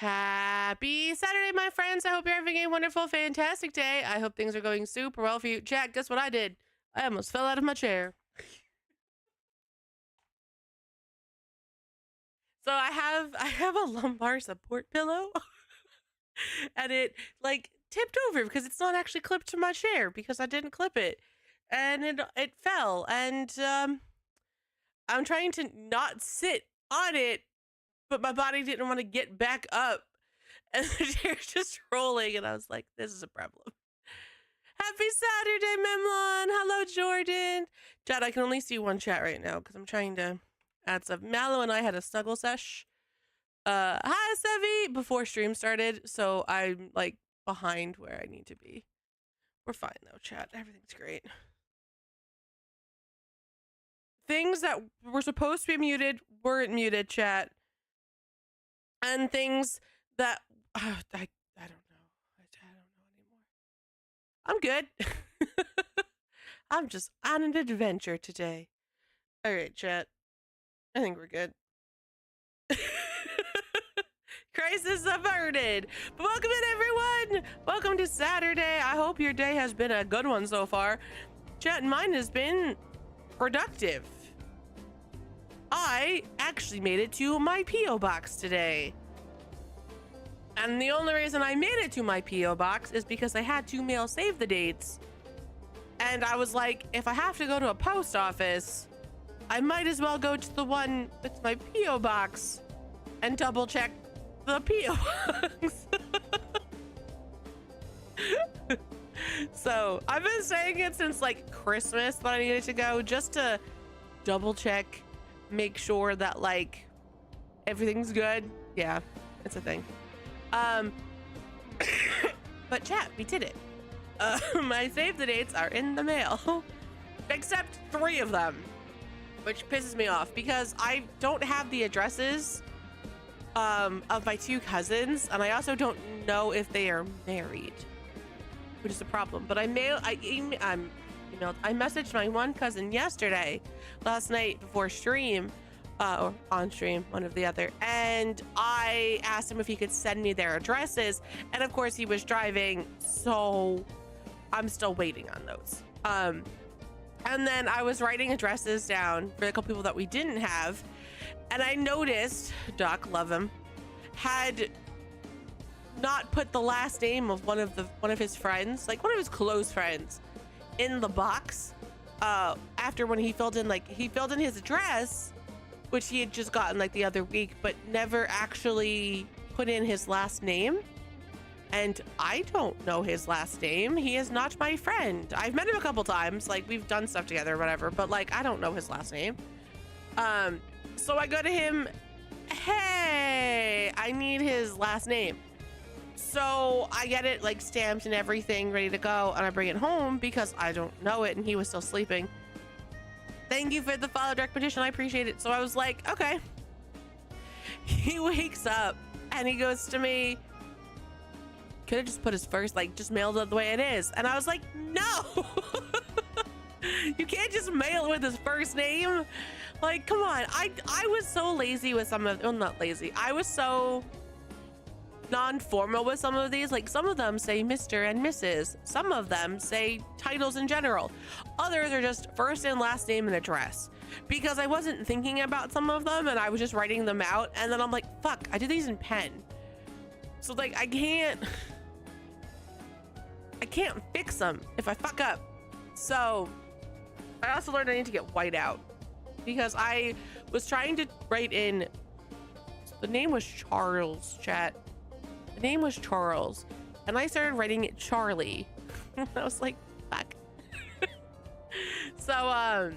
Happy Saturday, my friends. I hope you're having a wonderful, fantastic day. I hope things are going super well for you. Jack, guess what I did? I almost fell out of my chair. So I have a lumbar support pillow and it like tipped over because it's not actually clipped to my chair because I didn't clip it. And it fell and I'm trying to not sit on it, but my body didn't want to get back up. And the chair's just rolling, and I was like, this is a problem. Happy Saturday, Memlon. Hello, Jordan. Chat, I can only see one chat right now because I'm trying to add stuff. Mallow and I had a snuggle sesh. Hi, Sevi, before stream started, so I'm like behind where I need to be. We're fine though, chat. Everything's great. Things that were supposed to be muted weren't muted, chat. And things that I don't know. I don't know anymore. I'm good. I'm just on an adventure today. All right, chat. I think we're good. Crisis averted. But welcome in, everyone. Welcome to Saturday. I hope your day has been a good one so far. Chat, mine has been productive. I actually made it to my P.O. box today. And the only reason I made it to my P.O. box is because I had to mail save the dates. And I was like, if I have to go to a post office, I might as well go to the one with my P.O. box and double check the P.O. box. So I've been saying it since like Christmas that I needed to go just to double check, make sure that like everything's good. Yeah, it's a thing. But chat, we did it. My save the dates are in the mail, except 3 of them, which pisses me off because I don't have the addresses of my 2 cousins, and I also don't know if they are married, which is a problem. But I messaged my one cousin last night before stream, or on stream, one of the other, and I asked him if he could send me their addresses, and of course he was driving, so I'm still waiting on those. And then I was writing addresses down for a couple people that we didn't have, and I noticed Doc, love him, had not put the last name of one of his friends, like one of his close friends, in the box after when he filled in his address, which he had just gotten like the other week, but never actually put in his last name. And I don't know his last name. He is not my friend. I've met him a couple times, like we've done stuff together or whatever, but like I don't know his last name. So I go to him, hey, I need his last name. So I get it like stamped and everything ready to go, and I bring it home because I don't know it and he was still sleeping. Thank you for the follow direct petition. I appreciate it. So I was like, okay. He wakes up and he goes to me, could have just put his first, like just mailed it the way it is. And I was like, no, you can't just mail it with his first name. Like, come on. I was so lazy with some of, well, not lazy. I was so non-formal with some of these. Like some of them say Mr. and Mrs. Some of them say titles in general. Others are just first and last name and address, because I wasn't thinking about some of them and I was just writing them out, and then I'm like, fuck, I did these in pen, so like I can't fix them if I fuck up. So I also learned I need to get white out, because I was trying to write in, the name was Charles, chat. The name was Charles, and I started writing it Charlie. I was like, fuck. So,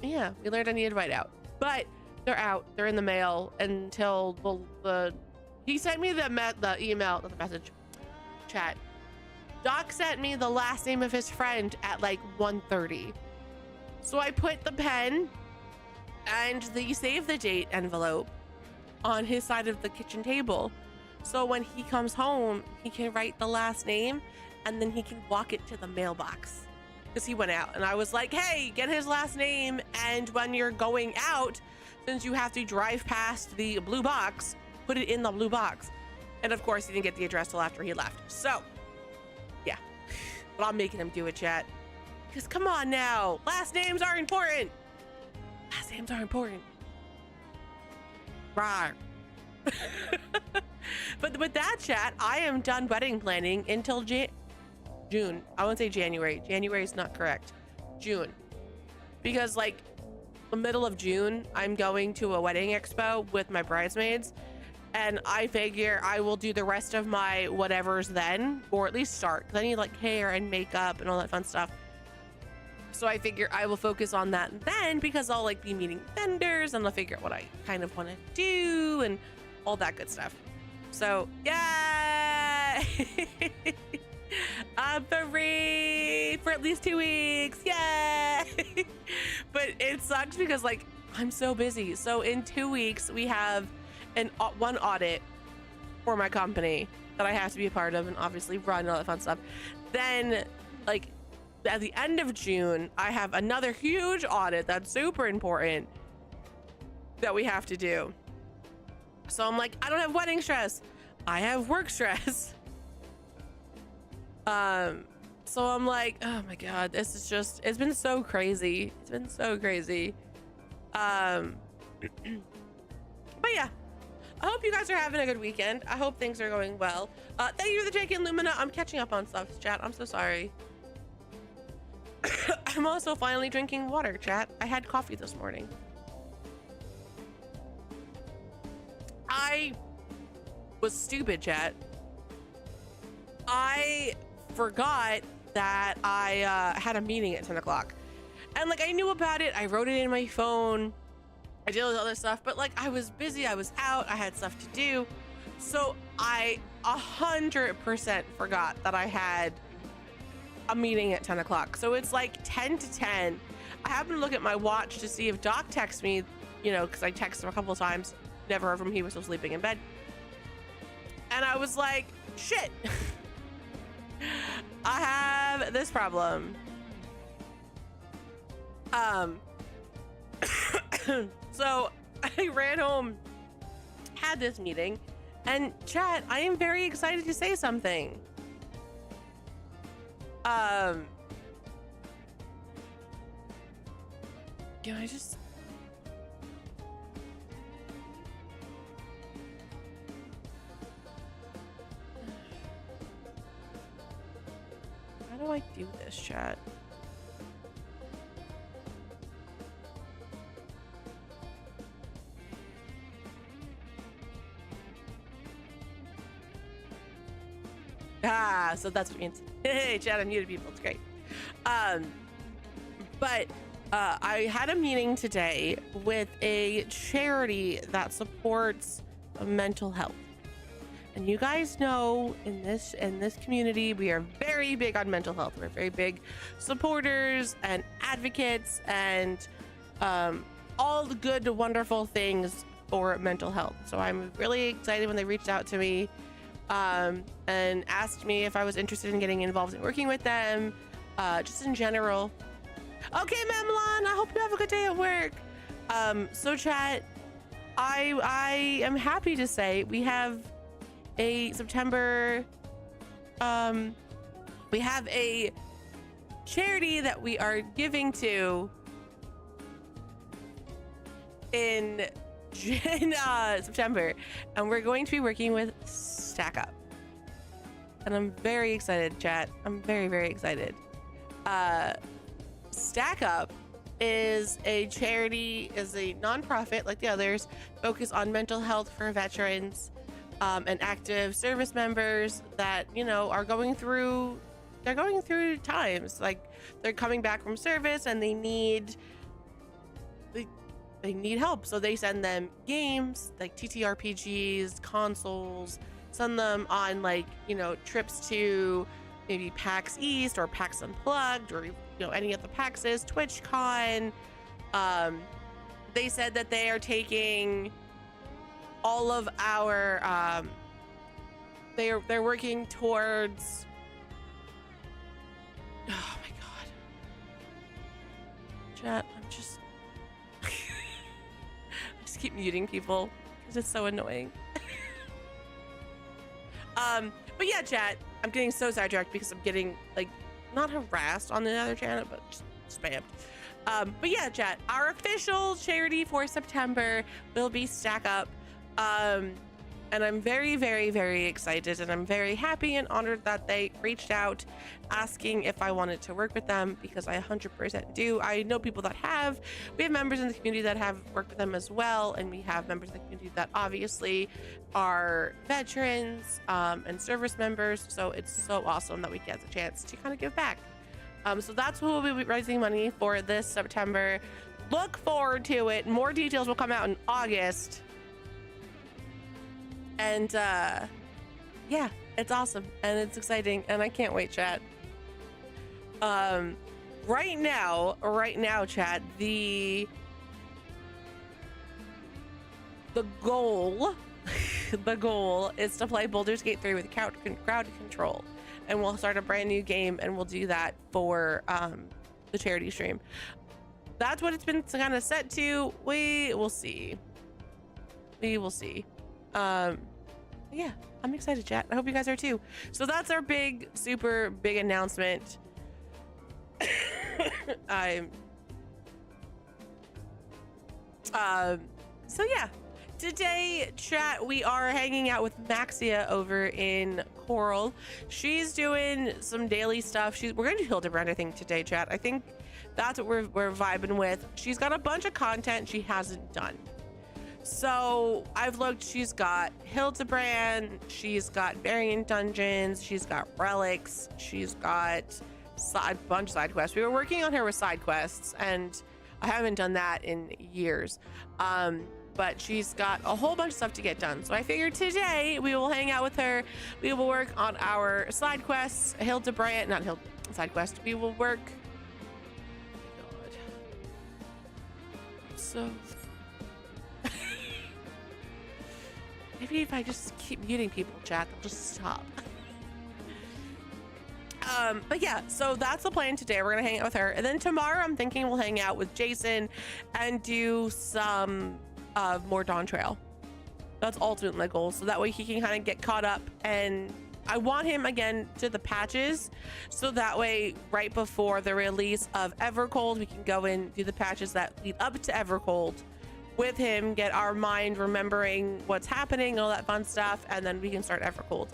yeah, we learned I needed to write out, but they're out. They're in the mail until he sent me the email, not the message, chat. Doc sent me the last name of his friend at like 1:30. So I put the pen and the save the date envelope on his side of the kitchen table. So when he comes home, he can write the last name and then he can walk it to the mailbox, because he went out. And I was like, hey, get his last name, and when you're going out, since you have to drive past the blue box, put it in the blue box. And of course, he didn't get the address till after he left. So, yeah. But I'm making him do it, chat. Because come on now. Last names are important. Last names are important. Rawr. But with that, chat, I am done wedding planning until June. I won't say January. January is not correct. June. Because like the middle of June, I'm going to a wedding expo with my bridesmaids. And I figure I will do the rest of my whatevers then, or at least start. Because I need like hair and makeup and all that fun stuff. So I figure I will focus on that then, because I'll like be meeting vendors and I'll figure out what I kind of want to do and all that good stuff. So yeah. I'm free for at least 2 weeks. Yay! But it sucks because like I'm so busy. So in 2 weeks we have one audit for my company that I have to be a part of and obviously run and all that fun stuff. Then like at the end of June, I have another huge audit that's super important that we have to do. So I'm like, I don't have wedding stress. I have work stress. So I'm like, oh my God, this is just, it's been so crazy. It's been so crazy. But yeah, I hope you guys are having a good weekend. I hope things are going well. Thank you for the JK and Lumina. I'm catching up on stuff, chat. I'm so sorry. I'm also finally drinking water, chat. I had coffee this morning. I was stupid, chat. I forgot that I had a meeting at 10 o'clock. And like I knew about it. I wrote it in my phone. I did all this other stuff, but like I was busy. I was out. I had stuff to do. So I 100% forgot that I had a meeting at 10 o'clock. So it's like 10 to 10. I happened to look at my watch to see if Doc texted me, you know, because I texted him a couple of times. Never heard from him. He was still sleeping in bed. And I was like, shit. I have this problem. So I ran home, had this meeting, and chat, I am very excited to say something. Can I just... How do I do this, chat? Ah, so that's what it means. Hey, chat, I'm muted people. It's great. But I had a meeting today with a charity that supports mental health. And you guys know in this community, we are very big on mental health. We're very big supporters and advocates and all the good, wonderful things for mental health. So I'm really excited when they reached out to me and asked me if I was interested in getting involved in working with them, just in general. Okay, Mamelon, I hope you have a good day at work. So chat, I am happy to say we have a September, we have a charity that we are giving to in September, and we're going to be working with Stack Up, and I'm very excited, chat. I'm very, very excited. Stack Up is a charity, is a nonprofit like the others, focused on mental health for veterans and active service members that, you know, are going through times like they're coming back from service and they need help. So they send them games like TTRPGs, consoles, send them on like, you know, trips to maybe PAX East or PAX Unplugged or, you know, any of the PAXs, TwitchCon. They said that they are taking all of our they're working towards, oh my god, chat, I'm just I just keep muting people because it's so annoying. But yeah, chat, I'm getting so sidetracked because I'm getting like not harassed on the other channel, but just spammed. But yeah, chat, our official charity for September will be Stack Up. And I'm very, very, very excited, and I'm very happy and honored that they reached out asking if I wanted to work with them, because I 100% do. I know people that have. We have members in the community that have worked with them as well, and we have members in the community that obviously are veterans and service members. So it's so awesome that we get the chance to kind of give back. So that's who we'll be raising money for this September. Look forward to it. More details will come out in August. And yeah, it's awesome and it's exciting and I can't wait, chat. Right now, chat, the goal the goal is to play Baldur's Gate 3 with crowd control, and we'll start a brand new game, and we'll do that for the charity stream. That's what it's been kind of set to. We will see. Yeah, I'm excited, chat. I hope you guys are too. So that's our big, super big announcement. So yeah, today, chat, we are hanging out with Maxia over in Coral. She's doing some daily stuff. We're going to do Hildebrand, I think, today, chat. I think that's what we're vibing with. She's got a bunch of content she hasn't done. So I've looked, she's got Hildebrand, she's got Variant Dungeons, she's got Relics, she's got a bunch of side quests. We were working on her with side quests, and I haven't done that in years. But she's got a whole bunch of stuff to get done. So I figured today we will hang out with her. We will work on our side quests, side quest. We will work. God. So. Maybe if I just keep muting people, chat, they'll just stop. But yeah, so that's the plan today. We're gonna hang out with her, and then tomorrow I'm thinking we'll hang out with Jason and do some more Dawn Trail. That's ultimately my goal, so that way he can kind of get caught up, and I want him again to the patches, so that way right before the release of Evercold we can go in, do the patches that lead up to Evercold with him, get our mind remembering what's happening, all that fun stuff, and then we can start Evercold.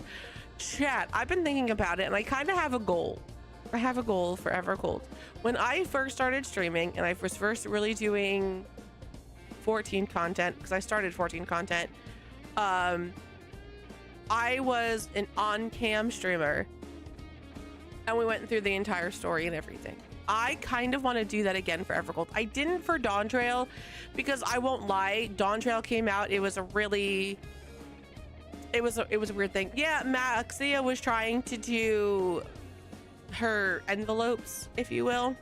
Chat, I've been thinking about it, and I kind of have a goal. I have a goal for Evercold. When I first started streaming, and I was first really doing 14 content, because I started 14 content, I was an on-cam streamer, and we went through the entire story and everything. I kind of want to do that again for Evercold. I didn't for Dawn Trail, because I won't lie, Dawn Trail came out, it was a weird thing. Yeah, Maxia was trying to do her envelopes, if you will,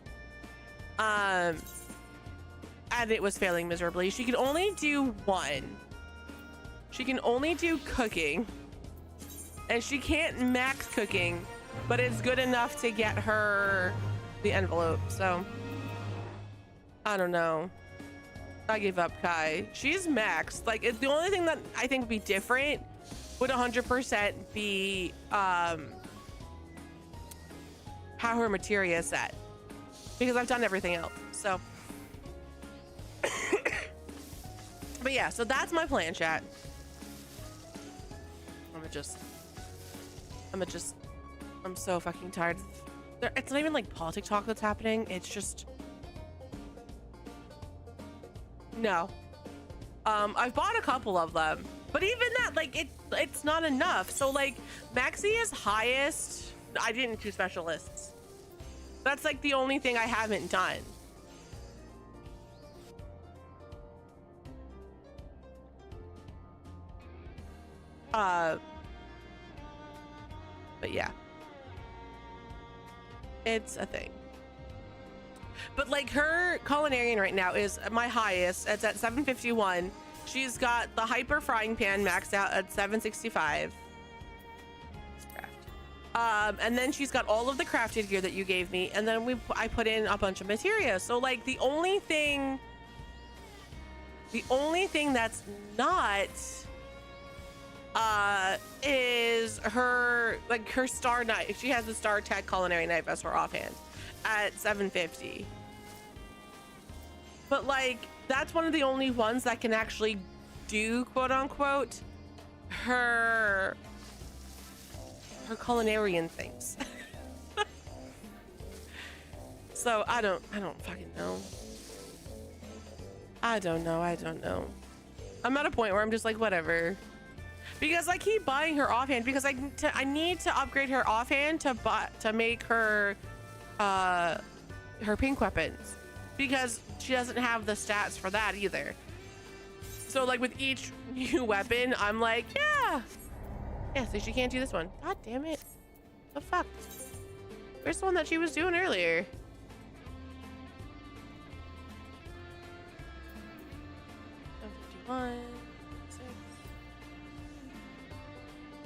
and it was failing miserably. She could only do one. She can only do cooking, and she can't max cooking, but it's good enough to get her the envelope. So I don't know, I give up, Kai. She's maxed. Like, the only thing that I think would be different would 100% be how her materia is set, because I've done everything else. So but yeah, so that's my plan, chat. I'm so fucking tired. It's not even like politic talk that's happening. It's just no. I've bought a couple of them, but even that, like, it's not enough. So like Maxia's highest, I didn't do specialists. That's like the only thing I haven't done. But yeah, it's a thing. But like her culinarian right now is my highest. It's at 751. She's got the hyper frying pan maxed out at 765. And then she's got all of the crafted gear that you gave me, and then I put in a bunch of materia. So like the only thing that's not is her star knife. She has the Star Tech culinary knife as her offhand at 750. But like, that's one of the only ones that can actually do, quote unquote, her culinarian things. So I don't fucking know. I don't know. I'm at a point where I'm just like, whatever. Because I keep buying her offhand because I need to upgrade her offhand to make her her pink weapons, because she doesn't have the stats for that either. So like with each new weapon, I'm like, yeah, so she can't do this one. God damn it. The fuck? Where's the one that she was doing earlier?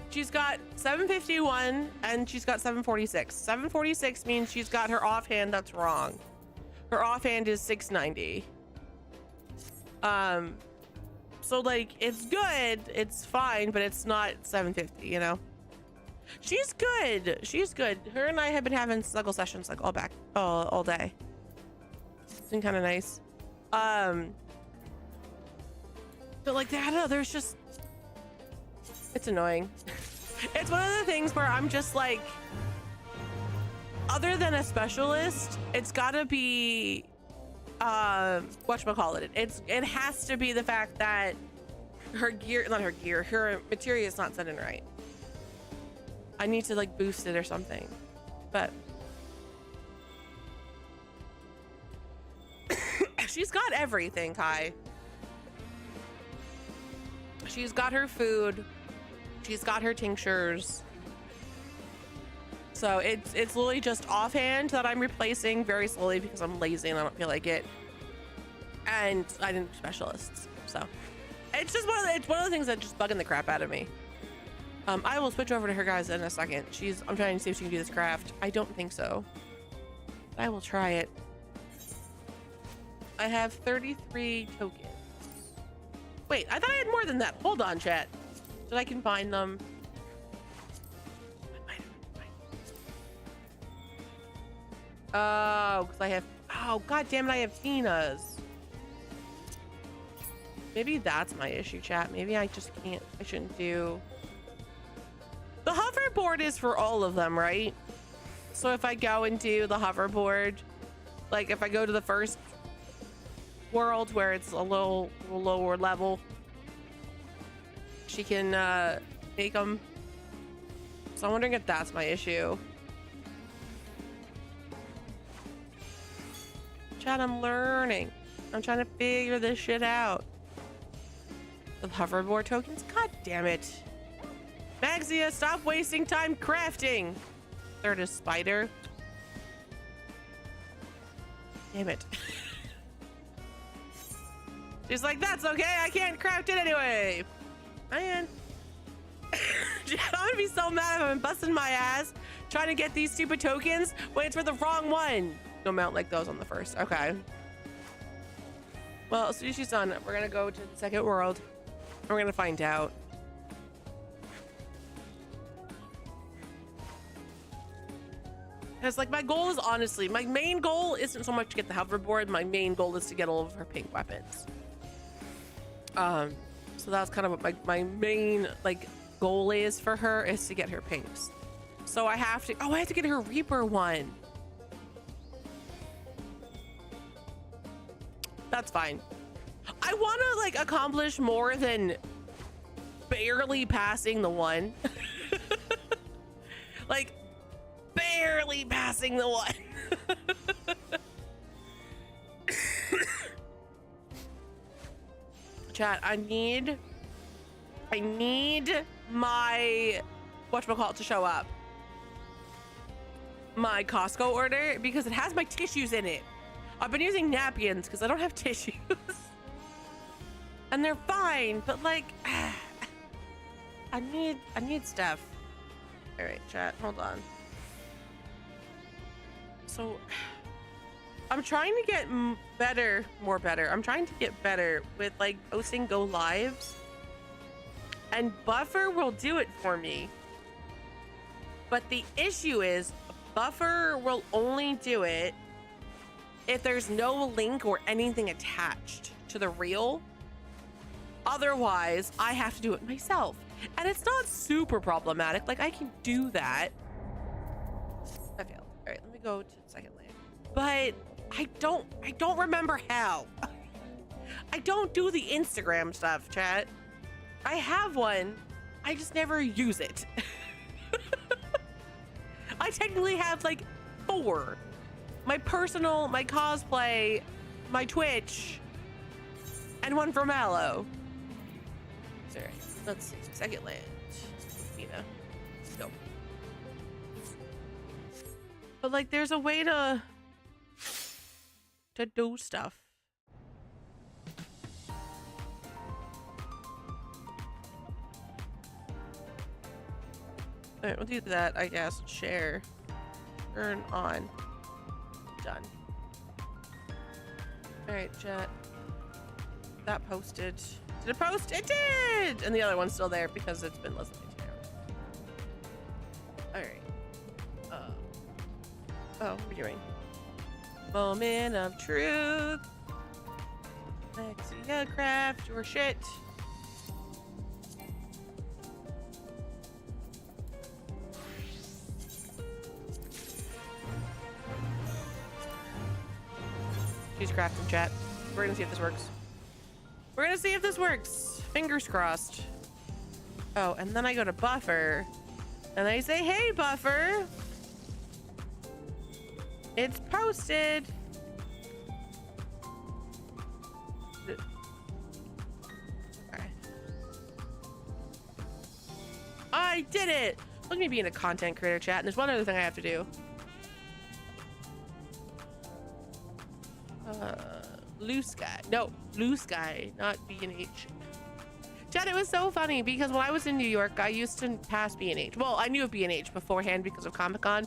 She's got 751 and she's got 746. 746 means she's got her offhand that's wrong. Her offhand is 690. So like, it's good, it's fine, but it's not 750, you know? She's good. Her and I have been having snuggle sessions like all day. It's been kind of nice. But like, I don't know, there's just, it's annoying. It's one of the things where I'm just like, other than a specialist, it's gotta be, whatchamacallit, it has to be the fact that her materia is not set in right. I need to like boost it or something, but she's got everything, Kai. She's got her food, she's got her tinctures. So it's literally just offhand that I'm replacing very slowly because I'm lazy and I don't feel like it. And I didn't do specialists, so it's just one of the things that just bugging the crap out of me. I will switch over to her guys in a second. I'm trying to see if she can do this craft. I don't think so, but I will try it. I have 33 tokens. Wait, I thought I had more than that. Hold on, chat. Did I combine them? Oh, because I have, oh, god damn it, I have Tina's. Maybe that's my issue, chat. Maybe I just can't, I shouldn't do. The hoverboard is for all of them, right? So if I go and do the hoverboard, like if I go to the first world where it's a little lower level, she can make them. So I'm wondering if that's my issue. Chat, I'm learning. I'm trying to figure this shit out. The hoverboard tokens? God damn it. Maxia, stop wasting time crafting. Third is spider. Damn it. She's like, that's okay, I can't craft it anyway. Man. I'm gonna be so mad if I'm busting my ass trying to get these stupid tokens when it's for the wrong one. No mount like those on the first. Okay. Well, as soon as she's done, we're gonna go to the second world and we're gonna find out. Because like, my goal is honestly, my main goal isn't so much to get the hoverboard. My main goal is to get all of her pink weapons. So that's kind of what my main like goal is for her, is to get her pinks. So I have to, I have to get her Reaper one. That's fine. I want to like accomplish more than barely passing the one. Like barely passing the one. Chat, I need my whatchamacallit to show up. My Costco order, because it has my tissues in it. I've been using napkins because I don't have tissues. And they're fine, but like I need stuff. All right, chat, hold on. So I'm trying to get better. I'm trying to get better with like posting go lives and Buffer will do it for me. But the issue is Buffer will only do it if there's no link or anything attached to the reel. Otherwise, I have to do it myself. And it's not super problematic. Like, I can do that. I failed. All right, let me go to the second lane. But I don't remember how. I don't do the Instagram stuff, chat. I have one. I just never use it. I technically have like 4. My personal, my cosplay, my Twitch, and 1 for Mallow. Sorry, let's see. Second land. Nina. Let's go. But like, there's a way to do stuff. All right, we'll do that, I guess. Share. Turn on. Done. All right, chat. That posted. Did it post? It did! And the other one's still there because it's been less than 18 hours. All right. Oh, what are we doing? Moment of truth. Maxia, craft your shit. She's crafting, chat. We're gonna see if this works. We're gonna see if this works. Fingers crossed. Oh, and then I go to Buffer and I say, hey, Buffer. It's posted. Okay. I did it. Look at me being a content creator, chat. And there's one other thing I have to do. Blue Sky. No, Blue Sky, not B&H. Chad, it was so funny because when I was in New York, I used to pass B&H. Well, I knew of B&H beforehand because of Comic-Con.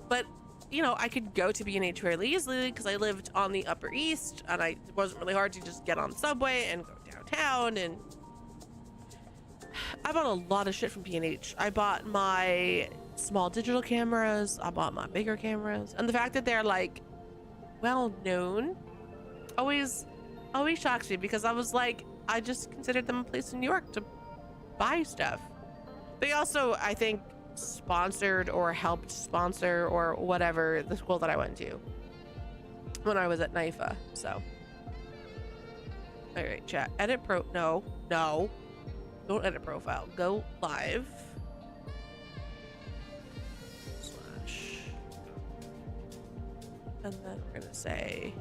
But, you know, I could go to B&H fairly easily because I lived on the Upper East and it wasn't really hard to just get on the subway and go downtown. And I bought a lot of shit from B&H. I bought my small digital cameras. I bought my bigger cameras. And the fact that they're like well known always shocks me because I was like, I just considered them a place in New York to buy stuff. They also, I think, sponsored or helped sponsor or whatever the school that I went to when I was at NIFA. So, all right, chat. Edit no, don't edit profile. Go live. Slash. And then we're gonna say,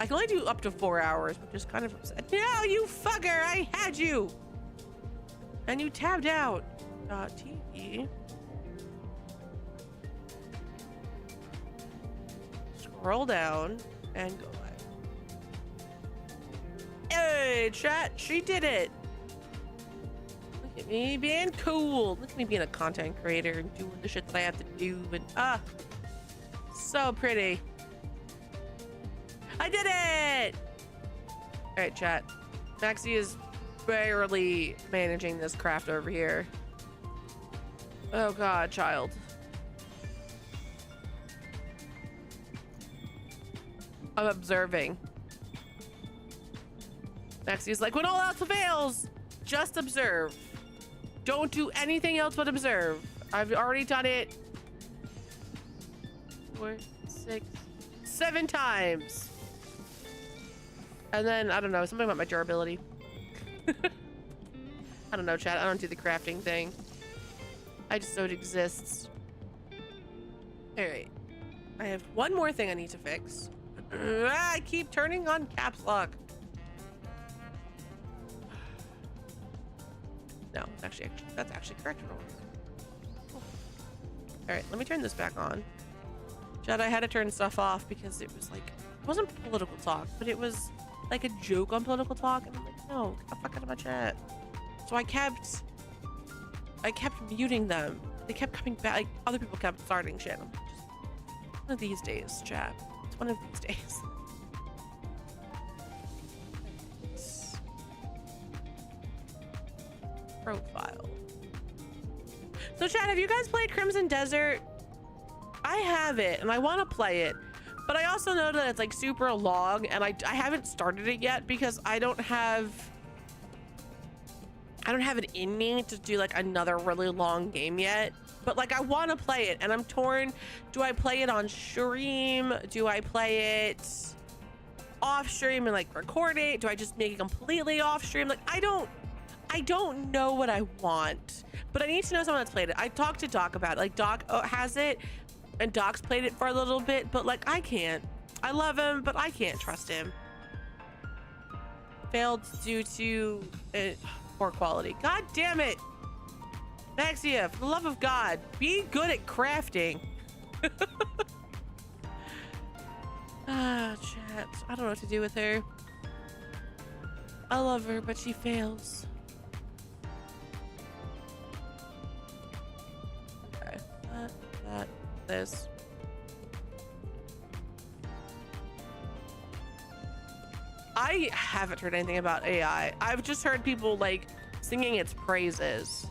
I can only do up to 4 hours, which is kind of upset. No, you fucker! I had you! And you tabbed out. .tv. Scroll down and go live. Hey, chat, she did it! Look at me being cool. Look at me being a content creator and doing the shit that I have to do. And so pretty. I did it! All right, chat. Maxie is barely managing this craft over here. Oh God, child. I'm observing. Maxie's like, when all else fails, just observe. Don't do anything else but observe. I've already done it 4, 6, 7 times. And then, I don't know, something about my durability. I don't know, chat. I don't do the crafting thing. I just know it exists. Alright. I have one more thing I need to fix. I keep turning on caps lock. No, that's actually correct. Alright, let me turn this back on. Chat, I had to turn stuff off because it was like, it wasn't political talk, but it was like a joke on political talk, and I'm like, no, get the fuck out of my chat. So I kept muting them. They kept coming back. Like, other people kept starting shit. I'm just, one of these days, chat. It's one of these days. profile. So chat, have you guys played Crimson Desert? I have it and I want to play it, but I also know that it's like super long and I haven't started it yet because I don't have it in me to do like another really long game yet. But like I want to play it and I'm torn. Do I play it on stream? Do I play it off stream and like record it? Do I just make it completely off stream? Like I don't know what I want, but I need to know someone that's played it. I talked to Doc about it. Like Doc has it and Doc's played it for a little bit, but like I can't. I love him, but I can't trust him. Failed due to poor quality. God damn it. Maxia, for the love of God, be good at crafting. Chat. I don't know what to do with her. I love her, but she fails. Okay. This. I haven't heard anything about AI. I've just heard people like singing its praises.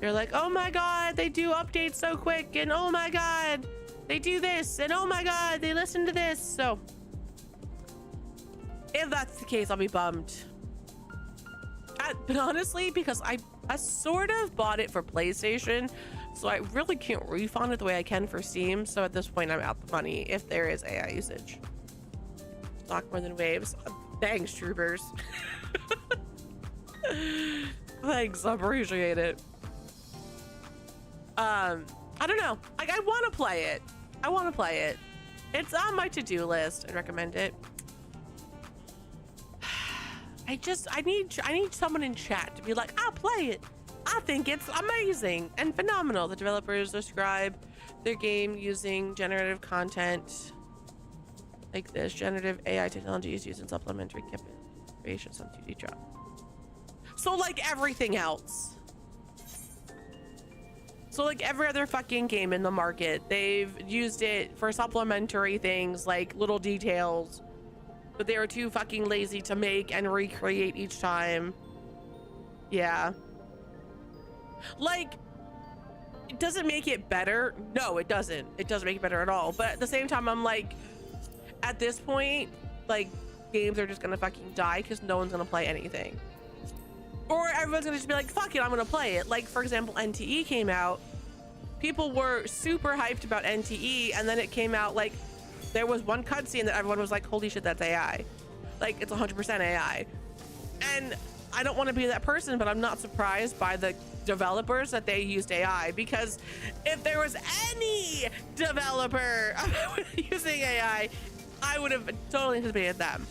They're like, oh my God, they do updates so quick, and oh my God, they do this, and oh my God, they listen to this. So if that's the case, I'll be bummed. But honestly, because I sort of bought it for PlayStation, so I really can't refund it the way I can for Steam. So at this point, I'm out the money if there is AI usage. Stock more than waves. Thanks, troopers. Thanks, I appreciate it. I don't know. Like, I want to play it. I want to play it. It's on my to-do list. I'd recommend it. I need someone in chat to be like, I'll play it. I think it's amazing and phenomenal. The developers describe their game using generative content like this. Generative AI technology is used in supplementary creations on 2D drop. So like everything else. So like every other fucking game in the market, they've used it for supplementary things like little details, but they were too fucking lazy to make and recreate each time. Yeah. Like, does it make it better? No, it doesn't. It doesn't make it better at all. But at the same time, I'm like, at this point, like, games are just gonna fucking die because no one's gonna play anything. Or everyone's gonna just be like, fuck it, I'm gonna play it. Like, for example, NTE came out. People were super hyped about NTE, and then it came out, like, there was one cutscene that everyone was like, holy shit, that's AI. Like, it's 100% AI. And I don't want to be that person, but I'm not surprised by the developers that they used AI, because if there was any developer using AI, I would have totally anticipated them.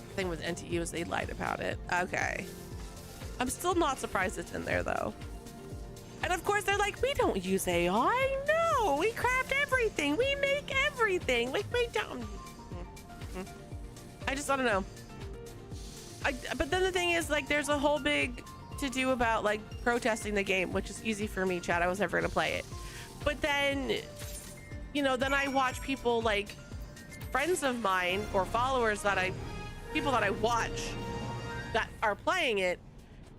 The thing with NTE was they lied about it. Okay. I'm still not surprised it's in there though. And of course they're like, we don't use AI. No, we craft everything. We make everything. Like, we don't. I don't know. But then the thing is, like, there's a whole big to do about like protesting the game, which is easy for me, Chad. I was never gonna play it. But then, you know, then I watch people like friends of mine or followers people that I watch that are playing it.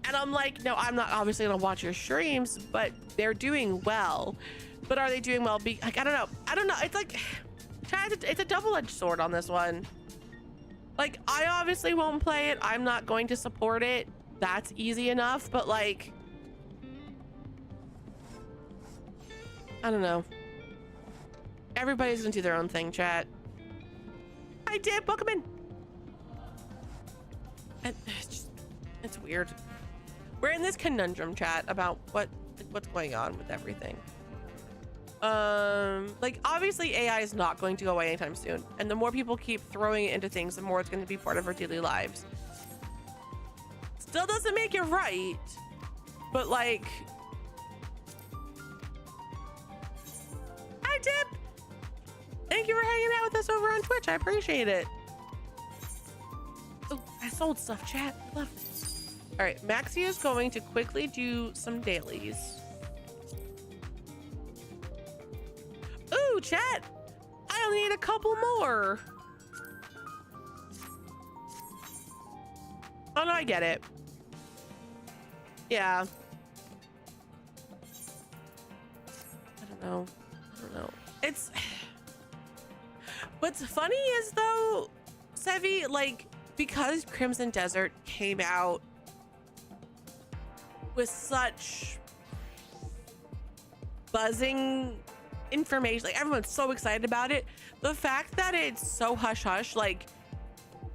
And I'm like, no, I'm not obviously gonna watch your streams, but they're doing well. But are they doing well? Like, I don't know. It's like, Chad, it's a double-edged sword on this one. Like, I obviously won't play it. I'm not going to support it. That's easy enough. But like, I don't know. Everybody's gonna do their own thing, chat. I did, Pokemon. And it's weird. We're in this conundrum, chat, about what's going on with everything. Like, obviously AI is not going to go away anytime soon, and the more people keep throwing it into things, the more it's going to be part of our daily lives. Still doesn't make it right, but like, hi Tip, thank you for hanging out with us over on Twitch. I appreciate it. Oh, I sold stuff, chat. I love this. All right, Maxia is going to quickly do some dailies. Ooh, chat, I only need a couple more. Oh no, I get it. Yeah. I don't know. I don't know. It's what's funny is though, Sevi, like, because Crimson Desert came out with such buzzing information, like everyone's so excited about it, the fact that it's so hush hush, like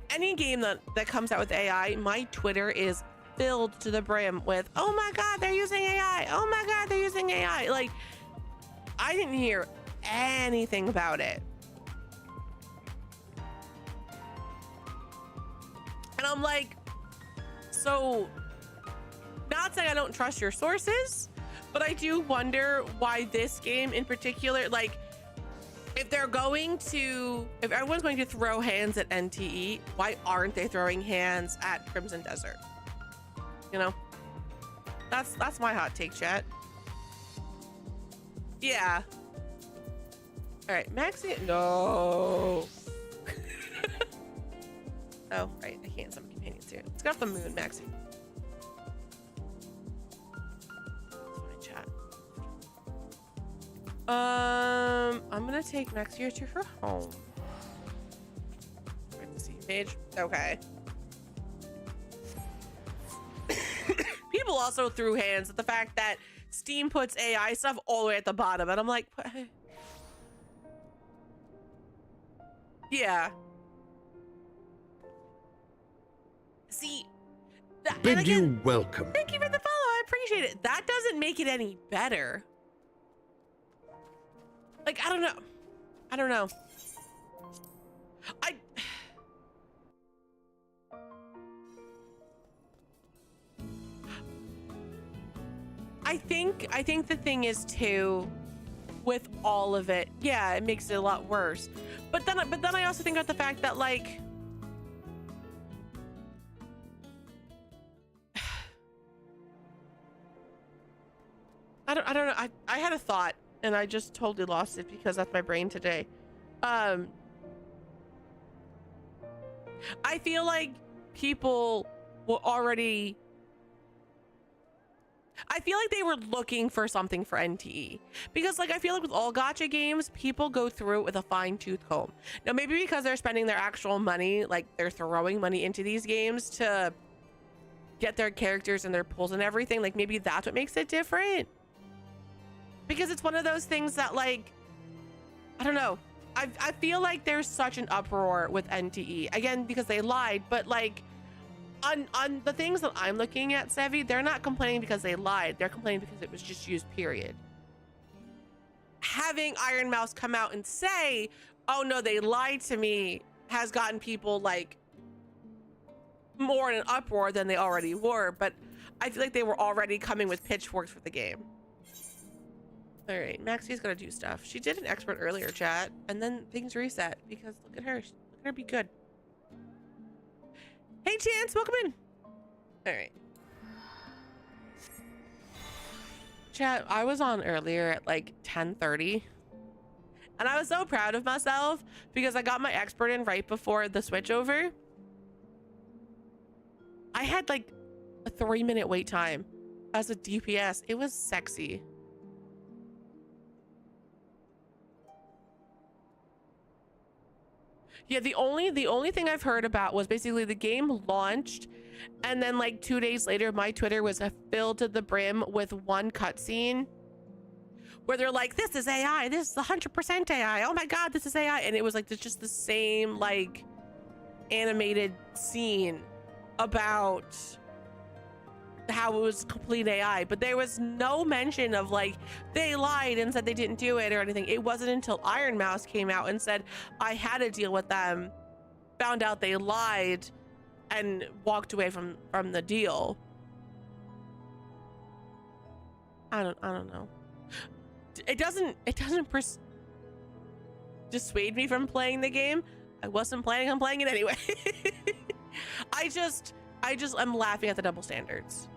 any game that comes out with AI, my Twitter is filled to the brim with, oh my god, they're using AI, oh my god, they're using AI. Like, I didn't hear anything about it, and I'm like, so not saying I don't trust your sources, but I do wonder why this game in particular, like, if everyone's going to throw hands at NTE, why aren't they throwing hands at Crimson Desert? You know, that's my hot take, chat. Yeah. All right, Maxia, no. Oh, right, I can't summon companions here. Let's get off the moon, Maxie. I'm gonna take Maxia to her home. Where's the scene page? Okay. People also threw hands at the fact that Steam puts AI stuff all the way at the bottom, and I'm like, yeah. See, Bid you welcome. Thank you for the follow. I appreciate it. That doesn't make it any better. Like, I don't know. I think the thing is too, with all of it, yeah, it makes it a lot worse. But then I also think about the fact that, like, I don't know. I had a thought and I just totally lost it because that's my brain today. I feel like people were already, I feel like they were looking for something for NTE, because, like, I feel like with all gacha games, people go through it with a fine-tooth comb. Now, maybe because they're spending their actual money, like they're throwing money into these games to get their characters and their pulls and everything, like maybe that's what makes it different. Because it's one of those things that, like, I don't know. I feel like there's such an uproar with NTE, again, because they lied, but, like, on the things that I'm looking at, Sevi, they're not complaining because they lied. They're complaining because it was just used, period. Having Iron Mouse come out and say, oh no, they lied to me, has gotten people, like, more in an uproar than they already were, but I feel like they were already coming with pitchforks for the game. All right, Maxia's gonna do stuff. She did an expert earlier, chat, and then things reset because look at her. Look at her be good. Hey, Chance, welcome in. All right. Chat, I was on earlier at like 10:30, and I was so proud of myself because I got my expert in right before the switchover. I had like a 3-minute wait time as a DPS. It was sexy. Yeah, the only thing I've heard about was basically the game launched, and then like 2 days later, my Twitter was filled to the brim with one cutscene where they're like, "This is AI. This is 100% AI. Oh my god, this is AI!" And it was like just the same like animated scene about how it was complete AI, but there was no mention of like they lied and said they didn't do it or anything. It wasn't until Iron Mouse came out and said I had to deal with them, found out they lied, and walked away from the deal. I don't know. It doesn't dissuade me from playing the game. I wasn't planning on playing it anyway. I'm laughing at the double standards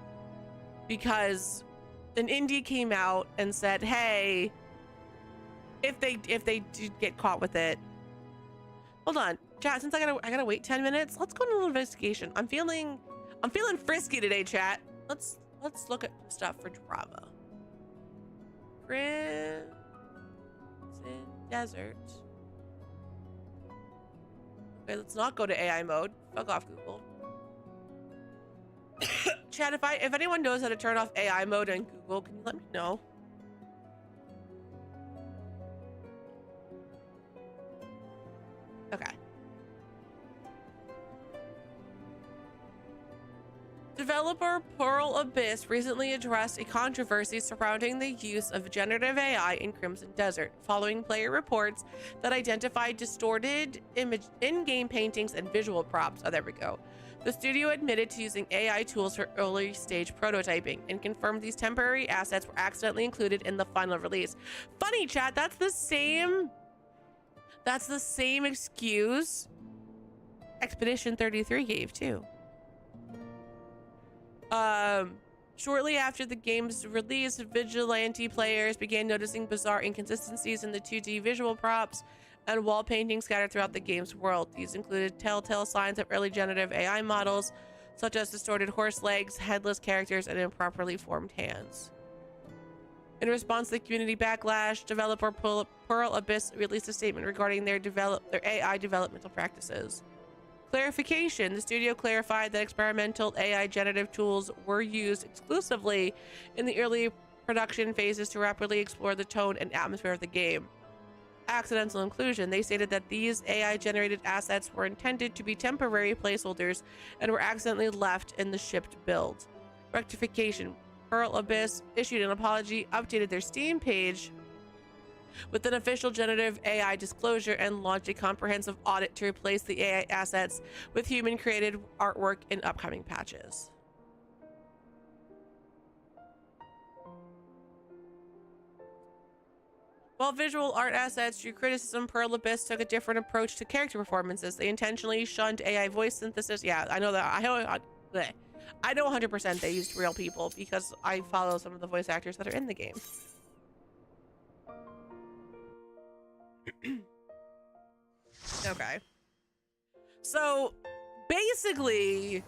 because an indie came out and said, hey, if they did get caught with it, hold on, chat, since I gotta wait 10 minutes, let's go on a little investigation. I'm feeling frisky today, chat. Let's let's look at stuff for Drava. Crimson Desert. Okay, let's not go to AI mode. Fuck off, Google. Chat, if anyone knows how to turn off AI mode in Google, can you let me know? Okay. Developer Pearl Abyss recently addressed a controversy surrounding the use of generative AI in Crimson Desert, following player reports that identified distorted in-game paintings and visual props. Oh, there we go. The studio admitted to using AI tools for early stage prototyping and confirmed these temporary assets were accidentally included in the final release. Funny, chat, that's the same excuse Expedition 33 gave too. Shortly after the game's release, vigilante players began noticing bizarre inconsistencies in the 2D visual props and wall paintings scattered throughout the game's world. These included telltale signs of early generative AI models, such as distorted horse legs, headless characters, and improperly formed hands. In response to the community backlash, developer Pearl Abyss released a statement regarding their AI developmental practices. Clarification: the studio clarified that experimental AI generative tools were used exclusively in the early production phases to rapidly explore the tone and atmosphere of the game. Accidental inclusion: they stated that these AI generated assets were intended to be temporary placeholders and were accidentally left in the shipped build. Rectification: Pearl Abyss issued an apology, updated their Steam page with an official generative AI disclosure, and launched a comprehensive audit to replace the AI assets with human created artwork in upcoming patches. While visual art assets drew criticism, Pearl Abyss took a different approach to character performances. They intentionally shunned AI voice synthesis. Yeah, I know that. I know 100% they used real people because I follow some of the voice actors that are in the game. Okay. So basically,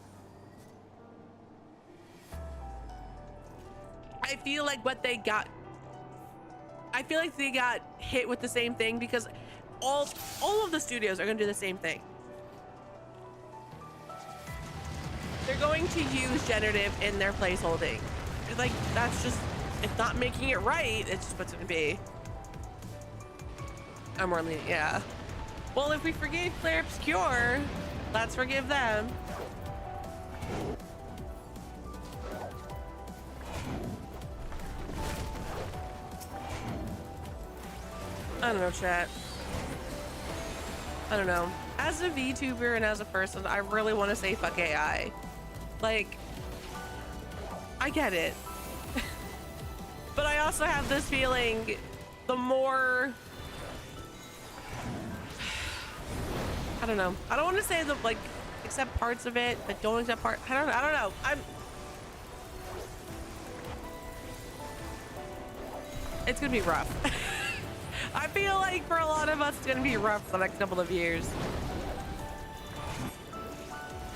I feel like they got hit with the same thing because all of the studios are going to do the same thing. They're going to use generative in their placeholding. Like, that's just, it's not making it right. It's just what's going to be. I'm more lenient, yeah. Well, if we forgave Claire Obscure, let's forgive them. I don't know, chat. I don't know. As a VTuber and as a person, I really want to say fuck AI. Like, I get it. But I also have this feeling, the more... I don't know. I don't want to say the, like, accept parts of it, but don't accept part. I don't know. It's gonna be rough. I feel like for a lot of us, it's gonna be rough for the next couple of years.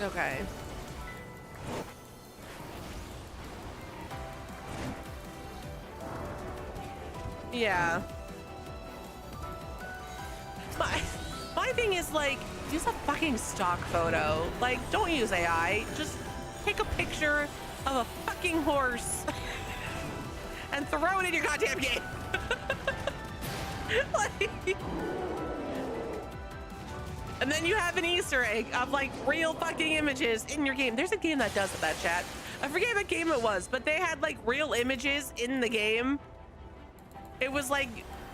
Okay. Yeah. My thing is, like, use a fucking stock photo. Like, don't use AI. Just take a picture of a fucking horse and throw it in your goddamn game. Like, and then you have an Easter egg of, like, real fucking images in your game. There's a game that does that, chat. I forget what game it was, but they had, like, real images in the game. It was, like,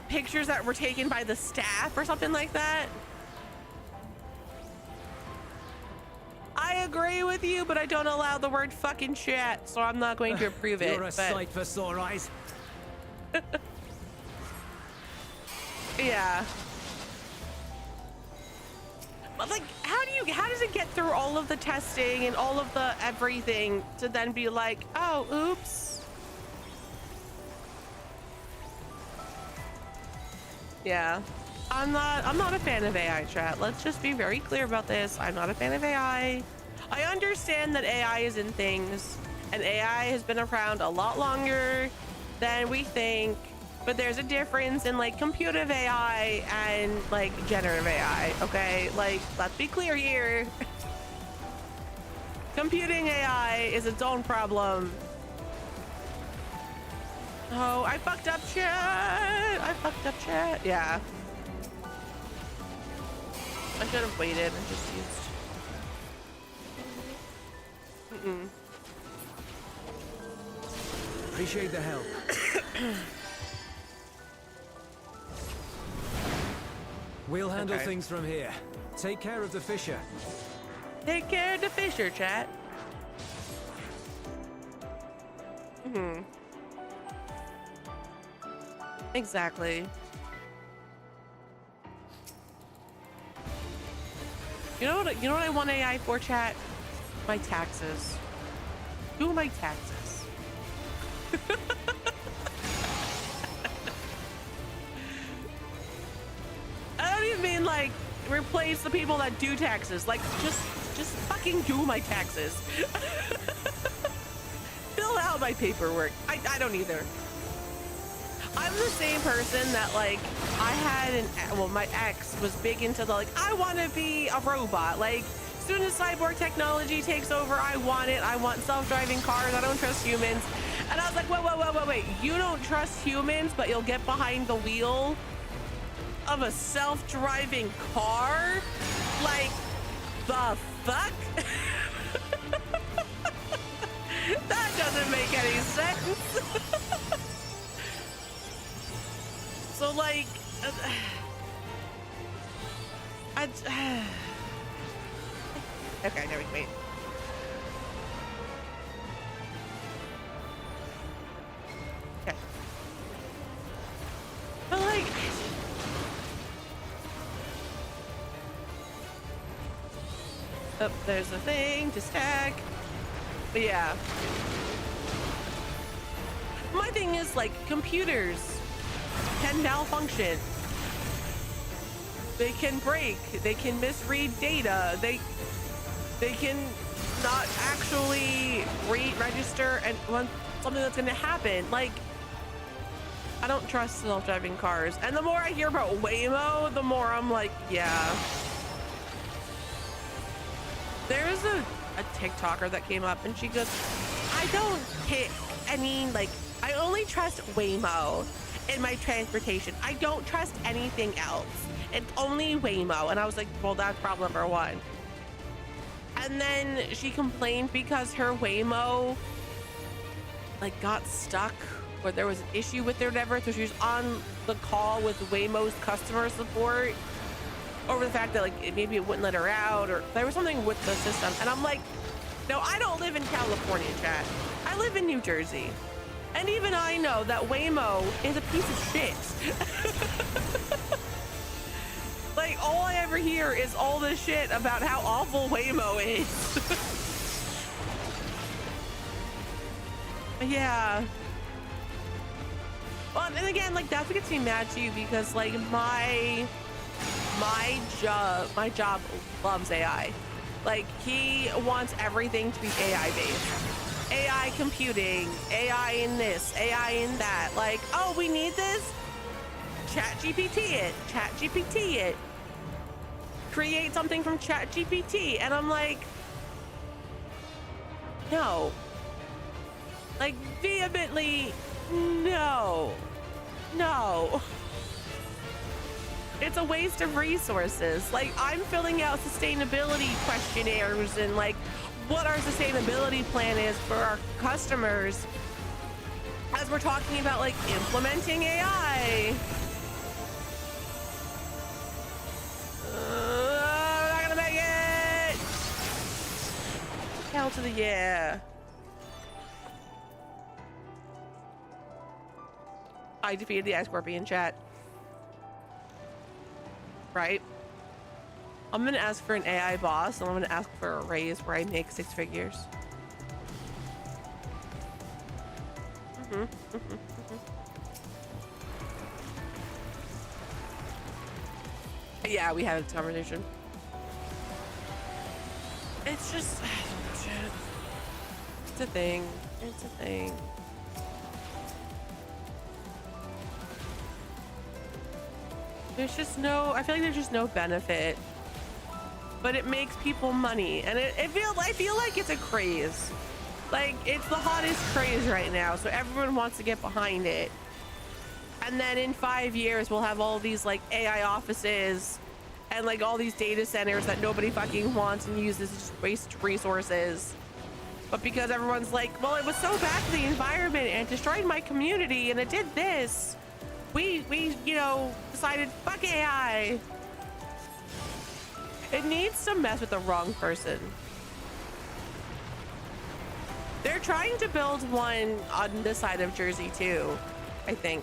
pictures that were taken by the staff or something like that. I agree with you, but I don't allow the word fucking chat, so I'm not going to approve it. You're a sight for sore eyes. Yeah. But, like, how does it get through all of the testing and all of the everything to then be like, oh, oops. Yeah. I'm not a fan of AI, chat. Let's just be very clear about this. I'm not a fan of AI. I understand that AI is in things And AI has been around a lot longer than we think, but there's a difference in like computive AI and like generative AI, okay? Like, let's be clear here. Computing AI is its own problem. Oh, I fucked up, chat. I fucked up, chat. Yeah. I should have waited and just used. Appreciate the help. We'll handle things from here. Take care of the fisher. Take care of the fisher, chat. Exactly. You know what I want AI for, chat? My taxes. Do my taxes. I don't even mean like replace the people that do taxes. Like just fucking do my taxes. Fill out my paperwork. I don't either. I'm the same person that like I had my ex was big into the like I want to be a robot. Like as soon as cyborg technology takes over, I want it. I want self-driving cars. I don't trust humans. And I was like, wait. You don't trust humans, but you'll get behind the wheel of a self-driving car? Like the fuck? That doesn't make any sense. So like, okay, now wait. Okay. But like, oh, there's a thing to stack. But yeah. My thing is like computers can malfunction. They can break. They can misread data. They can not actually register and want something that's going to happen. Like, I don't trust self-driving cars. And the more I hear about Waymo, the more I'm like, yeah. There's a TikToker that came up and she goes, I only trust Waymo in my transportation. I don't trust anything else. It's only Waymo. And I was like, well, that's problem number one. And then she complained because her Waymo like got stuck or there was an issue with it or whatever. So she was on the call with Waymo's customer support over the fact that like maybe it wouldn't let her out or there was something with the system. And I'm like, no, I don't live in California, chat. I live in New Jersey. And even I know that Waymo is a piece of shit. Like, all I ever hear is all this shit about how awful Waymo is. Yeah. Well, and again, like, that's what gets me mad too, because like my job loves AI. Like, he wants everything to be AI based. AI computing, AI in this, AI in that. Like, oh, we need this? ChatGPT it. Create something from ChatGPT. And I'm like, no. Like, vehemently, no. It's a waste of resources. Like, I'm filling out sustainability questionnaires and like what our sustainability plan is for our customers as we're talking about like implementing AI. We're not gonna make it. Hell to the yeah. I defeated the Scorpion, chat. Right? I'm gonna ask for an AI boss and I'm gonna ask for a raise where I make 6 figures. Yeah, we had this conversation. It's just shit. It's a thing. It's a thing. There's just no, I feel like there's just no benefit, but it makes people money, and I feel like it's a craze. Like, it's the hottest craze right now, so everyone wants to get behind it. And then in 5 years, we'll have all these like AI offices and like all these data centers that nobody fucking wants and uses to just waste resources. But because everyone's like, well, it was so bad for the environment and destroyed my community and it did this, we you know, decided fuck AI. It needs to mess with the wrong person. They're trying to build one on this side of Jersey too, I think.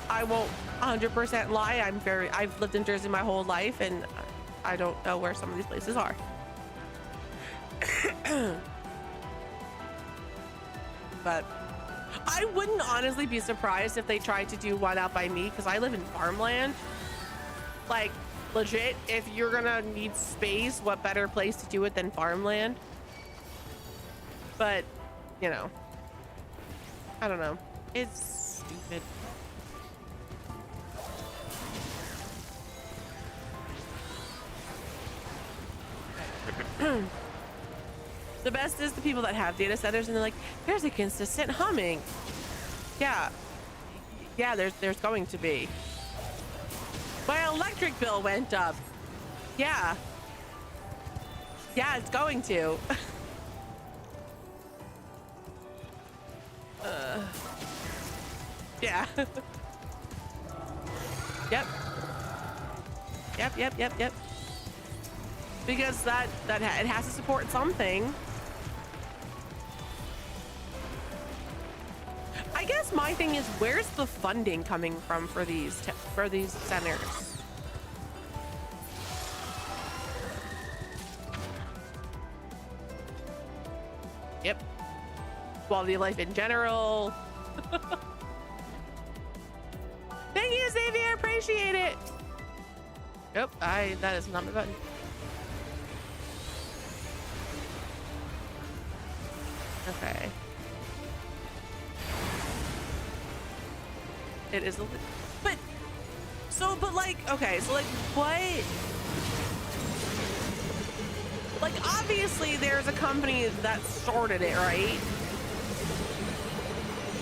I won't 100% lie. I've lived in Jersey my whole life and I don't know where some of these places are. But I wouldn't honestly be surprised if they tried to do one out by me, because I live in farmland. Like, legit, if you're gonna need space, what better place to do it than farmland? But, you know, I don't know. It's stupid. The best is the people that have data centers and they're like, there's a consistent humming. Yeah, there's going to be. My electric bill went up. Yeah, it's going to. Yeah. Yep. Because it has to support something. I guess my thing is, where's the funding coming from for these centers? Yep. Quality of life in general. Thank you, Xavier. Appreciate it. Nope, that is not my button. Okay. It is a but like, okay, so like what? Like, obviously there's a company that started it, right?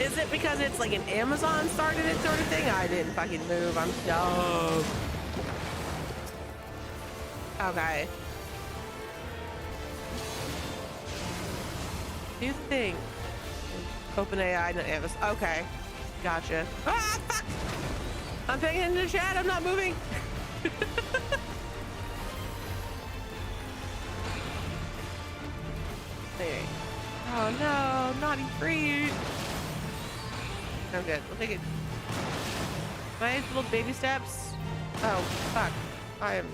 Is it because it's like an Amazon started it sort of thing? I didn't fucking move. I'm dumb. Okay. Here's the thing. OpenAI, not Amazon. Okay. Gotcha. Ah, fuck! I'm paying attention to chat. I'm not moving. Hey. Oh no, naughty fruit. I'm good. We'll take it. Nice little baby steps. Oh, fuck. I am.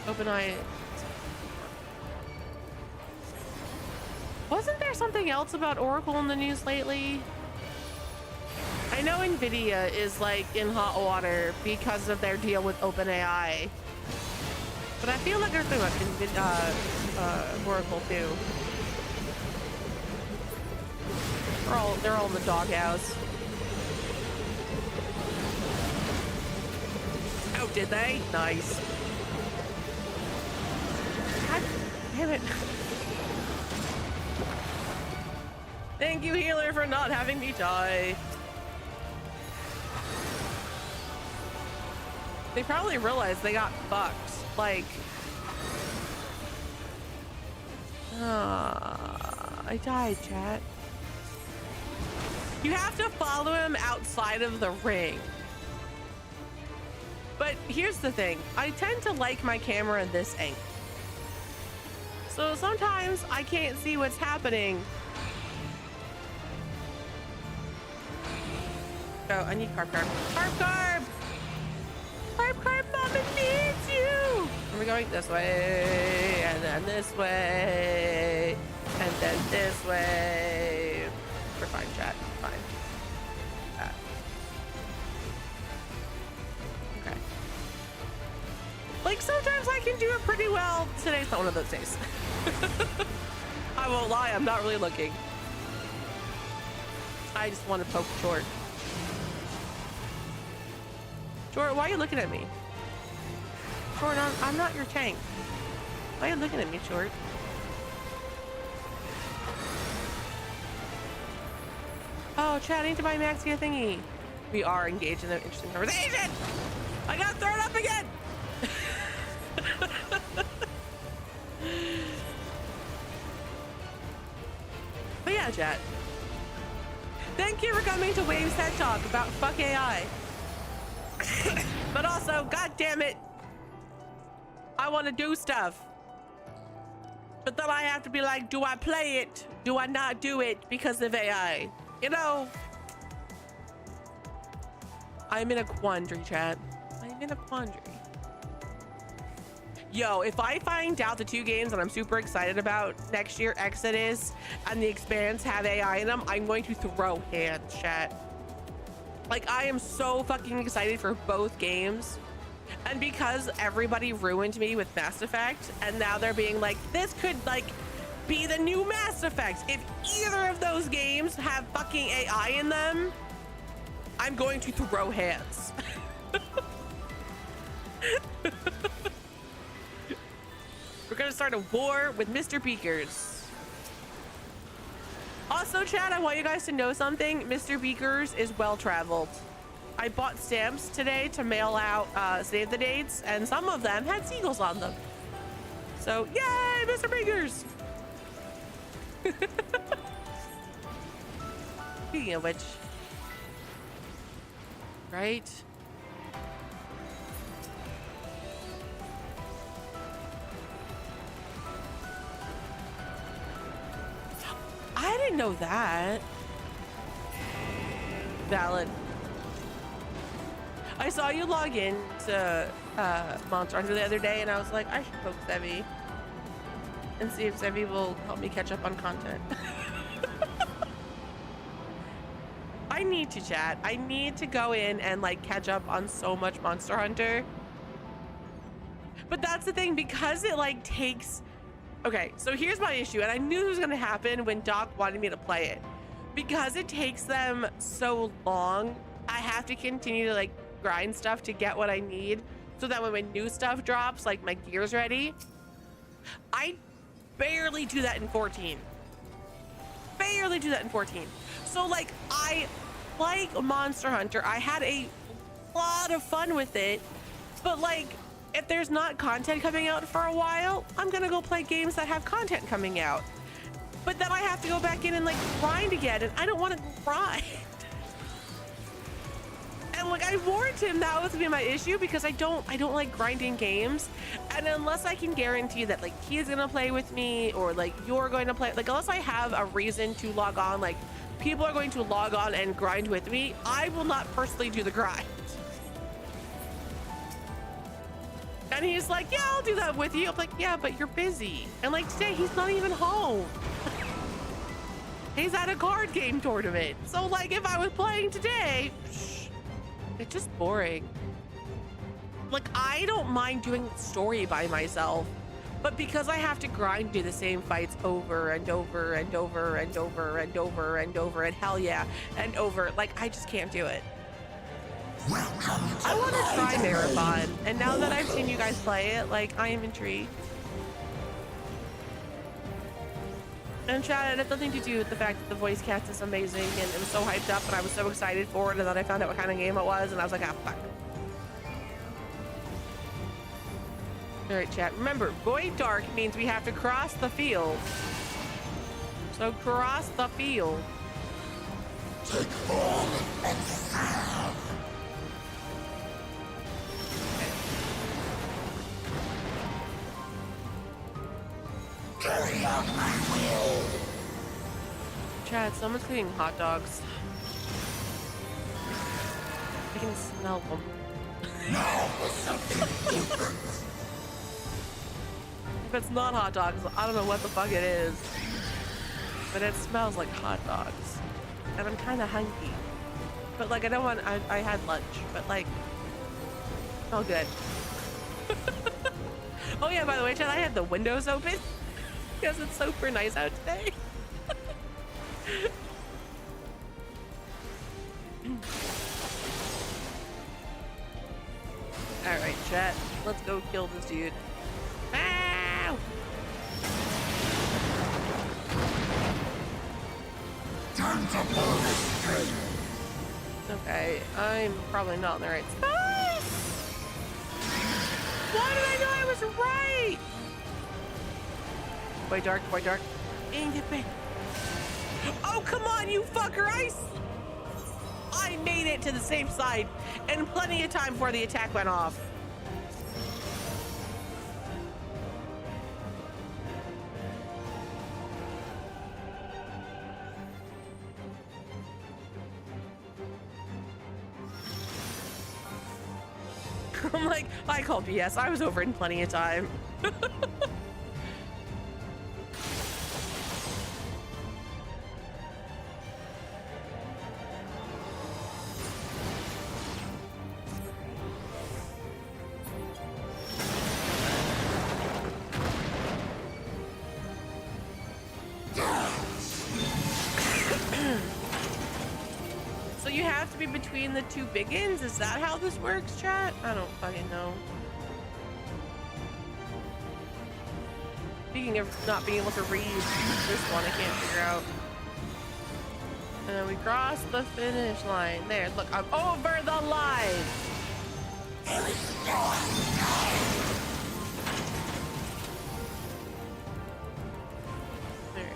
Open eye. Wasn't there something else about Oracle in the news lately? I know Nvidia is like in hot water because of their deal with OpenAI, but I feel like there's something about Oracle too. They're all in the doghouse. Oh, did they? Nice. God damn it. Thank you, healer, for not having me die. They probably realized they got fucked. Like, I died, chat. You have to follow him outside of the ring. But here's the thing. I tend to like my camera this angle. So sometimes I can't see what's happening. Oh, I need carb. Carb! Mama needs you! Are we going this way? And then this way. And then this way. We're fine, chat. Fine. Okay. Like sometimes I can do it pretty well. Today's not one of those days. I won't lie, I'm not really looking. I just want to poke Short. Short, why are you looking at me? Short, I'm not your tank. Why are you looking at me, Short? Oh, Chad, I need to buy Maxia thingy. We are engaged in an interesting conversation. I got thrown up again. But yeah, chat. Thank you for coming to Waves Head Talk about fuck AI. But also, god damn it, I want to do stuff. But then I have to be like, do I play it? Do I not do it because of AI? You know, I'm in a quandary, chat. I'm in a quandary. Yo, if I find out the 2 games that I'm super excited about next year, Exodus and The Expanse, have AI in them, I'm going to throw hands, chat. Like, I am so fucking excited for both games. And because everybody ruined me with Mass Effect, and now they're being like, this could, like, be the new Mass Effect. If either of those games have fucking AI in them, I'm going to throw hands. We're gonna start a war with Mr. Beakers. Also, chat, I want you guys to know something. Mr. Beakers is well-traveled. I bought stamps today to mail out save the dates, and some of them had seagulls on them. So, yay, Mr. Beakers! Speaking of which, right? I didn't know that. Valid. I saw you log in to Monster Hunter the other day, and I was like, I should poke Sevi and see if Sevi will help me catch up on content. I need to chat. I need to go in and like catch up on so much Monster Hunter. But that's the thing, because it like takes... Okay, so here's my issue, and I knew it was gonna happen when Doc wanted me to play it. Because it takes them so long, I have to continue to like grind stuff to get what I need, so that when my new stuff drops, like my gear's ready. I barely do that in 14. Barely do that in 14. So like, I like Monster Hunter. I had a lot of fun with it, but like, if there's not content coming out for a while, I'm gonna go play games that have content coming out. But then I have to go back in and like grind again, and I don't want to grind. And like, I warned him that was gonna be my issue, because I don't like grinding games. And unless I can guarantee that like he's gonna play with me, or like you're going to play, like unless I have a reason to log on, like people are going to log on and grind with me, I will not personally do the grind. And he's like, yeah, I'll do that with you. I'm like, yeah, but you're busy. And like today, he's not even home. He's at a card game tournament. So like, if I was playing today, it's just boring. Like, I don't mind doing the story by myself, but because I have to grind, do the same fights over and over and over and over and over and over, and hell yeah, and over, like, I just can't do it. I want to try Marathon, and now that I've seen you guys play it, like, I am intrigued. And chat, it has nothing to do with the fact that the voice cast is amazing, and it was so hyped up, and I was so excited for it, and then I found out what kind of game it was, and I was like, ah, fuck. All right, chat, remember, Void Dark means we have to cross the field. So cross the field. Take all and serve. Carry out my will. Chad, someone's cooking hot dogs. I can smell them. Now for something different. If it's not hot dogs, I don't know what the fuck it is. But it smells like hot dogs. And I'm kind of hungry. But like, I don't want, I had lunch, but like, all good. Oh yeah, by the way, Chad, I had the windows open because it's super nice out today. All right, chat. Let's go kill this dude. Ow! Time to pull this trigger. Okay, I'm probably not in the right spot. Why did I know I was right? Boy, dark, boy, dark. Ain't it me? Oh, come on, you fucker! I made it to the safe side and plenty of time before the attack went off. I'm like, I call BS. I was over in plenty of time. So you have to be between the two biggins? Is that how this works, chat? I don't fucking know. Speaking of not being able to read this one, I can't figure out. And then we cross the finish line. There, look, I'm over the line. There is no escape. There.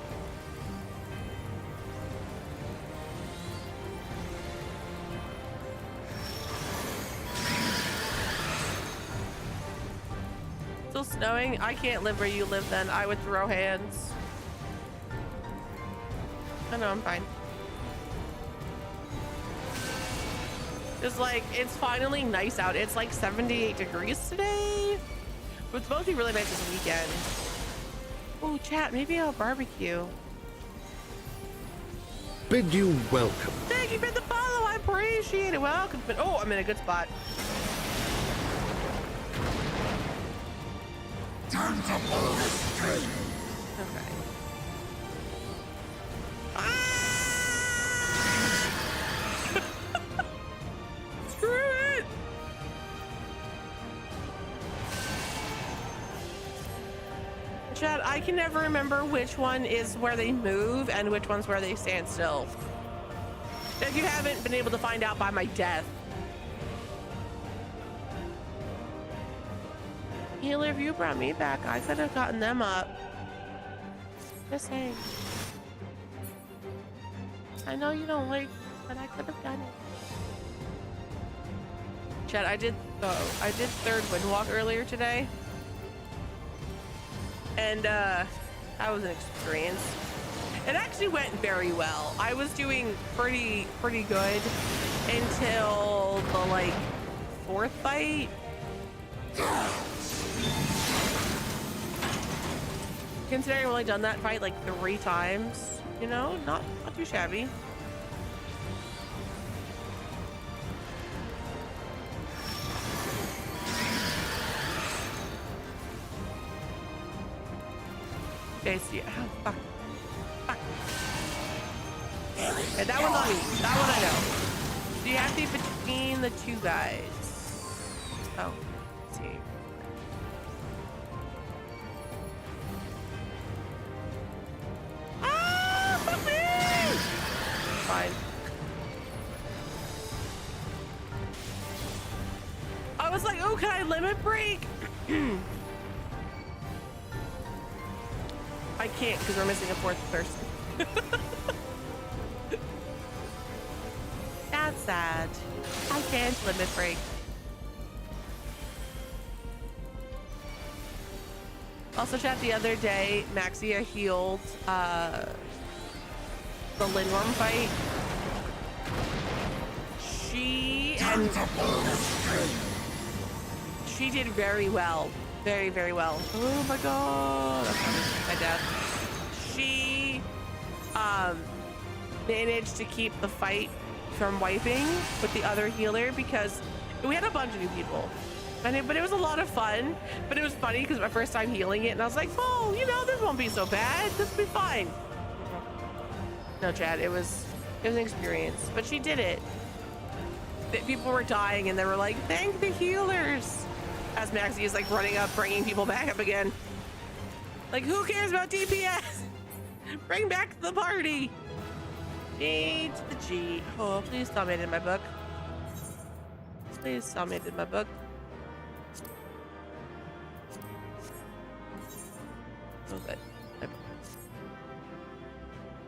Still snowing? I can't live where you live then. I would throw hands. I know, I'm fine. Just like, it's finally nice out. It's like 78 degrees today. But it's supposed to be really nice this weekend. Oh, chat, maybe I'll barbecue. Bid you welcome. Thank you for the follow. I appreciate it. Welcome. But oh, I'm in a good spot. Time to pull this trigger. Okay. Ah! Screw it! Chad, I can never remember which one is where they move and which one's where they stand still. If you haven't been able to find out by my death. Healer, if you brought me back, I could have gotten them up. Just saying. I know you don't like, but I could have done it. Chad, I did third windwalk earlier today. And that was an experience. It actually went very well. I was doing pretty good until the like fourth fight. Considering I've only done that fight like 3 times, you know, not too shabby. Okay, so yeah, oh, fuck. Okay, that one's on me. That one I know. So you have to be between the two guys. Oh, let's see. Ah, fuck me! Fine. I was like, oh, can I limit break? I can't because we're missing a 4th person. That's sad. I can't limit break. Also, chat, the other day, Maxia healed the Lindworm fight. She did very well. Very, very well. Oh my god. That's my dad. She managed to keep the fight from wiping with the other healer because we had a bunch of new people. But it was a lot of fun. But it was funny because my first time healing it, and I was like, oh, you know, this won't be so bad. This will be fine. No, Chad, it was an experience. But she did it. People were dying, and they were like, thank the healers. As Maxie is like running up, bringing people back up again. Like, who cares about DPS? Bring back the party. G to the G. Oh, please tell me it in my book. Please tell me it in my book. Oh, good. My book.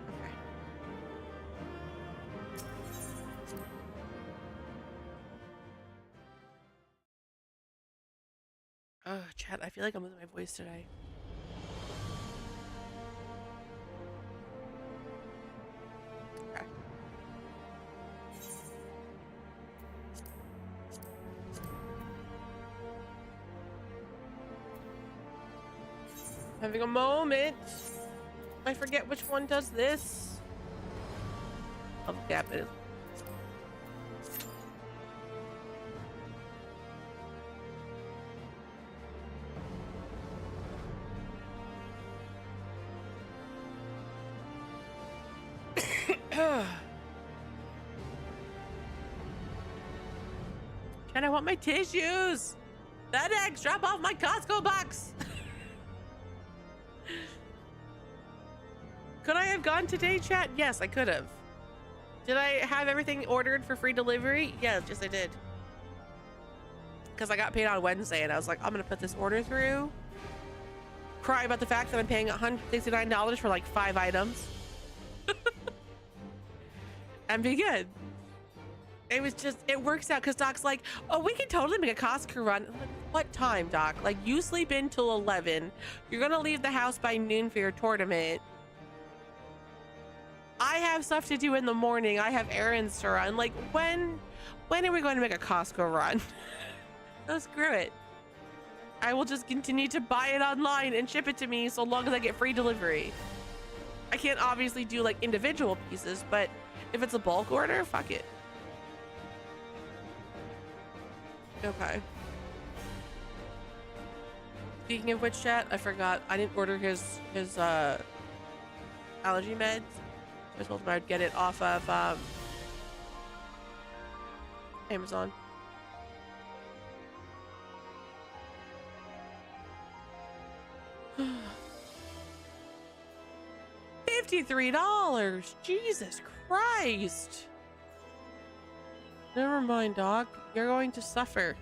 Okay. Oh, chat, I feel like I'm losing my voice today. Okay. Having a moment. I forget which one does this. Oh, gap it is. And I want my tissues. FedEx, drop off my Costco box. Could I have gone today, chat? Yes, I could have. Did I have everything ordered for free delivery? Yes, I did. Because I got paid on Wednesday, and I was like, I'm gonna put this order through. Cry about the fact that I'm paying $169 for like 5 items. And be good. It was just, it works out because Doc's like, oh, we can totally make a Costco run. I'm like, what time, Doc? Like, you sleep in till 11. You're gonna leave the house by noon for your tournament. I have stuff to do in the morning. I have errands to run. Like, when are we going to make a Costco run? So screw it. I will just continue to buy it online and ship it to me so long as I get free delivery. I can't obviously do like individual pieces, but if it's a bulk order, fuck it. Okay. Speaking of which, chat, I forgot. I didn't order his allergy meds. I told him I'd get it off of Amazon. $53. Jesus Christ. Never mind, Doc. You're going to suffer.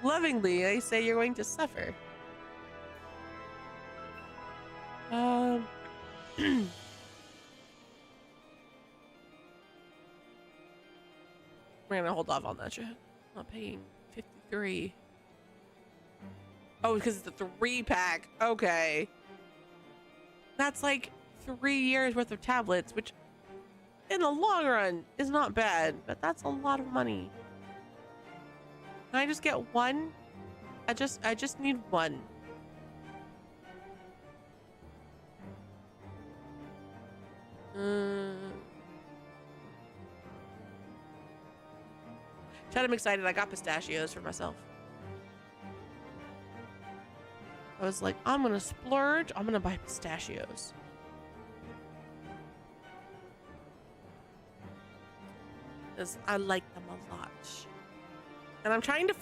Lovingly, I say you're going to suffer. We're gonna hold off on that shit. Not paying 53. Oh, because it's the 3-pack. Okay. That's like 3 years worth of tablets, which in the long run is not bad, but that's a lot of money. Can I just get one? I just need one. Chad, I'm excited. I got pistachios for myself. I was like, I'm gonna splurge. I'm gonna buy pistachios. Because I like them a lot. And I'm trying to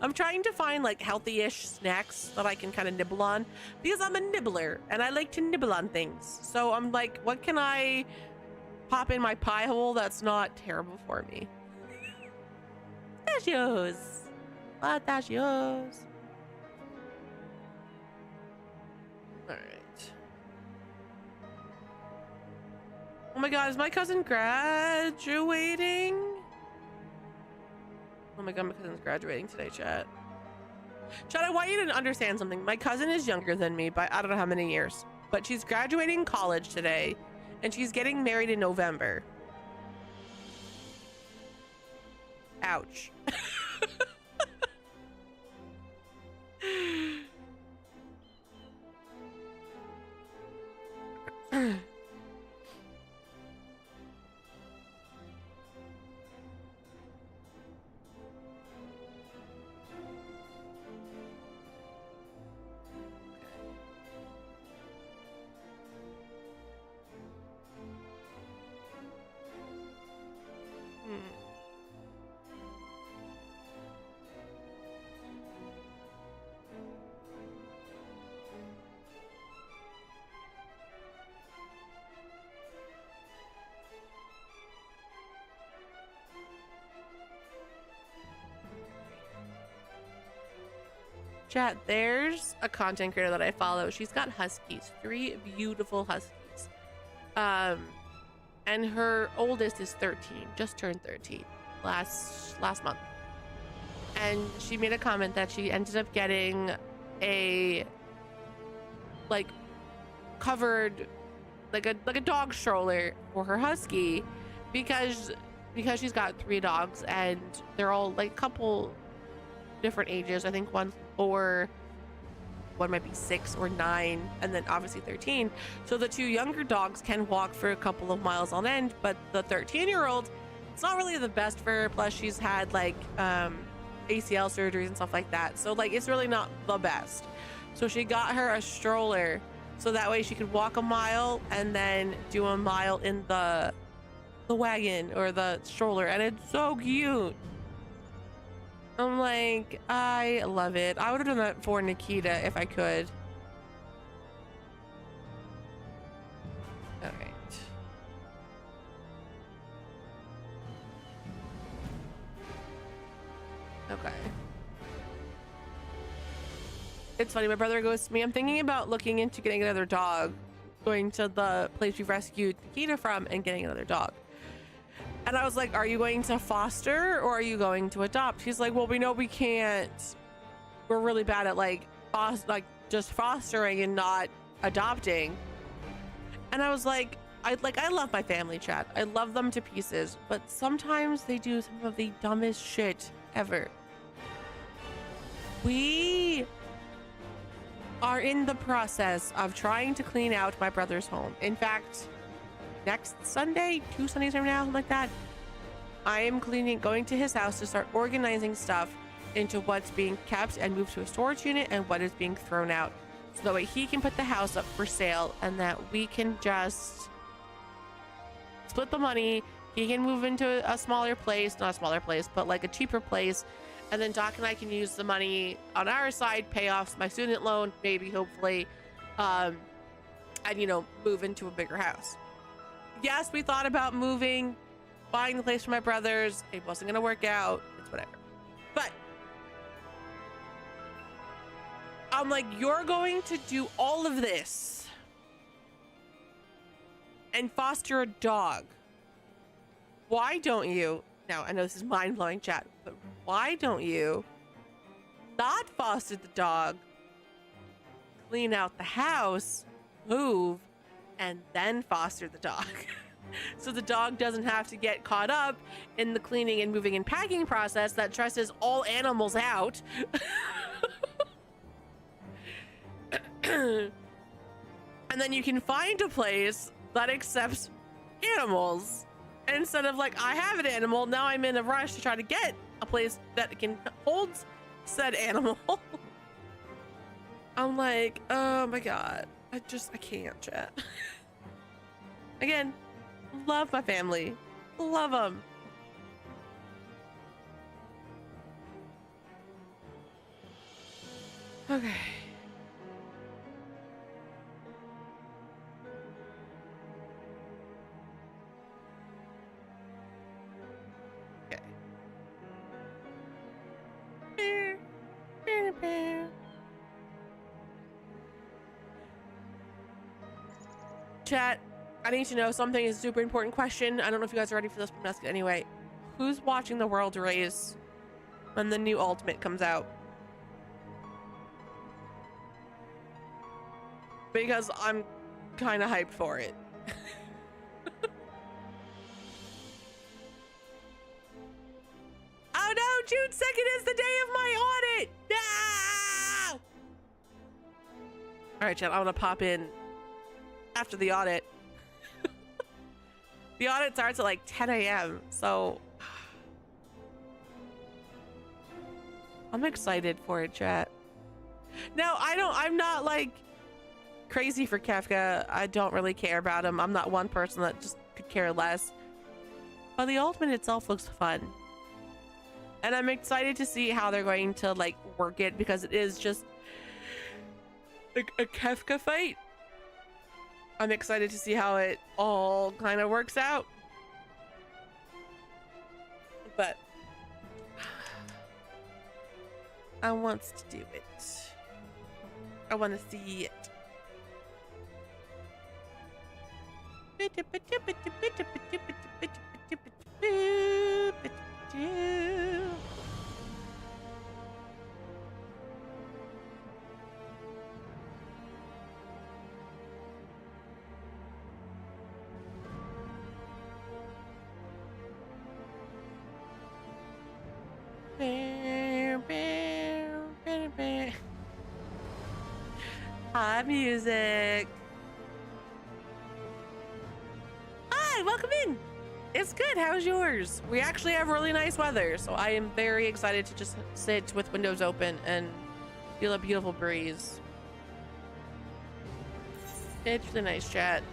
I'm trying to find like healthy-ish snacks that I can kind of nibble on, because I'm a nibbler and I like to nibble on things. So I'm like, what can I pop in my pie hole that's not terrible for me? Pistachios. Pistachios. All right. Oh my God, is my cousin graduating? Oh my God, my cousin's graduating today, chat. Chat, I want you to understand something. My cousin is younger than me by I don't know how many years, but she's graduating college today and she's getting married in November. Ouch. Chat, there's a content creator that I follow. She's got huskies, 3 beautiful huskies. And her oldest is 13, just turned 13 last month. And she made a comment that she ended up getting a like covered like a dog stroller for her husky because she's got 3 dogs and they're all like a couple different ages. I think one's 4, one might be 6 or 9, and then obviously 13. So the 2 younger dogs can walk for a couple of miles on end, but the 13-year-old, it's not really the best for her. Plus she's had like ACL surgeries and stuff like that, so like it's really not the best. So she got her a stroller so that way she could walk a mile and then do a mile in the wagon or the stroller, and it's so cute. I'm like, I love it. I would have done that for Nikita if I could. All right. Okay. It's funny, my brother goes to me, I'm thinking about looking into getting another dog, going to the place we rescued Nikita from and getting another dog. And I was like, are you going to foster or are you going to adopt? He's like, well, we know we can't. We're really bad at like just fostering and not adopting. And I was like, I love my family, chat. I love them to pieces, but sometimes they do some of the dumbest shit ever. We are in the process of trying to clean out my brother's home. In fact, next Sunday, 2 Sundays from now, something like that, I am going to his house to start organizing stuff into what's being kept and moved to a storage unit and what is being thrown out. So that way he can put the house up for sale and that we can just split the money. He can move into a smaller place, not a smaller place, but like a cheaper place. And then Doc and I can use the money on our side, pay off my student loan, maybe, hopefully, and, you know, move into a bigger house. Yes, we thought about moving, buying the place for my brothers. It wasn't going to work out. It's whatever. But I'm like, you're going to do all of this and foster a dog. Why don't you? Now, I know this is mind-blowing, chat, but why don't you not foster the dog, clean out the house, move, and then foster the dog? So the dog doesn't have to get caught up in the cleaning and moving and packing process that stresses all animals out. And then you can find a place that accepts animals. And instead of like, I have an animal, now I'm in a rush to try to get a place that can hold said animal. I'm like, oh my God. I can't, chat. Again, love my family. Love them. Okay. Chat, I need to know something. Is a super important question. I don't know if you guys are ready for this, but I'm asking it anyway. Who's watching the World Race when the new Ultimate comes out? Because I'm kind of hyped for it. Oh no, June 2nd is the day of my audit! No! Alright, chat, I'm gonna pop in after the audit. The audit starts at like 10 a.m. So I'm excited for it, chat. No, I'm not like crazy for Kefka. I don't really care about him. I'm not one person that just could care less. But the Ultimate itself looks fun. And I'm excited to see how they're going to like work it, because it is just like a Kefka fight. I'm excited to see how it all kind of works out. But I wants to do it. I want to see it. Hi, music. Hi, welcome in. It's good. How's yours? We actually have really nice weather, so I am very excited to just sit with windows open and feel a beautiful breeze. It's really nice, chat.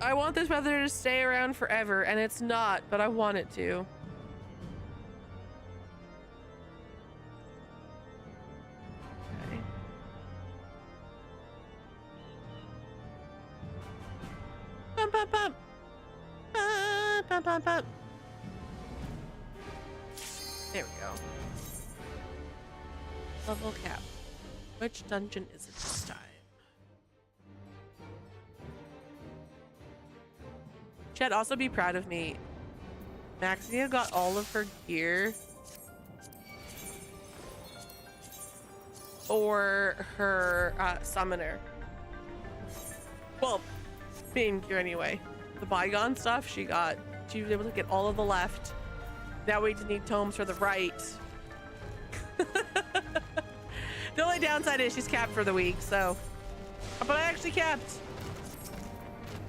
I want this weather to stay around forever, and it's not, but I want it to. Okay. Bum, bum, bum. Bum, bum, bum. There we go. Level cap. Which dungeon is it this time? Chad, also be proud of me. Maxia got all of her gear or her summoner. Well, main gear anyway. The bygone stuff she got. She was able to get all of the left. Now we just need tomes for the right. The only downside is she's capped for the week, so. But I actually capped.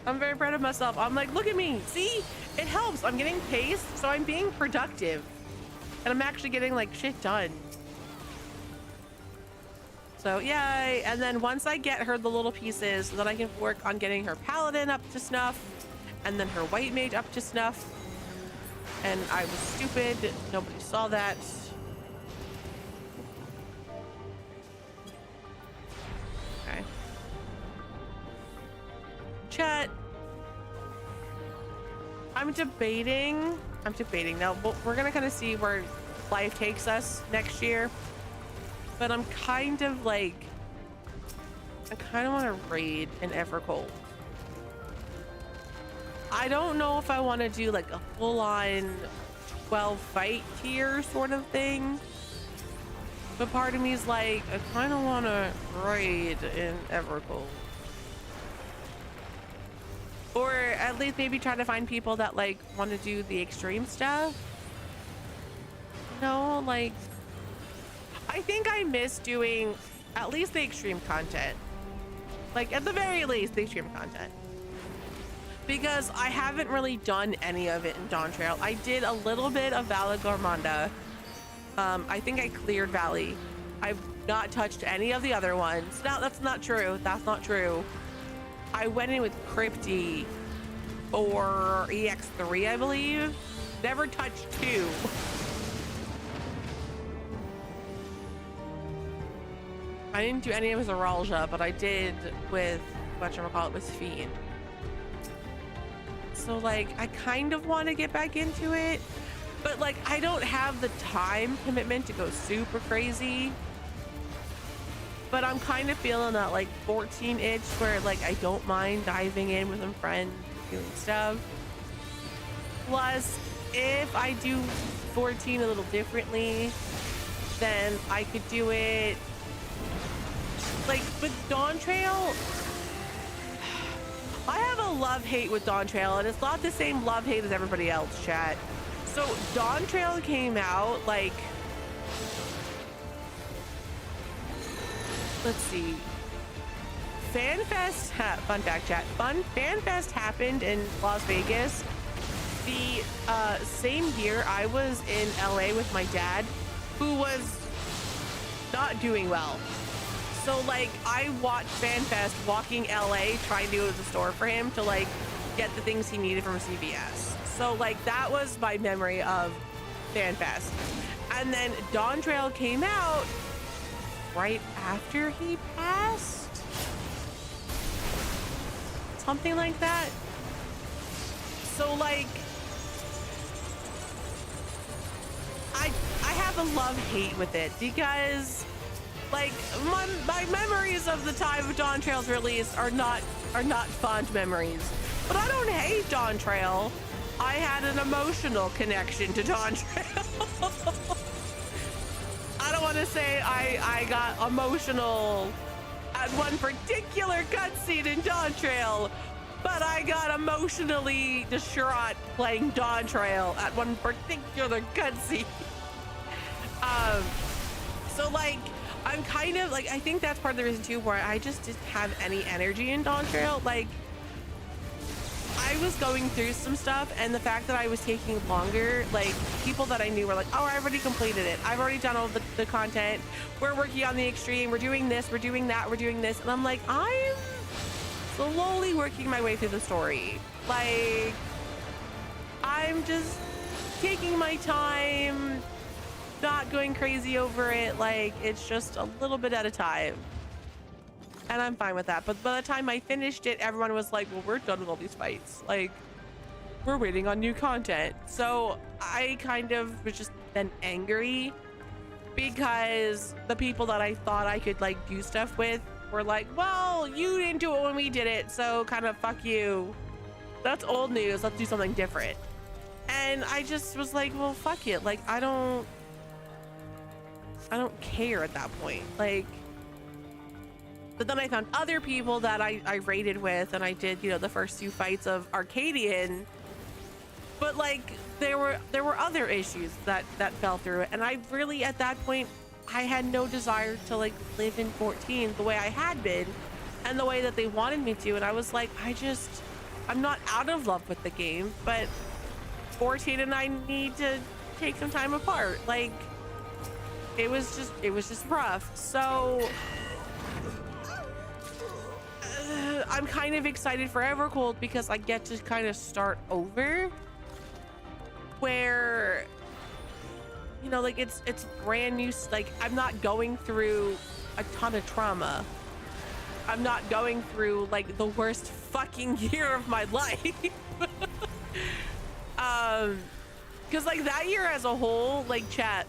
I'm very proud of myself. I'm like, look at me. See? It helps. I'm getting pace, so I'm being productive. And I'm actually getting like shit done. So yay. And then once I get her the little pieces, then I can work on getting her paladin up to snuff and then her white mage up to snuff. And I was stupid. Nobody saw that. Okay. Chat. I'm debating now. We're gonna kind of see where life takes us next year. But I'm kind of like, I kind of want to raid in Evercold. I don't know if I want to do like a full-on 12 fight tier sort of thing. But part of me is like, I kind of want to raid in Evercold. Or at least maybe try to find people that like want to do the extreme stuff. No, like, I think I miss doing at least the extreme content. Like at the very least, the extreme content. Because I haven't really done any of it in Dawn Trail. I did a little bit of Valley Gormanda. I think I cleared Valley. I've not touched any of the other ones. No, that's not true. That's not true. I went in with Crypty or EX3, I believe. Never touched 2. I didn't do any of Zaralja, but I did with whatchamacallit, with Fiend. So like, I kind of want to get back into it, but like, I don't have the time commitment to go super crazy. But I'm kind of feeling that like 14 itch where like I don't mind diving in with some friends, doing stuff. Plus, if I do 14 a little differently, then I could do it like with Dawn Trail. I have a love-hate with Dawn Trail, and it's not the same love-hate as everybody else, chat. So Dawn Trail came out like, let's see. FanFest, fun fact chat. FanFest happened in Las Vegas the same year I was in LA with my dad, who was not doing well. So like, I watched FanFest walking LA trying to go to the store for him to like get the things he needed from CVS. So like, that was my memory of FanFest. And then Dawn Trail came out right after he passed, something like that. So like, I have a love-hate with it because Like my memories of the time of Dawn Trail's release are not fond memories. But I don't hate Dawn Trail. I had an emotional connection to Dawn Trail. I don't want to say I got emotional at one particular cutscene in Dawn Trail, but I got emotionally distraught playing Dawn Trail at one particular cutscene. So like, I'm kind of like, I think that's part of the reason too, where I just didn't have any energy in Dawn Trail. Like, I was going through some stuff, and the fact that I was taking longer, like people that I knew were like, oh, I already completed it. I've already done all the content. We're working on the extreme. We're doing this, we're doing that, we're doing this. And I'm like, I'm slowly working my way through the story. Like, I'm just taking my time, not going crazy over it. Like, it's just a little bit at a time. And I'm fine with that. But by the time I finished it, everyone was like, well, we're done with all these fights. Like, we're waiting on new content. So I kind of was just then angry because the people that I thought I could like do stuff with were like, well, you didn't do it when we did it, so kind of fuck you. That's old news. Let's do something different. And I just was like, well, fuck it. Like, I don't care at that point. Like, but then I found other people that I raided with, and I did, you know, the first 2 fights of Arcadian. But like, there were other issues that fell through it, and I really, at that point, I had no desire to like live in 14 the way I had been, and the way that they wanted me to. And I was like, I'm not out of love with the game, but 14 and I need to take some time apart. Like, it was just rough. So I'm kind of excited for Evercold because I get to kind of start over, where, you know, like it's brand new. Like, I'm not going through a ton of trauma. I'm not going through like the worst fucking year of my life. Because like that year as a whole, like, chat,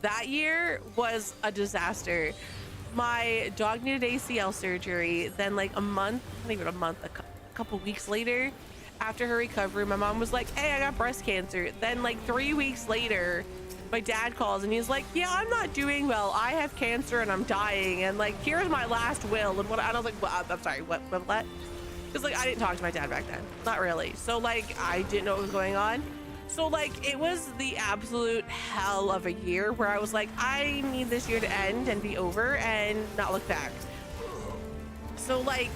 that year was a disaster. My dog needed ACL surgery. Then like a month, not even a month, a couple weeks later, after her recovery, my mom was like, hey, I got breast cancer. Then like 3 weeks later, my dad calls and he's like, yeah, I'm not doing well. I have cancer and I'm dying. And like, here's my last will. And what, I was like, well, I'm sorry, what? Because like, I didn't talk to my dad back then. Not really. So like, I didn't know what was going on. So like, it was the absolute hell of a year where I was like, I need this year to end and be over and not look back. So like,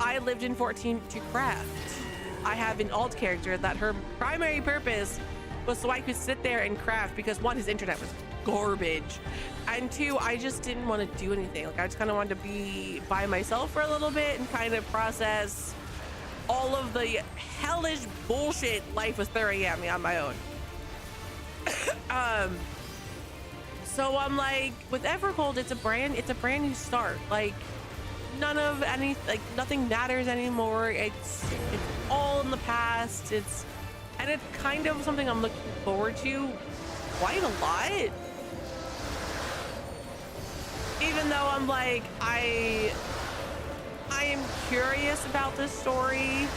I lived in 14 to craft. I have an alt character that her primary purpose was so I could sit there and craft, because 1, his internet was garbage, and 2, I just didn't want to do anything. Like, I just kind of wanted to be by myself for a little bit and kind of process all of the hellish bullshit life was throwing at me on my own. So I'm like, with Evercold, it's a brand new start. Like, nothing matters anymore. It's all in the past. And it's kind of something I'm looking forward to quite a lot. Even though I'm like, I am curious about this story.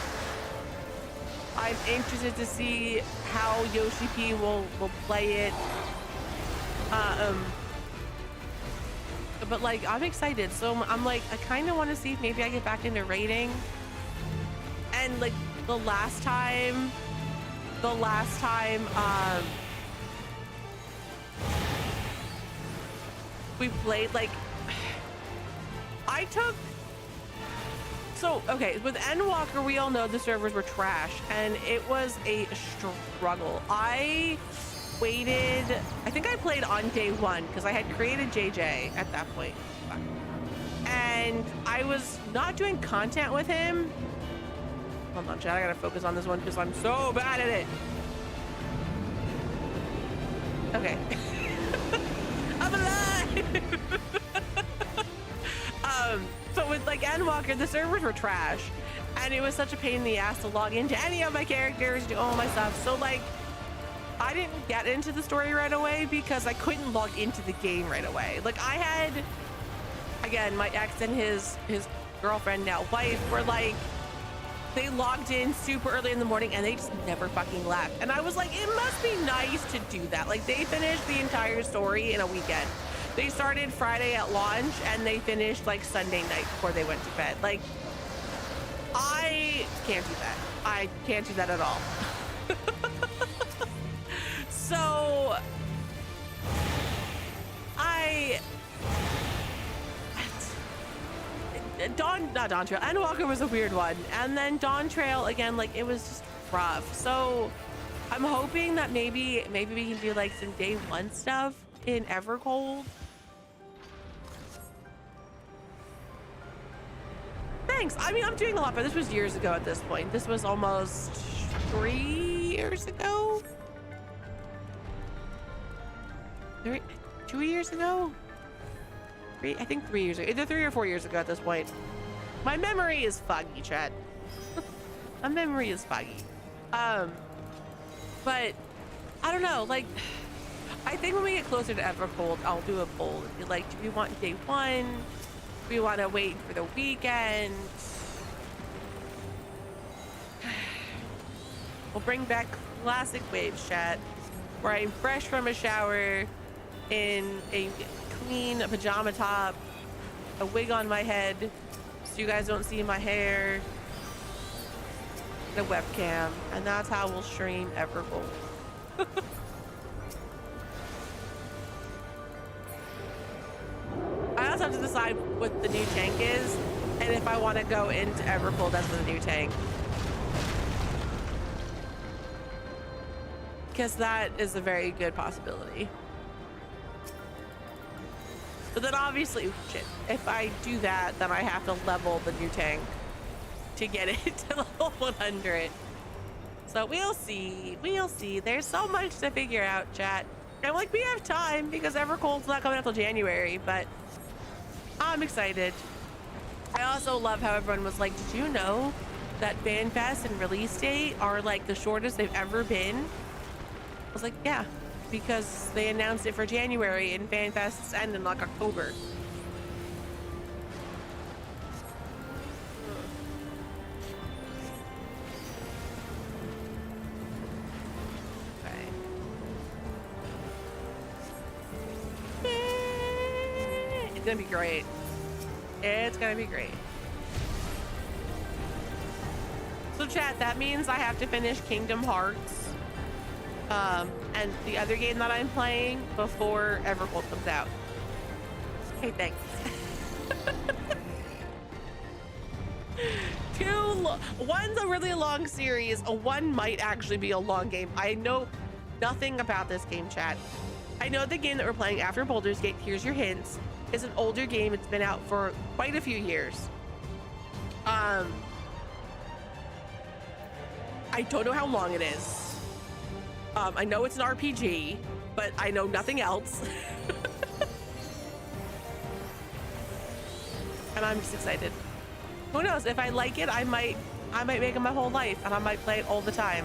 I'm interested to see how Yoshi P will play it. But like, I'm excited. So I'm like, I kind of want to see if maybe I get back into raiding. And like the last time we played, like, okay, with Endwalker, we all know the servers were trash, and it was a struggle. I waited, I think I played on day 1 because I had created JJ at that point, and I was not doing content with him. Hold on, chat, I gotta focus on this one because I'm so bad at it. Okay. I'm alive! So with like Endwalker, the servers were trash, and it was such a pain in the ass to log into any of my characters, do all my stuff. So like, I didn't get into the story right away because I couldn't log into the game right away. Like I had, again, my ex and his girlfriend, now wife, were like, they logged in super early in the morning and they just never fucking left. And I was like, it must be nice to do that. Like they finished the entire story in a weekend. They started Friday at launch and they finished like Sunday night before they went to bed. Like I can't do that. I can't do that at all. So Dawn Trail and Walker was a weird one, and then Dawn Trail again, like it was just rough. So I'm hoping that maybe we can do like some day one stuff in Evercold. Thanks. I mean, I'm doing a lot, but this was years ago at this point. This was almost 3 years ago. 2 years ago? I think 3 years ago. Either 3 or 4 years ago at this point. My memory is foggy, chat. My memory is foggy. But I don't know, like I think when we get closer to Evercold, I'll do a poll and be like, do we want day one? Do we want to wait for the weekend? We'll bring back classic waves, chat, where I'm fresh from a shower in a clean pajama top, a wig on my head so you guys don't see my hair, and a webcam, and that's how we'll stream Evercold. I also have to decide what the new tank is and if I want to go into Evercold as the new tank, because that is a very good possibility. But then obviously, shit, if I do that, then I have to level the new tank to get it to level 100. So we'll see. We'll see. There's so much to figure out, chat. And like, we have time because Evercold's not coming until January, but I'm excited. I also love how everyone was like, did you know that FanFest and release date are like the shortest they've ever been? I was like, yeah, because they announced it for January and FanFests end in like October. Okay. It's gonna be great. It's gonna be great. So chat, that means I have to finish Kingdom Hearts and the other game that I'm playing before Evercold comes out. Okay, thanks. One's a really long series, one might actually be a long game. I know nothing about this game, chat. I know the game that we're playing after Baldur's Gate, here's your hints, is an older game. It's been out for quite a few years. I don't know how long it is. I know it's an RPG, but I know nothing else. And I'm just excited. Who knows? If I like it, I might make it my whole life, and I might play it all the time.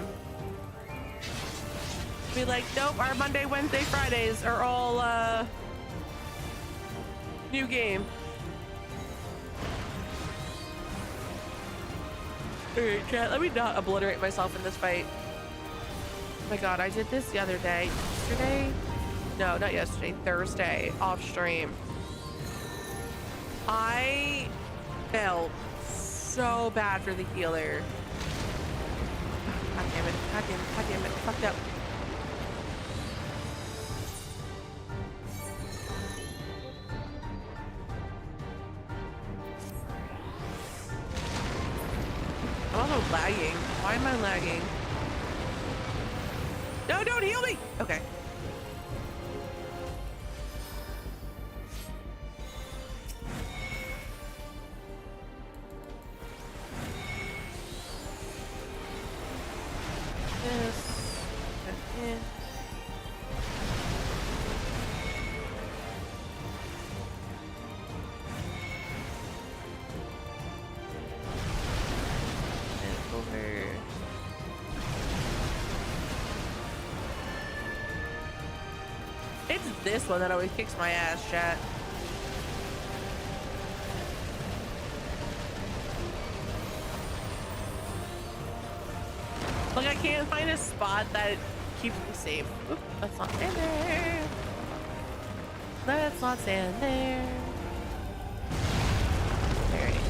Be like, nope, our Monday, Wednesday, Fridays are all new game. Okay, chat, let me not obliterate myself in this fight. Oh my god, I did this the other day. Yesterday? No, not yesterday. Thursday, off stream. I felt so bad for the healer. God damn it. God damn it. God damn it. Fucked up. I'm also lagging. Why am I lagging? No, don't heal me! Okay. This. And in. And over. It's this one that always kicks my ass, chat. Like, I can't find a spot that keeps me safe. Oop, let's not stand there. Let's not stand there. Alright.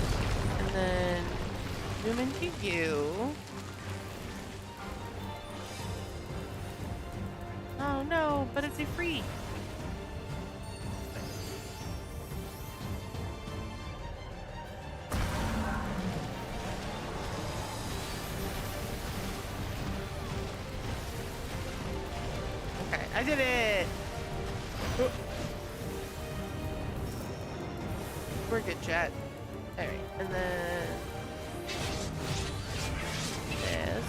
And then zoom into you. Oh no, but it's a free. Okay, I did it. Oh. We're good, chat. All right, and then this.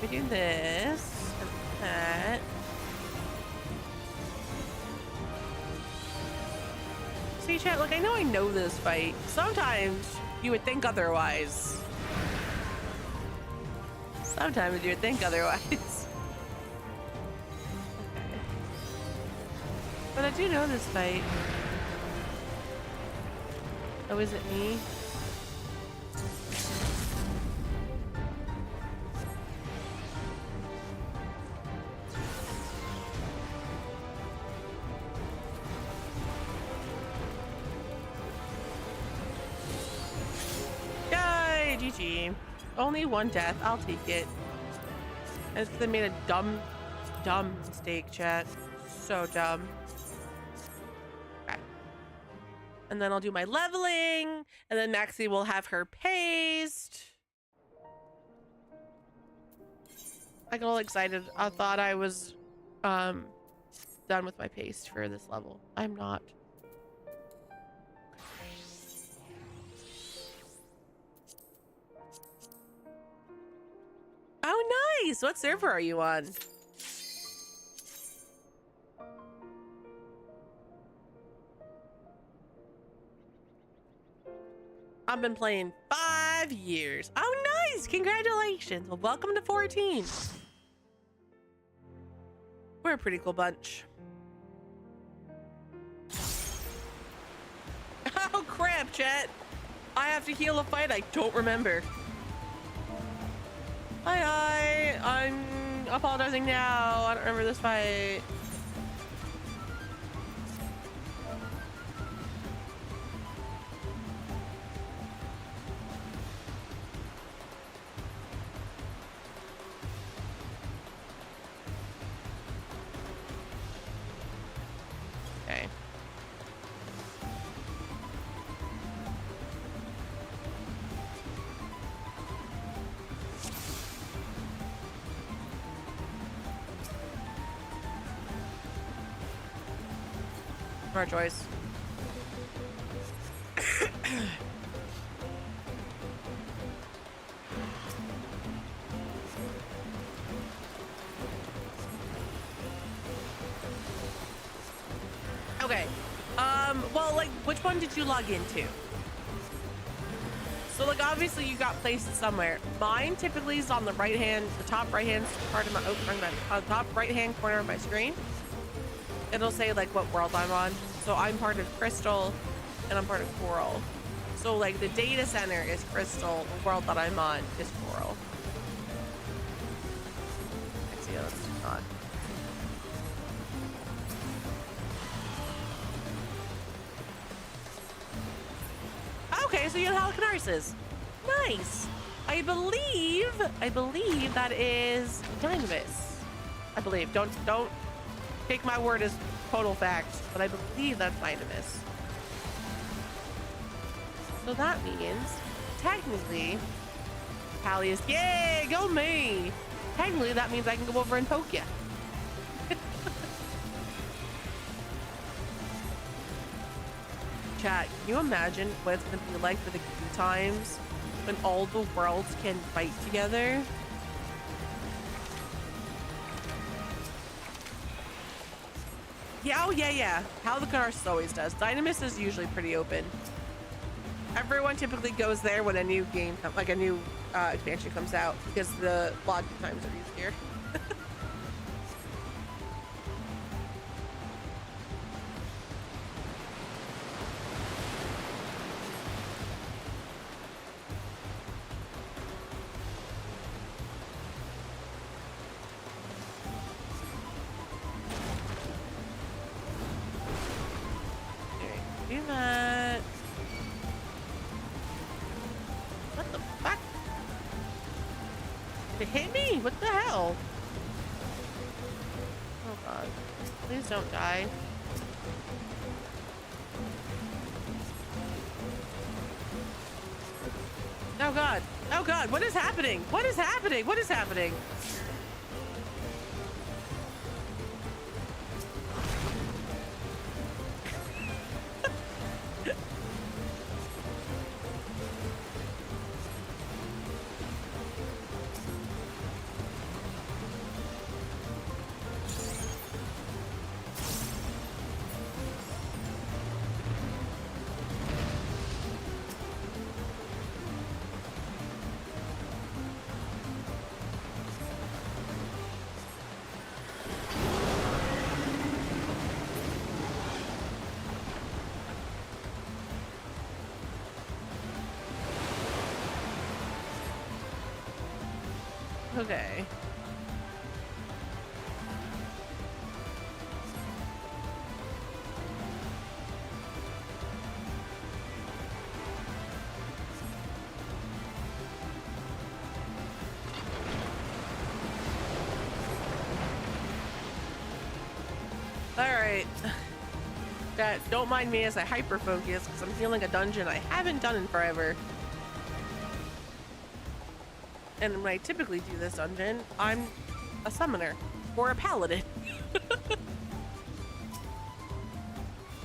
We do this and that. See, chat, like, I know this fight. Sometimes you would think otherwise. Sometimes you would think otherwise. Okay. But I do know this fight. Oh, is it me? Yay, GG. Only one death, I'll take it. And it's 'cause I made a dumb mistake, chat. So dumb. Okay. And then I'll do my leveling, and then Maxie will have her paste. I got all excited. I thought I was done with my paste for this level. I'm not. Oh, nice. What server are you on? I've been playing 5 years. Oh, nice. Congratulations. Well, welcome to 14. We're a pretty cool bunch. Oh, crap, chat. I have to heal a fight I don't remember. Hi, I'm apologizing now. I don't remember this fight. Okay. Smart choice. Okay. Well, like, which one did you log into? So, like, obviously you got placed somewhere. Mine typically is on the right hand, the top right hand part of my, top right hand corner of my screen. It'll say like what world I'm on. So I'm part of Crystal and I'm part of Coral. So like the data center is Crystal, the world that I'm on is Coral. Maxia, let's not. Okay, so you have Halicarnassus. Nice. I believe that is Dynamis. I believe. Don't take my word as total fact, but I believe that's Dynamis. So that means, technically, Pallius, yay, go me! Technically, that means I can go over and poke you. Chat, can you imagine what it's gonna be like for the queue times when all the worlds can fight together? Yeah, oh yeah. Halicarnassus always does. Dynamis is usually pretty open. Everyone typically goes there when a new game, like a new expansion comes out because the login times are easier. Do that. What the fuck? It hit me? What the hell? Oh god. Please don't die. Oh god. Oh god. What is happening? What is happening? What is happening? Okay. All right. Don't mind me as I hyper focus because I'm feeling a dungeon I haven't done in forever. And when I typically do this dungeon, I'm a summoner or a paladin.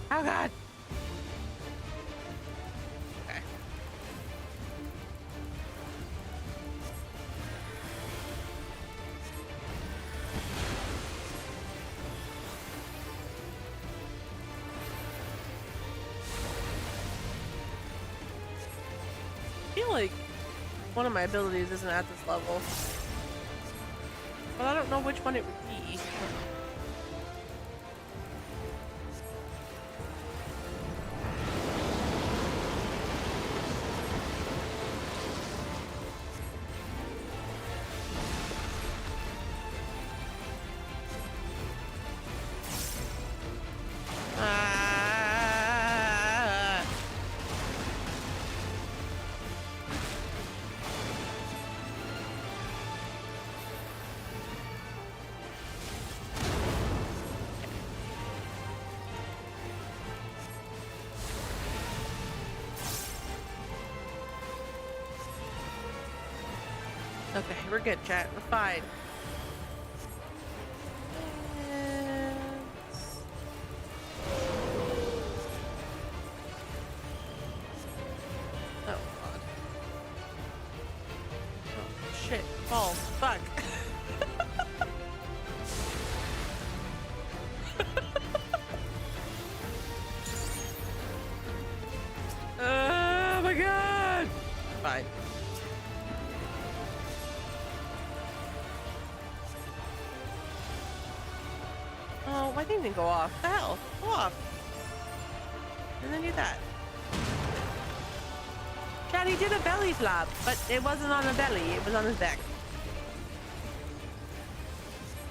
Oh god. Okay. I feel like one of my abilities isn't at this level, but I don't know which one it would be. Okay, we're good, chat. We're fine. And... oh, God. Oh, shit. Balls. Fuck. Oh, my God. Fine. Oh, my thing didn't go off. What the hell? Go off. And then do that. Chad, he did a belly flop, but it wasn't on the belly. It was on his back.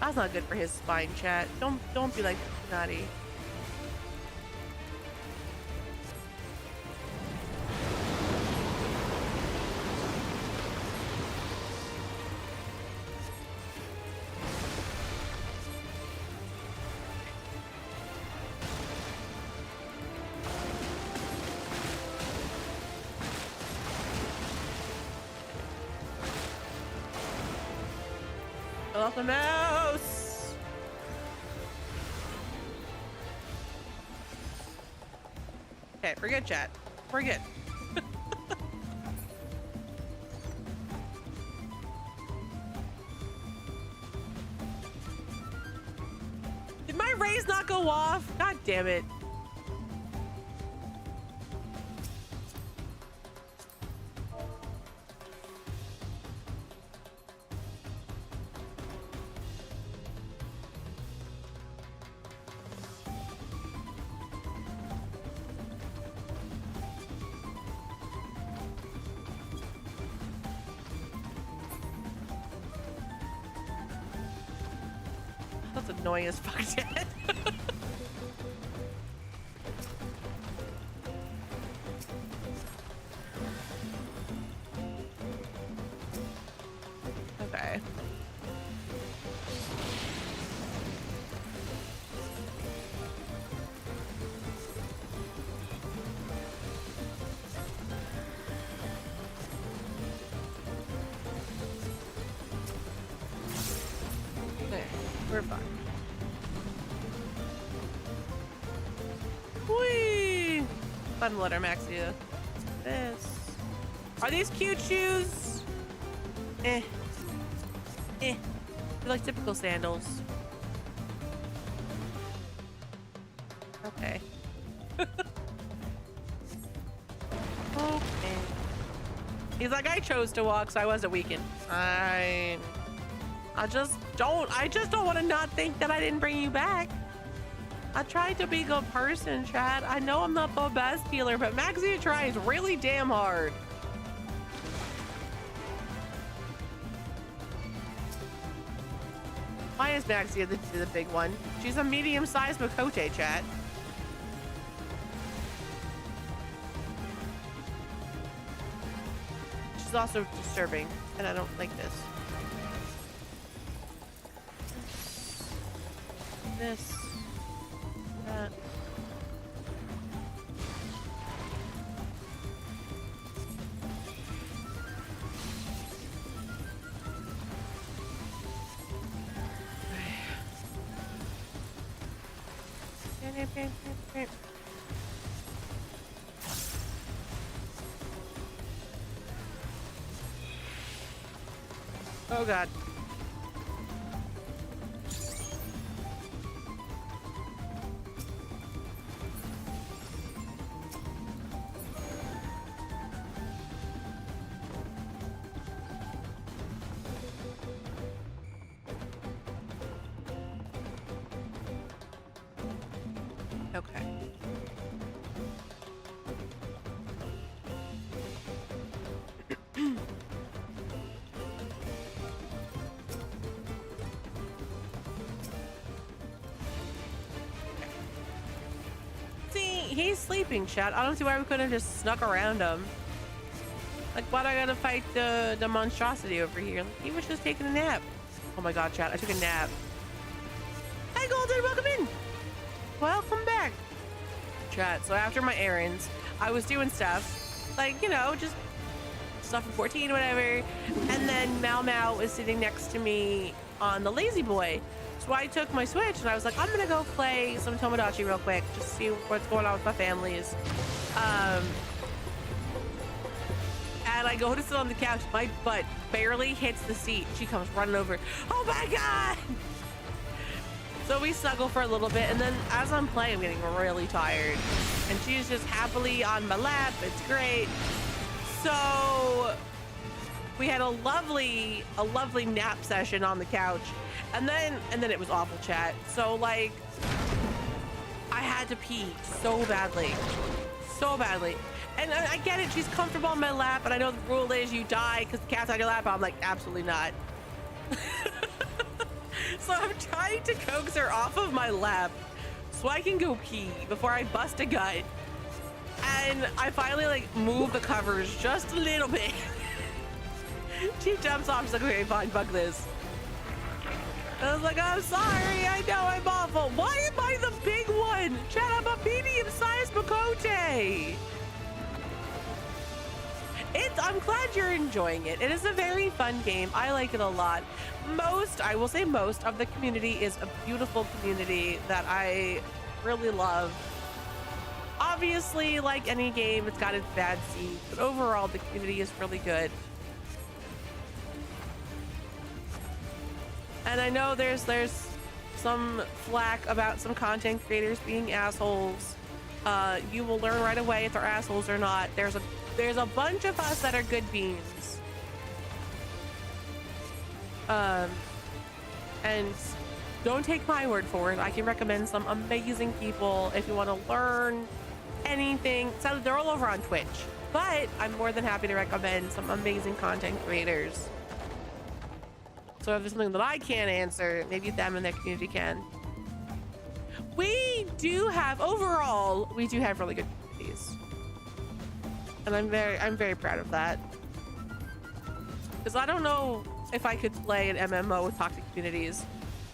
That's not good for his spine, chat. Don't be like naughty. Pull off the mouse. Okay, we're good, chat. We're good. Did my raise not go off? God damn it. That's annoying as fuck, Chad. Okay. Okay, we're fine. Whee! Fun letter, Maxia. This. Are these cute shoes? Eh. Eh. They're like typical sandals. Okay. Okay. He's like, I chose to walk, so I wasn't weakened. I just don't want to not think that I didn't bring you back. I tried to be a good person, Chad. I know I'm not the best healer, but Maxia tries really damn hard. Why is Maxia the big one? She's a medium-sized Makote, chat. She's also disturbing, and I don't like this. This. That. Oh God. Okay. See, he's sleeping, chat. I don't see why we couldn't have just snuck around him. Like, why do I gotta fight the monstrosity over here? He was just taking a nap. Oh my God, chat, I took a nap. Hi, Golden, welcome in. Welcome back. Chat, so after my errands, I was doing stuff, like, you know, just stuff for 14, whatever. And then Mau Mau is sitting next to me on the lazy boy. So I took my Switch and I was like, I'm gonna go play some Tomodachi real quick, just see what's going on with my families. And I go to sit on the couch, my butt barely hits the seat. She comes running over. Oh my God! So we snuggle for a little bit, and then as I'm playing, I'm getting really tired. And she's just happily on my lap. It's great. So we had a lovely nap session on the couch, and then it was awful, chat. So like, I had to pee so badly. And I get it, she's comfortable on my lap, and I know the rule is you die because the cat's on your lap. I'm like, absolutely not. So I'm trying to coax her off of my lap so I can go pee before I bust a gut. And I finally like move the covers just a little bit. She jumps off, she's like, okay, fine, fuck this. I was like, I'm sorry, I know I'm awful. Why am I the big one? Chat, I'm a medium-sized Makote. I'm glad you're enjoying it. It is a very fun game. I like it a lot. I will say most of the community is a beautiful community that I really love. Obviously, like any game, it's got its bad seeds, but overall the community is really good. And I know there's some flack about some content creators being assholes. You will learn right away if they're assholes or not. There's a bunch of us that are good beans. And don't take my word for it. I can recommend some amazing people if you want to learn anything. So they're all over on Twitch, but I'm more than happy to recommend some amazing content creators. So if there's something that I can't answer, maybe them and their community can. We do have, overall, we do have really good communities. And I'm very proud of that. Because I don't know if I could play an MMO with toxic communities.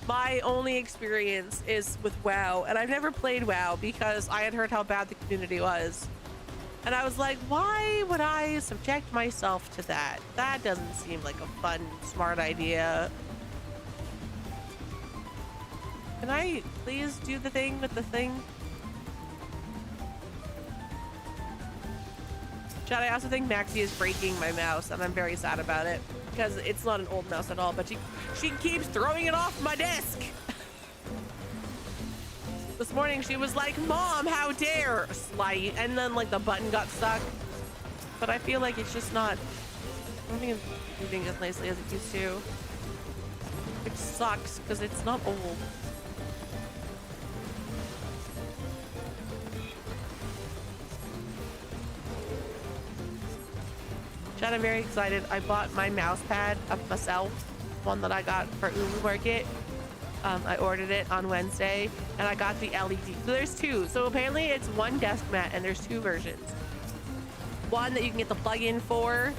My only experience is with WoW, and I've never played WoW because I had heard how bad the community was. And I was like, why would I subject myself to that? That doesn't seem like a fun, smart idea. Can I please do the thing with the thing? Chad, I also think Maxia is breaking my mouse, and I'm very sad about it because it's not an old mouse at all, but she keeps throwing it off my desk. This morning she was like, Mom, how dare, slight, and then like the button got stuck. But I feel like it's just not, I don't think it's moving as nicely as it used to. Which sucks because it's not old. Chad, I'm very excited. I bought my mouse pad of myself, one that I got for Umu Market. I ordered it on Wednesday, and I got the LED. So there's two. So apparently it's one desk mat, and there's two versions. One that you can get the plug-in for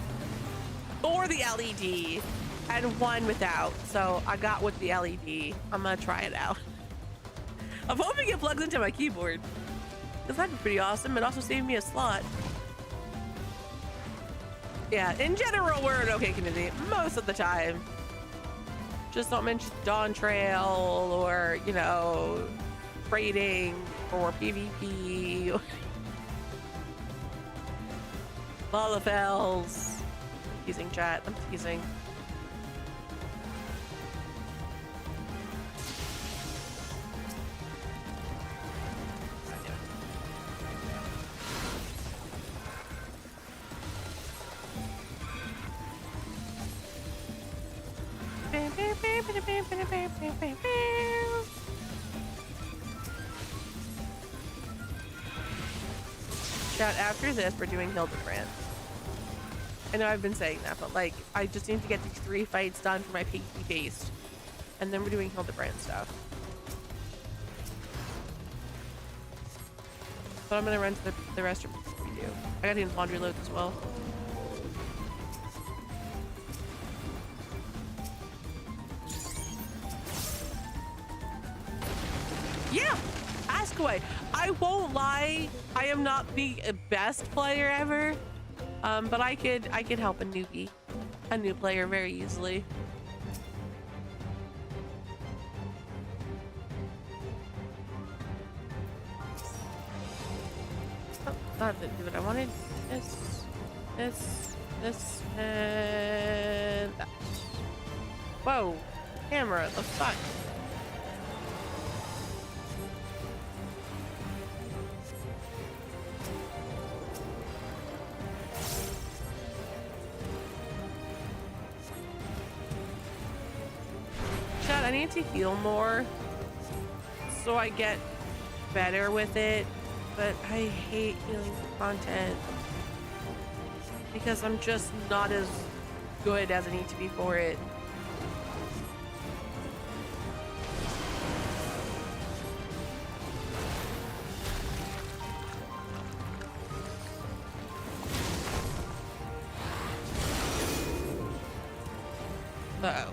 the LED, and one without. So I got with the LED. I'm gonna try it out. I'm hoping it plugs into my keyboard, because that'd be pretty awesome. It also saved me a slot. Yeah, in general, we're an okay community most of the time. Just don't mention Dawn Trail or, you know, raiding or PvP. Lalafells. I'm teasing, chat. I'm teasing. Chat, after this, we're doing Hildebrand. I know I've been saying that, but like, I just need to get these 3 fights done for my PvP based. And then we're doing Hildebrand stuff. But I'm gonna run to the restroom before we do. I gotta do laundry loads as well. Yeah, ask away. I won't lie, I am not the best player ever, but I could help a new player very easily. Oh, that didn't do what I wanted. This, and that. Whoa, camera, the fuck? I need to heal more so I get better with it, but I hate healing content because I'm just not as good as I need to be for it. Uh-oh.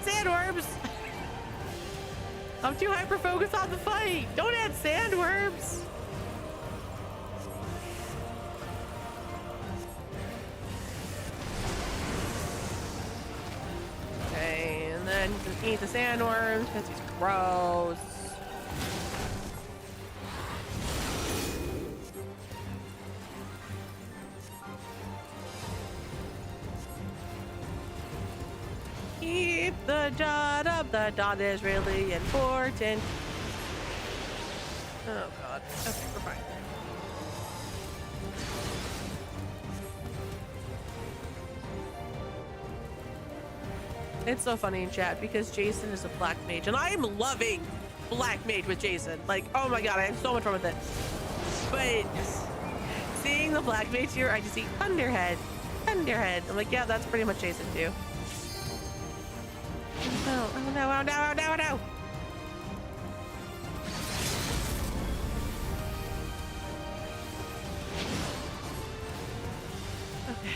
Sandworms! I'm too hyper focused on the fight! Don't add sandworms! eat the sandworms because he's gross. Keep the dot up. The dot is really important. Oh god. Okay, we're fine. It's so funny in chat because Jason is a black mage and I am loving black mage with Jason. Like, oh my god, I have so much fun with it. But seeing the black mage here, I just see Thunderhead. Thunderhead. I'm like, yeah, that's pretty much Jason too. Oh, oh no, oh no, oh no, oh no. Okay.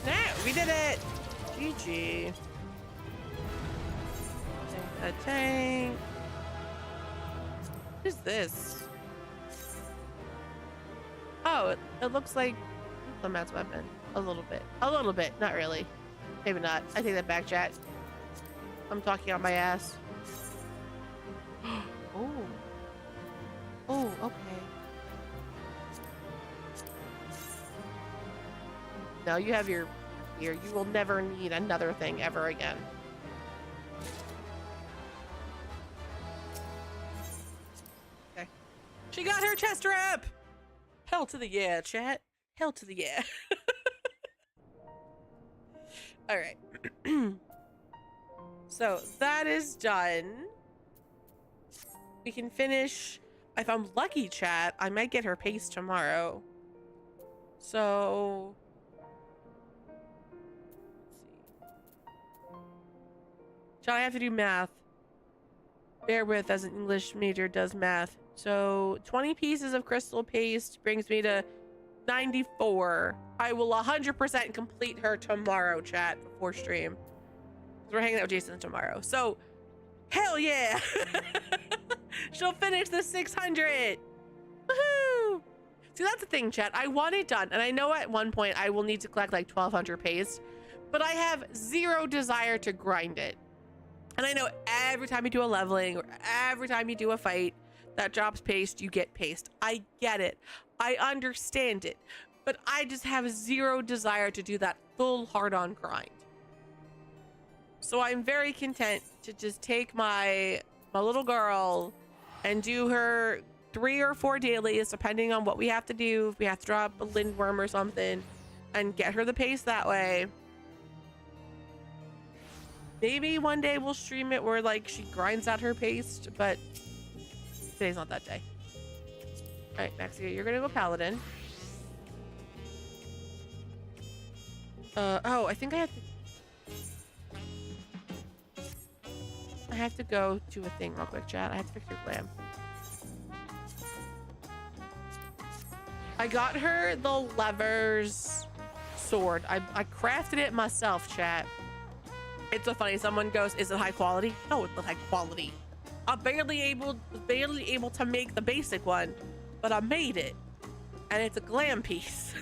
No, we did it. GG. A tank. What is this? Oh, it looks like Diplomat's weapon. A little bit. A little bit. Not really. Maybe not. I take that back, chat. I'm talking on my ass. Oh. Oh, okay. No, you have your here. You will never need another thing ever again. Okay. She got her chest rep! Hell to the yeah, chat. Hell to the yeah. All right. So that is done. We can finish. If I'm lucky, chat, I might get her pace tomorrow. So chat, I have to do math. Bear with, as an English major does math. So 20 pieces of crystal paste brings me to 94. I will 100% complete her tomorrow, chat, before stream. We're hanging out with Jason tomorrow. So, hell yeah. She'll finish the 600. Woohoo. See, that's the thing, chat. I want it done. And I know at one point I will need to collect like 1200 paste, but I have zero desire to grind it. And I know every time you do a leveling or every time you do a fight that drops paste, you get paste. I get it. I understand it. But I just have zero desire to do that full hard-on grind. So I'm very content to just take my little girl and do her 3 or 4 dailies, depending on what we have to do. If we have to drop a lindworm or something, and get her the pace that way. Maybe one day we'll stream it where like she grinds out her paste, but today's not that day. All right, Maxia, you're gonna go paladin. Oh, I think I have to go do a thing real quick, chat. I have to fix your glam. I got her the levers sword. I crafted it myself, chat. It's so funny. Someone goes, "Is it high quality?" No, it's not high quality. I'm barely able to make the basic one, but I made it, and it's a glam piece.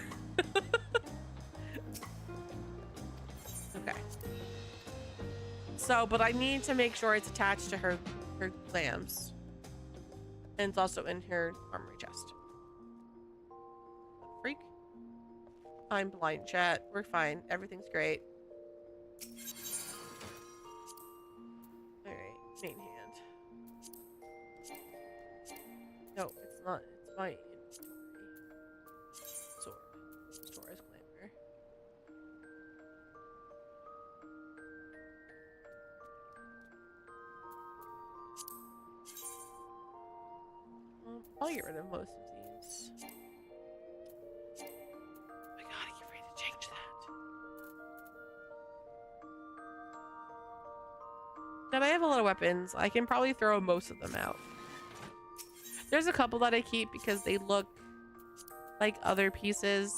Okay. So, but I need to make sure it's attached to her glams, and it's also in her armory chest. Freak. I'm blind, chat. We're fine. Everything's great. Alright, main hand. No, it's not. It's my inventory. Sword. Store as glamour. I'll get rid of most of these. I gotta get ready to change that. I have a lot of weapons. I can probably throw most of them out. There's a couple that I keep because they look like other pieces.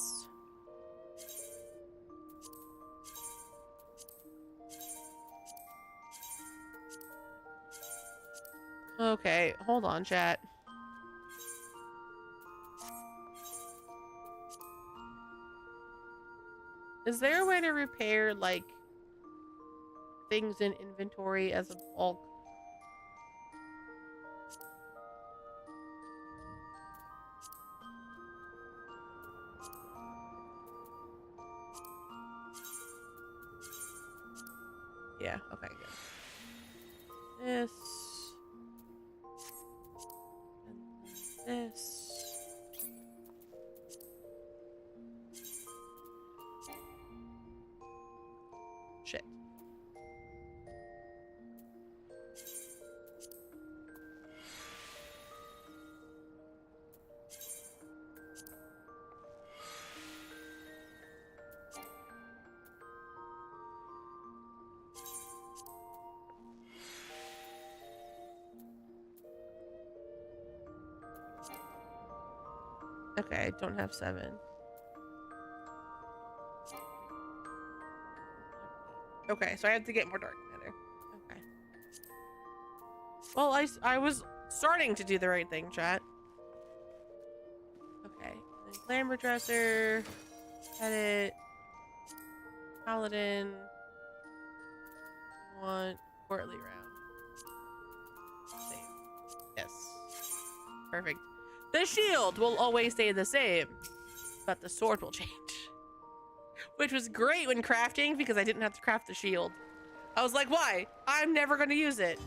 Okay, hold on, chat. Is there a way to repair, like, things in inventory as a bulk? Yeah, okay, good. This. And this. Shit. Okay, I don't have 7. Okay, so I have to get more dark matter. Okay. Well, I was starting to do the right thing, chat. Okay. Then glamour dresser, edit, paladin, want courtly round. Save. Yes. Perfect. The shield will always stay the same, but the sword will change. Which was great when crafting because I didn't have to craft the shield. I was like, why? I'm never going to use it.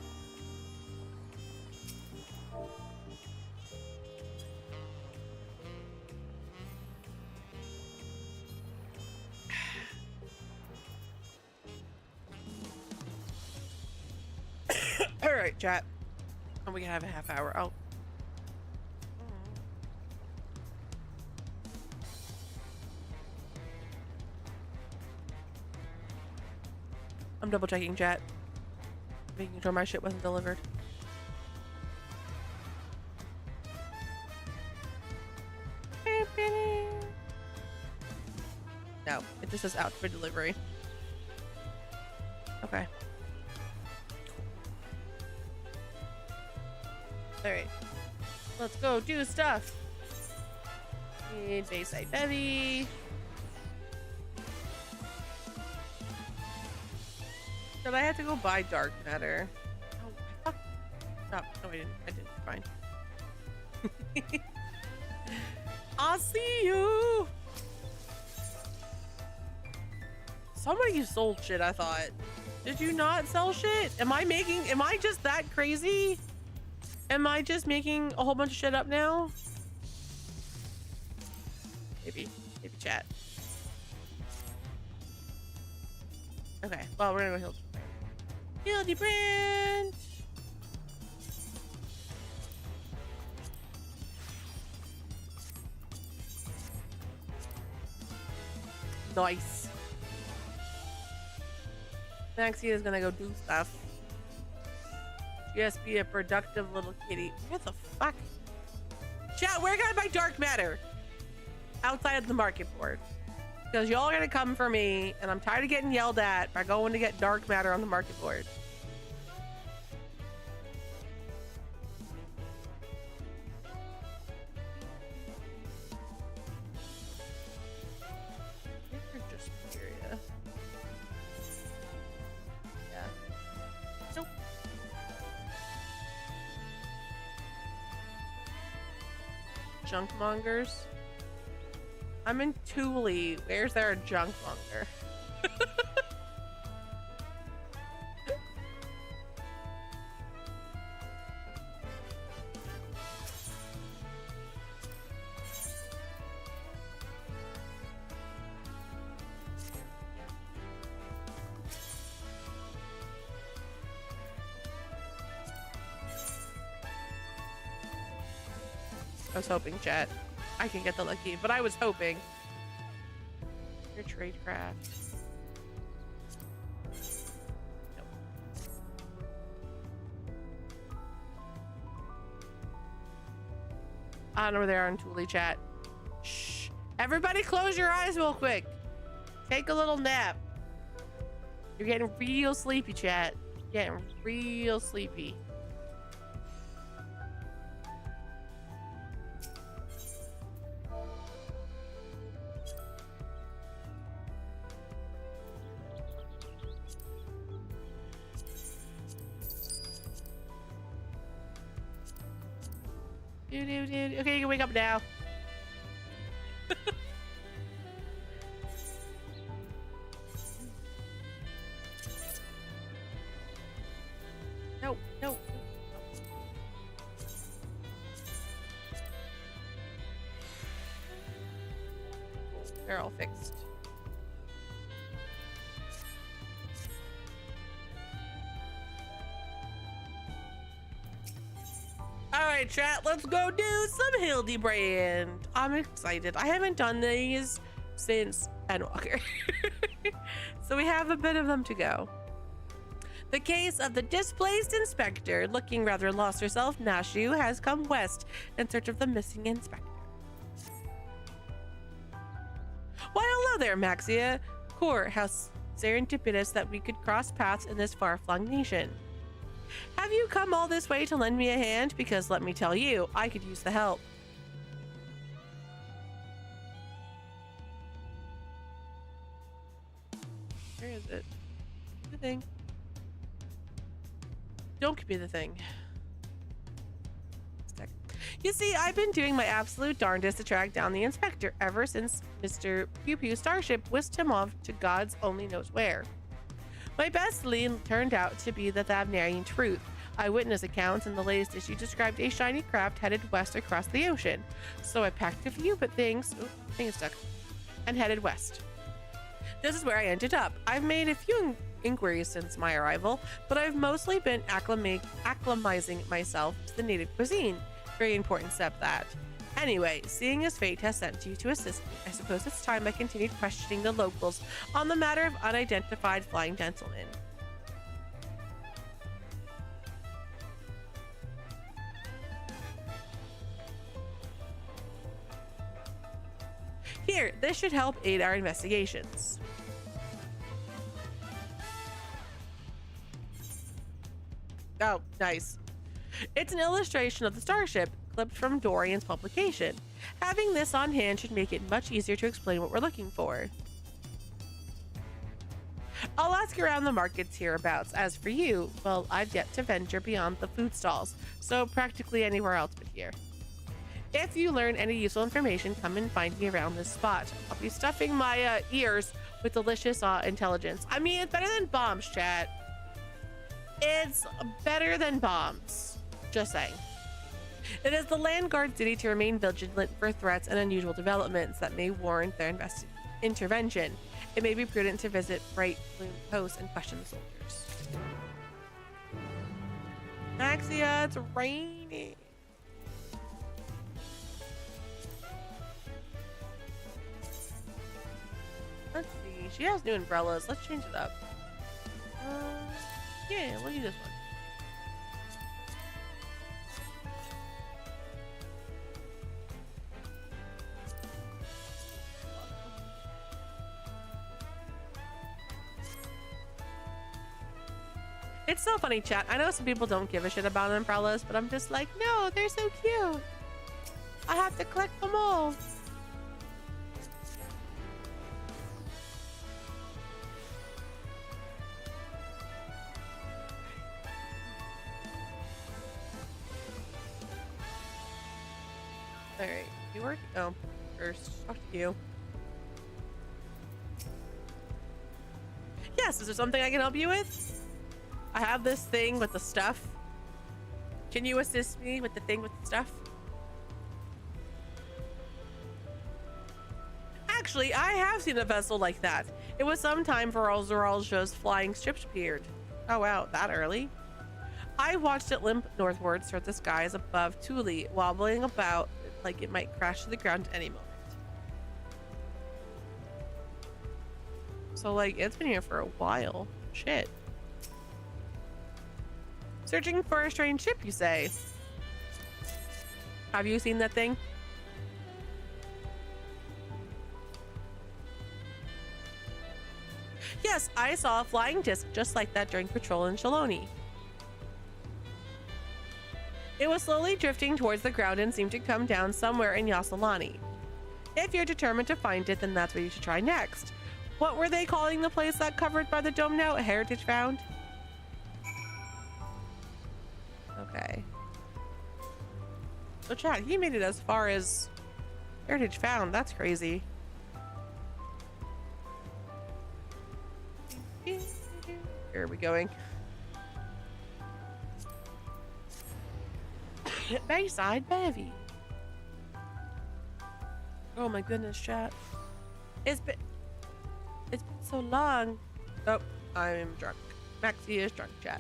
All right, chat. And we have a half hour. Oh. I'm double checking chat. Making sure my shit wasn't delivered. No, it just says out for delivery. Okay. Alright. Let's go do stuff. Need Bayside Bevy. Did I have to go buy dark matter? Oh, fuck. Stop. No, I didn't. I didn't. Fine. I'll see you. Somebody sold shit, I thought. Did you not sell shit? Am I just that crazy? Am I just making a whole bunch of shit up now? Maybe chat. Okay, well, we're gonna go Hildebrand. Nice. Maxia is gonna go do stuff. Just be a productive little kitty. What the fuck? Chat, where can I buy dark matter? Outside of the market board. Because y'all are gonna come for me, and I'm tired of getting yelled at by going to get dark matter on the market board. You're just curious. Yeah. Nope. Junk mongers. I'm in Thule. Where's there a junk monger? I was hoping, chat. I can get the lucky, but I was hoping. Your trade craft. Nope. I don't know where they are in Thule, chat. Shh. Everybody close your eyes real quick. Take a little nap. You're getting real sleepy, chat. Getting real sleepy. Okay, you can wake up now. No, no. They're all fixed. All right, chat, let's go do some Hildebrand. I'm excited. I haven't done these since Endwalker. So we have a bit of them to go. The case of the displaced inspector, looking rather lost herself, Nashu has come west in search of the missing inspector. Why, hello there, Maxia. Core, how serendipitous that we could cross paths in this far-flung nation. Have you come all this way to lend me a hand? Because let me tell you, I could use the help. Where is it? The thing. Don't give me the thing. Stick. You see, I've been doing my absolute darndest to track down the inspector ever since Mr. Pew Pew Starship whisked him off to God's only knows where. My best lead turned out to be the Thavnarian truth. Eyewitness accounts in the latest issue described a shiny craft headed west across the ocean. So I packed a few things, thing is stuck, and headed west. This is where I ended up. I've made a few inquiries since my arrival, but I've mostly been acclimatizing myself to the native cuisine. Very important step, that. Anyway, seeing as fate has sent you to assist me, I suppose it's time I continued questioning the locals on the matter of unidentified flying gentlemen. Here, this should help aid our investigations. Oh, nice. It's an illustration of the starship, clipped from Dorian's publication. Having this on hand should make it much easier to explain what we're looking for. I'll ask around the markets hereabouts. As for you, well, I've yet to venture beyond the food stalls, so practically anywhere else but here. If you learn any useful information, come and find me around this spot. I'll be stuffing my ears with delicious intelligence. I mean, it's better than bombs, chat. It's better than bombs. Just saying. It is the Land Guard's duty to remain vigilant for threats and unusual developments that may warrant their intervention. It may be prudent to visit Bright Bloom Post and question the soldiers. Maxia, it's raining. Let's see. She has new umbrellas. Let's change it up. Yeah, we'll do this one. It's so funny, chat. I know some people don't give a shit about umbrellas, but I'm just like, no, they're so cute. I have to collect them all. Alright, you work? Oh, first, talk to you. Yes, is there something I can help you with? I have this thing with the stuff. Can you assist me with the thing with the stuff? Actually, I have seen a vessel like that. It was some time before Zoraljo's flying ships appeared. Oh wow, that early? I watched it limp northwards toward the skies above Thule, wobbling about like it might crash to the ground at any moment. So like, it's been here for a while. Shit. Searching for a strange ship, you say? Have you seen that thing? Yes, I saw a flying disc just like that during patrol in Shaloni. It was slowly drifting towards the ground and seemed to come down somewhere in Yasalani. If you're determined to find it, then that's what you should try next. What were they calling the place that covered by the dome now? A heritage found? Okay. So chat, he made it as far as Heritage Found. That's crazy. Where are we going? Bayside Bevy. Oh my goodness, chat. It's been so long. Oh, I'm drunk. Maxia is drunk, chat.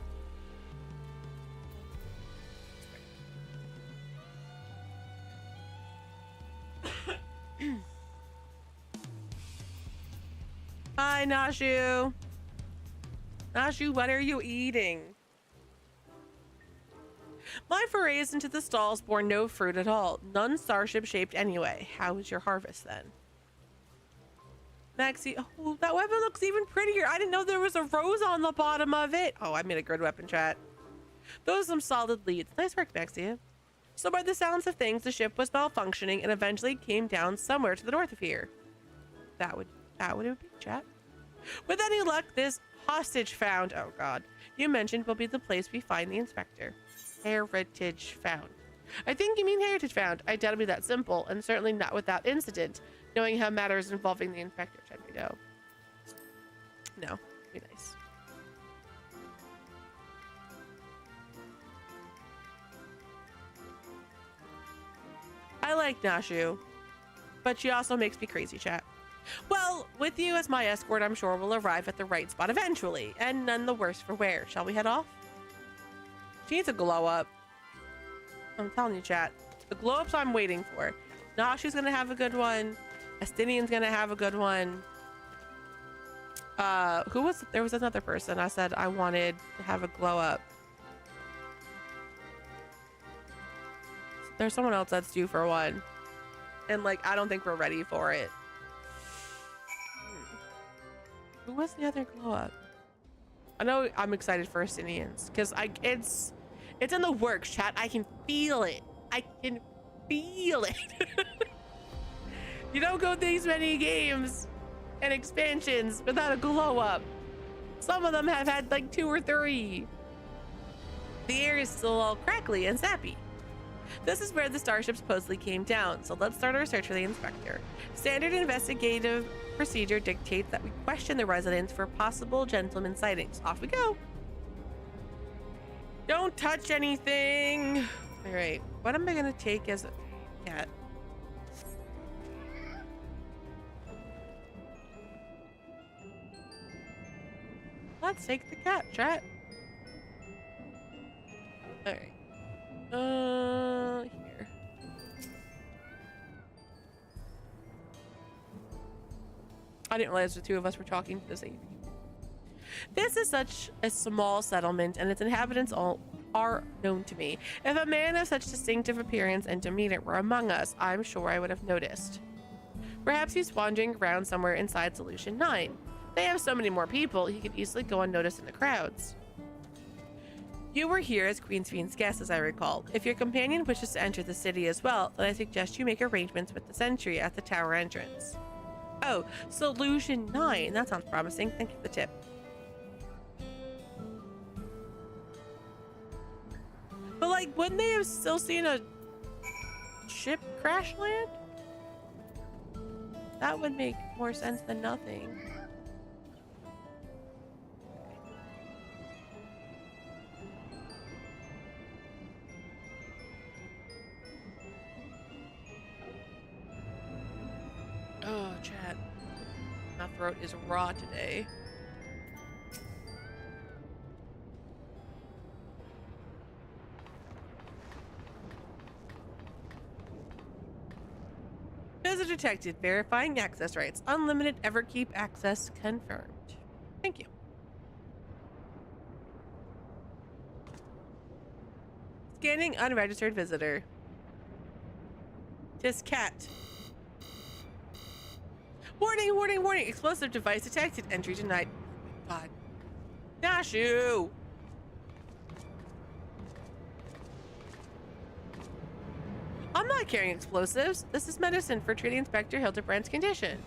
Hi, Nashu. Nashu, what are you eating? My forays into the stalls bore no fruit at all, none starship shaped anyway. How was your harvest then? Maxie, oh, that weapon looks even prettier. I didn't know there was a rose on the bottom of it. Oh, I made a good weapon, chat. Those are some solid leads. Nice work, Maxia. So by the sounds of things, the ship was malfunctioning and eventually came down somewhere to the north of here. That would it be, chat. With any luck, this hostage found, oh god, you mentioned will be the place we find the inspector. Heritage Found. I think you mean Heritage Found. I doubt it'll be that simple, and certainly not without incident, knowing how matters involving the inspector tend to go. No, be nice. I like Nashu, but she also makes me crazy, chat. Well, with you as my escort, I'm sure we'll arrive at the right spot eventually, and none the worse for wear. Shall we head off? She needs a glow up. I'm telling you, chat. The glow ups I'm waiting for. Nashu's gonna have a good one. Estinian's gonna have a good one. There was another person I said I wanted to have a glow up. There's someone else that's due for one. And like, I don't think we're ready for it. Who was the other glow up? I know I'm excited for Estinians because it's in the works, chat. I can feel it. I can feel it. You don't go these many games and expansions without a glow up. Some of them have had like 2 or 3. The air is still all crackly and sappy. This is where the starship supposedly came down, so let's start our search for the inspector. Standard investigative procedure dictates that we question the residents for possible gentleman sightings. Off we go. Don't touch anything. All right, what am I gonna take as a cat? Let's take the cat, chat. All right. Here. I didn't realize the two of us were talking to the same people. This is such a small settlement, and its inhabitants all are known to me. If a man of such distinctive appearance and demeanor were among us, I'm sure I would have noticed. Perhaps he's wandering around somewhere inside Solution 9. They have so many more people, he could easily go unnoticed in the crowds. You were here as Queen Fiend's guest, as I recall. If your companion wishes to enter the city as well, then I suggest you make arrangements with the sentry at the tower entrance. Oh, Solution 9. That sounds promising. Thank you for the tip. But, like, wouldn't they have still seen a ship crash land? That would make more sense than nothing. Oh, chat. My throat is raw today. Visitor detected. Verifying access rights. Unlimited Everkeep access confirmed. Thank you. Scanning unregistered visitor. Tis cat. Warning, warning, warning. Explosive device detected. Entry denied. God. Nashu! I'm not carrying explosives. This is medicine for treating Inspector Hildebrand's condition.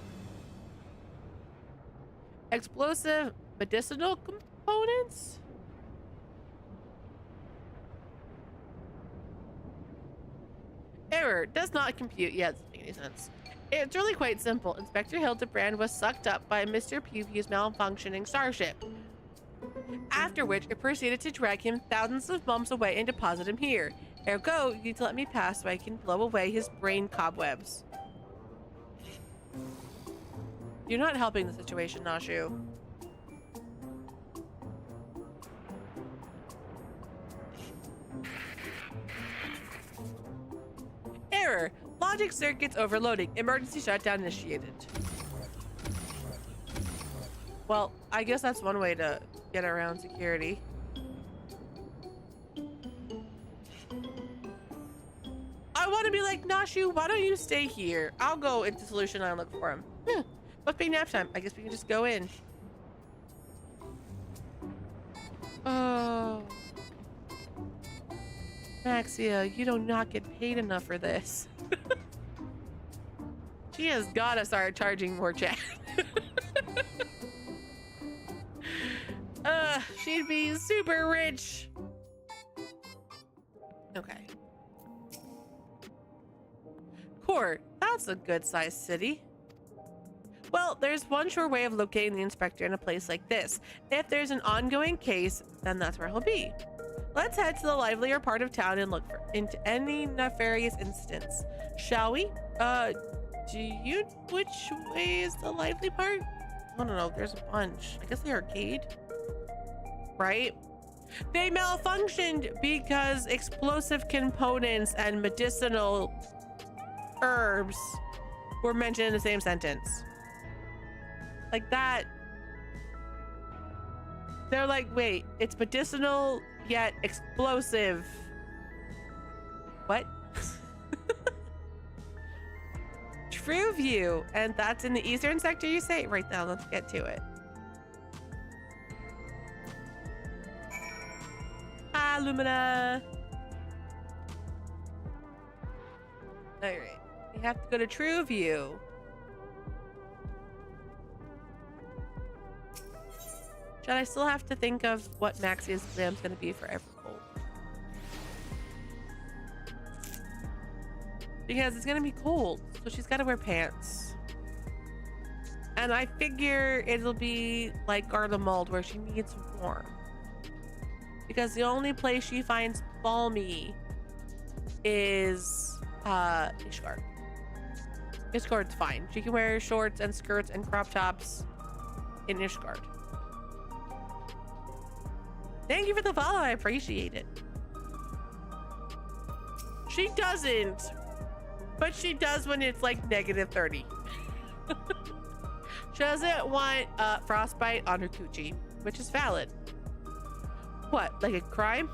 Explosive medicinal components? Sure, does not compute. Yeah, it doesn't make any sense. It's really quite simple. Inspector Hildebrand was sucked up by Mr. Pewpew's malfunctioning starship. After which, it proceeded to drag him thousands of bumps away and deposit him here. Ergo, you need to let me pass so I can blow away his brain cobwebs. You're not helping the situation, Nashu. Error. Logic circuits overloading. Emergency shutdown initiated. Well, I guess that's one way to get around security. I want to be like, Nashu, why don't you stay here? I'll go into Solution and look for him. Must be nap time. I guess we can just go in. Oh. Maxia, you do not get paid enough for this. She has gotta start charging more, chat. She'd be super rich. Okay. Court, that's a good sized city. Well, there's one sure way of locating the inspector in a place like this. If there's an ongoing case, then that's where he'll be. Let's head to the livelier part of town and look into any nefarious incidents. Shall we? Which way is the lively part? I don't know, there's a bunch. I guess the arcade? Right? They malfunctioned because explosive components and medicinal herbs were mentioned in the same sentence. Like that. They're like, wait, it's medicinal yet explosive. What? True View, and that's in the eastern sector, you say? Right now, let's get to it. Hi, Lumina. All right, we have to go to True View. Should I still have to think of what Maxia's exam's gonna be for every goal? Because it's gonna be cold, so she's gotta wear pants. And I figure it'll be like Garlemald where she needs warm. Because the only place she finds balmy is Ishgard. Ishgard's fine. She can wear shorts and skirts and crop tops in Ishgard. Thank you for the follow, I appreciate it. She doesn't, but she does when it's like -30. She doesn't want frostbite on her coochie, which is valid. What, like a crime?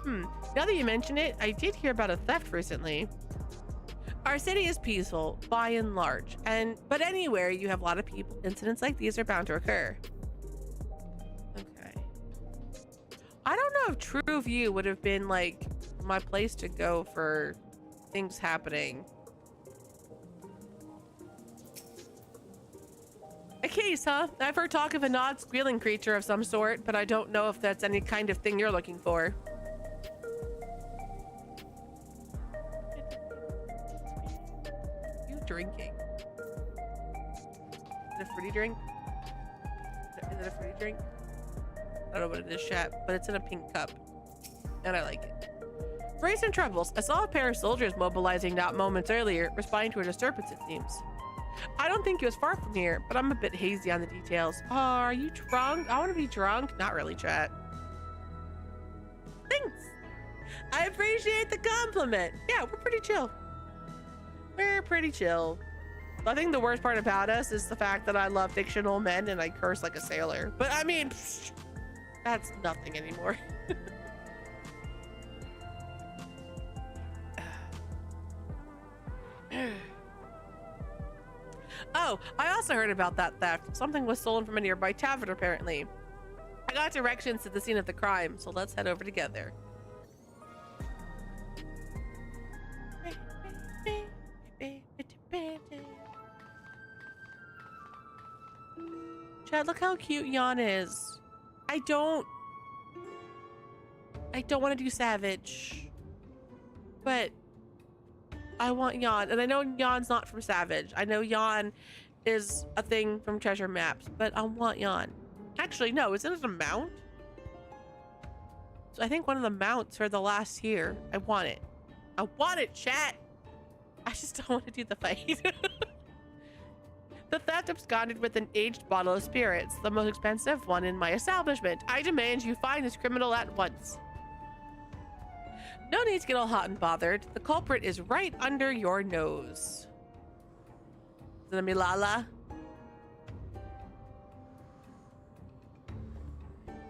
Now that you mention it, I did hear about a theft recently. Our city is peaceful, by and large, but anywhere you have a lot of people, incidents like these are bound to occur. Okay. I don't know if True View would have been like my place to go for things happening. A case, huh? I've heard talk of an odd squealing creature of some sort, but I don't know if that's any kind of thing you're looking for. You drinking? Is it a fruity drink? Is it a fruity drink? I don't know what it is, chat, but it's in a pink cup, and I like it. Recent troubles. I saw a pair of soldiers mobilizing not moments earlier, responding to a disturbance, it seems. I don't think it was far from here, but I'm a bit hazy on the details. Oh, are you drunk? I want to be drunk. Not really, chat. Thanks. I appreciate the compliment. Yeah, we're pretty chill. We're pretty chill. I think the worst part about us is the fact that I love fictional men and I curse like a sailor. But I mean, psh, that's nothing anymore. Oh, I also heard about that theft. Something was stolen from a nearby tavern, apparently. I got directions to the scene of the crime, so let's head over together. Chad, look how cute Jan is. I don't want to do savage, but I want Yawn. And I know Yawn's not from Savage. I know Yawn is a thing from Treasure Maps, but I want Yawn. Actually, no, isn't it a mount? So I think one of the mounts for the last tier. I want it. I want it, chat. I just don't want to do the fight. The theft absconded with an aged bottle of spirits, the most expensive one in my establishment. I demand you find this criminal at once. No need to get all hot and bothered. The culprit is right under your nose. Is it a Milala?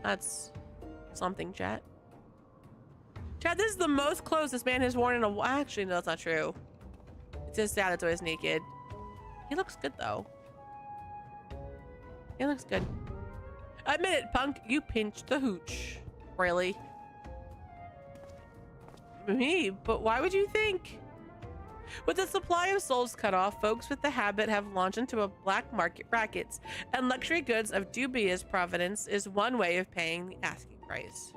That's something, chat. Chat, this is the most clothes this man has worn in a while. Actually, no, that's not true. It's just sad it's always naked. He looks good, though. He looks good. Admit it, punk. You pinched the hooch. Really? Me? But why would you think? With the supply of souls cut off, folks with the habit have launched into a black market rackets, and luxury goods of dubious provenance is one way of paying the asking price.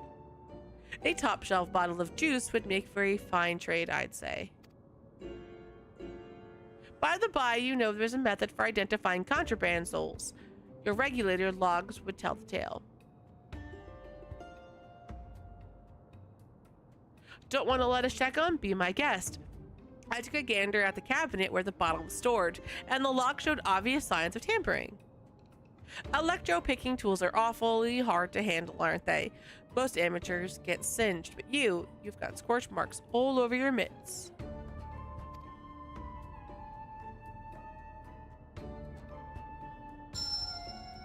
A top shelf bottle of juice would make for a fine trade, I'd say. By the by, you know there's a method for identifying contraband souls. Your regulator logs would tell the tale. Don't want to let us check on? Be my guest. I took a gander at the cabinet where the bottle was stored, and the lock showed obvious signs of tampering. Electro-picking tools are awfully hard to handle, aren't they? Most amateurs get singed, but you've got scorch marks all over your mitts.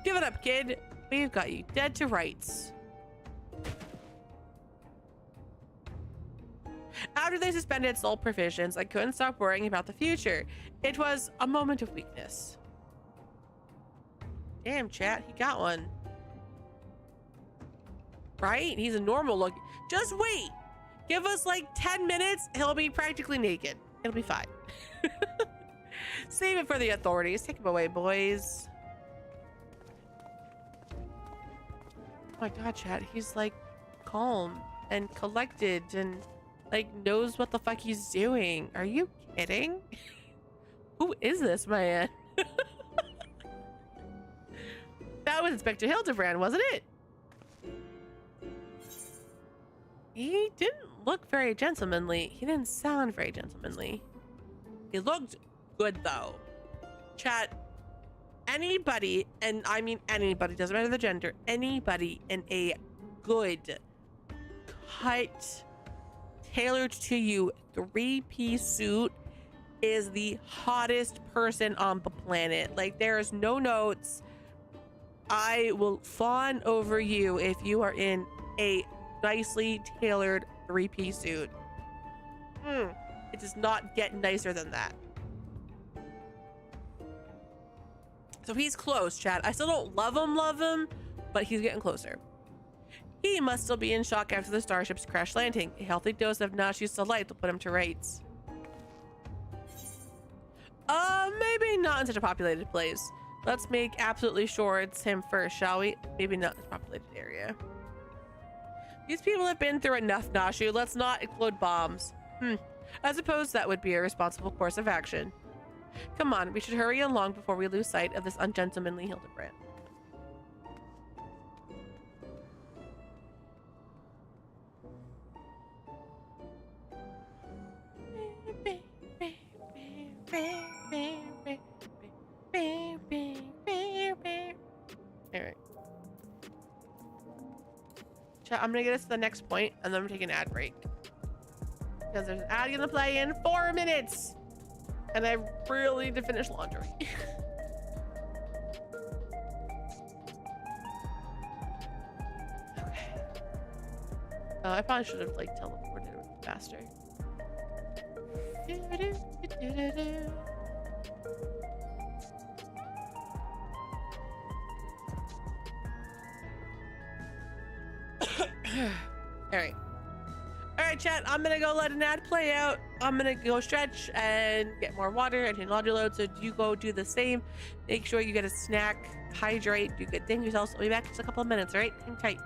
Give it up, kid. We've got you dead to rights. After they suspended soul provisions, I couldn't stop worrying about the future. It was a moment of weakness. Damn, chat, he got one. Right? He's a normal look. Just wait. Give us like 10 minutes. He'll be practically naked. It'll be fine. Save it for the authorities. Take him away, boys. Oh my god, chat. He's like calm and collected and like knows what the fuck he's doing. Are you kidding? Who is this man? That was Inspector Hildebrand, wasn't it? He didn't look very gentlemanly. He didn't sound very gentlemanly. He looked good though. Chat, anybody, and I mean anybody, doesn't matter the gender, anybody in a good cut, tailored to you three-piece suit is the hottest person on the planet. Like, there is no notes. I will fawn over you if you are in a nicely tailored three-piece suit. It does not get nicer than that. So he's close, chat. I still don't love him, but he's getting closer. He must still be in shock after the starship's crash landing. A healthy dose of nauseous delight will put him to rights. Maybe not in such a populated place. Let's make absolutely sure it's him first, shall we? Maybe not in this populated area. These people have been through enough, Nashu. Let's not explode bombs. I suppose that would be a responsible course of action. Come on, we should hurry along before we lose sight of this ungentlemanly Hildebrand. Alright. I'm gonna get us to the next point and then I'm gonna take an ad break. Because there's an ad gonna play in 4 minutes. And I really need to finish laundry. Okay. I probably should have like teleported faster. All right, chat, I'm gonna go let an ad play out. I'm gonna go stretch and get more water and hit laundry load, so you go do the same. Make sure you get a snack, hydrate, do good things yourself. I'll be back in just a couple of minutes. All right, hang tight.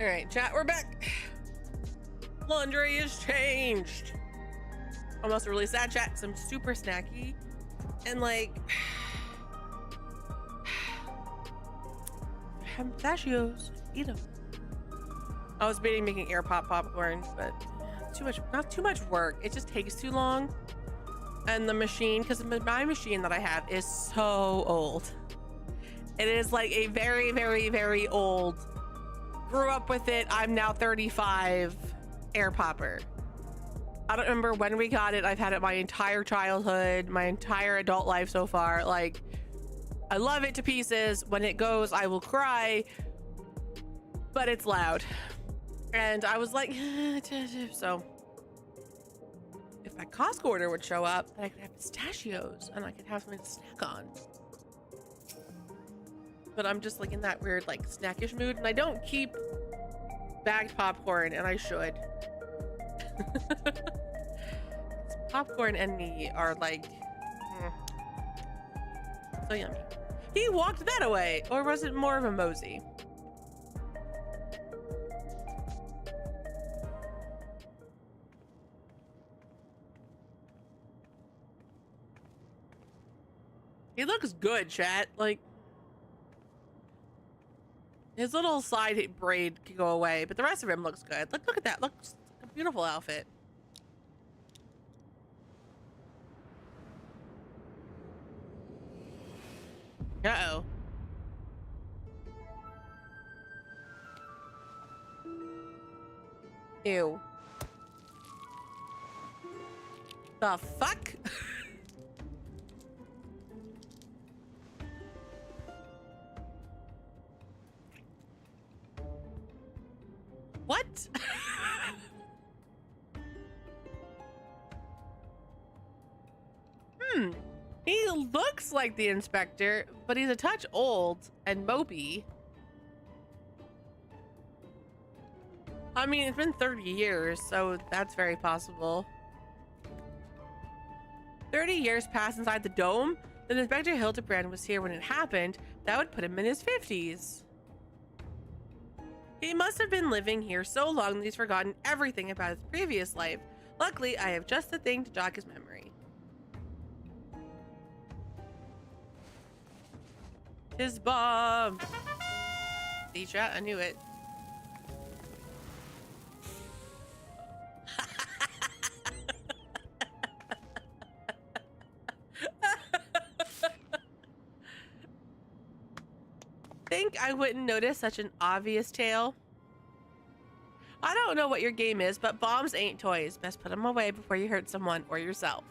All right, chat, we're back. Laundry is changed. I'm also really sad, chat. 'Cause I'm super snacky and like I have pistachios. Eat them. I was debating making air pop popcorn, but too much, not too much work. It just takes too long. And the machine, because my machine that I have is so old. It is like a very, very, very old. Grew up with it. I'm now 35. Air popper. I don't remember when we got it. I've had it my entire childhood, my entire adult life so far. Like, I love it to pieces. When it goes, I will cry, but it's loud. And I was like, so if my Costco order would show up, then I could have pistachios and I could have something to snack on. But I'm just like in that weird like snackish mood, and I don't keep bagged popcorn, and I should. Popcorn and me are like so yummy. He walked that away, or was it more of a mosey? He looks good, chat. Like, his little side braid can go away, but the rest of him looks good. Look at that. Looks like a beautiful outfit. Uh-oh. Ew. The fuck? What? He looks like the inspector, but he's a touch old and mopey. I mean, it's been 30 years, so that's very possible. 30 years passed inside the dome? Then Inspector Hildebrand was here when it happened. That would put him in his 50s. He must have been living here so long that he's forgotten everything about his previous life. Luckily, I have just the thing to jog his memory. His bomb. See, chat, I knew it. Think I wouldn't notice such an obvious tail? I don't know what your game is, but bombs ain't toys. Best put them away before you hurt someone or yourself.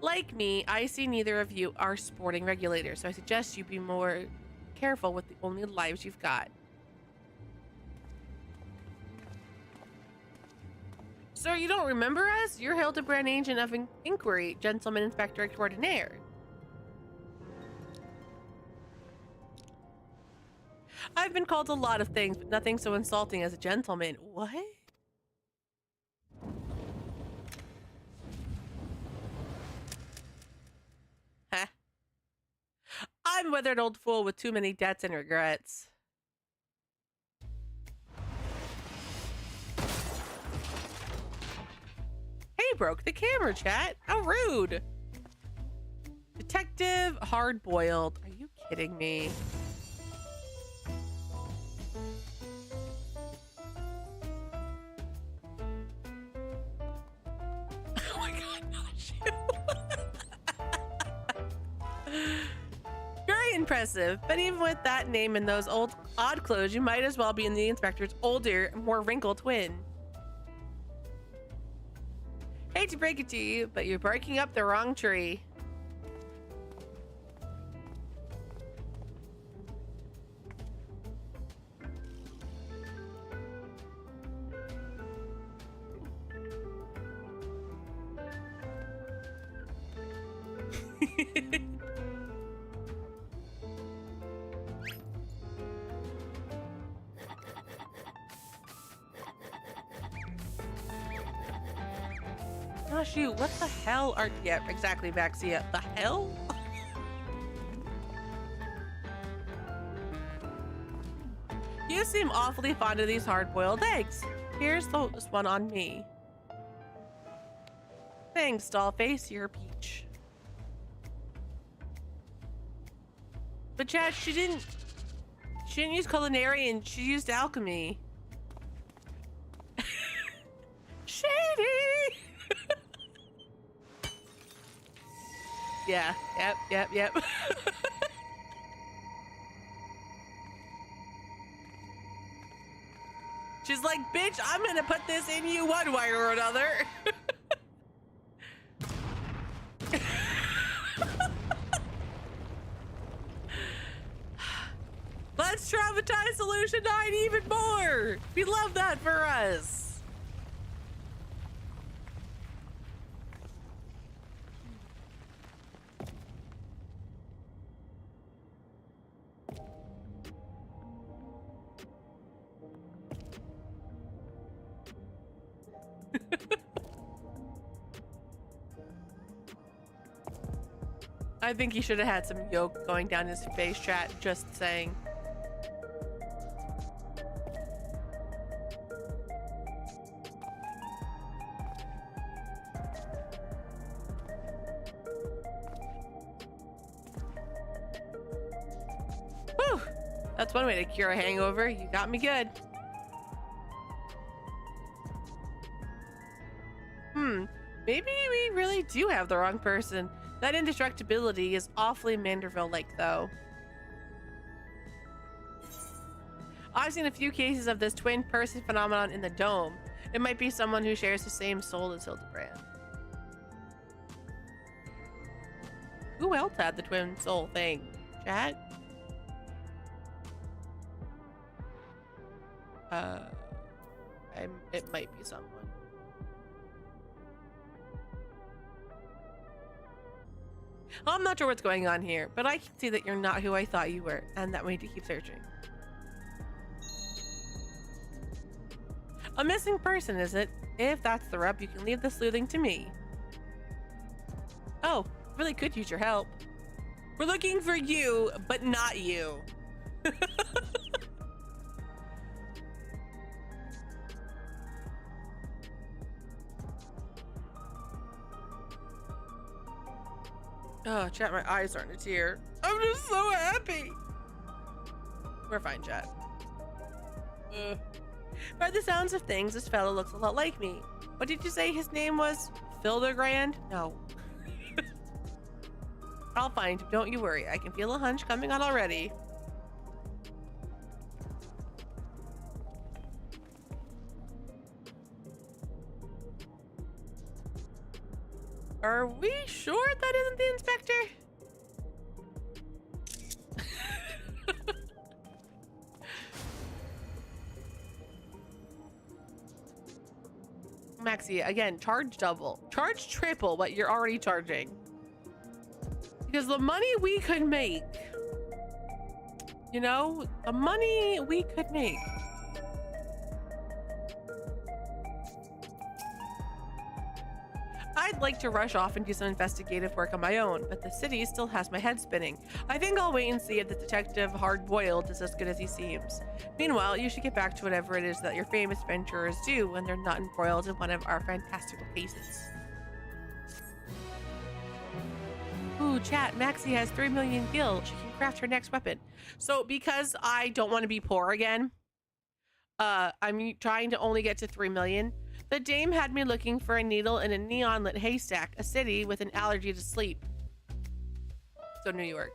Like me, I see neither of you are sporting regulators, so I suggest you be more careful with the only lives you've got. Sir, you don't remember us? You're Hildebrand, Agent of Inquiry, Gentleman Inspector Extraordinaire. I've been called a lot of things, but nothing so insulting as a gentleman. What? Huh? I'm a withered old fool with too many debts and regrets. Hey, broke the camera, chat. How rude. Detective Hard-Boiled. Are you kidding me? Oh my god, not you. Very impressive, but even with that name and those odd clothes, you might as well be in the inspector's older, more wrinkled twin. Hate to break it to you, but you're barking up the wrong tree. Gosh, you. you? What the hell are... Yeah, exactly, Maxia. The hell? You seem awfully fond of these hard-boiled eggs. Here's this one on me. Thanks, Dollface. You're a peach. But Chad, she didn't use culinary, and she used alchemy. Shady! Yeah, yep. She's like, bitch, I'm gonna put this in you one way or another. Let's traumatize Solution 9 even more. We love that for us. I think he should have had some yolk going down his face, chat. Just saying. Whew. That's one way to cure a hangover. You got me good. Maybe we really do have the wrong person. That indestructibility is awfully Manderville-like, though. I've seen a few cases of this twin person phenomenon in the dome. It might be someone who shares the same soul as Hildebrand. Who else had the twin soul thing? Chat? It might be someone. I'm not sure what's going on here, but I can see that you're not who I thought you were, and that we need to keep searching. A missing person, is it? If that's the rub, you can leave the sleuthing to me. Oh, really could use your help. We're looking for you, but not you. Oh, chat, my eyes starting to tear. I'm just so happy. We're fine, chat. By the sounds of things, this fellow looks a lot like me. What did you say his name was? Fildergrand? No. I'll find him, don't you worry. I can feel a hunch coming on already. Are we sure that isn't the inspector? Maxia, again, charge double. Charge triple what you're already charging. Because the money we could make, you know, the money we could make. I'd like to rush off and do some investigative work on my own, but the city still has my head spinning. I think I'll wait and see if the detective hard-boiled is as good as he seems. Meanwhile, you should get back to whatever it is that your famous adventurers do when they're not embroiled in one of our fantastical cases. Ooh, chat, Maxie has 3 million gil. She can craft her next weapon. So because I don't want to be poor again, I'm trying to only get to 3 million. The dame had me looking for a needle in a neon-lit haystack, a city with an allergy to sleep. So New York.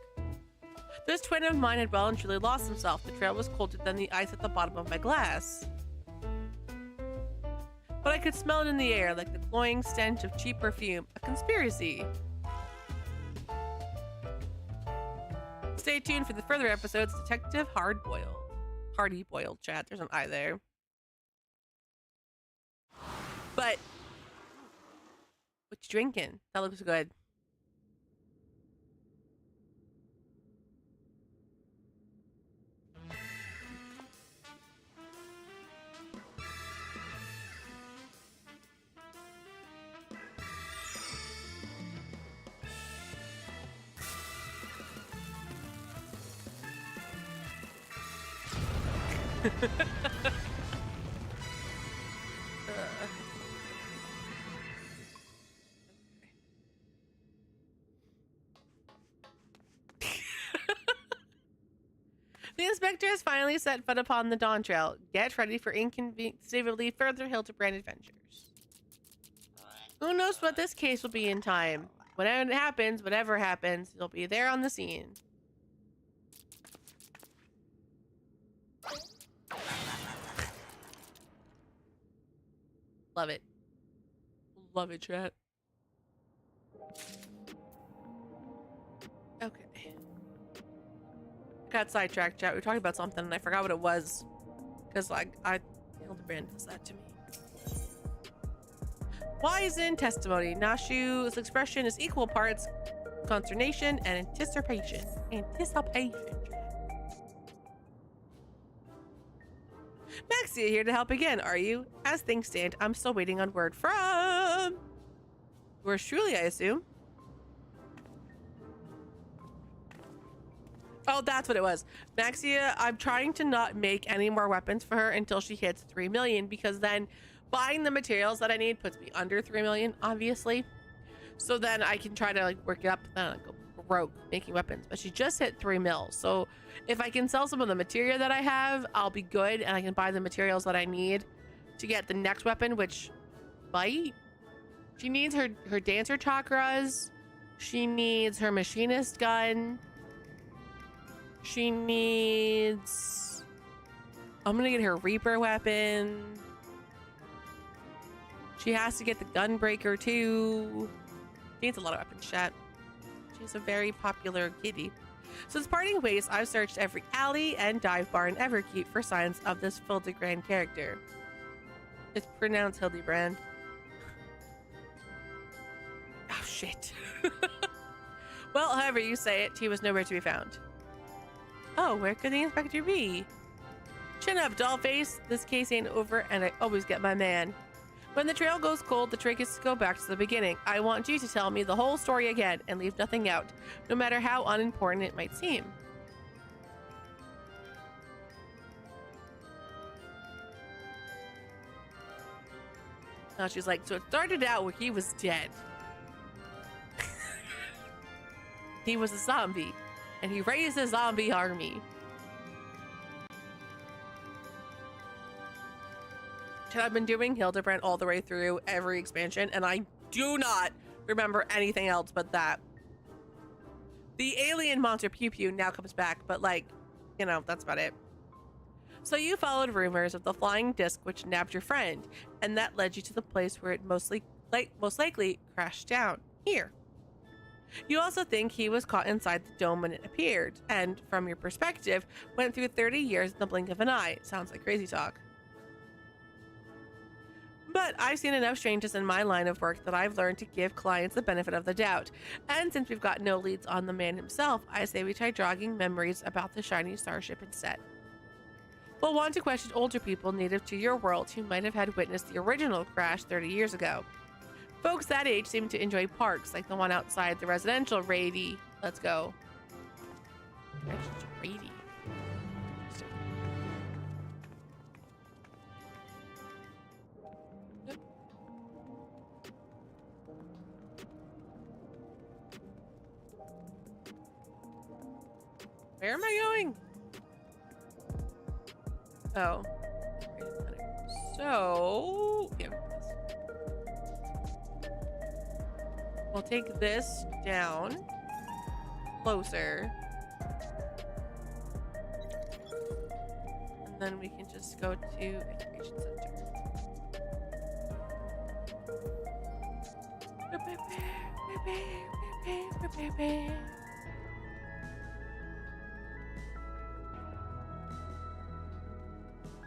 This twin of mine had well and truly lost himself. The trail was colder than the ice at the bottom of my glass. But I could smell it in the air, like the cloying stench of cheap perfume. A conspiracy. Stay tuned for the further episodes. Detective Hard-Boiled. Hardy-Boiled, chat. There's an I there. But what you drinking? That looks good. The inspector has finally set foot upon the Dawn Trail. Get ready for inconceivably further Hildebrand adventures. Who knows what this case will be in time? Whatever happens, you'll be there on the scene. Love it. Love it, chat. Okay. Got sidetracked, chat. We were talking about something and I forgot what it was. Because, like, Hildebrand does that to me. Wise in testimony. Nashu's expression is equal parts consternation and anticipation. Maxia here to help again, are you? As things stand, I'm still waiting on word from... Yours truly, I assume. Oh, that's what it was. Maxia, I'm trying to not make any more weapons for her until she hits 3 million, because then buying the materials that I need puts me under 3 million, obviously. So then I can try to like work it up and then go broke making weapons. But she just hit 3 mil. So if I can sell some of the material that I have, I'll be good. And I can buy the materials that I need to get the next weapon, which bite. She needs her dancer chakras. She needs her machinist gun. She needs... I'm gonna get her Reaper weapon. She has to get the Gunbreaker too. She needs a lot of weapons, chat. She's a very popular kitty. Since parting ways, I've searched every alley and dive bar in Everkeep for signs of this Hildebrand character. It's pronounced Hildebrand. Oh, shit. Well, however you say it, he was nowhere to be found. Oh, where could the inspector be? Chin up, dollface. This case ain't over, and I always get my man. When the trail goes cold, the trick is to go back to the beginning. I want you to tell me the whole story again and leave nothing out, no matter how unimportant it might seem. Now she's like, so it started out where he was dead. He was a zombie, and he raised a zombie army. I've been doing Hildebrand all the way through every expansion, and I do not remember anything else but that. The alien monster Pew Pew now comes back, but like, you know, that's about it. So you followed rumors of the flying disc which nabbed your friend, and that led you to the place where it most likely crashed down, here. You also think he was caught inside the dome when it appeared, and from your perspective, went through 30 years in the blink of an eye. Sounds like crazy talk. But I've seen enough strangeness in my line of work that I've learned to give clients the benefit of the doubt. And since we've got no leads on the man himself, I say we try jogging memories about the shiny starship instead. We'll want to question older people native to your world who might have had witnessed the original crash 30 years ago. Folks that age seem to enjoy parks, like the one outside the residential Rady. Let's go. Rady. Where am I going? Oh. So, yeah. We'll take this down closer. And then we can just go to Information Center.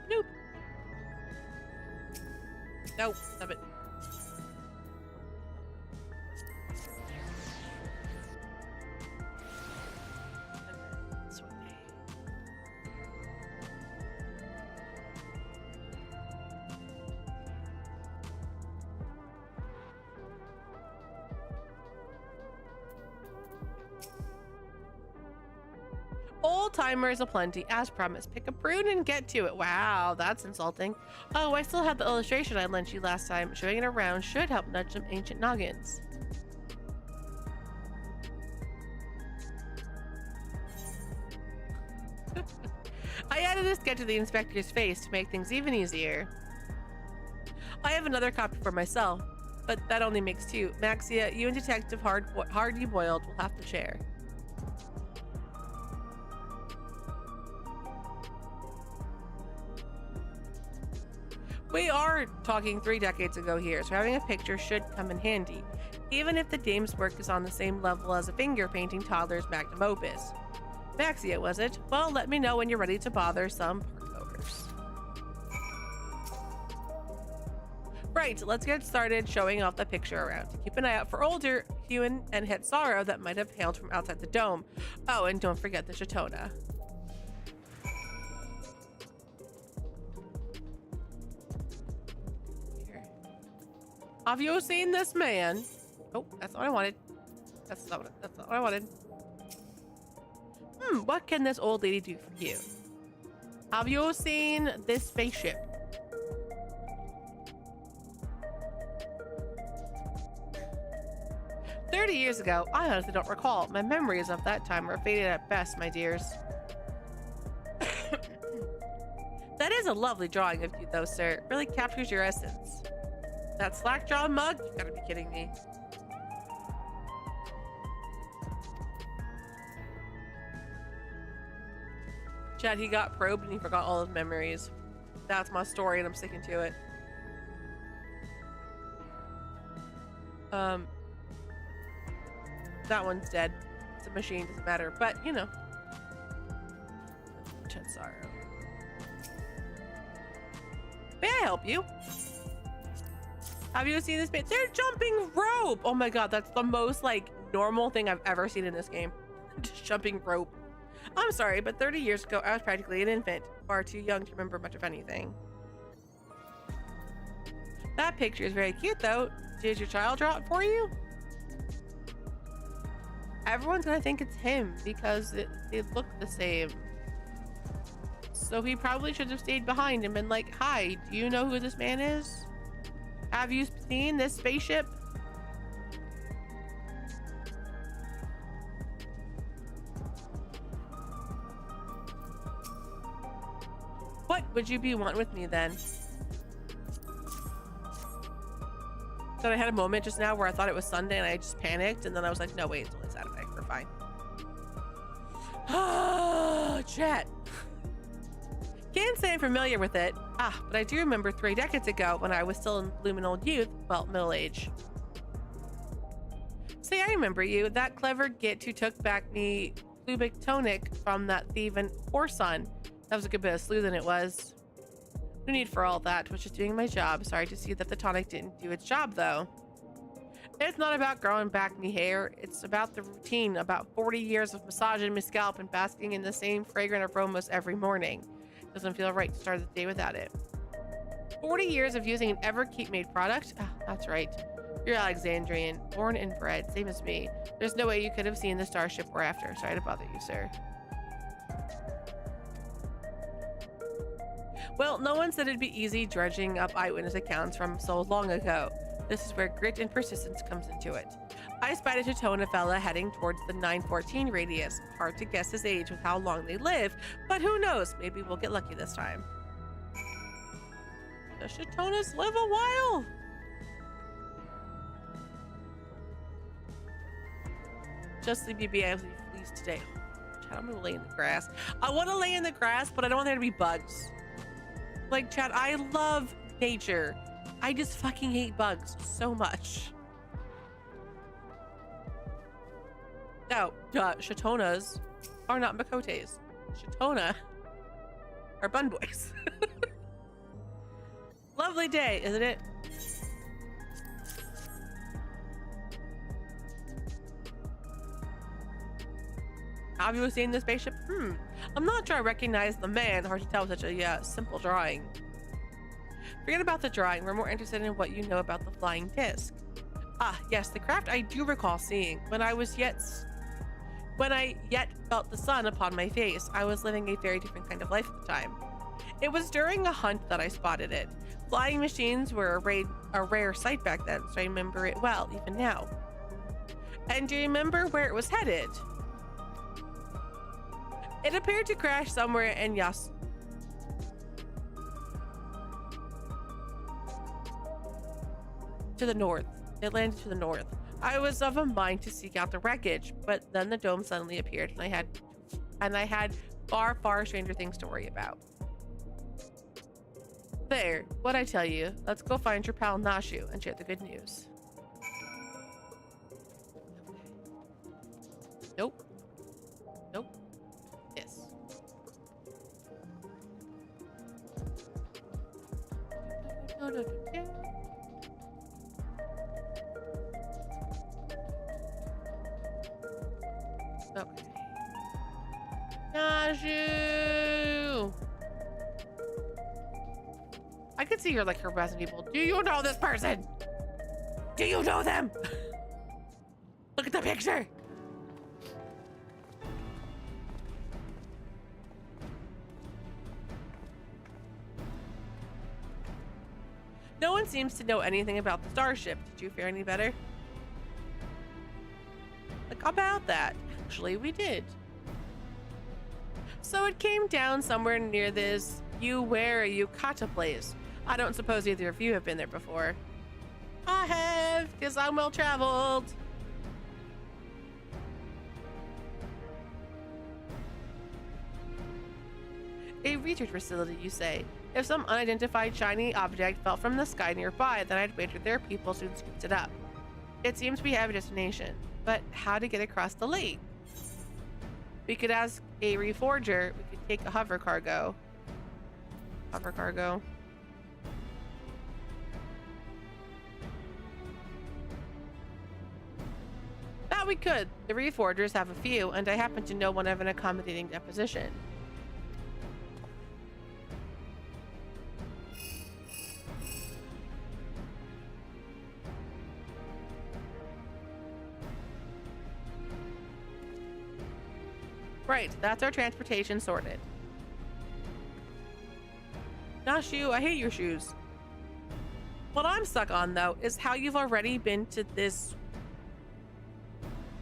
Nope. Nope, stop it. This way. Old timers aplenty, as promised. Pick a prune and get to it. Wow, that's insulting. Oh, I still have the illustration I lent you last time. Showing it around should help nudge some ancient noggins. I added a sketch of the inspector's face to make things even easier. I have another copy for myself, but that only makes two. Maxia, you and Detective Hardy Boiled will have to share. We are talking 3 decades ago here, so having a picture should come in handy, even if the dame's work is on the same level as a finger painting toddler's magnum opus. Maxia, was it? Well, let me know when you're ready to bother some park-goers. Right, let's get started showing off the picture around. Keep an eye out for older Huon and Het Sorrow that might have hailed from outside the dome. Oh, and don't forget the Shatona. Have you seen this man? Oh, that's not what I wanted. That's not what I wanted. What can this old lady do for you? Have you seen this spaceship? "30 years ago, I honestly don't recall. My memories of that time are faded at best, my dears." That is a lovely drawing of you, though, sir. Really captures your essence. That slack-jaw mug? You gotta be kidding me. Chad, he got probed and he forgot all his memories. That's my story and I'm sticking to it. That one's dead. It's a machine, doesn't matter. But, you know. Chad Sorrow. May I help you? Have you seen this bit? They're jumping rope! Oh my god, that's the most, like, normal thing I've ever seen in this game. Just jumping rope. I'm sorry, but 30 years ago, I was practically an infant. Far too young to remember much of anything. That picture is very cute, though. Did your child draw it for you? Everyone's gonna think it's him because they look the same. So he probably should have stayed behind and been like, "Hi, do you know who this man is? Have you seen this spaceship?" What would you be wanting with me then? So I had a moment just now where I thought it was Sunday and I just panicked, and then I was like, no, wait, it's only Saturday. We're fine. Ah, chat. Can't say I'm familiar with it. But I do remember 3 decades ago when I was still in luminal youth, well, middle age. Say, I remember you, that clever git who took back me Lubic tonic from that thieving whoreson. That was a good bit of sleuthing it was. No need for all that, was just doing my job. Sorry to see that the tonic didn't do its job, though. It's not about growing back me hair. It's about the routine, about 40 years of massaging my scalp and basking in the same fragrant aromas every morning. Doesn't feel right to start the day without it. 40 years of using an Everkeep-made product? That's right. You're Alexandrian, born and bred, same as me. There's no way you could have seen the starship we're after. Sorry to bother you, sir. Well, no one said it'd be easy dredging up eyewitness accounts from so long ago. This is where grit and persistence comes into it. I spied a Shatona fella heading towards the 914 radius. Hard to guess his age with how long they live, but who knows? Maybe we'll get lucky this time. The Shatonas live a while. Just the BB I fleeced today. Chad, I'm gonna lay in the grass. I want to lay in the grass, but I don't want there to be bugs. Like, Chad, I love nature. I just fucking hate bugs so much. No, Shatonas are not Makotes. Shatona are bun boys. Lovely day, isn't it? Have you seen the spaceship? I'm not sure I recognize the man. Hard to tell with such a simple drawing. Forget about the drawing. We're more interested in what you know about the flying disc. Yes, the craft I do recall seeing when I was When I yet felt the sun upon my face, I was living a very different kind of life at the time. It was during a hunt that I spotted it. Flying machines were a rare sight back then, so I remember it well, even now. And do you remember where it was headed? It appeared to crash somewhere in to the north. It landed to the north. I was of a mind to seek out the wreckage, but then the dome suddenly appeared, and I had far, far stranger things to worry about. There, what'd I tell you? Let's go find your pal Nashu and share the good news. Nope. Nope. Yes. Okay. Nashu! I could see her like harassing people. Do you know this person? Do you know them? Look at the picture. No one seems to know anything about the starship. Did you fare any better? Like, about that. Actually, we did. So it came down somewhere near this Yukata place. I don't suppose either of you have been there before. I have, because I'm well traveled. A research facility, you say? If some unidentified shiny object fell from the sky nearby, then I'd wager their people soon scooped it up. It seems we have a destination, but how to get across the lake? We could ask a reforger. We could take a hover cargo. Hover cargo. That we could. The reforgers have a few, and I happen to know one of an accommodating deposition. Right, that's our transportation sorted. Nashu, I hate your shoes. What I'm stuck on, though, is how you've already been to this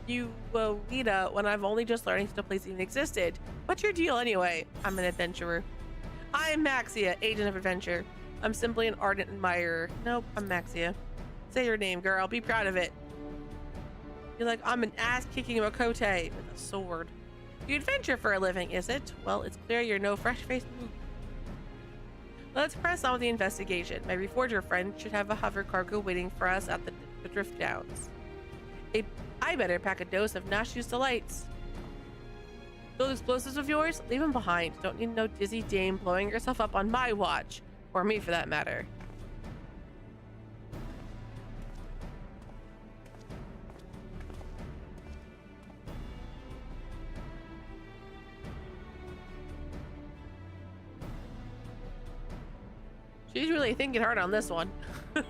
Uwida when I've only just learning the place even existed. What's your deal anyway? I'm an adventurer. I'm Maxia, agent of adventure. I'm simply an ardent admirer. Nope, I'm Maxia. Say your name, girl. Be proud of it. You're like, I'm an ass-kicking Makote with a sword. You adventure for a living, is it? Well, it's clear you're no fresh-faced mook. Let's press on with the investigation. My reforger friend should have a hover cargo waiting for us at the drift downs. I better pack a dose of Nashu's delights. Those explosives of yours, leave them behind. Don't need no dizzy dame blowing yourself up on my watch. Or me, for that matter. She's really thinking hard on this one. Okay.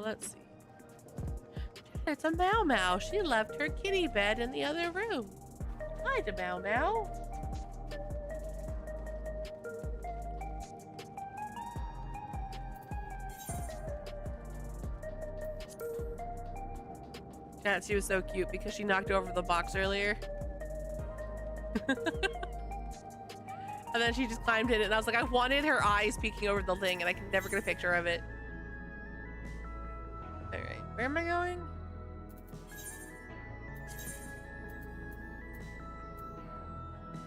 Let's see. It's a Mau Mau. She left her kitty bed in the other room. Hi to Mau Mau. Yeah, she was so cute because she knocked over the box earlier. And then she just climbed in it, and I was like, I wanted her eyes peeking over the thing, and I can never get a picture of it. All right, where am I going?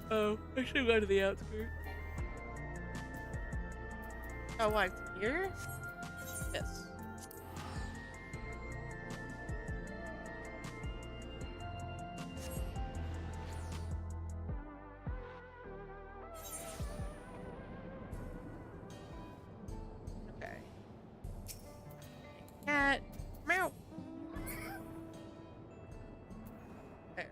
Oh, I should go to the outskirts. Oh, what? Here? Yes. Cat. Meow. There.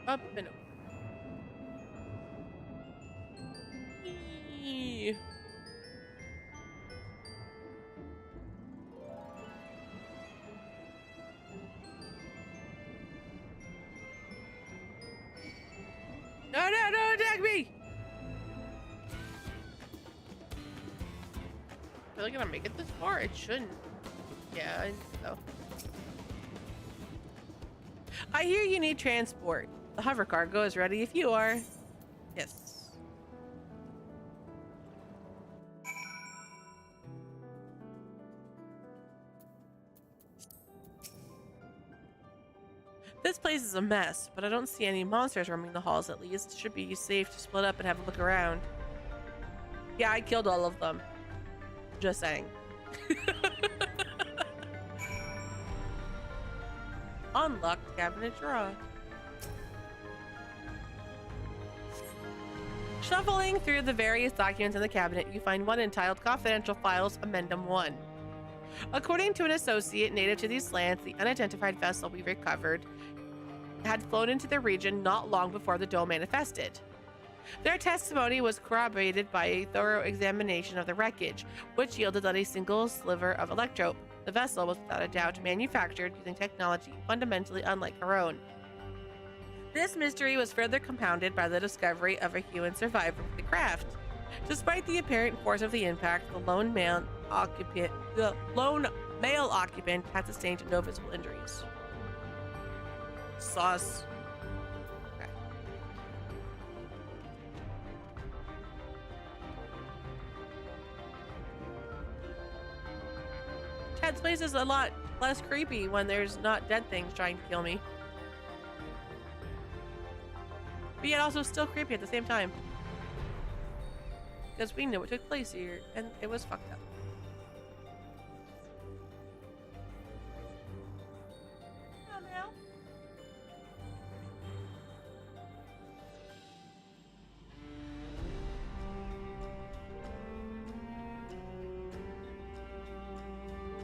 Up and over. Eee. No, don't attack me! Really gonna make it this far? It shouldn't. Yeah, I think so. I hear you need transport. The hover cargo is ready if you are. Yes. This place is a mess, but I don't see any monsters roaming the halls at least. Should be safe to split up and have a look around. Yeah, I killed all of them. Just saying. Unlocked cabinet drawer. Shuffling through the various documents in the cabinet, you find one entitled Confidential Files, Amendum 1. According to an associate native to these lands, the unidentified vessel we recovered had flown into the region not long before the dome manifested. Their testimony was corroborated by a thorough examination of the wreckage, which yielded not a single sliver of electrope. The vessel was without a doubt manufactured using technology fundamentally unlike our own. This mystery was further compounded by the discovery of a human survivor of the craft. Despite the apparent force of the impact, the lone male occupant had sustained no visible injuries. Sauce. Okay. Ted's place is a lot less creepy when there's not dead things trying to kill me. But yet also still creepy at the same time. Because we know what took place here, and it was fucked up. Oh, no.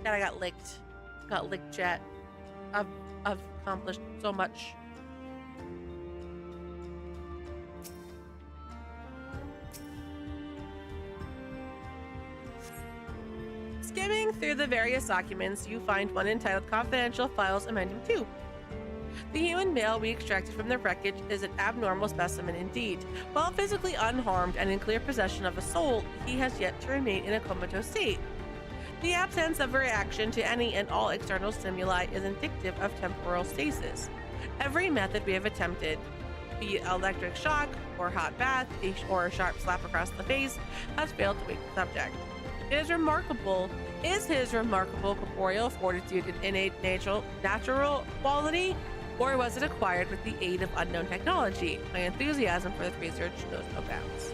God, I got licked. Got licked, chat. I've accomplished so much. Skimming through the various documents, you find one entitled Confidential Files Amendment 2. The human male we extracted from the wreckage is an abnormal specimen indeed. While physically unharmed and in clear possession of a soul, he has yet to remain in a comatose state. The absence of reaction to any and all external stimuli is indicative of temporal stasis. Every method we have attempted, be it electric shock or hot bath or a sharp slap across the face, has failed to wake the subject. Is his remarkable corporeal fortitude an innate natural quality, or was it acquired with the aid of unknown technology? My enthusiasm for this research knows no bounds.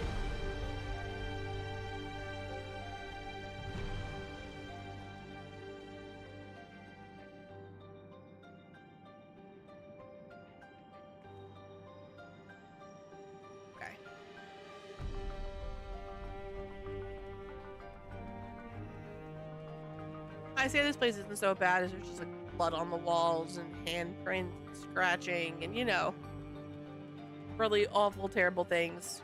I say this place isn't so bad as there's just like blood on the walls and handprints, scratching, and you know, really awful, terrible things.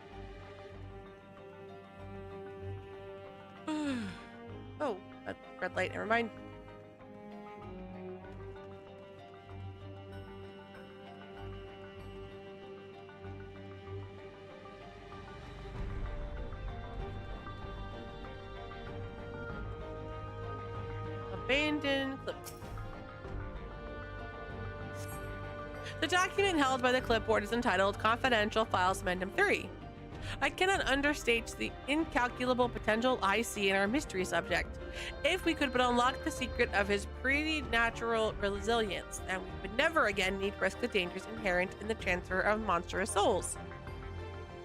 Oh, a red light, never mind. Abandoned clip. The document held by the clipboard is entitled Confidential Files Amendment 3. I cannot understate the incalculable potential I see in our mystery subject. If we could but unlock the secret of his preternatural resilience, then we would never again need risk the dangers inherent in the transfer of monstrous souls.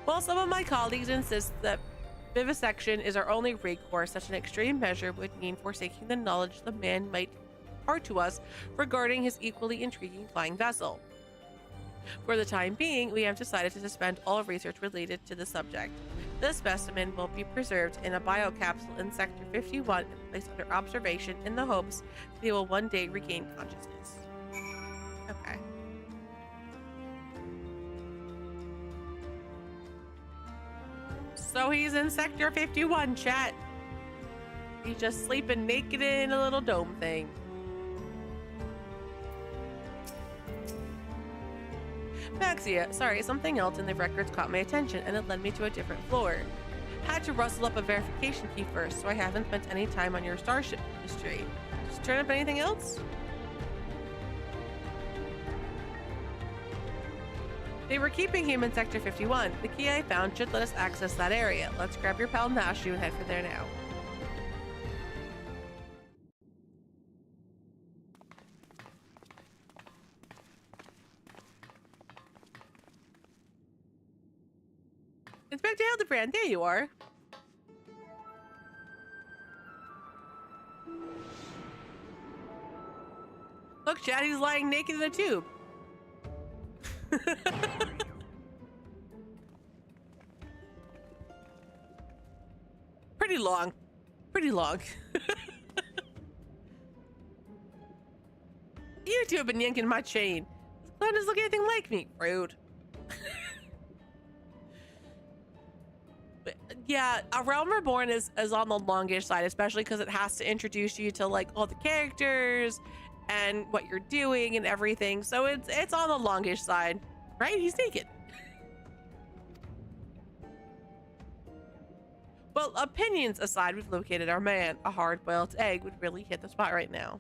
While some of my colleagues insist that vivisection is our only recourse, such an extreme measure would mean forsaking the knowledge the man might impart to us regarding his equally intriguing flying vessel. For the time being, we have decided to suspend all research related to the subject. This specimen will be preserved in a biocapsule in Sector 51 and placed under observation in the hopes that he will one day regain consciousness. Okay. So he's in Sector 51, chat. He's just sleeping naked in a little dome thing. Maxia, sorry, something else in the records caught my attention and it led me to a different floor. Had to rustle up a verification key first, so I haven't spent any time on your starship history. Just turn up anything else? They were keeping him in Sector 51. The key I found should let us access that area. Let's grab your pal Nashu and head for there now. Inspector Hildebrand, there you are. Look, Chad, he's lying naked in a tube. Pretty long. Pretty long. You two have been yanking my chain. This clown doesn't look anything like me. Rude. Yeah, A Realm Reborn is on the longish side, especially because it has to introduce you to like all the characters and what you're doing and everything. So it's on the longish side, right? He's naked. Well, opinions aside, we've located our man. A hard-boiled egg would really hit the spot right now.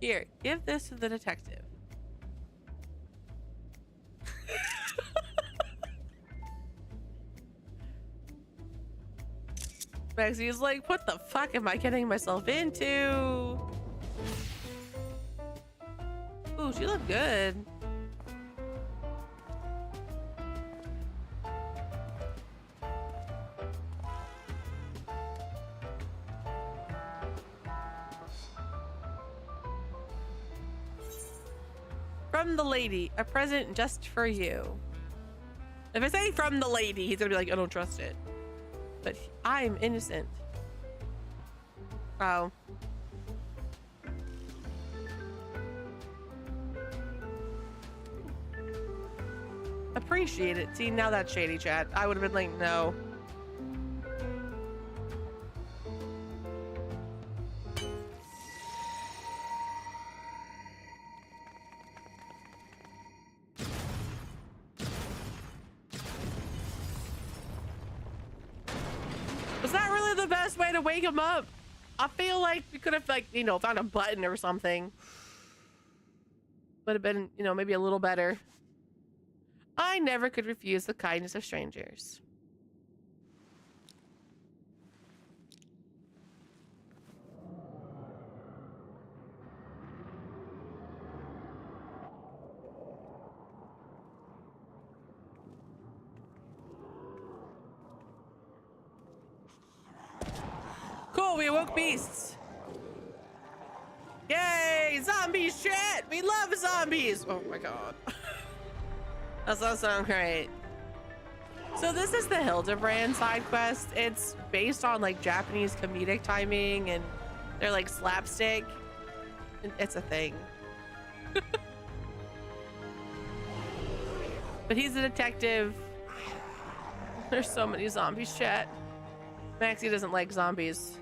Here, give this to the detective. Maxie's like, what the fuck am I getting myself into? Ooh, she looked good. From the lady, a present just for you. If I say from the lady, he's gonna be like, I don't trust it. But I'm innocent. Oh. Appreciate it. See, now that's shady, chat. I would have been like, no. Was that really the best way to wake him up? I feel like we could have, like, you know, found a button or something. Would have been, you know, maybe a little better. I never could refuse the kindness of strangers. Cool, we awoke beasts. Yay, zombie shit! We love zombies! Oh my god. That doesn't sound great. So this is the Hildebrand side quest. It's based on like Japanese comedic timing and they're like slapstick. It's a thing. But he's a detective. There's so many zombies, chat. Maxie doesn't like zombies.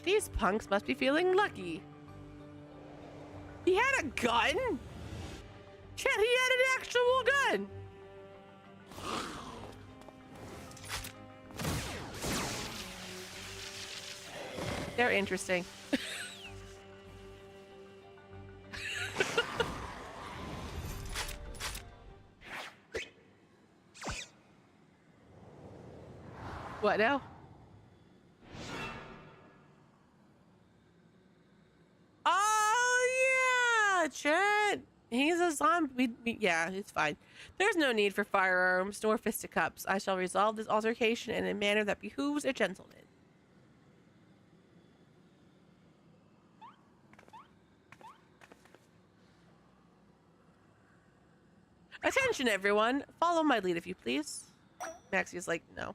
These punks must be feeling lucky. He had a gun? Chat, he had an actual gun. They're interesting. What now? Oh yeah, chat. He's a zombie. Yeah, it's fine. There's no need for firearms nor fisticuffs. I shall resolve this altercation in a manner that behooves a gentleman. Attention, everyone. Follow my lead, if you please. Maxia's like, no.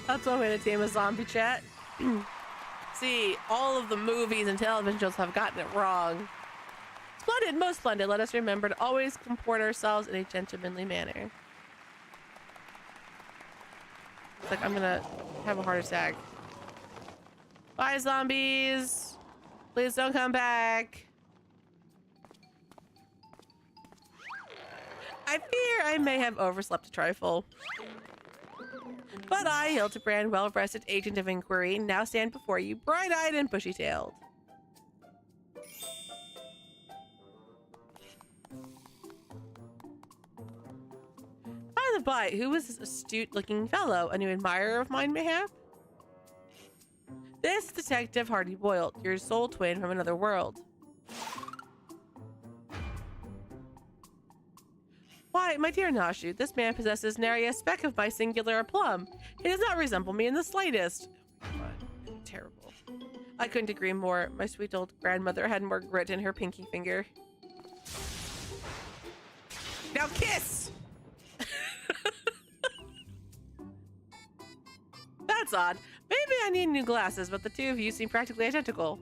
That's one way to tame a zombie, chat. See, all of the movies and television shows have gotten it wrong. Splendid, most splendid. Let us remember to always comport ourselves in a gentlemanly manner. It's like I'm gonna have a heart attack. Bye, zombies. Please don't come back. I fear I may have overslept a trifle. But I, Hildebrand, well-rested agent of inquiry, now stand before you, bright-eyed and bushy-tailed. By the by, who was this astute-looking fellow? A new admirer of mine, mayhap? This Detective Hardy Boyle, your soul twin from another world. Why, my dear Nashu, this man possesses nary a speck of my singular aplomb. He does not resemble me in the slightest. Oh my God, terrible. I couldn't agree more. My sweet old grandmother had more grit in her pinky finger. Now kiss! That's odd. Maybe I need new glasses, but the two of you seem practically identical.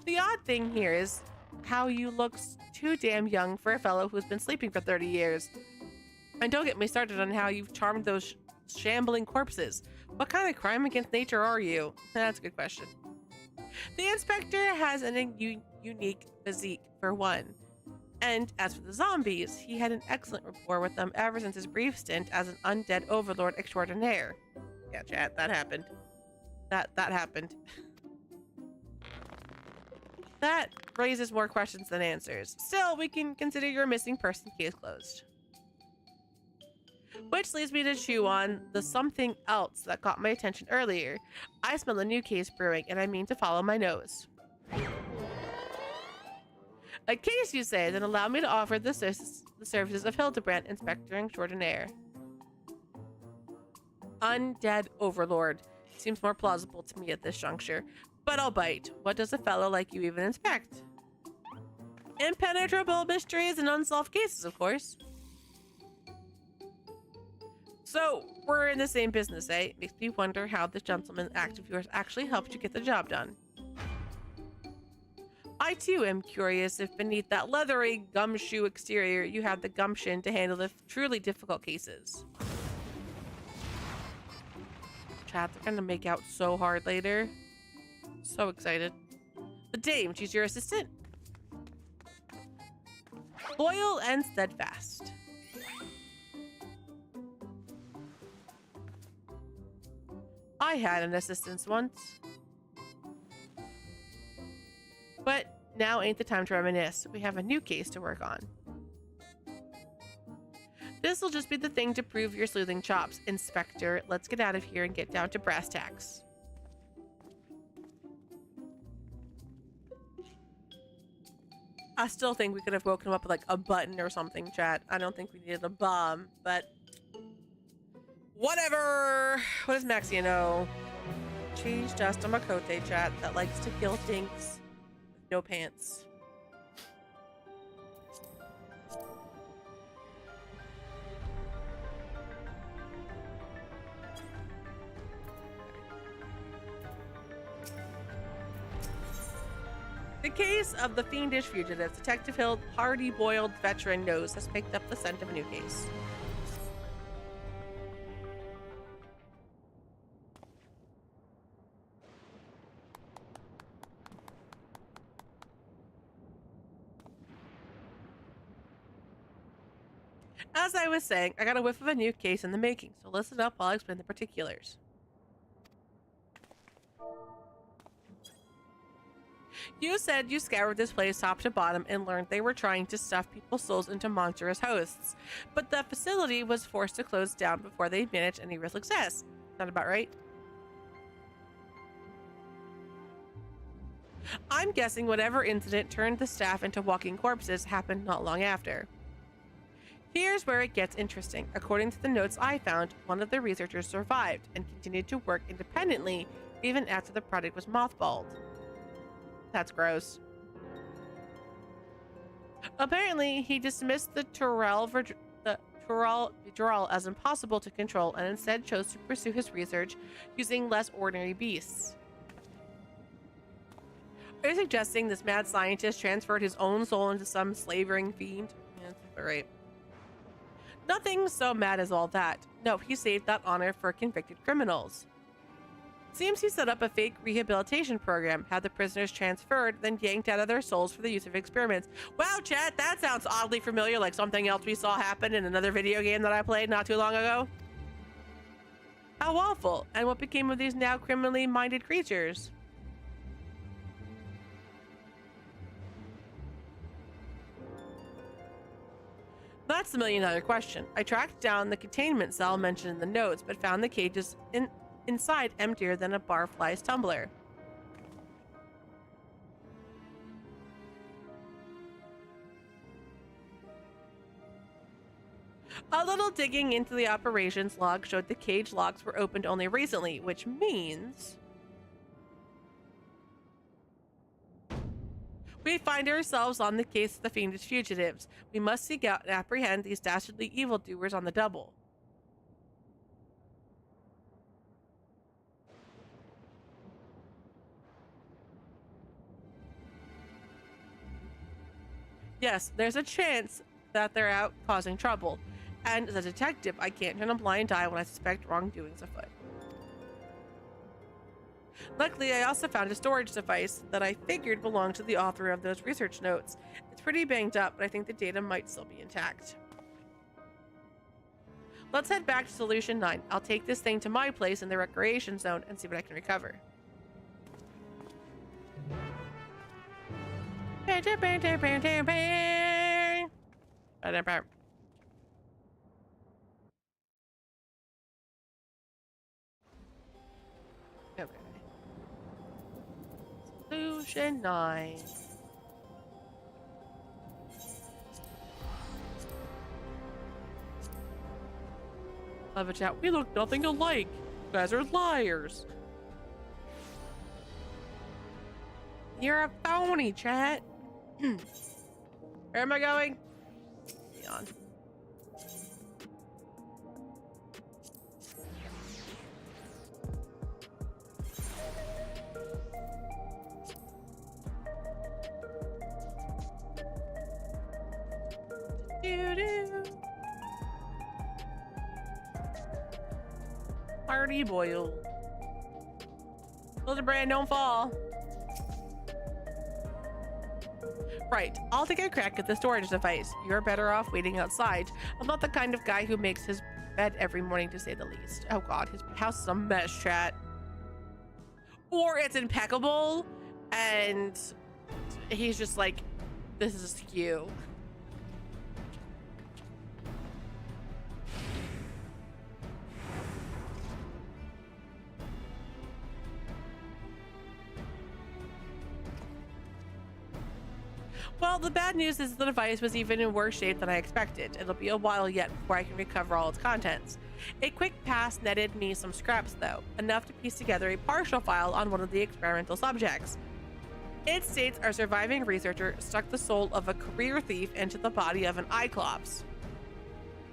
The odd thing here is how you look too damn young for a fellow who's been sleeping for 30 years. And don't get me started on how you've charmed those shambling corpses. What kind of crime against nature are you? That's a good question. The inspector has an unique physique, for one. And as for the zombies, he had an excellent rapport with them ever since his brief stint as an undead overlord extraordinaire. Yeah, chat, that happened. That happened. That raises more questions than answers. Still, we can consider your missing person case closed. Which leads me to chew on the something else that caught my attention earlier. I smell a new case brewing, and I mean to follow my nose. A case, you say, then allow me to offer the services of Hildebrand, Inspector Extraordinaire. Undead Overlord. Seems more plausible to me at this juncture. But I'll bite. What does a fellow like you even inspect? Impenetrable mysteries and unsolved cases, of course. So, we're in the same business, eh? Makes me wonder how this gentleman act of yours actually helped you get the job done. I too am curious if beneath that leathery gumshoe exterior you have the gumption to handle the truly difficult cases. Chat, they're gonna make out so hard later. So excited. The dame, she's your assistant. Loyal and steadfast. I had an assistant once. But now ain't the time to reminisce. We have a new case to work on. This'll just be the thing to prove your sleuthing chops. Inspector, let's get out of here and get down to brass tacks. I still think we could have woken him up with like a button or something, chat. I don't think we needed a bomb, but whatever. What does Maxia know? Cheese dust on my cote, chat, that likes to kill things with no pants. The case of the fiendish fugitives, Detective Hill, hardy-boiled veteran nose, has picked up the scent of a new case. As I was saying, I got a whiff of a new case in the making, so listen up while I explain the particulars. You said you scoured this place top to bottom and learned they were trying to stuff people's souls into monstrous hosts, but the facility was forced to close down before they managed any real success. Sound about right? I'm guessing whatever incident turned the staff into walking corpses happened not long after. Here's where it gets interesting. According to the notes I found, one of the researchers survived and continued to work independently even after the project was mothballed. That's gross. Apparently, he dismissed the Turel as impossible to control and instead chose to pursue his research using less ordinary beasts. Are you suggesting this mad scientist transferred his own soul into some slavering fiend? Yeah, that's right. Nothing so mad as all that. No, he saved that honor for convicted criminals. Seems he set up a fake rehabilitation program, had the prisoners transferred, then yanked out of their souls for the use of experiments. Wow, chat, that sounds oddly familiar, like something else we saw happen in another video game that I played not too long ago. How awful. And what became of these now criminally minded creatures? That's the million-dollar question. I tracked down the containment cell mentioned in the notes, but found the cages inside emptier than a barfly's tumbler. A little digging into the operations log showed the cage locks were opened only recently, which means we find ourselves on the case of the fiendish fugitives. We must seek out and apprehend these dastardly evildoers on the double. Yes, there's a chance that they're out causing trouble. And as a detective, I can't turn a blind eye when I suspect wrongdoings afoot. Luckily, I also found a storage device that I figured belonged to the author of those research notes. It's pretty banged up, but I think the data might still be intact. Let's head back to Solution 9. I'll take this thing to my place in the recreation zone and see what I can recover. Okay. Solution 9. Love it, chat. We look nothing alike. You guys are liars. You're a phony, chat. Where am I going? Beyond. Party boil. Hildebrand, don't fall. Right, I'll take a crack at the storage device. You're better off waiting outside. I'm not the kind of guy who makes his bed every morning, to say the least. Oh god, his house is a mess, chat. Or it's impeccable, and he's just like, this is askew. Well, the bad news is the device was even in worse shape than I expected. It'll be a while yet before I can recover all its contents. A quick pass netted me some scraps though, enough to piece together a partial file on one of the experimental subjects. It states our surviving researcher stuck the soul of a career thief into the body of an Cyclops.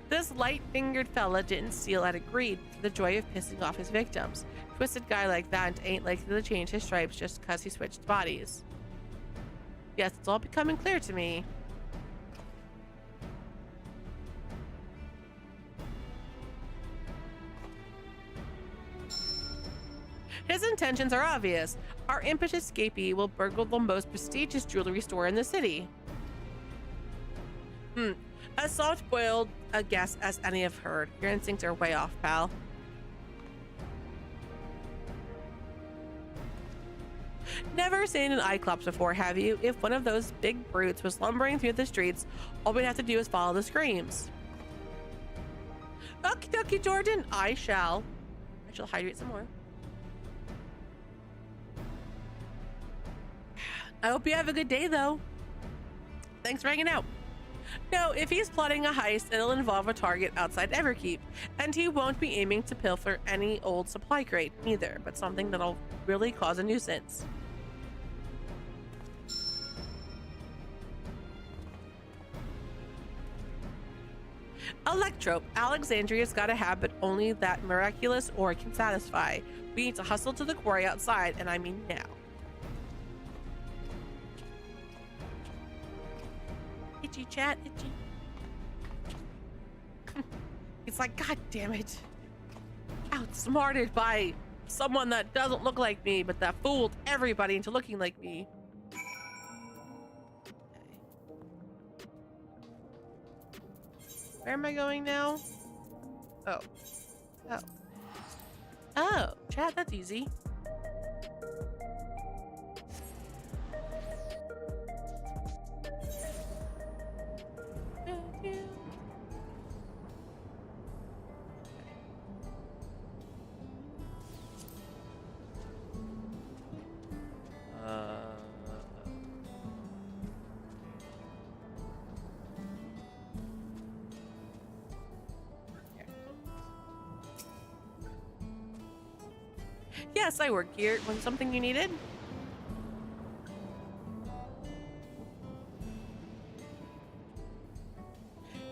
This light-fingered fella didn't steal out of greed for the joy of pissing off his victims. Twisted guy like that ain't likely to change his stripes just cause he switched bodies. Yes, it's all becoming clear to me. His intentions are obvious. Our impish escapee will burgle the most prestigious jewelry store in the city. As soft-boiled a guess as any I've heard. Your instincts are way off, pal. Never seen an Cyclops before, have you? If one of those big brutes was lumbering through the streets, all we'd have to do is follow the screams. Okie dokie, Jordan. I shall hydrate some more. I hope you have a good day, though. Thanks for hanging out. No, if he's plotting a heist, it'll involve a target outside Everkeep, and he won't be aiming to pilfer any old supply crate either, but something that'll really cause a nuisance. Electrope. Alexandria's got a habit only that miraculous ore can satisfy. We need to hustle to the quarry outside, and I mean now. Itchy chat, itchy. It's like, god damn it. Outsmarted by someone that doesn't look like me, but that fooled everybody into looking like me. Where am I going now? Oh. Oh. Oh, chat, that's easy. Yes, I work here. Was something you needed?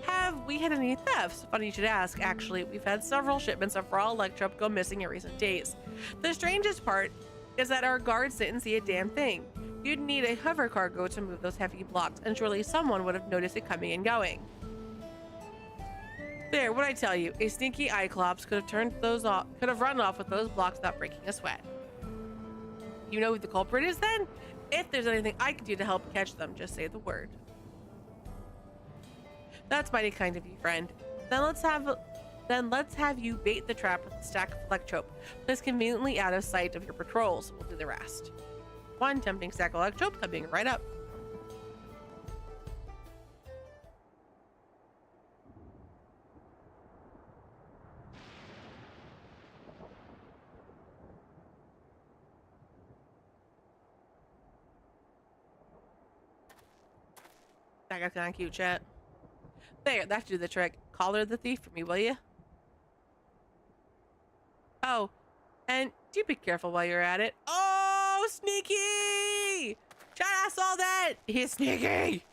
Have we had any thefts? Funny you should ask. Actually, we've had several shipments of raw Electrope go missing in recent days. The strangest part is that our guards didn't see a damn thing. You'd need a hover cargo to move those heavy blocks, and surely someone would have noticed it coming and going. There, what'd I tell you? A sneaky Cyclops could have run off with those blocks without breaking a sweat. You know who the culprit is then? If there's anything I can do to help catch them, just say the word. That's mighty kind of you, friend. Then let's have you bait the trap with a stack of Electrope. Place conveniently out of sight of your patrols. We'll do the rest. One tempting stack of Electrope coming right up. That guy's kind of cute, chat. There, that should do the trick. Collar the thief for me, will you? Oh, and do be careful while you're at it. Oh, sneaky! Chat, I saw that! He's sneaky!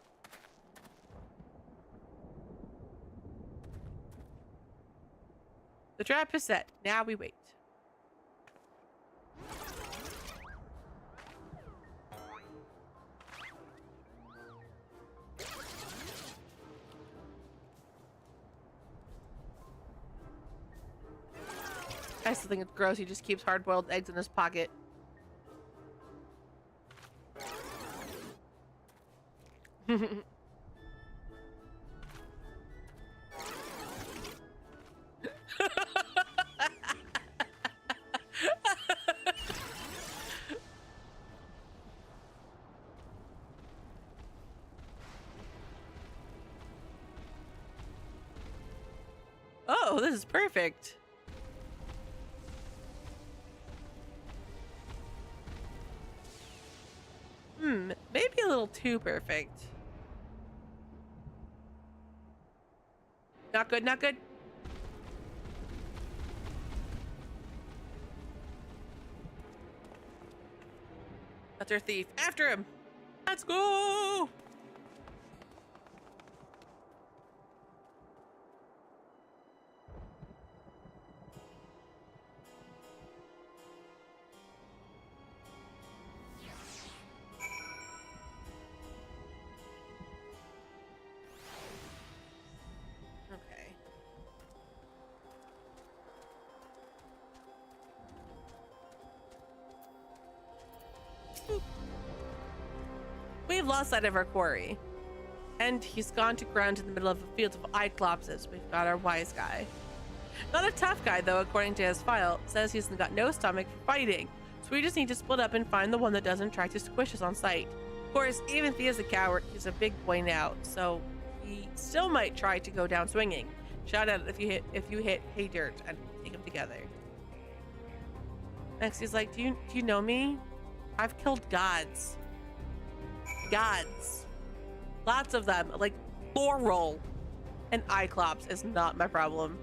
The trap is set. Now we wait. I still think it's gross. He just keeps hard-boiled eggs in his pocket. Oh, this is perfect. Maybe a little too perfect. Not good, not good. That's our thief. After him. Let's go. We've lost sight of our quarry. And he's gone to ground in the middle of a field of Cyclopses. We've got our wise guy. Not a tough guy, though, according to his file. Says he's got no stomach for fighting. So we just need to split up and find the one that doesn't try to squish us on sight. Of course, even if he is a coward, he's a big boy now, so he still might try to go down swinging. Shout out if you hit Hey Dirt and take them together. Maxia's like, do you know me? I've killed gods. Gods. Lots of them, like plural. And Cyclops is not my problem.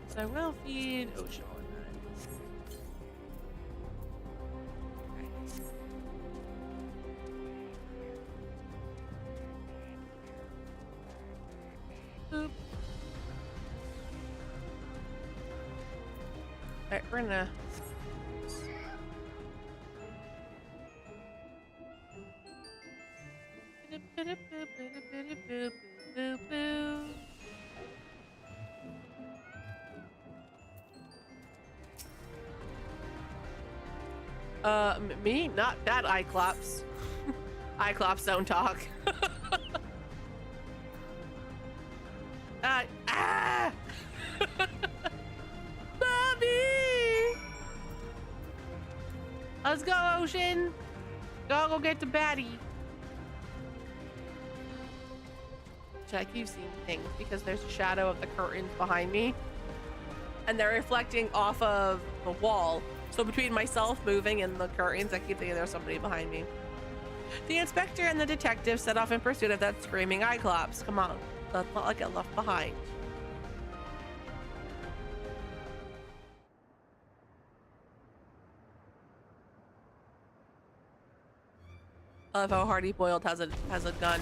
So I will feed Ocean. Boop. Alright, we're gonna me? Not that Cyclops. Cyclops don't talk. Bobby! Let's go, Ocean. Go get the baddie. I keep seeing things because there's a shadow of the curtains behind me. And they're reflecting off of the wall. So between myself moving and the curtains, I keep thinking there's somebody behind me. The inspector and the detective set off in pursuit of that screaming Cyclops. Come on, let's not get left behind. I love how Hardy Boiled has a gun.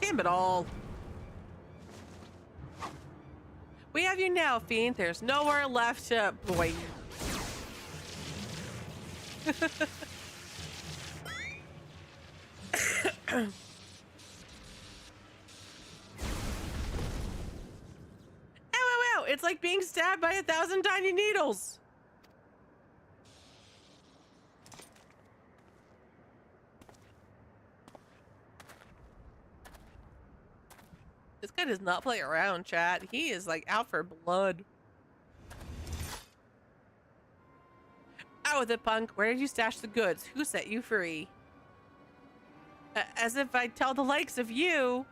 Damn it all. We have you now, Fiend. There's nowhere left to... Boy. Ow, ow, ow. It's like being stabbed by 1,000 tiny needles. This guy does not play around, chat. He is like out for blood. Out with it, punk. Where did you stash the goods? Who set you free? As if I'd tell the likes of you.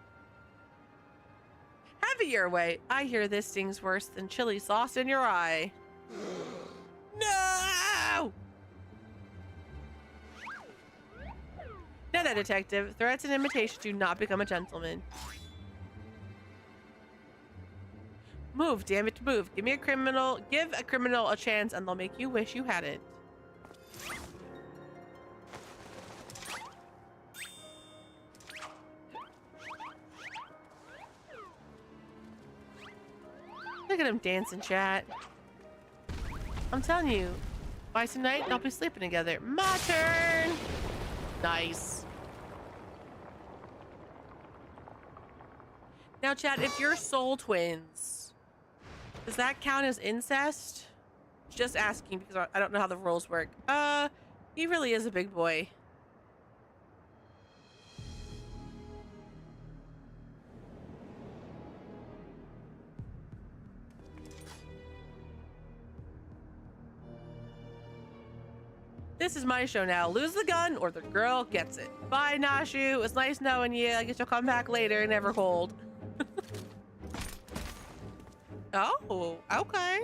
Have it your way. I hear this stings worse than chili sauce in your eye. No! Now that, detective, threats and imitations do not become a gentleman. Move, damn it, move. Give a criminal a chance and they'll make you wish you had it. Look at him dancing, chat. I'm telling you, by tonight they'll be sleeping together. My turn. Nice. Now, chat, if you're soul twins, does that count as incest? Just asking because I don't know how the rules work. He really is a big boy. This is my show now. Lose the gun or the girl gets it. Bye, Nashu. It was nice knowing you. I guess you'll come back later and never hold. Oh, okay.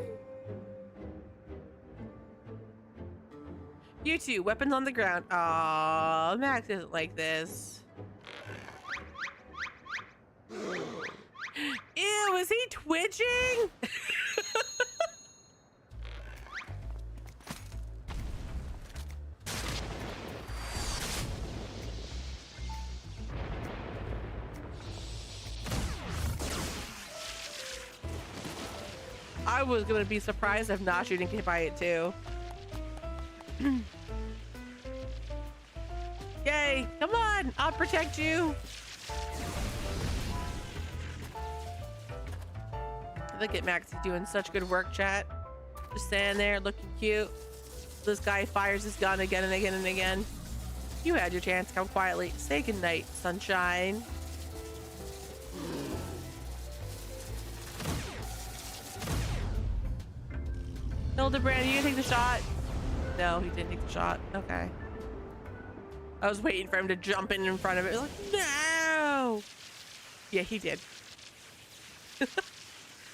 You two, weapons on the ground. Aw, Max isn't like this. Ew, is he twitching? I was gonna be surprised if not shooting get by it too. Yay! Come on, I'll protect you. Look at Maxie doing such good work, chat. Just standing there looking cute. This guy fires his gun again and again and again. You had your chance. Come quietly. Say goodnight, sunshine. Hildebrand, you gonna take the shot? No, he didn't take the shot. Okay. I was waiting for him to jump in front of it. Like, no! Yeah, he did.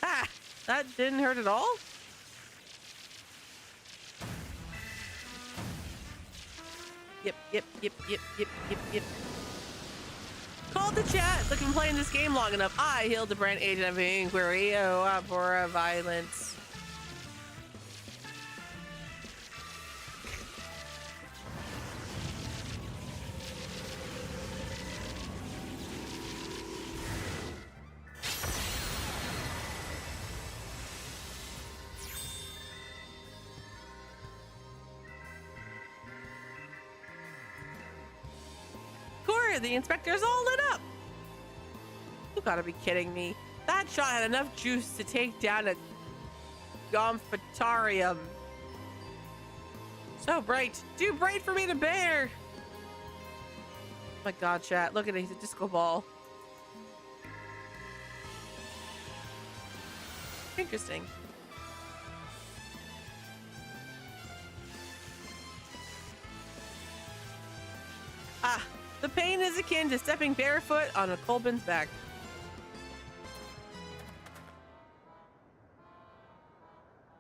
Ah, that didn't hurt at all? Yep. Call the chat. Look, I'm playing this game long enough. I, Hildebrand, agent of inquiry. Oh, abhor violence. The inspector's all lit up. You gotta be kidding me. That shot had enough juice to take down a Gomphatarium. So bright. Too bright for me to bear. Oh my god, chat. Look at it. He's a disco ball. Interesting. Ah. The pain is akin to stepping barefoot on a Colbin's back.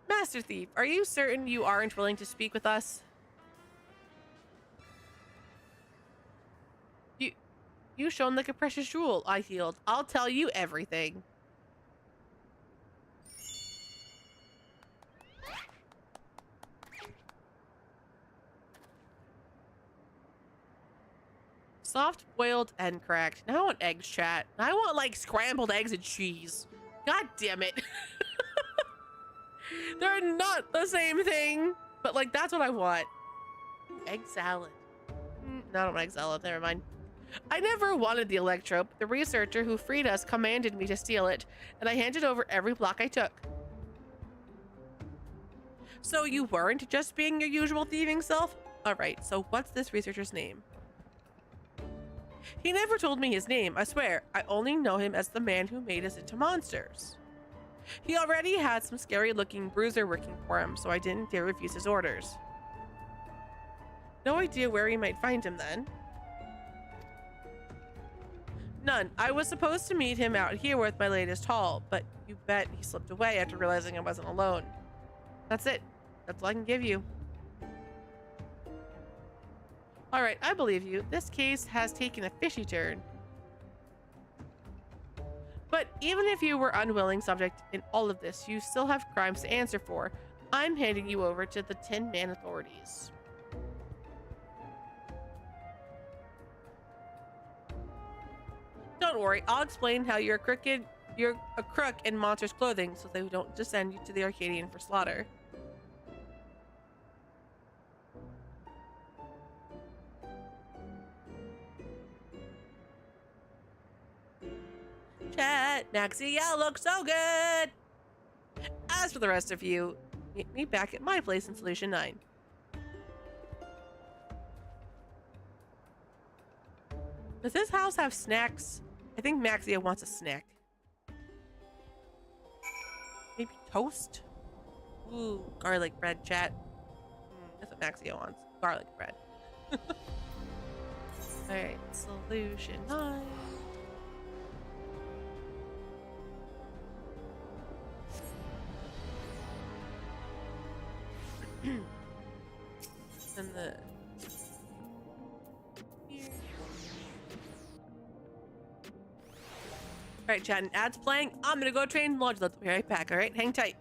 Master Thief, are you certain you aren't willing to speak with us? You shone like a precious jewel, I healed. I'll tell you everything. Soft boiled and cracked. Now I want eggs, chat. I want like scrambled eggs and cheese. God damn it. They're not the same thing, but like that's what I want. Egg salad. No, I don't want egg salad. Never mind. I never wanted the electrope. The researcher who freed us commanded me to steal it, and I handed over every block I took. So you weren't just being your usual thieving self? All right, so what's this researcher's name? He never told me his name, I swear. I only know him as the man who made us into monsters. He already had some scary-looking bruiser working for him, so I didn't dare refuse his orders. No idea where we might find him then. None. I was supposed to meet him out here with my latest haul, but you bet he slipped away after realizing I wasn't alone. That's it. That's all I can give you. All right, I believe you. This case has taken a fishy turn. But even if you were unwilling subject in all of this, you still have crimes to answer for. I'm handing you over to the Tin Man authorities. Don't worry, I'll explain how you're a crook in monsters' clothing so they don't just send you to the Arcadian for slaughter. Chat, Maxia looks so good. As for the rest of you, meet me back at my place in Solution 9. Does this house have snacks? I think Maxia wants a snack. Maybe toast? Ooh, garlic bread, chat. That's what Maxia wants. Garlic bread. Alright, Solution 9. And the here. Alright, chat, and ads playing. I'm gonna go train launch. Let's be right back, alright? Hang tight.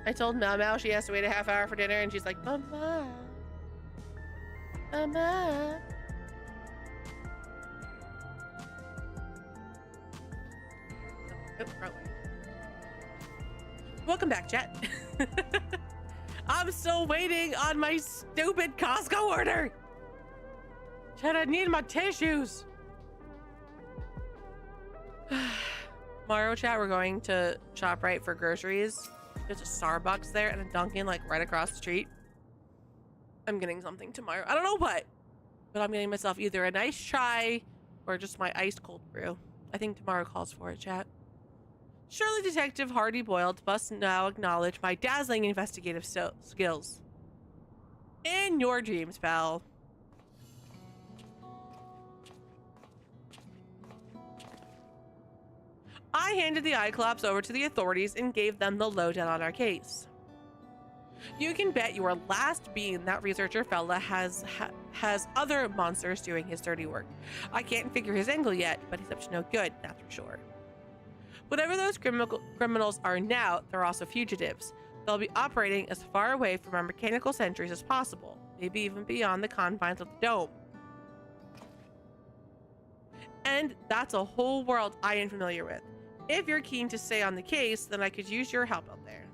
I told Mao she has to wait a half hour for dinner, and she's like, Mama. Mama. Oh, wrong way. Welcome back, chat. I'm still waiting on my stupid Costco order. Chat, I need my tissues. Tomorrow, chat, we're going to ShopRite for groceries. There's a Starbucks there and a Dunkin' like right across the street. I'm getting something tomorrow. I don't know what, but I'm getting myself either a nice chai or just my iced cold brew. I think tomorrow calls for it, chat. Surely Detective Hardy Boiled must now acknowledge my dazzling investigative skills. In your dreams, pal. I handed the Cyclops over to the authorities and gave them the lowdown on our case. You can bet your last bean that researcher fella has other monsters doing his dirty work. I can't figure his angle yet, but he's up to no good, that's for sure. Whatever those criminals are now, they're also fugitives. They'll be operating as far away from our mechanical sentries as possible, maybe even beyond the confines of the dome. And that's a whole world I am familiar with. If you're keen to stay on the case, then I could use your help out there.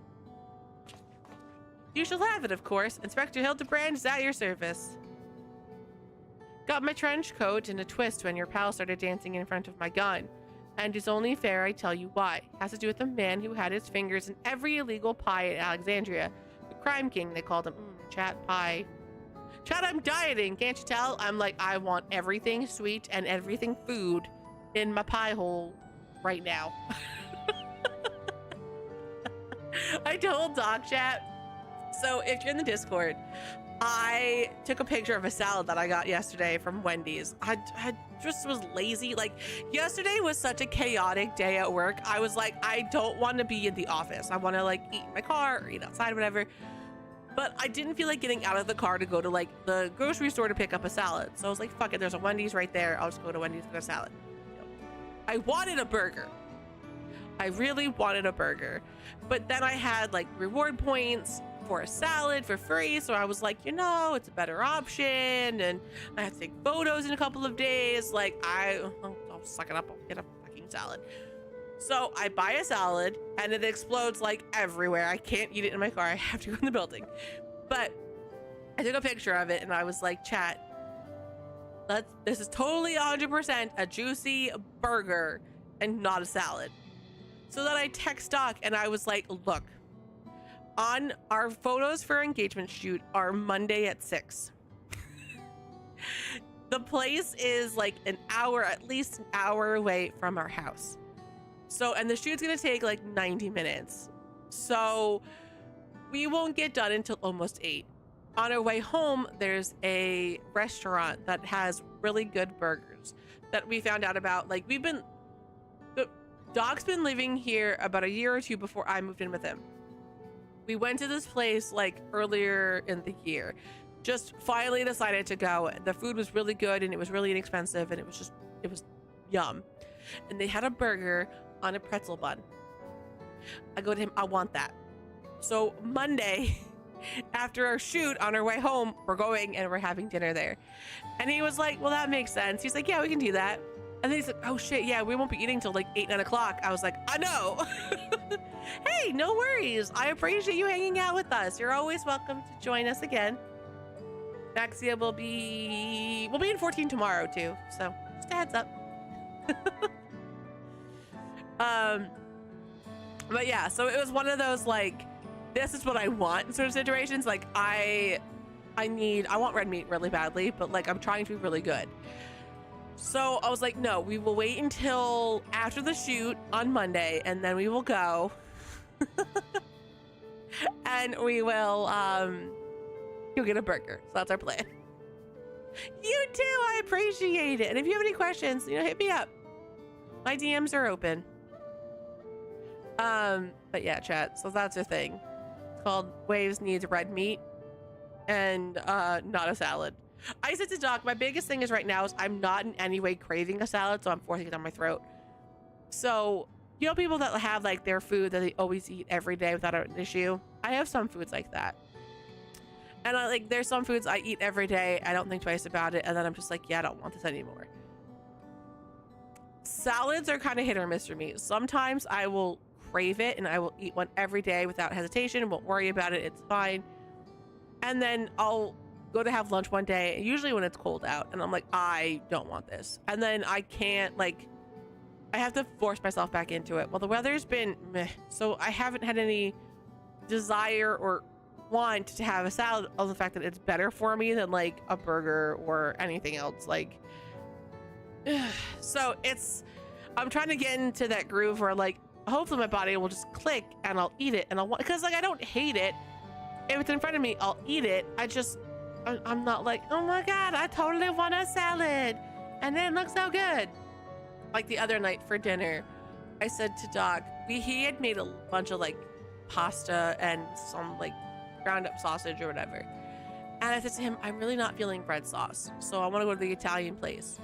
You shall have it, of course. Inspector Hildebrand is at your service. Got my trench coat in a twist when your pal started dancing in front of my gun. And it's only fair I tell you why. It has to do with the man who had his fingers in every illegal pie at Alexandria. The crime king, they called him. Chat pie. Chat, I'm dieting. Can't you tell? I'm like, I want everything sweet and everything food in my pie hole right now. I told Doc Chat. So if you're in the Discord, I took a picture of a salad that I got yesterday from Wendy's. I just was lazy. Like, yesterday was such a chaotic day at work. I was like, I don't want to be in the office. I want to like eat in my car or eat outside, whatever. But I didn't feel like getting out of the car to go to like the grocery store to pick up a salad. So I was like, fuck it, there's a Wendy's right there. I'll just go to Wendy's and get a salad. I wanted a burger. I really wanted a burger. But then I had like reward points for a salad for free. So I was like, you know, it's a better option. And I have to take photos in a couple of days. Like, I'll suck it up. I'll get a fucking salad. So I buy a salad and it explodes like everywhere. I can't eat it in my car. I have to go in the building. But I took a picture of it and I was like, chat, this is totally 100% a juicy burger and not a salad. So then I text Doc and I was like, look, on our photos for our engagement shoot are Monday at 6. The place is like an hour, at least an hour away from our house. So, and the shoot's gonna take like 90 minutes. So we won't get done until almost 8. On our way home, there's a restaurant that has really good burgers that we found out about. Like, Doc's been living here about a year or two before I moved in with him. We went to this place like earlier in the year, just finally decided to go. The food was really good and it was really inexpensive and it was yum. And they had a burger on a pretzel bun. I go to him, I want that. So Monday, after our shoot on our way home, we're going and we're having dinner there. And he was like, well, that makes sense. He's like, yeah, we can do that. And then he's like, oh shit, yeah, we won't be eating till like 8, 9 o'clock. I was like, I know. Hey, no worries. I appreciate you hanging out with us. You're always welcome to join us again. Maxia will be in 14 tomorrow too. So just a heads up. But yeah, so it was one of those like, this is what I want sort of situations. Like I want red meat really badly, but like I'm trying to be really good. So I was like, no, we will wait until after the shoot on Monday and then we will go. And we will go get a burger. So that's our plan. You too, I appreciate it. And if you have any questions, hit me up. My DMs are open. But yeah, chat. So that's a thing. It's called Waves Needs Red Meat and not a salad. I said to Doc, my biggest thing is right now is I'm not in any way craving a salad, so I'm forcing it down my throat. So You know, people that have like their food that they always eat every day without an issue. I have some foods like that. And I like, there's some foods I eat every day. I don't think twice about it. And then I'm just like, yeah, I don't want this anymore. Salads are kind of hit or miss for me. Sometimes I will crave it and I will eat one every day without hesitation. Won't worry about it. It's fine. And then I'll go to have lunch one day, usually when it's cold out, and I'm like, I don't want this. And then I can't, like, I have to force myself back into it. Well, the weather's been meh, so I haven't had any desire or want to have a salad, of the fact that it's better for me than like a burger or anything else. Like, so I'm trying to get into that groove where like, hopefully my body will just click and I'll eat it, and I'll want, because like I don't hate it. If it's in front of me, I'll eat it. I'm not like, oh my God, I totally want a salad and it looks so good. Like the other night for dinner, I said to Doc, he had made a bunch of like pasta and some like ground up sausage or whatever. And I said to him, I'm really not feeling red sauce, so I want to go to the Italian place.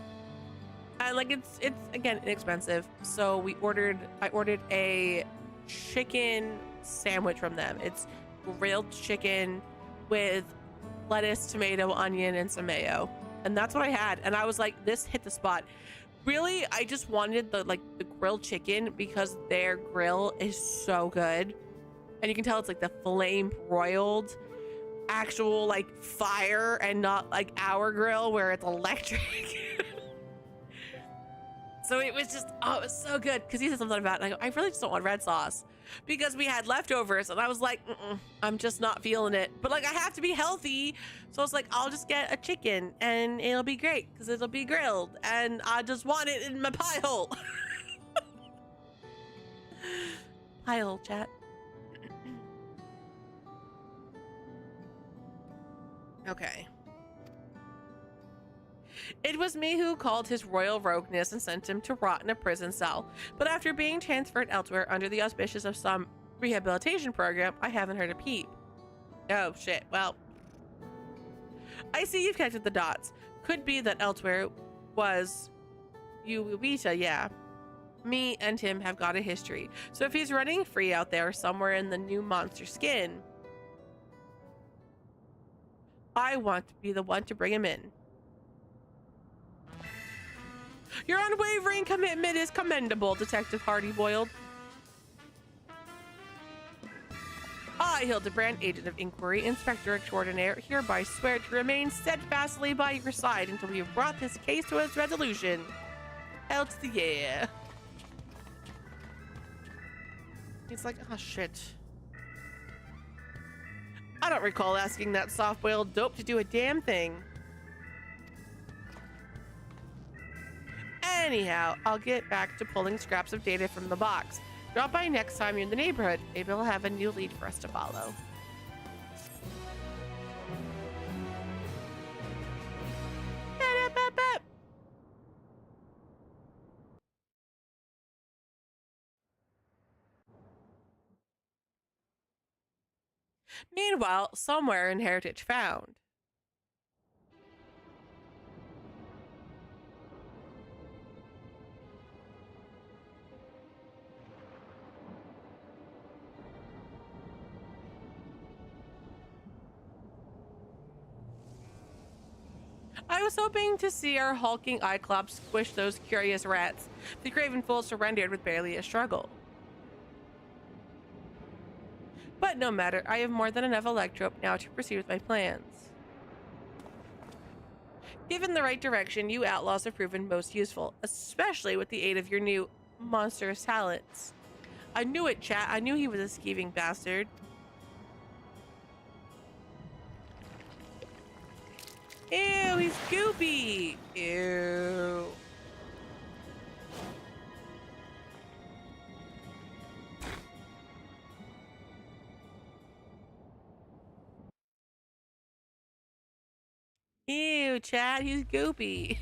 And like, it's again, inexpensive. So I ordered a chicken sandwich from them. It's grilled chicken with lettuce, tomato, onion, and some mayo. And that's what I had. And I was like, this hit the spot. Really, I just wanted the grilled chicken because their grill is so good. And you can tell it's like the flame broiled actual like fire and not like our grill where it's electric. So it was just, oh, it was so good. Because he said something about it, and I go, I really just don't want red sauce. Because we had leftovers, and I was like, I'm just not feeling it. But like, I have to be healthy. So I was like, I'll just get a chicken, and it'll be great, because it'll be grilled. And I just want it in my pie hole. Pie hole, chat. Okay. It was me who called his royal rogueness and sent him to rot in a prison cell. But after being transferred elsewhere under the auspices of some rehabilitation program, I haven't heard a peep. Oh shit, well. I see you've connected the dots. Could be that elsewhere was Uwita, yeah. Me and him have got a history. So if he's running free out there somewhere in the new monster skin, I want to be the one to bring him in. Your unwavering commitment is commendable, Detective Hardy Boiled. I, Hildebrand, Agent of Inquiry, Inspector Extraordinaire, hereby swear to remain steadfastly by your side until we have brought this case to its resolution. Hell to the yeah. He's like, oh shit. I don't recall asking that soft-boiled dope to do a damn thing. Anyhow, I'll get back to pulling scraps of data from the box. Drop by next time you're in the neighborhood. Maybe we'll have a new lead for us to follow. Meanwhile, somewhere in Heritage Found. I was hoping to see our hulking Cyclops squish those curious rats. The craven fool surrendered with barely a struggle. But no matter, I have more than enough electrope now to proceed with my plans. Given the right direction, you outlaws have proven most useful, especially with the aid of your new monstrous talents. I knew it, chat. I knew he was a skeeving bastard. Ew, he's goopy. Ew. Ew, chat, he's goopy.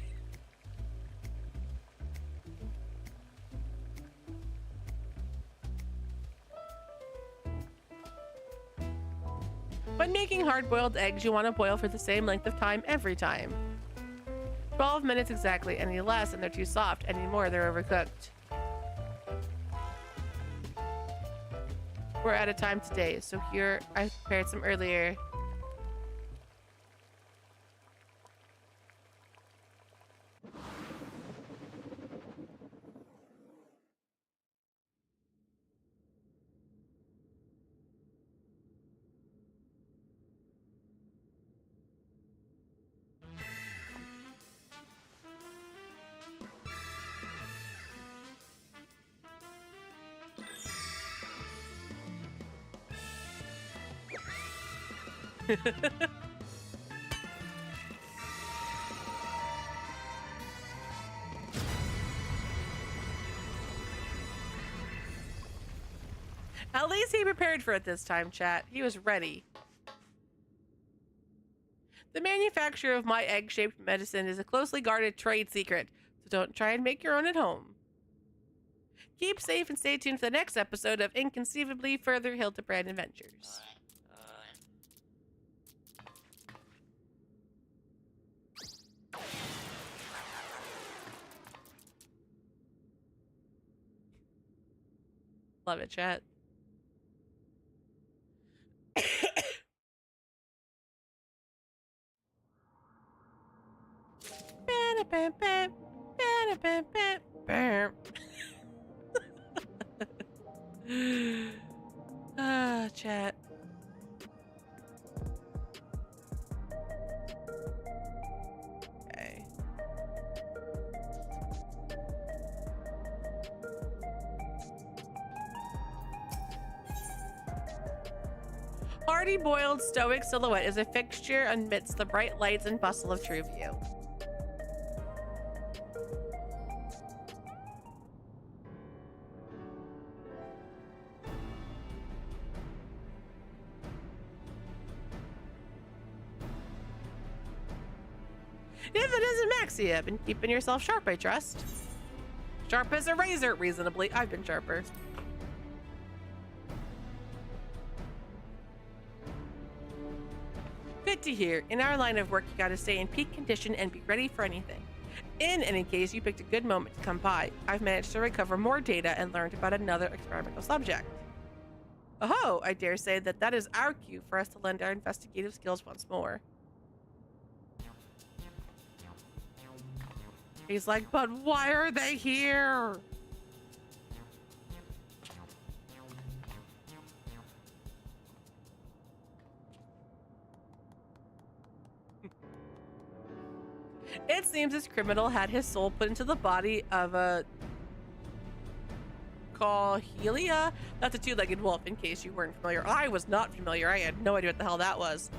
When making hard-boiled eggs, you want to boil for the same length of time every time. 12 minutes exactly. Any less and they're too soft. Any more, they're overcooked. We're out of time today, so here I prepared some earlier. At least he prepared for it this time, chat. He was ready. The manufacture of my egg-shaped medicine is a closely guarded trade secret, so don't try and make your own at home. Keep safe and stay tuned for the next episode of Inconceivably Further Hildebrand Adventures. Love it, chat. Chat. Okay. Hardy boiled stoic silhouette is a fixture amidst the bright lights and bustle of True View. If it isn't Maxia, been keeping yourself sharp, I trust. Sharp as a razor, reasonably. I've been sharper. Good to hear. In our line of work, you gotta stay in peak condition and be ready for anything. In any case, you picked a good moment to come by. I've managed to recover more data and learned about another experimental subject. Oh, I dare say that is our cue for us to lend our investigative skills once more. He's like, but why are they here? It seems this criminal had his soul put into the body of a Cohelia. That's a two-legged wolf, in case you weren't familiar. I was not familiar. I had no idea what the hell that was.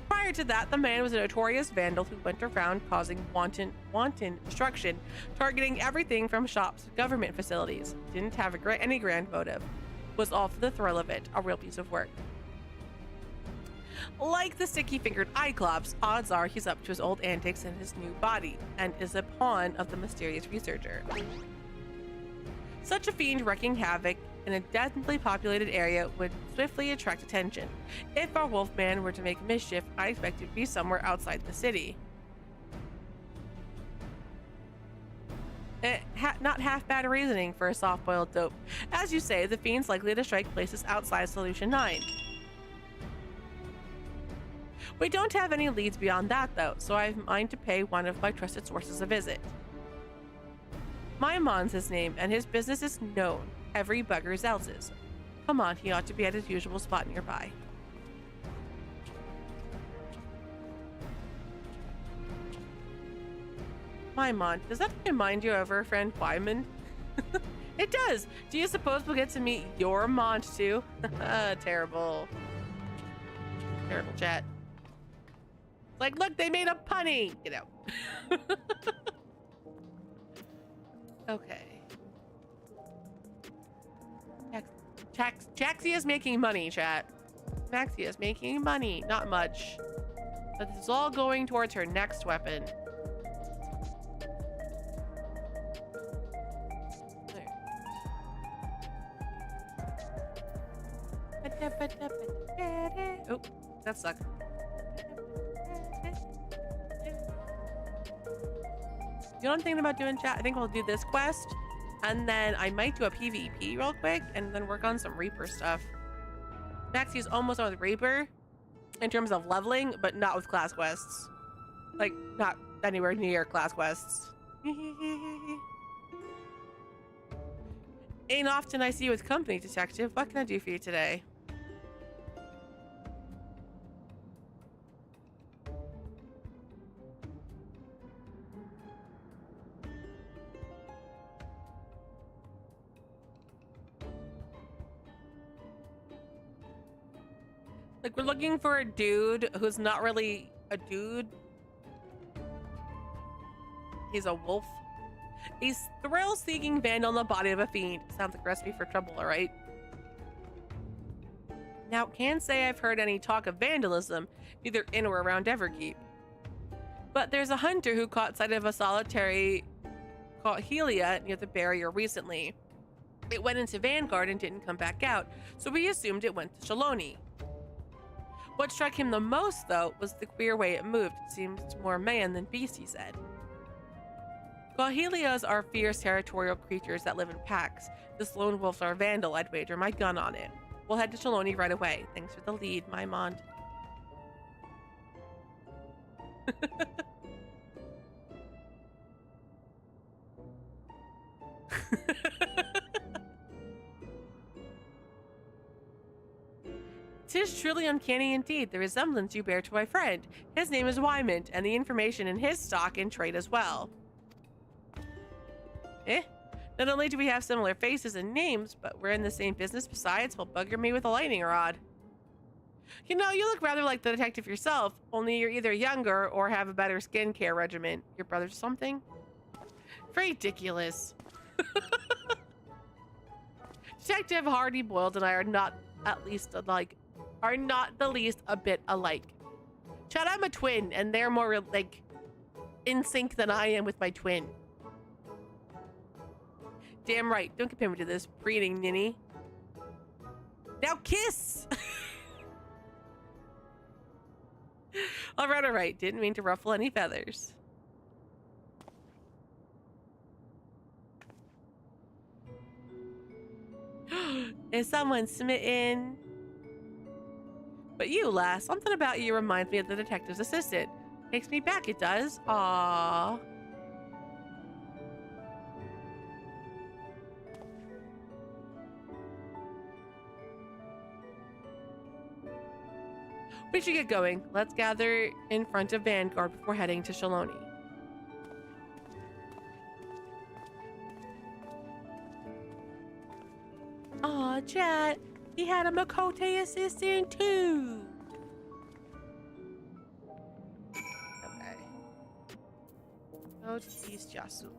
Prior to that, the man was a notorious vandal who went around causing wanton destruction, targeting everything from shops to government facilities. Didn't have any grand motive. Was all for the thrill of it. A real piece of work. Like the sticky-fingered Cyclops, odds are he's up to his old antics in his new body, and is a pawn of the mysterious researcher. Such a fiend wreaking havoc in a densely populated area would swiftly attract attention. If our wolfman were to make mischief, I expect it to be somewhere outside the city. Not half bad reasoning for a soft-boiled dope. As you say, the fiend's likely to strike places outside Solution 9. We don't have any leads beyond that, though, so I have in mind to pay one of my trusted sources a visit. Maimon's his name, and his business is known. Every bugger's else's. Come on, he ought to be at his usual spot nearby. Maimon, does that remind you of our friend Wyman? It does. Do you suppose we'll get to meet your Mont too? Terrible. Terrible chat. Like, look, they made a punny! Get out. Okay. Maxia is making money, chat. Maxia is making money. Not much. But this is all going towards her next weapon. There. Oh, that sucked. You know what I'm thinking about doing, chat? I think we'll do this quest, and then I might do a PvP real quick, and then work on some Reaper stuff. Maxia's almost on with Reaper in terms of leveling, but not with class quests. Like, not anywhere near class quests. Ain't often I see you with company, detective. What can I do for you today? Like, we're looking for a dude who's not really a dude. He's a wolf. A thrill-seeking vandal in the body of a fiend. Sounds like a recipe for trouble, all right? Now, can't say I've heard any talk of vandalism, either in or around Everkeep. But there's a hunter who caught sight of a solitary called Helia near the barrier recently. It went into Vanguard and didn't come back out, so we assumed it went to Shaloni. What struck him the most, though, was the queer way it moved. It seemed more man than beast, he said. Gwahilias are fierce territorial creatures that live in packs. This lone wolf's our vandal, I'd wager my gun on it. We'll head to Shaloni right away. Thanks for the lead, Maimond. Tis truly uncanny indeed, the resemblance you bear to my friend. His name is Wymond, and the information in his stock and trade as well. Not only do we have similar faces and names, but we're in the same business besides. He'll bugger me with a lightning rod. You know, you look rather like the detective yourself, only you're either younger or have a better skincare regimen. Your brother's something? Ridiculous. Detective Hardy Boiled and I are not the least a bit alike. Chad, I'm a twin, and they're more like in sync than I am with my twin. Damn right. Don't compare me to this breeding ninny. Now kiss! All right. Didn't mean to ruffle any feathers. Is someone smitten? But you, lass, something about you reminds me of the detective's assistant. Takes me back, it does. Aww. We should get going. Let's gather in front of Vanguard before heading to Shaloni. Aw, chat. He had a Makote assistant too. Okay. Go to East Yasul.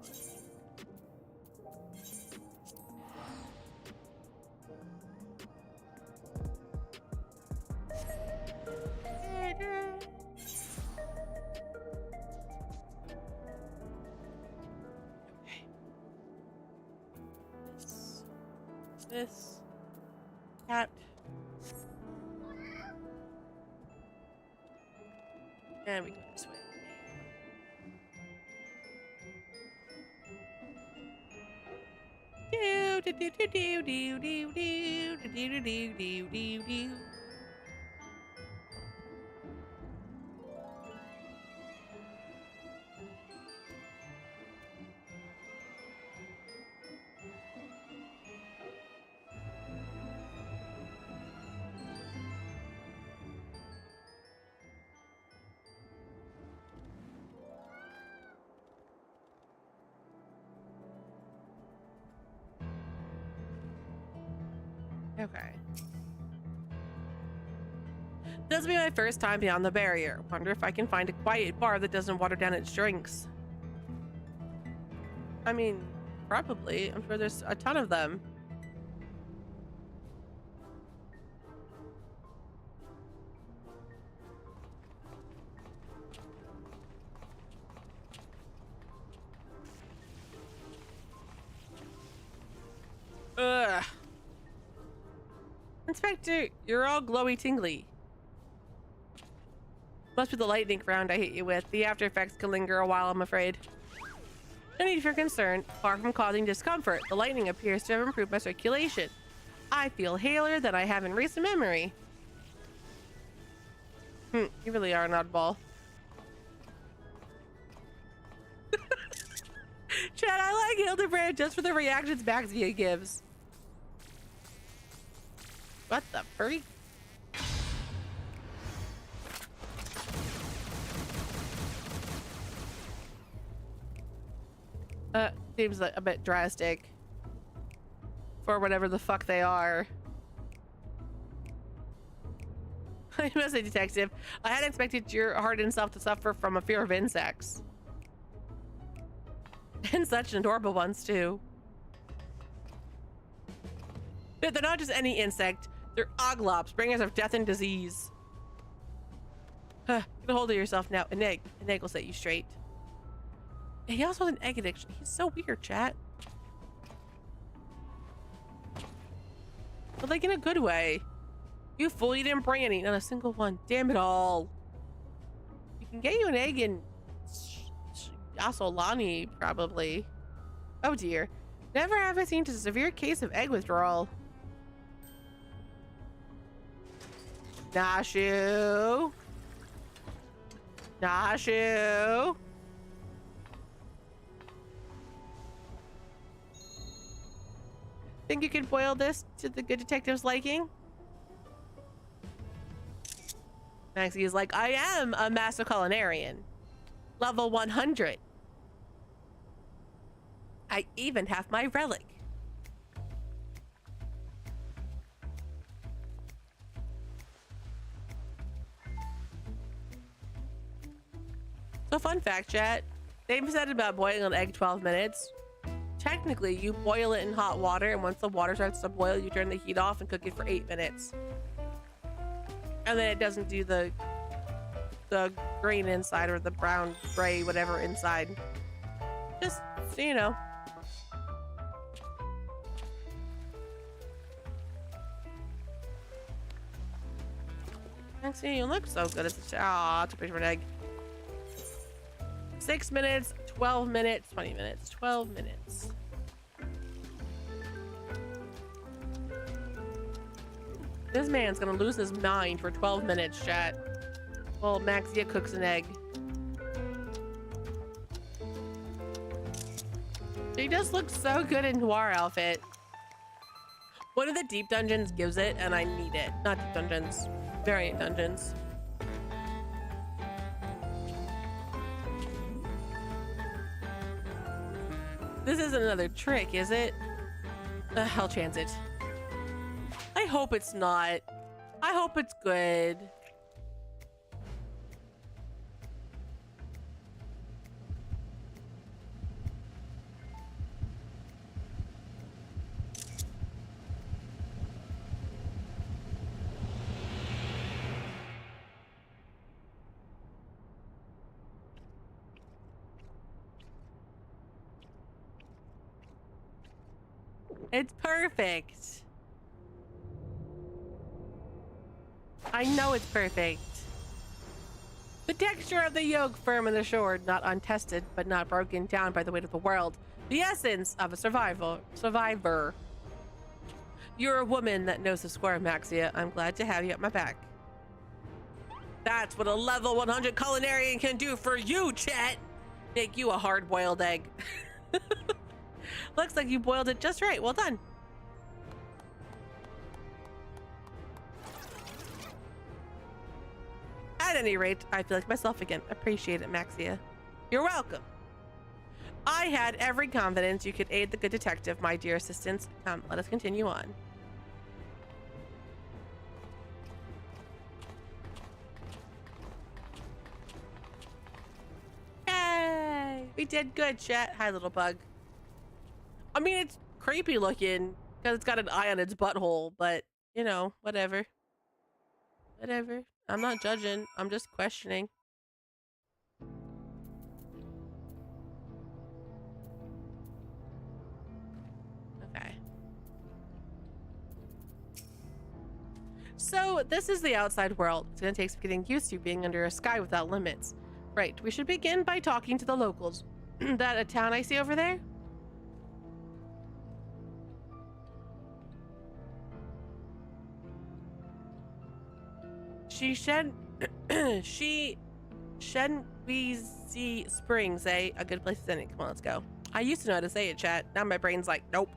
This cat. And we go this way. Do do do do do do do do do do do do do. Okay. This will be my first time beyond the barrier. Wonder if I can find a quiet bar that doesn't water down its drinks. I mean, probably. I'm sure there's a ton of them. Ugh. Inspector, you're all glowy tingly. Must be the lightning round I hit you with. The after effects can linger a while, I'm afraid. No need for concern. Far from causing discomfort, the lightning appears to have improved my circulation. I feel haler than I have in recent memory. You really are an oddball. Chad, I like Hildebrand just for the reactions Maxia gives. What the freak? Seems like a bit drastic for whatever the fuck they are. I must say, detective, I hadn't expected your hardened self to suffer from a fear of insects. And such adorable ones, too. They're not just any insect. They're oglops, bringers of death and disease. Get a hold of yourself now. An egg. An egg will set you straight. He also has an egg addiction. He's so weird, chat. But like in a good way. You fully didn't bring any. Not a single one. Damn it all. You can get you an egg in Asolani, probably. Oh dear. Never have I seen a severe case of egg withdrawal. Nashu. Nashu. Think you could boil this to the good detective's liking? Maxie is like, I am a master culinarian. Level 100. I even have my relic. So fun fact, chat. They've said about boiling an egg 12 minutes. Technically, you boil it in hot water, and once the water starts to boil, you turn the heat off and cook it for 8 minutes. And then it doesn't do the green inside or the brown, gray, whatever inside. Just so you know. Maxie, you look so good as a child. It's a picture of an egg. 6 minutes, 12 minutes, 20 minutes, 12 minutes. This man's gonna lose his mind for 12 minutes, chat. Well, Maxia cooks an egg. She just looks so good in noir outfit. One of the deep dungeons gives it, and I need it. Not deep dungeons, variant dungeons. This isn't another trick, is it? I'll chance it. I hope it's not. I hope it's good. It's perfect. I know it's perfect. The texture of the yolk, firm and assured, not untested, but not broken down by the weight of the world. The essence of a survivor. You're a woman that knows the score, Maxia. I'm glad to have you at my back. That's what a level 100 culinarian can do for you, chat. Make you a hard-boiled egg. Looks like you boiled it just right. Well done. At any rate, I feel like myself again. Appreciate it, Maxia. You're welcome. I had every confidence you could aid the good detective, my dear assistants. Come, let us continue on. Yay! We did good, chat. Hi, little bug. I mean, it's creepy looking because it's got an eye on its butthole, but, you know, whatever. Whatever. I'm not judging. I'm just questioning. Okay. So, this is the outside world. It's going to take some getting used to being under a sky without limits. Right. We should begin by talking to the locals. That a town I see over there? She said Shenweezy Springs, eh? A good place to send it. Come on, let's go. I used to know how to say it, chat. Now my brain's like, nope.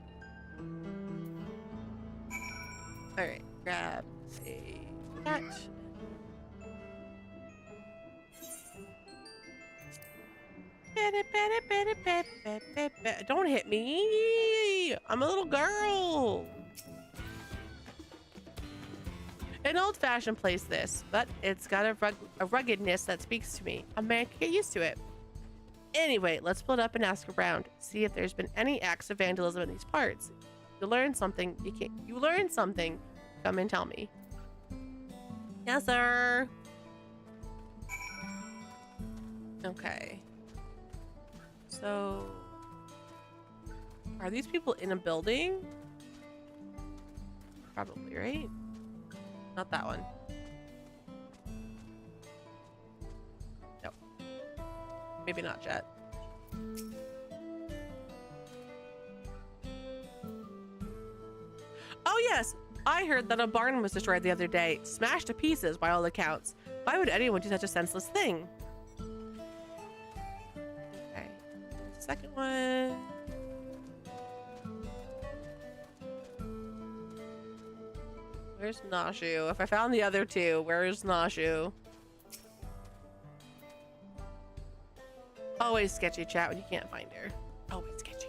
All right, grab a catch. Don't hit me. I'm a little girl. An old-fashioned place, this, but it's got a ruggedness that speaks to me. A man can get used to it. Anyway, let's split up and ask around. See if there's been any acts of vandalism in these parts. You learn something. You learn something. Come and tell me. Yes, sir. Okay. So, are these people in a building? Probably, right? Not that one. No. Maybe not yet. Oh yes, I heard that a barn was destroyed the other day, smashed to pieces by all accounts. Why would anyone do such a senseless thing? Okay, second one. Where's Nashu? If I found the other two, where's Nashu? Always sketchy, chat, when you can't find her. Always sketchy.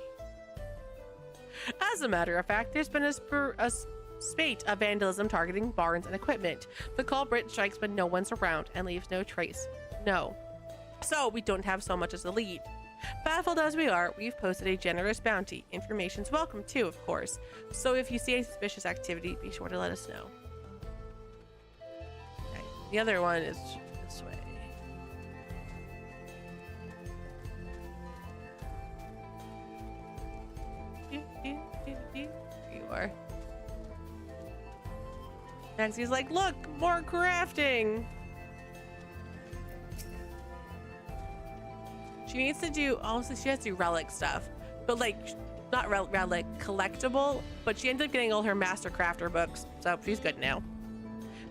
As a matter of fact, there's been a spate of vandalism targeting barns and equipment. The culprit strikes when no one's around and leaves no trace. No. So we don't have so much as a lead. Baffled as we are, we've posted a generous bounty. Information's welcome too, of course. So if you see any suspicious activity, be sure to let us know. Okay, the other one is this way. Here you are. Maxia's like, look, more crafting. She needs to do, also she has to do relic stuff, but like, not relic, collectible, but she ended up getting all her master crafter books, so she's good now.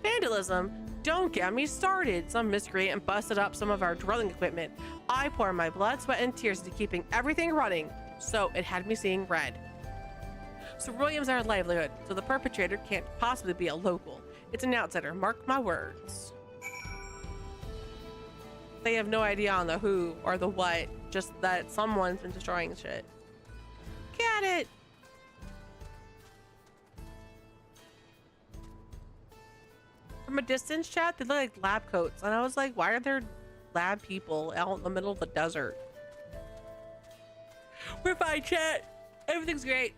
Vandalism? Don't get me started. Some miscreant busted up some of our drilling equipment. I poured my blood, sweat, and tears into keeping everything running, so it had me seeing red. So William's our livelihood, so the perpetrator can't possibly be a local. It's an outsider, mark my words. They have no idea on the who or the what, just that someone's been destroying shit. Get it! From a distance, chat, they look like lab coats, and I was like, why are there lab people out in the middle of the desert? We're fine, chat. Everything's great.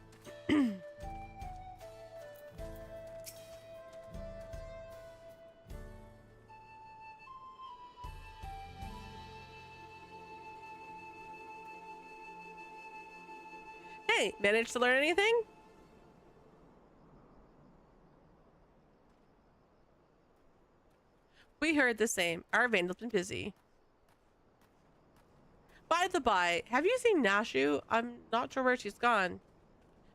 Hey, managed to learn anything? We heard the same. Our Vandal's been busy. By the by, have you seen Nashu? I'm not sure where she's gone.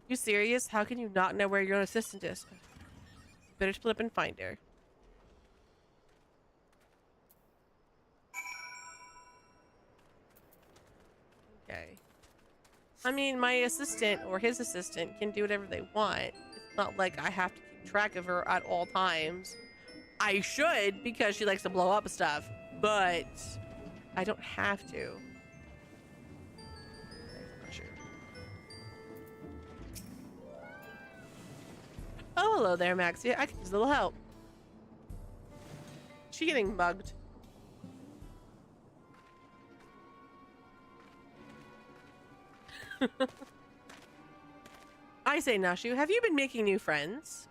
You serious? How can you not know where your own assistant is? Better split up and find her. Okay. I mean, my assistant or his assistant can do whatever they want. It's not like I have to keep track of her at all times. I should, because she likes to blow up stuff, but I don't have to. Sure. Oh, hello there, Maxia. I could use a little help. She getting mugged. I say, Nashu, have you been making new friends?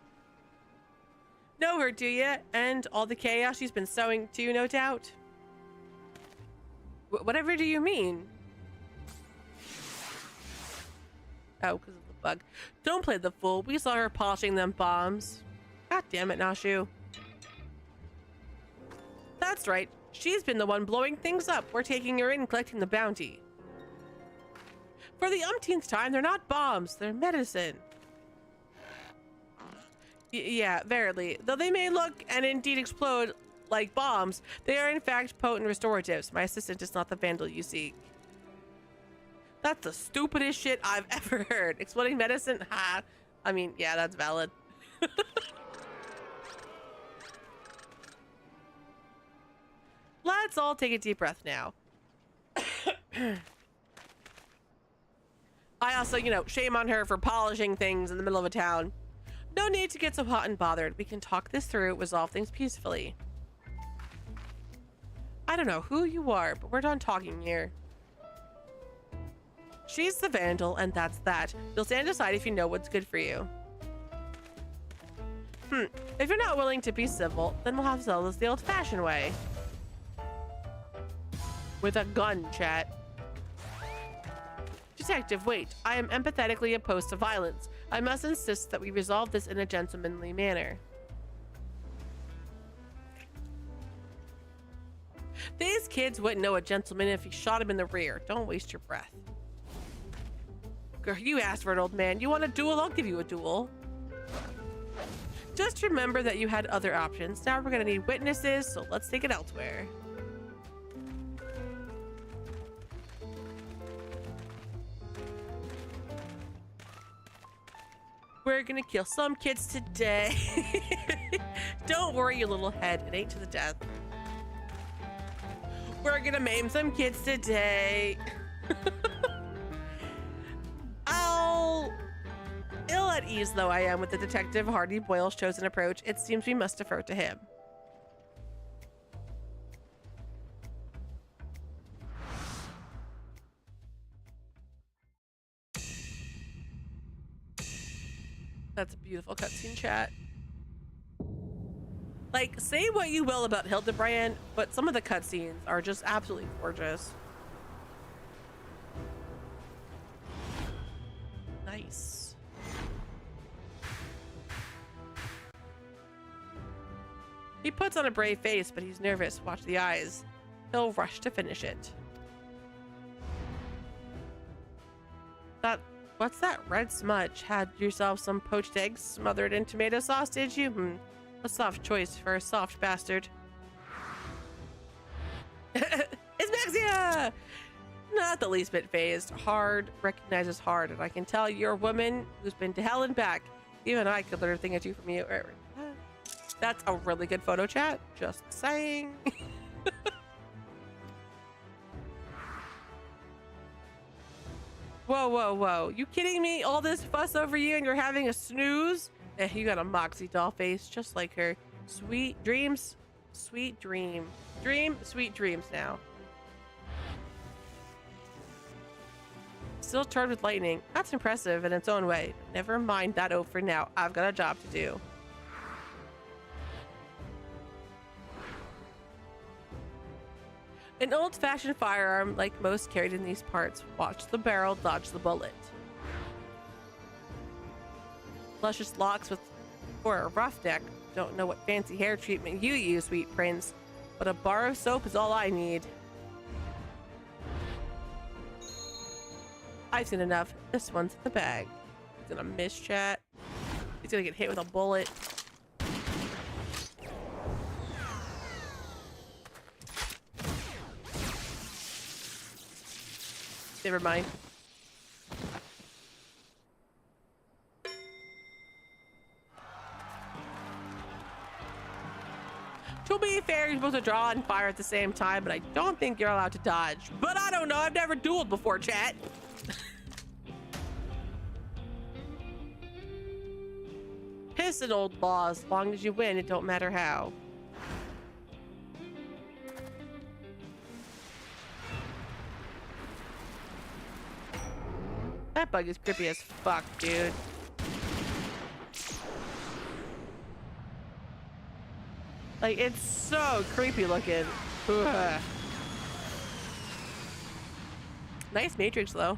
Know her, do you? And all the chaos she's been sowing too, no doubt? Whatever do you mean? Oh, because of the bug. Don't play the fool. We saw her polishing them bombs. God damn it, Nashu. That's right. She's been the one blowing things up. We're taking her in and collecting the bounty. For the umpteenth time, they're not bombs, they're medicine. Yeah, verily. Though they may look and indeed explode like bombs, they are in fact potent restoratives. My assistant is not the vandal you seek. That's the stupidest shit I've ever heard. Exploding medicine? Ha. I mean, yeah, that's valid. Let's all take a deep breath now. I also, you know, shame on her for polishing things in the middle of a town. No need to get so hot and bothered. We can talk this through, resolve things peacefully. I don't know who you are, but we're done talking here. She's the vandal, and that's that. You'll stand aside if you know what's good for you. If you're not willing to be civil, then we'll have to settle this the old-fashioned way. With a gun, chat. Detective, wait. I am empathetically opposed to violence. I must insist that we resolve this in a gentlemanly manner. These kids wouldn't know a gentleman if he shot him in the rear. Don't waste your breath. Girl, you asked for it, old man. You want a duel? I'll give you a duel. Just remember that you had other options. Now we're gonna need witnesses, so let's take it elsewhere. We're gonna kill some kids today. Don't worry, you little head. It ain't to the death. We're gonna maim some kids today. Ill at ease though I am with the Detective Hardy Boyle's chosen approach, it seems we must defer to him. That's a beautiful cutscene, chat. Like, say what you will about Hildebrand, but some of the cutscenes are just absolutely gorgeous. Nice. He puts on a brave face, but he's nervous. Watch the eyes. He'll rush to finish it. What's that red smudge? Had yourself some poached eggs smothered in tomato sauce, did you? A soft choice for a soft bastard. It's Maxia! Not the least bit phased. Hard recognizes hard, and I can tell you're a woman who's been to hell and back. Even I could learn a thing or two from you. That's a really good photo, chat. Just saying. Whoa, whoa, whoa. You kidding me? All this fuss over you and you're having a snooze? Eh, you got a Moxie doll face just like her. Sweet dreams. Sweet dream. Sweet dreams now. Still charged with lightning. That's impressive in its own way. Never mind that for now. I've got a job to do. An old-fashioned firearm like most carried in these parts. Watch the barrel, dodge the bullet. Luscious locks for a rough neck. Don't know what fancy hair treatment you use, sweet prince, but a bar of soap is all I need. I've seen enough. This one's in the bag. He's gonna miss, chat. He's gonna get hit with a bullet. Never mind. To be fair, you're supposed to draw and fire at the same time, but I don't think you're allowed to dodge. But I don't know. I've never dueled before, chat. Piss an old law. As long as you win, it don't matter how. That bug is creepy as fuck, dude. Like, it's so creepy looking. Ugh. Nice matrix, though.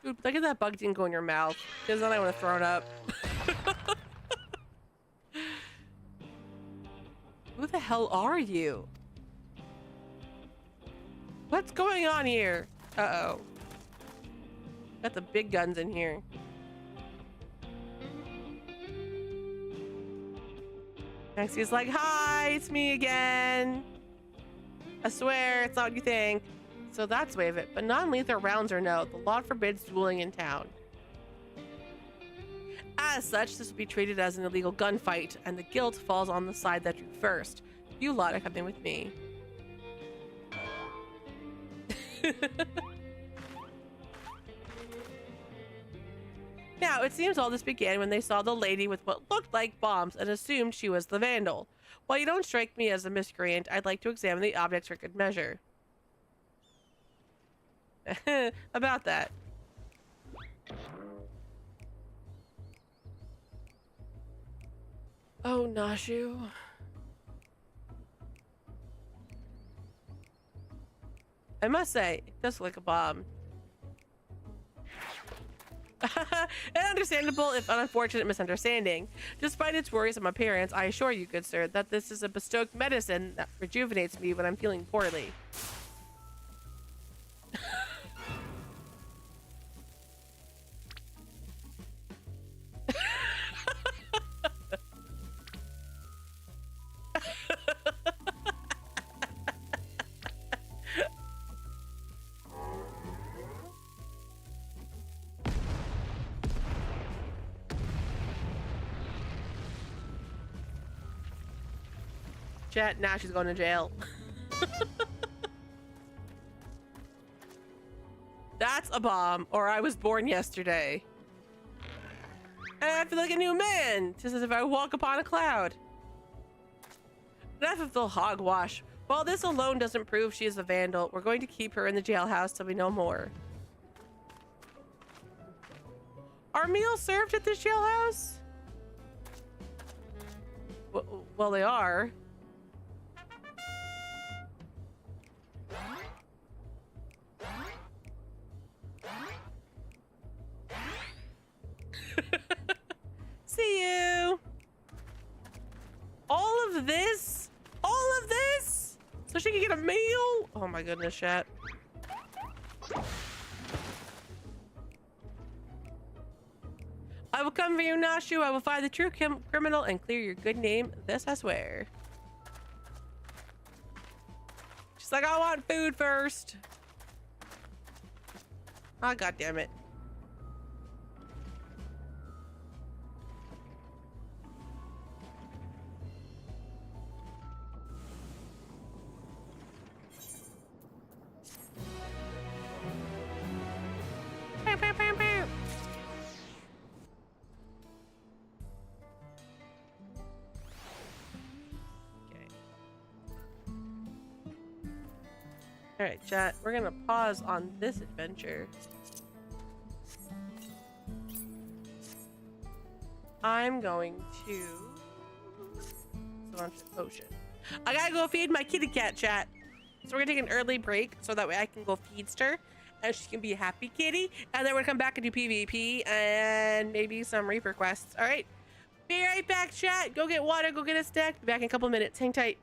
Dude, look at that bug didn't go in your mouth, because then I would have thrown up. Who the hell are you? What's going on here? Uh-oh. Got the big guns in here. Maxia's like, hi, it's me again. I swear, it's not what you think. So that's way of it. But non-lethal rounds or no, the law forbids dueling in town. As such, this will be treated as an illegal gunfight, and the guilt falls on the side that drew first. You lot are coming with me. Now, it seems all this began when they saw the lady with what looked like bombs and assumed she was the vandal. While you don't strike me as a miscreant, I'd like to examine the objects for good measure. About that. Oh, Nashu. I must say, it does look like a bomb. An understandable, if unfortunate, misunderstanding. Despite its worrisome appearance, I assure you, good sir, that this is a bestowed medicine that rejuvenates me when I'm feeling poorly. Chat, now she's going to jail. That's a bomb, or I was born yesterday. And I feel like a new man, just as if I walk upon a cloud. Enough of the hogwash. While this alone doesn't prove she is a vandal, we're going to keep her in the jailhouse till we know more. Are meals served at this jailhouse? Well, they are. See you. All of this? All of this? So she can get a meal? Oh my goodness, chat. I will come for you, Nashu. I will find the true criminal and clear your good name. This I swear. She's like, I want food first. Oh, God damn it. Bow, bow, bow, bow. Okay. All right, chat. We're gonna pause on this adventure. I'm going to launch a potion. I gotta go feed my kitty cat, chat. So we're gonna take an early break so that way I can go feed her and she can be a happy kitty. And then we're gonna come back and do PvP and maybe some Reaper quests. All right, be right back, chat. Go get water, go get a snack. Be back in a couple minutes. Hang tight.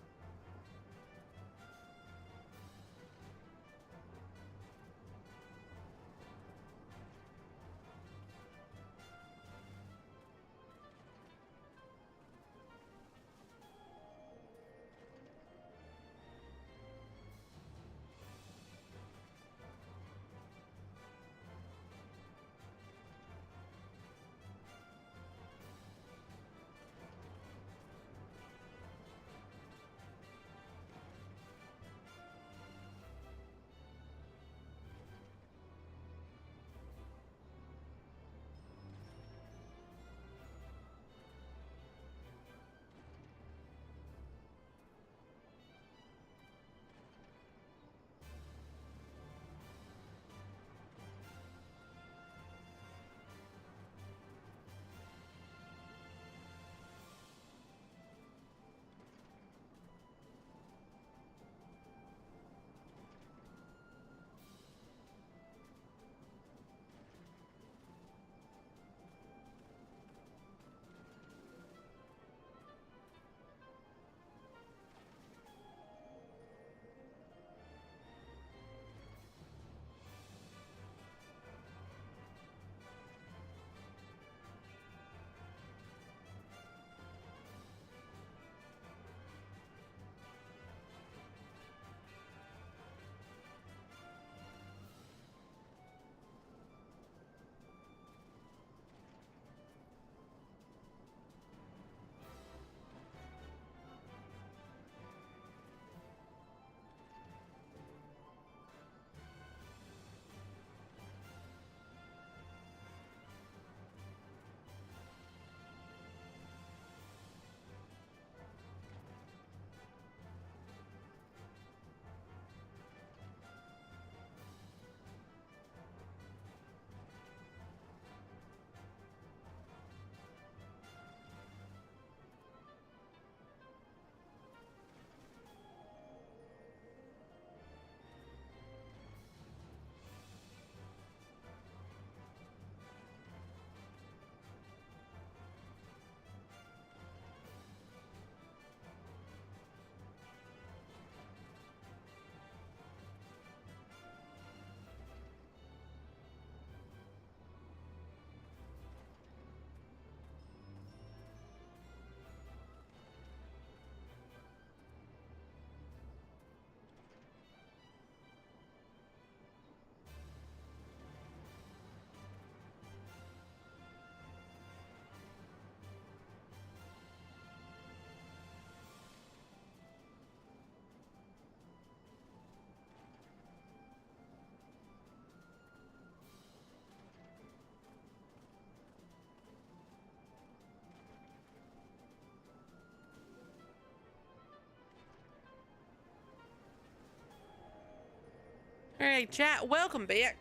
All right, chat, welcome back.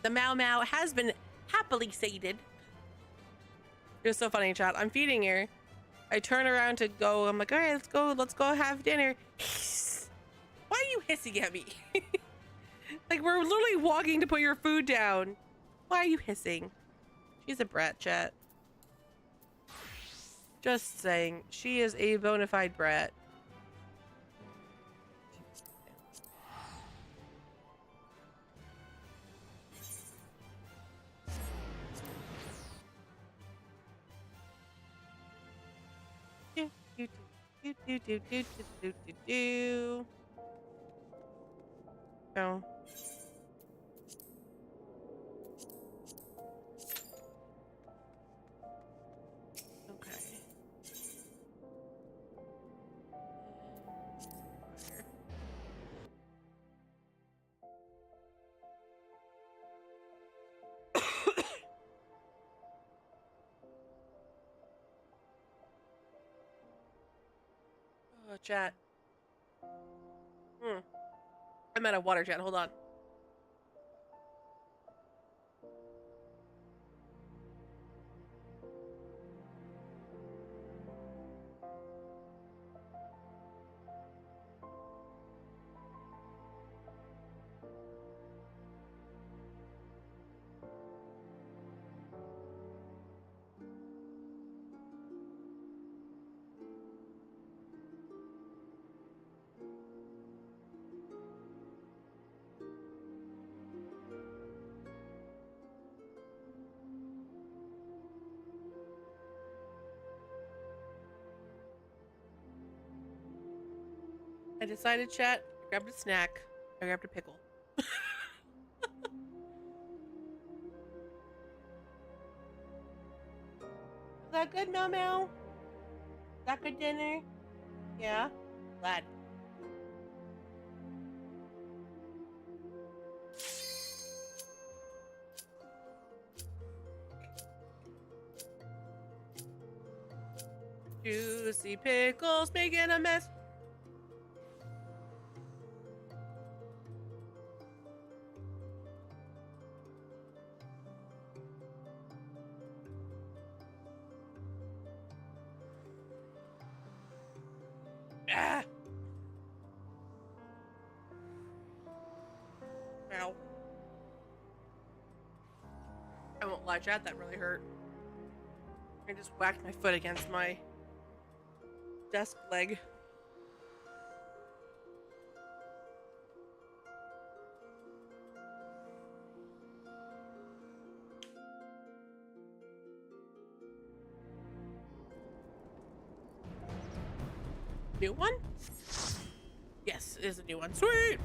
The Mau Mau has been happily sated. It was so funny, chat. I'm feeding her. I turn around to go. I'm like, all right, let's go have dinner. Why are you hissing at me? Like, we're literally walking to put your food down. Why are you hissing? She's a brat, chat. Just saying, she is a bona fide brat. Do. No. Okay. Oh, chat. I'm out of water, chat. Hold on. I decided, chat, I grabbed a snack. I grabbed a pickle. Is that good, Mau Mau? Is that good dinner? Yeah? Glad. Juicy pickles making a mess. Ah. Ow. I won't lie, chat, that really hurt. I just whacked my foot against my desk leg. New one? Yes, it is a new one. Sweet!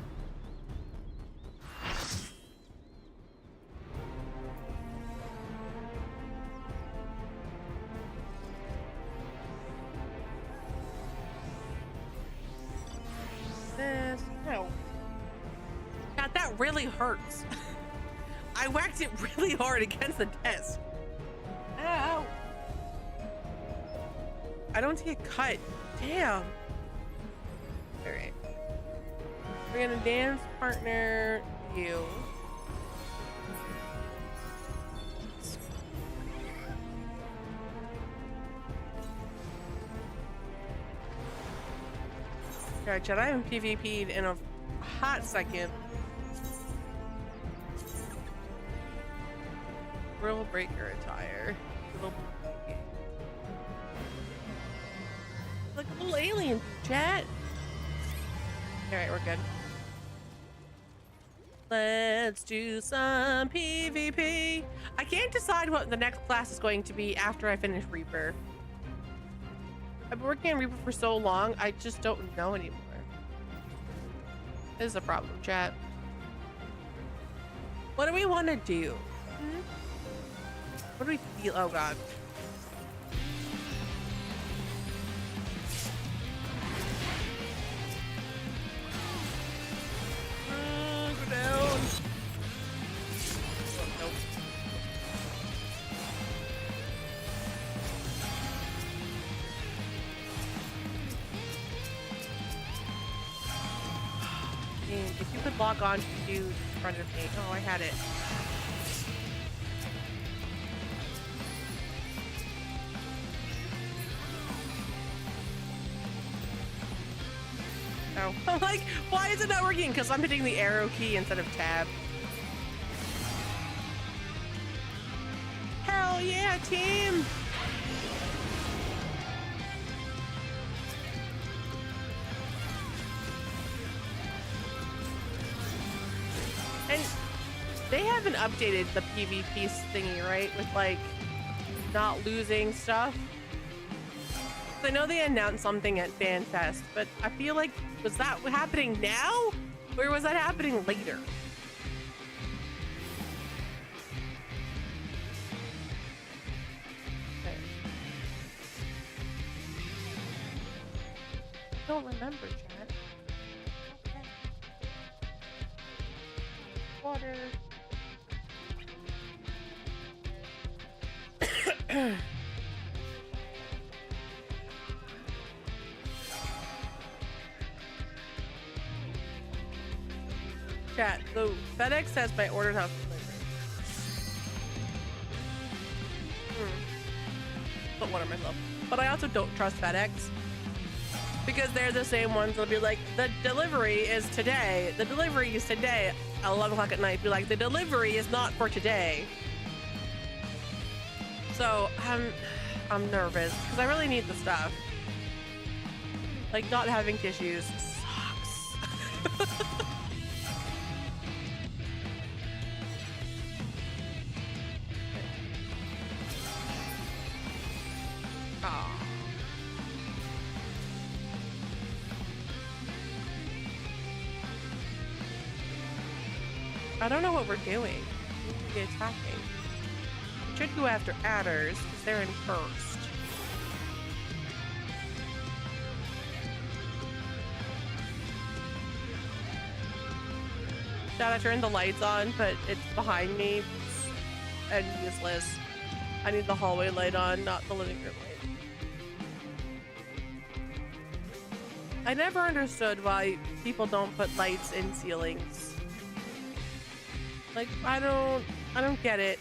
This. No. God, that really hurts. I whacked it really hard against the desk. Ow. I don't see a cut. Damn. Alright. We're gonna dance partner you. Alright, chat, I haven't PvP'd in a hot second. Rule breaker attire. Like a little alien, chat. Alright, we're good. Let's do some PvP. I can't decide what the next class is going to be after I finish Reaper. I've been working on Reaper for so long, I just don't know anymore. This is a problem, chat. What do we want to do? What do we feel? Oh god. Go down. Oh, nope. Get You could log on to the dude in front of me. Oh, I had it. Oh, I'm like, why is it not working? Because I'm hitting the arrow key instead of tab. Hell yeah, team! And they haven't updated the PvP thingy, right? With like not losing stuff. I know they announced something at FanFest, but I feel like, was that happening now? Or was that happening later? Okay. I don't remember, chat. Okay. Water. Chat, so FedEx says my order's not delivered. Don't water myself. But I also don't trust FedEx. Because they're the same ones that'll be like, the delivery is today. The delivery is today at 11 o'clock at night. Be like, the delivery is not for today. So I'm nervous because I really need the stuff. Like, not having tissues sucks. I don't know what we're doing. We need to be attacking. We should go after adders because they're in first. Should I turn the lights on, but it's behind me and useless. I need the hallway light on, not the living room light. I never understood why people don't put lights in ceilings. Like, I don't get it.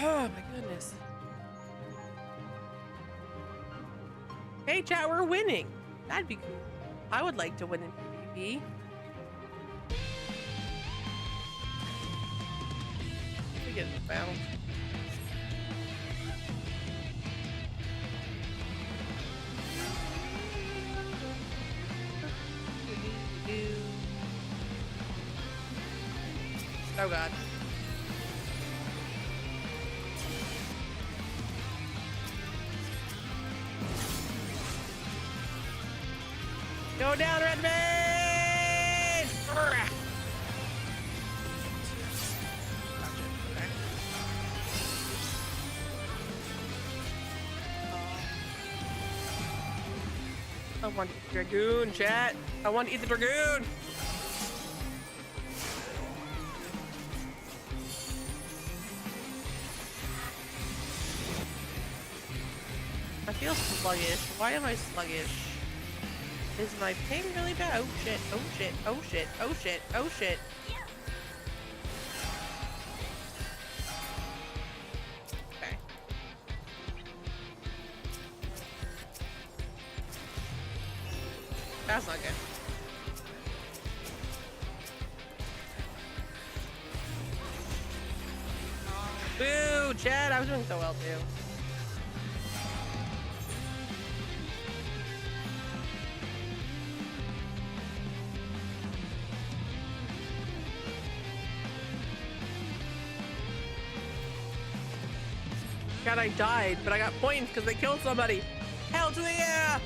Oh my goodness. Hey chat, we're winning. That'd be cool. I would like to win in PvP. We get the bounce. Oh god. Go down, Redman! I want to eat the Dragoon, chat. I want to eat the Dragoon. I feel sluggish. Why am I sluggish? Is my ping really bad? Oh shit, oh shit, oh shit, oh shit, oh shit. Okay. That's not good. Boo, Chad, I was doing so well too. God, I died, but I got points because they killed somebody. Hell to the air!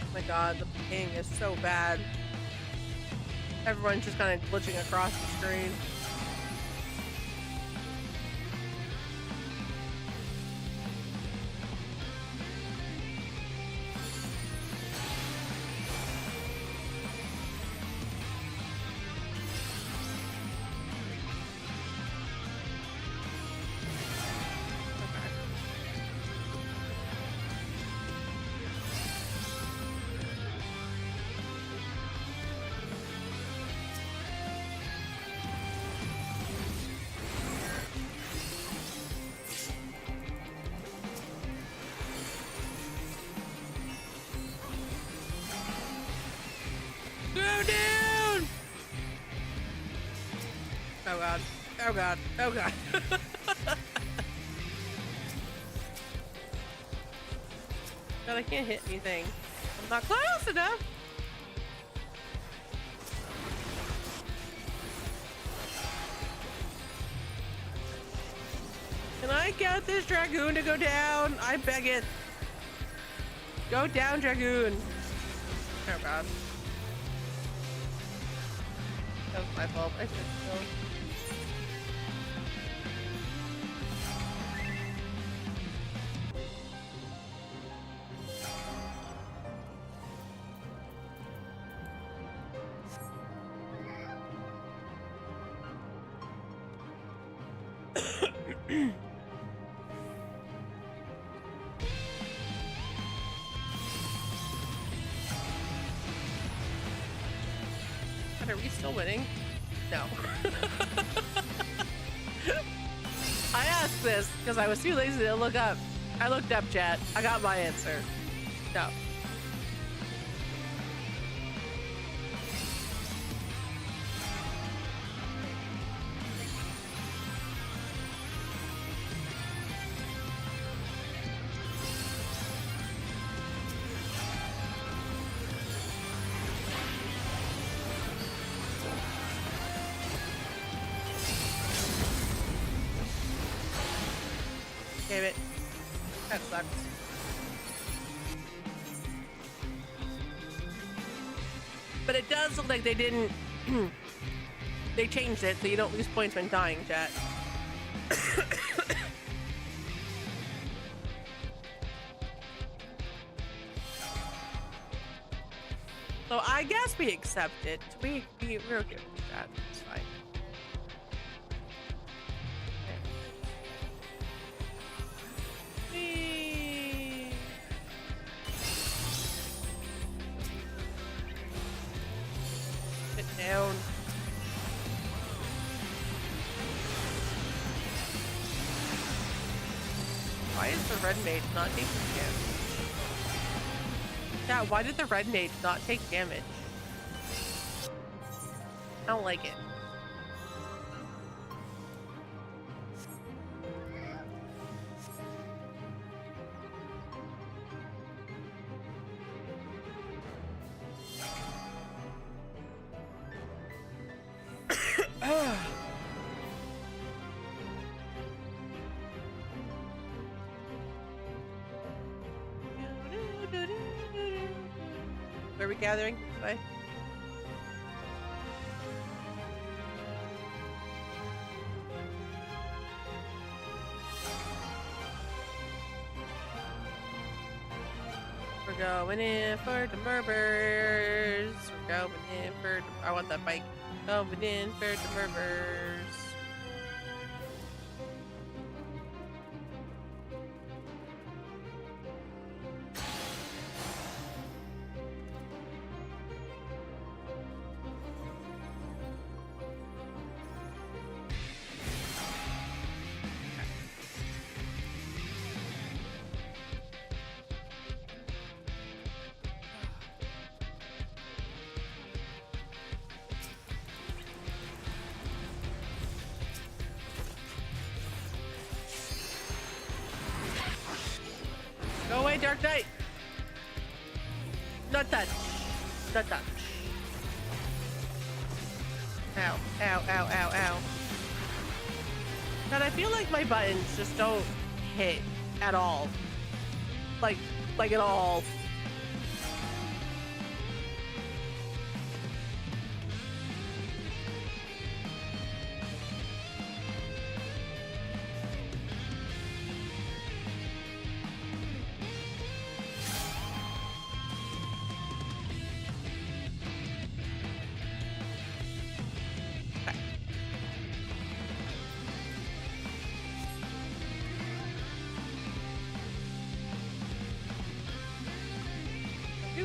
Oh my god, the ping is so bad. Everyone's just kind of glitching across the screen. Go down! Oh god. Oh god. Oh god. God, I can't hit anything. I'm not close enough. Can I get this dragoon to go down? I beg it. Go down, dragoon. Oh god. That was my fault. I should go. Are we still winning? No. I asked this because I was too lazy to look up. I looked up, chat. I got my answer. No. Damn it. That sucks. But it does look like they didn't... they changed it so you don't lose points when dying, chat. So I guess we accept it. We're okay with that. It's fine. Sit down. Why is the red mage not taking damage? Yeah, why did the red mage not take damage? I don't like it. Where are we gathering? This way? We're going in for the murmurs. We're going in for the... I want that bike. Going in for the murmurs. Go away, Dark Knight! Not touch. Not touch. Ow, ow, ow, ow, ow. But I feel like my buttons just don't hit at all. Like at all.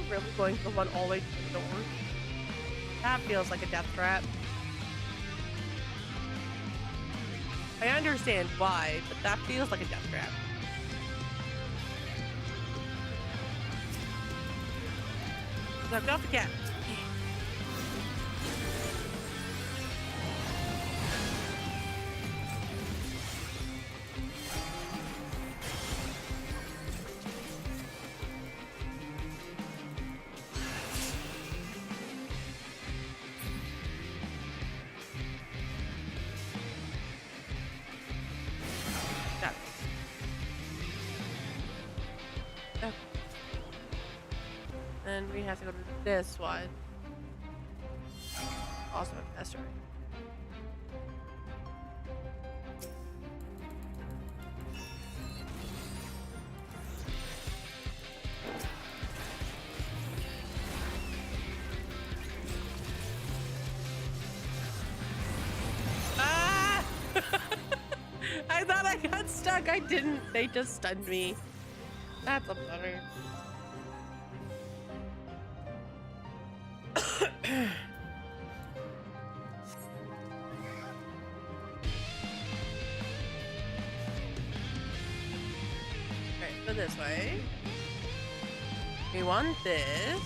Really going to run all the way to the door? That feels like a death trap. I understand why, but that feels like a death trap. Now get off the cat. And we have to go to this one. Awesome, that's right. Ah! I thought I got stuck. I didn't. They just stunned me. That's a bummer. Go this way. We want this.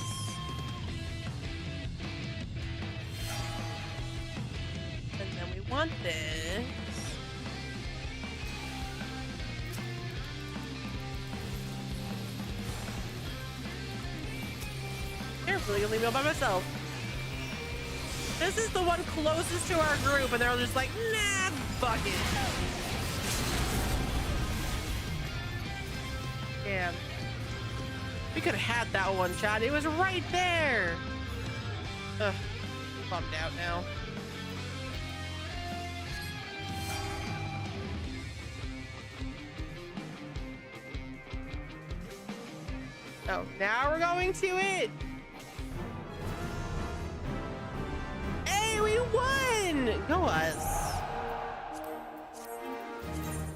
And then we want this. Carefully, you'll leave me all by myself. This is the one closest to our group, and they're just like, nah, fuck it. Damn. We could have had that one shot. It was right there. Ugh. I'm bummed out now. Oh, now we're going to it. Hey, we won! Go us.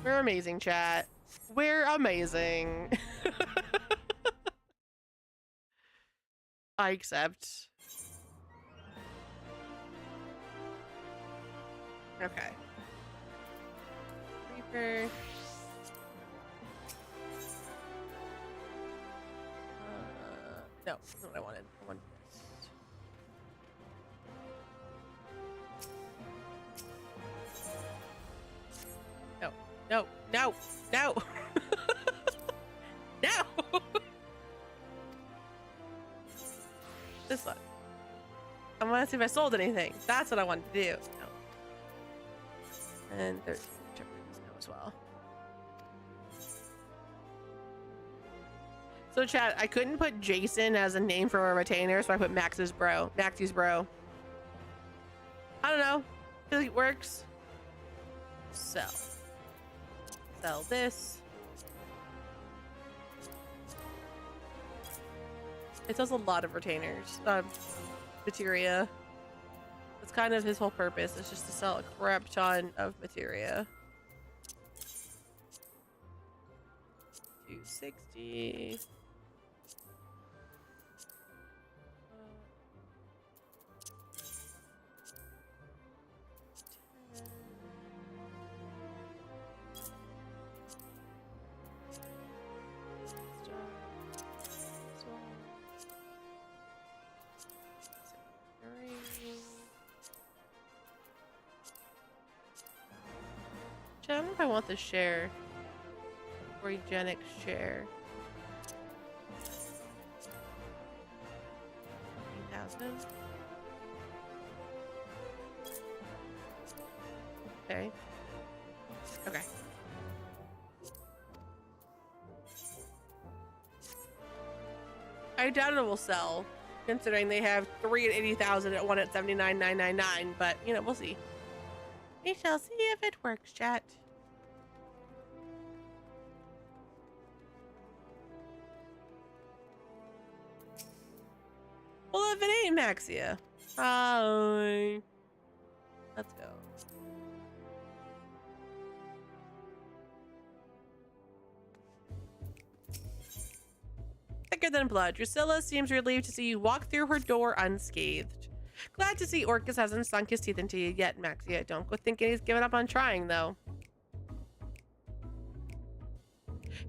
We're amazing, chat. We're amazing. I accept. Okay. Reaper. No, that's not what I wanted. I wanted this. No, no, no, no. No. This one. I want to see if I sold anything. That's what I wanted to do. No. And there's no as well. So chat, I couldn't put Jason as a name for a retainer, so I put Max's bro. Maxi's bro. I don't know. I feel like it works. Sell. Sell this. It does a lot of retainers. Materia. That's kind of his whole purpose. It's just to sell a crap ton of materia. 260. I don't know if I want the share. Orogenic share. 8,000. Okay. Okay. I doubt it will sell, considering they have 3 at 80,000 at 1 at 79,999. But you know, we'll see. We shall see if it works, chat. Well, if it ain't Maxia, hi. Let's go. Thicker than blood, Drusilla seems relieved to see you walk through her door unscathed. Glad to see Orcus hasn't sunk his teeth into you yet, Maxia. Don't go thinking he's given up on trying, though.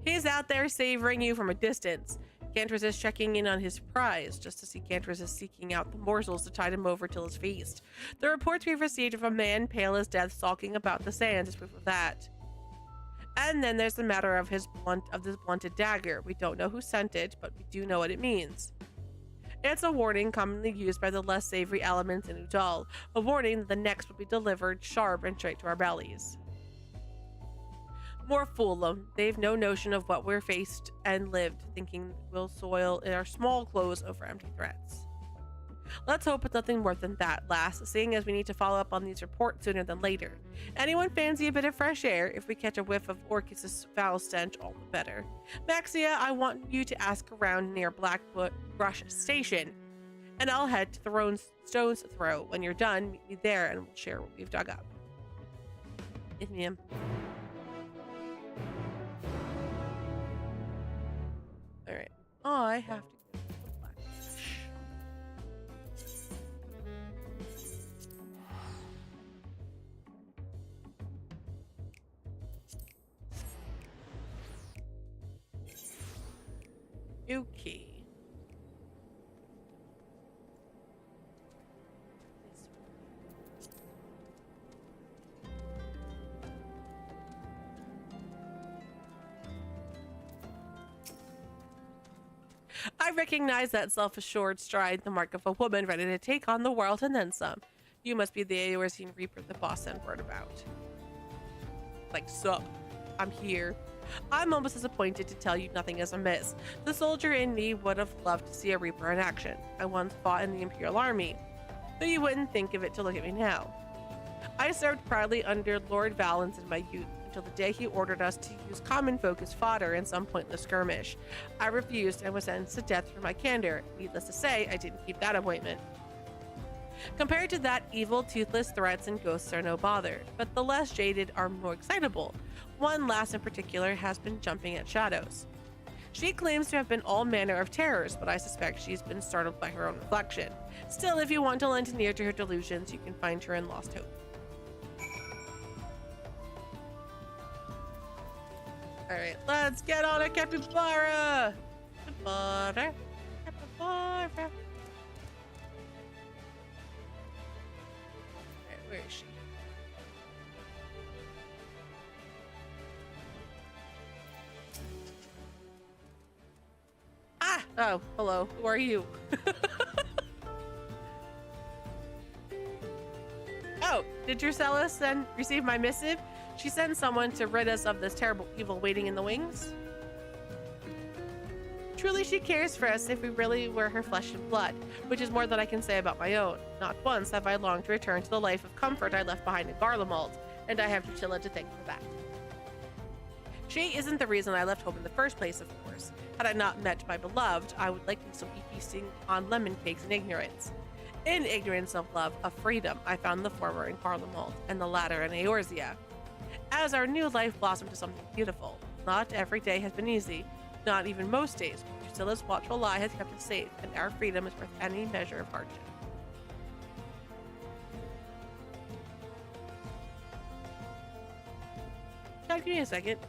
He's out there savoring you from a distance. Can't resist checking in on his prize, just as he can't resist seeking out the morsels to tide him over till his feast. The reports we've received of a man pale as death sulking about the sands is proof of that. And then there's the matter of this blunted dagger. We don't know who sent it, but we do know what it means. It's a warning commonly used by the less savory elements in Udal, a warning that the next will be delivered sharp and straight to our bellies. More fool them. They've no notion of what we're faced and lived, thinking we'll soil in our small clothes over empty threats. Let's hope it's nothing more than that, lass, seeing as we need to follow up on these reports sooner than later. Anyone fancy a bit of fresh air? If we catch a whiff of Orcus's foul stench, all the better. Maxia, I want you to ask around near Blackbrush Station, and I'll head to the Stone's Throw. When you're done, meet me there and we'll share what we've dug up. Yes, ma'am. Alright. Oh, I have to go to the Blackbrush. Okay. I recognize that self-assured stride, the mark of a woman ready to take on the world and then some. You must be the Eorzean Reaper the boss sent word about. Like, sup? I'm here. I'm almost disappointed to tell you nothing is amiss. The soldier in me would have loved to see a Reaper in action. I once fought in the Imperial Army, though you wouldn't think of it to look at me now. I served proudly under Lord Valens in my youth, until the day he ordered us to use common folk as fodder in some pointless skirmish. I refused and was sentenced to death for my candor. Needless to say, I didn't keep that appointment. Compared to that, evil, toothless threats and ghosts are no bother, but the less jaded are more excitable. One lass in particular has been jumping at shadows. She claims to have been all manner of terrors, but I suspect she's been startled by her own reflection. Still, if you want to lend an ear to her delusions, you can find her in Lost Hope. Alright, let's get on a capybara! Capybara. Capybara. Alright, where is she? Ah! Oh, hello. Who are you? Oh, did Drusilla receive my missive? She sends someone to rid us of this terrible evil waiting in the wings. Truly she cares for us if we really were her flesh and blood, which is more than I can say about my own. Not once have I longed to return to the life of comfort I left behind in Garlemald, and I have Drusilla to thank for that. She isn't the reason I left home in the first place, of course. Had I not met my beloved, I would likely still be feasting on lemon cakes in ignorance. In ignorance of love, of freedom, I found the former in Garlemald, and the latter in Eorzea. As our new life blossomed to something beautiful, not every day has been easy, not even most days, but Drusilla's watchful eye has kept us safe, and our freedom is worth any measure of hardship. Chad, give me a second.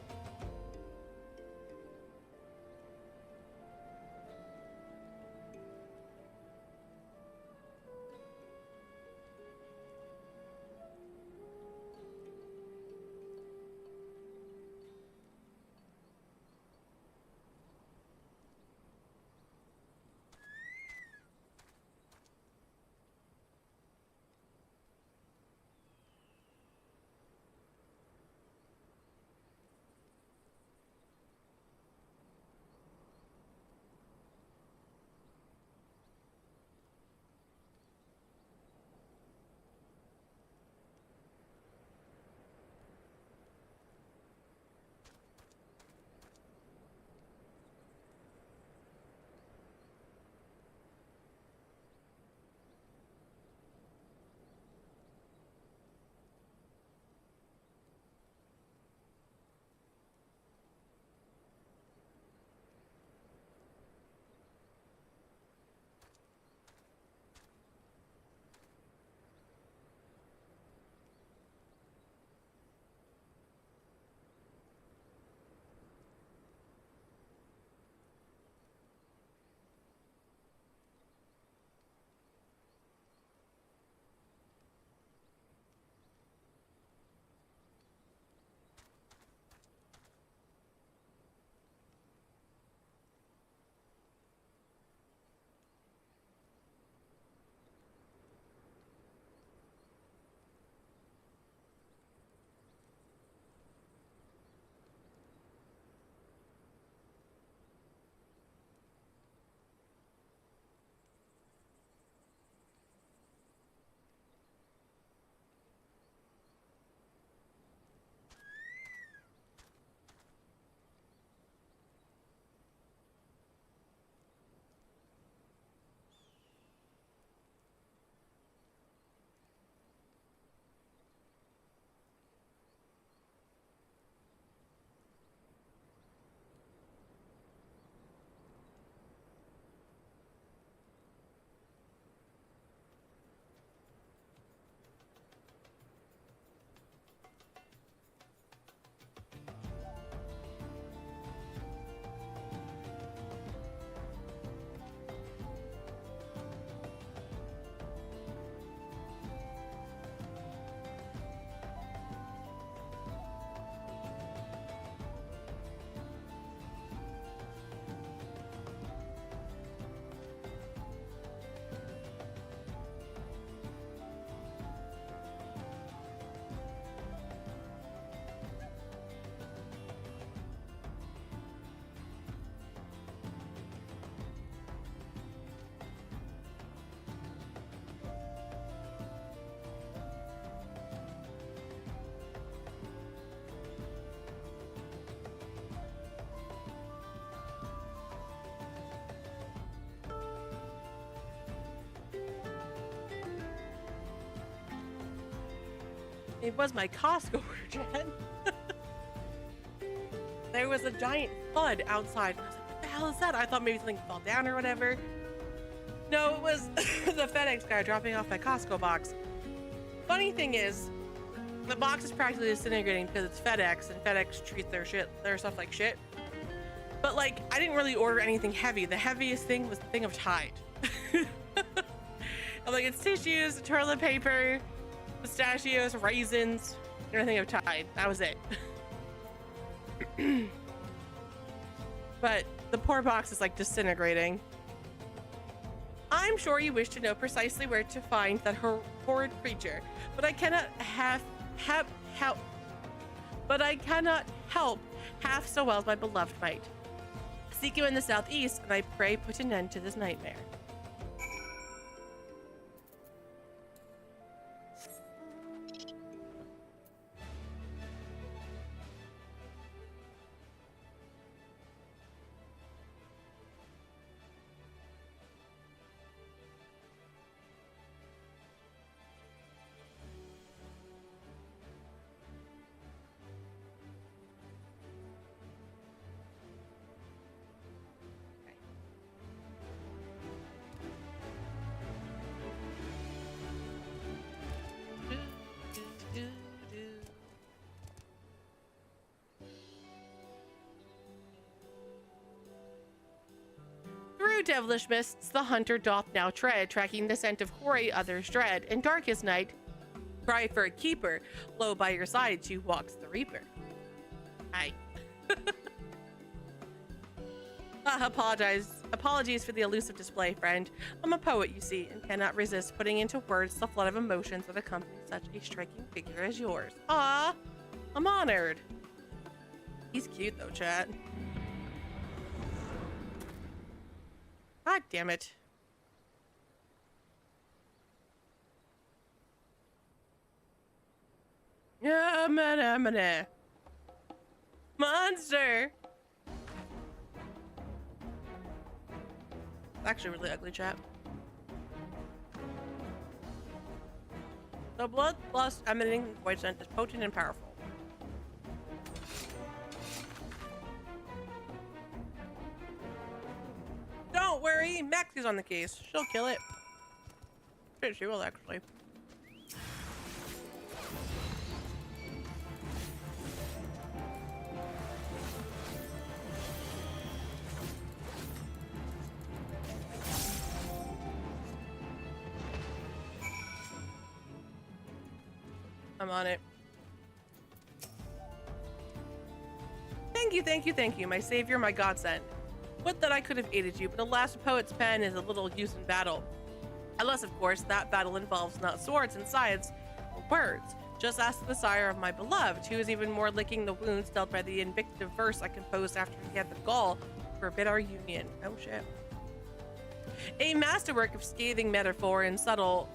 It was my Costco order, Jen. There was a giant thud outside. I was like, what the hell is that? I thought maybe something fell down or whatever. No, it was the FedEx guy dropping off my Costco box. Funny thing is, the box is practically disintegrating because it's FedEx, and FedEx treats their stuff like shit. But like, I didn't really order anything heavy. The heaviest thing was the thing of Tide. I'm like, it's tissues, toilet paper, pistachios, raisins, and a thing of Tide. That was it. But the poor box is like disintegrating. I'm sure you wish to know precisely where to find that horrid creature, but I cannot help half so well as my beloved might. Seek you in the southeast, and I pray put an end to this nightmare. Through devilish mists the hunter doth now tread, tracking the scent of hoary others dread. In darkest night, cry for a keeper. Lo, by your side, she walks the reaper. Hi. Apologies for the elusive display, friend. I'm a poet, you see, and cannot resist putting into words the flood of emotions that accompany such a striking figure as yours. Ah, I'm honored. He's cute though, chat. God damn it. Yeah, man. Monster. It's actually really ugly, chat. The bloodlust emanating from the void scent is potent and powerful. Don't worry, Maxia's on the case. She'll kill it. Shit, she will actually. I'm on it. Thank you, my savior, my godsend. Would that I could have aided you, but alas, a poet's pen is a little use in battle. Unless, of course, that battle involves not swords and scythes, but words. Just ask the sire of my beloved, who is even more licking the wounds dealt by the invective verse I composed after he had the gall to forbid our union. Oh shit. A masterwork of scathing metaphor and subtle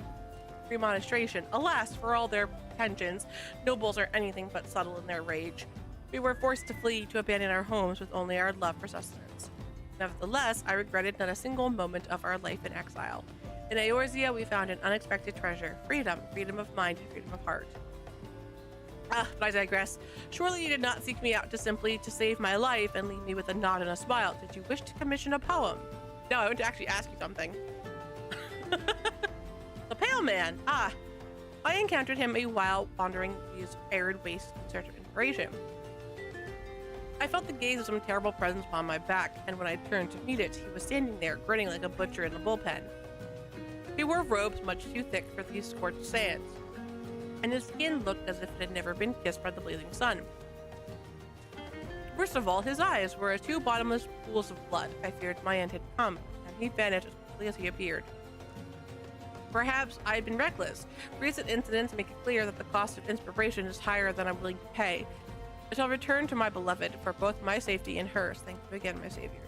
remonstration. Alas, for all their pretensions, nobles are anything but subtle in their rage. We were forced to flee, to abandon our homes with only our love for sustenance. Nevertheless, I regretted not a single moment of our life in exile. In Eorzea, we found an unexpected treasure. Freedom of mind and freedom of heart. But I digress. Surely you did not seek me out simply to save my life and leave me with a nod and a smile. Did you wish to commission a poem? No, I want to actually ask you something. The Pale Man. Ah, I encountered him a while wandering these arid wastes in search of inspiration. I felt the gaze of some terrible presence upon my back, and when I turned to meet it, he was standing there, grinning like a butcher in a bullpen. He wore robes much too thick for these scorched sands, and his skin looked as if it had never been kissed by the blazing sun. Worst of all, his eyes were as two bottomless pools of blood. I feared my end had come, and he vanished as quickly as he appeared. Perhaps I had been reckless. Recent incidents make it clear that the cost of inspiration is higher than I'm willing to pay. I shall return to my beloved for both my safety and hers. Thank you again, my savior.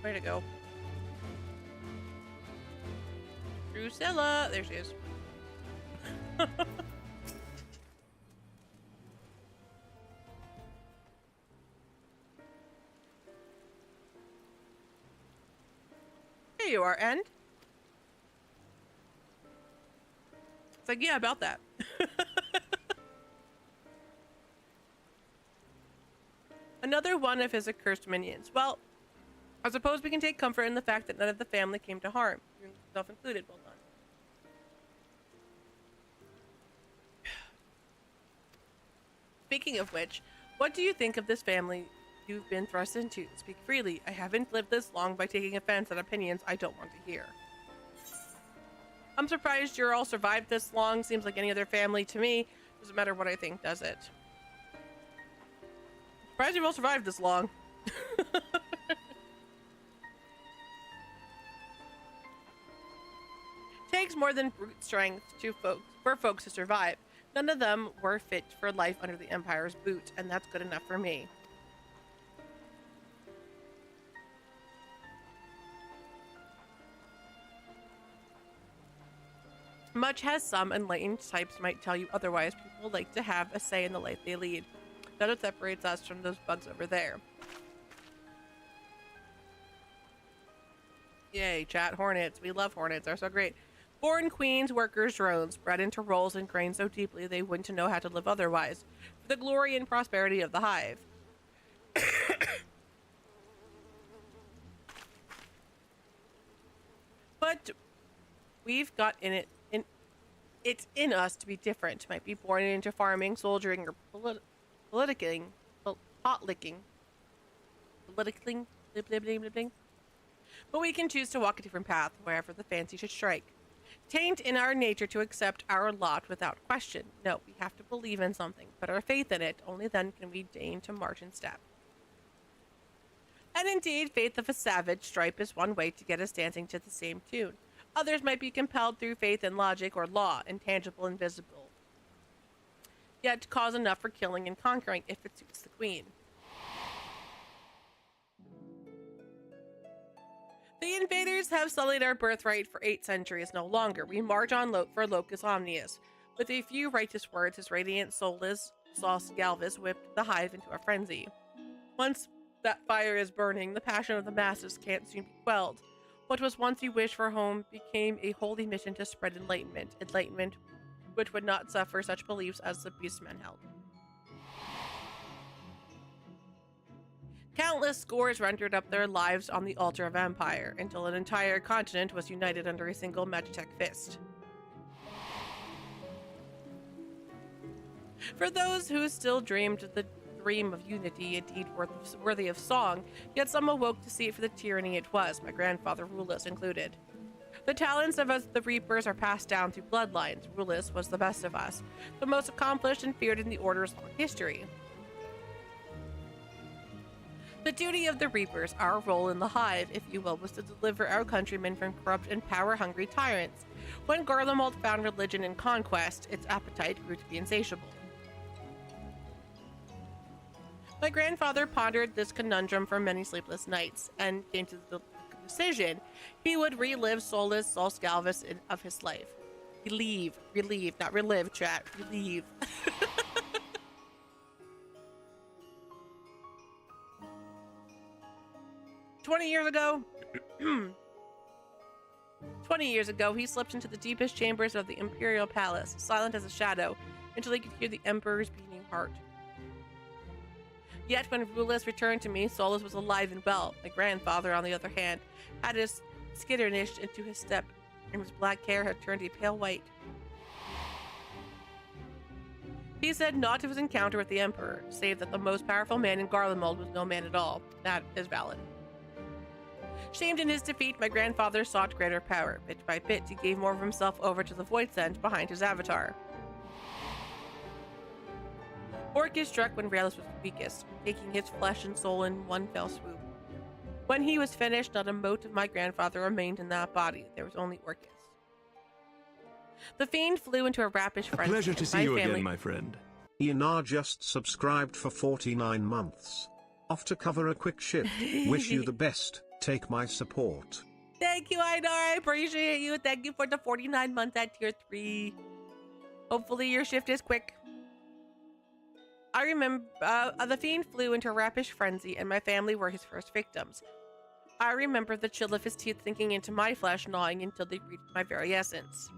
Way to go. Drusilla. There she is. There you are, End. It's like, yeah, about that. Another one of his accursed minions. Well, I suppose we can take comfort in the fact that none of the family came to harm, yourself included. Well done. Speaking of which, what do you think of this family you've been thrust into? Speak freely. I haven't lived this long by taking offense at opinions I don't want to hear. I'm surprised you're all survived this long. Seems like any other family to me. Doesn't matter what I think, does it? Surprised you've all survived this long. Takes more than brute strength for folks to survive. None of them were fit for life under the Empire's boot, and that's good enough for me. Much as some enlightened types might tell you otherwise, people like to have a say in the life they lead. That's what separates us from those bugs over there. Yay, chat. Hornets. We love hornets. They're so great. Born queens, workers, drones, bred into roles ingrained so deeply they wouldn't know how to live otherwise, for the glory and prosperity of the hive. But we've got it's in us to be different. Might be born into farming, soldiering, or politicking, pot-licking. Politicking. But we can choose to walk a different path, wherever the fancy should strike. Taint in our nature to accept our lot without question. No, we have to believe in something, put our faith in it. Only then can we deign to march in step. And indeed, faith of a savage stripe is one way to get us dancing to the same tune. Others might be compelled through faith in logic or law, intangible and visible. Yet cause enough for killing and conquering if it suits the queen. The invaders have sullied our birthright for 8 centuries no longer. We march on for Locus Omnius. With a few righteous words, his radiant soulless Sauce Galvis whipped the hive into a frenzy. Once that fire is burning, the passion of the masses can't soon be quelled. What was once a wish for home became a holy mission to spread enlightenment which would not suffer such beliefs as the beastmen held. Countless scores rendered up their lives on the altar of empire, until an entire continent was united under a single Magitech fist. For those who still dreamed the dream of unity, a deed worthy of song, yet some awoke to see it for the tyranny it was, my grandfather Rulus included. The talents of us, the Reapers, are passed down through bloodlines. Rulus was the best of us, the most accomplished and feared in the Order's long history. The duty of the Reapers, our role in the hive, if you will, was to deliver our countrymen from corrupt and power-hungry tyrants. When Garlemald found religion in conquest, its appetite grew to be insatiable. My grandfather pondered this conundrum for many sleepless nights, and came to the decision he would relive Solus Solus Galvis of his life. Relieve, not relive, chat, relieve. 20 years ago, he slipped into the deepest chambers of the Imperial Palace, silent as a shadow, until he could hear the Emperor's beating heart. Yet when Rulus returned to me, Solus was alive and well. My grandfather, on the other hand, had his skitternished into his step, and his black hair had turned a pale white. He said naught of his encounter with the Emperor, save that the most powerful man in Garlemald was no man at all. That is valid. Shamed in his defeat, my grandfather sought greater power. Bit by bit, he gave more of himself over to the void scent behind his avatar. Orcus struck when Raelis was weakest, taking his flesh and soul in one fell swoop. When he was finished, not a mote of my grandfather remained in that body. There was only Orcus. The fiend flew into a rapish frenzy. Pleasure to see you again, my friend. Inar just subscribed for 49 months. Off to cover a quick shift. Wish you the best. Take my support. Thank you, Einar. I appreciate you. Thank you for the 49 months at tier 3. Hopefully your shift is quick. I remember the fiend flew into a rapish frenzy and my family were his first victims. I remember the chill of his teeth sinking into my flesh, gnawing until they reached my very essence.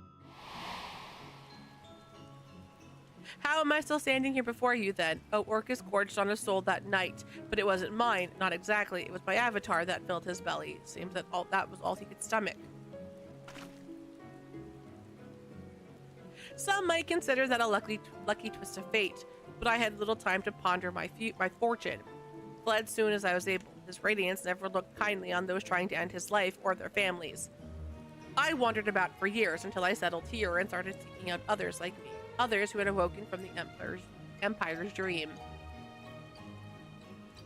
How am I still standing here before you then? Oh, Orcus gorged on his soul that night, but it wasn't mine. Not exactly. It was my avatar that filled his belly. Seems that that was all he could stomach. Some might consider that a lucky twist of fate, but I had little time to ponder my fortune. Fled soon as I was able. His radiance never looked kindly on those trying to end his life or their families. I wandered about for years until I settled here and started seeking out others like me. Others who had awoken from the Empire's dream.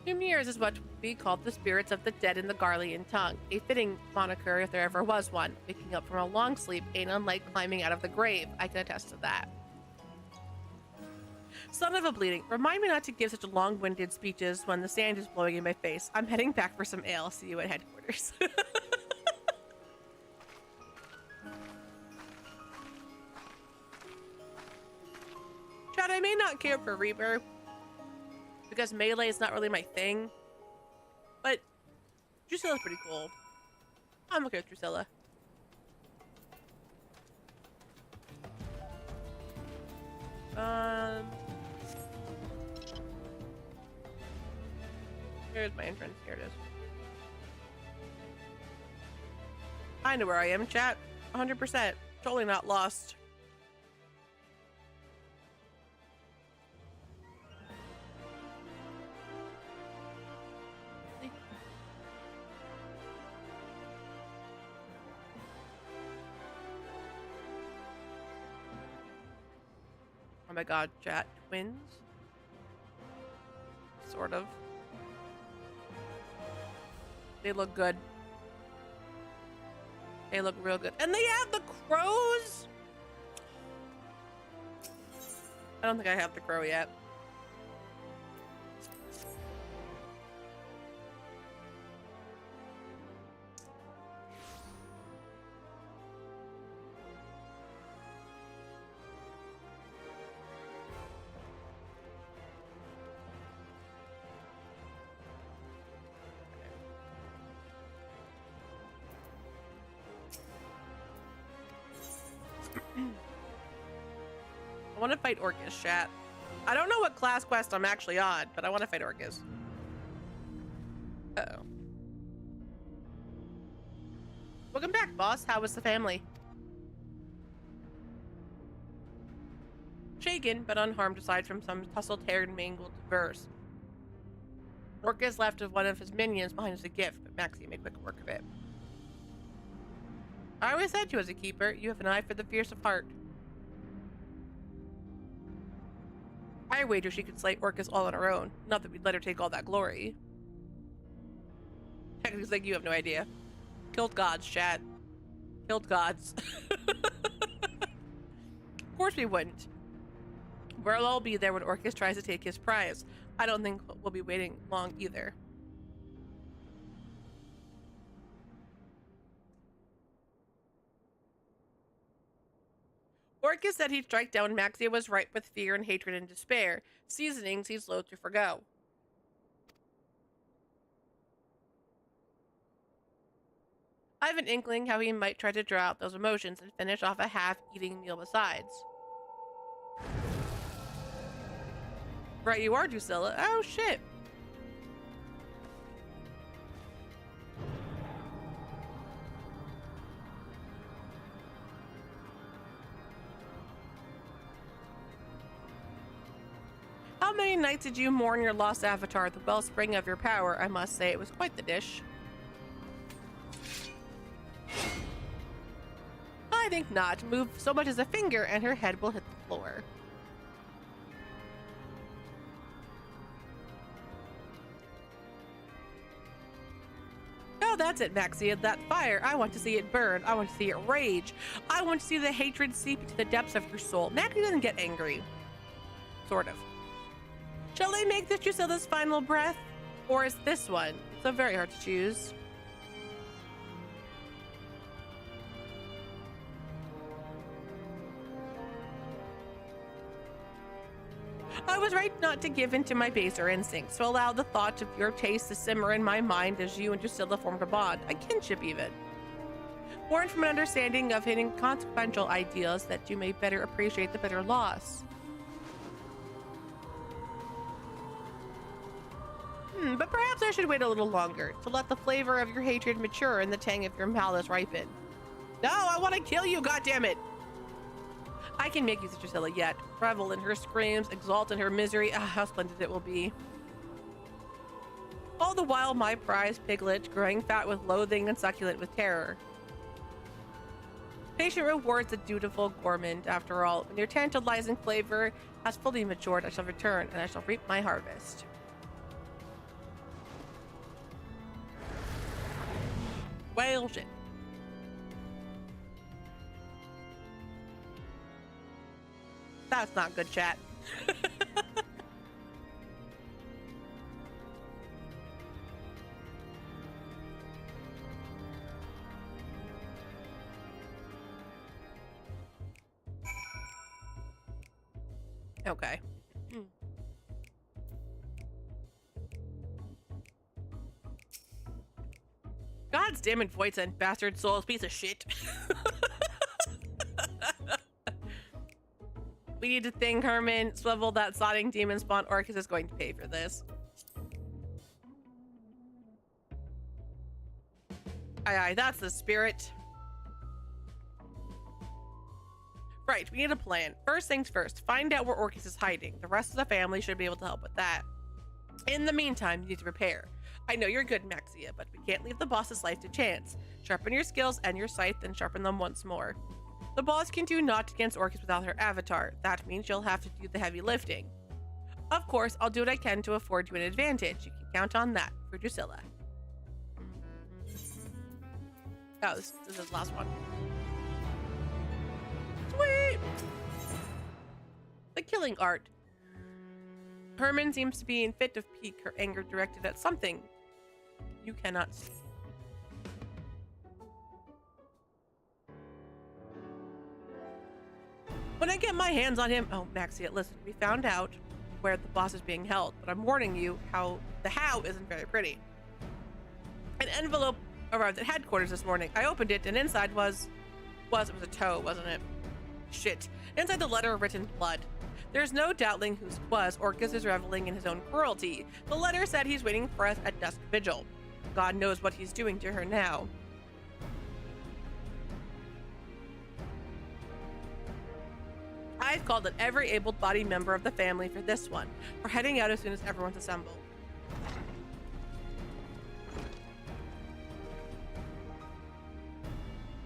Lumineers is what we called the spirits of the dead in the Garlean tongue, a fitting moniker if there ever was one. Waking up from a long sleep ain't unlike climbing out of the grave. I can attest to that. Son of a bleeding, remind me not to give such long-winded speeches when the sand is blowing in my face. I'm heading back for some ale. See you at headquarters. Chad, I may not care for Reaper because melee is not really my thing, but Drusilla's pretty cool. I'm okay with Drusilla. Here's my entrance. Here it is. I know where I am, chat. 100%. Totally not lost. Oh my god, chat. Twins? Sort of. They look good. They look real good. And they have the crows? I don't think I have the crow yet. I want to fight Orcus, chat. I don't know what class quest I'm actually on, but I want to fight Orcus. Uh-oh. Welcome back, boss. How was the family? Shaken, but unharmed aside from some tussled hair and mangled verse. Orcus left with one of his minions behind as a gift, but Maxia made quick work of it. I always said you as a keeper, you have an eye for the fierce of heart. I wager she could slay Orcus all on her own. Not that we'd let her take all that glory. Heck, looks like you have no idea. Killed gods, chat. Killed gods. Of course we wouldn't. We'll all be there when Orcus tries to take his prize. I don't think we'll be waiting long either. Orcus said he'd strike down when Maxia was ripe with fear and hatred and despair, seasonings he's loath to forgo. I have an inkling how he might try to draw out those emotions and finish off a half-eating meal besides. Right you are, Drusilla. Oh, shit. How many nights did you mourn your lost avatar, the wellspring of your power? I must say, it was quite the dish. I think not. Move so much as a finger and her head will hit the floor. Oh, that's it, Maxia. That fire. I want to see it burn. I want to see it rage. I want to see the hatred seep into the depths of your soul. Maxia doesn't get angry. Sort of. Shall I make this Drusilla's final breath? Or is this one? It's so very hard to choose. was right not to give in to my baser instincts, to allow the thought of your taste to simmer in my mind as you and Drusilla formed a bond, a kinship even. Born from an understanding of hidden consequential ideals that you may better appreciate the bitter loss. But perhaps I should wait a little longer, to let the flavor of your hatred mature and the tang of your malice ripen. No, I want to kill you, goddammit! I can make use of Drusilla yet. Revel in her screams, exult in her misery. Ah, how splendid it will be. All the while, my prized piglet, growing fat with loathing and succulent with terror. Patient rewards the dutiful gourmand. After all, when your tantalizing flavor has fully matured, I shall return, and I shall reap my harvest. Whale shit. That's not good, chat. Okay. God's damn it, Voitzen, bastard souls, piece of shit. We need to think, Herman. Swivel that sodding demon spawn. Orcus is going to pay for this. Aye, aye, that's the spirit. Right, we need a plan. First things first, find out where Orcus is hiding. The rest of the family should be able to help with that. In the meantime, you need to prepare. I know you're good, Maxia, but we can't leave the boss's life to chance. Sharpen your skills and your sight, then sharpen them once more. The boss can do naught against Orcus without her avatar. That means you'll have to do the heavy lifting. Of course, I'll do what I can to afford you an advantage. You can count on that for Drusilla. Oh, this is the last one. Sweet! The killing art. Herman seems to be in fit of pique, her anger directed at something you cannot see. When I get my hands on him... Oh, Maxia, listen, we found out where the boss is being held, but I'm warning you, the how isn't very pretty. An envelope arrived at headquarters this morning. I opened it, and inside it was a toe, wasn't it? Shit. Inside the letter written blood. There's no doubting whose it was. Orcus is reveling in his own cruelty. The letter said he's waiting for us at dusk vigil. God knows what he's doing to her now. I've called on every able-bodied member of the family for this one. We're heading out as soon as everyone's assembled.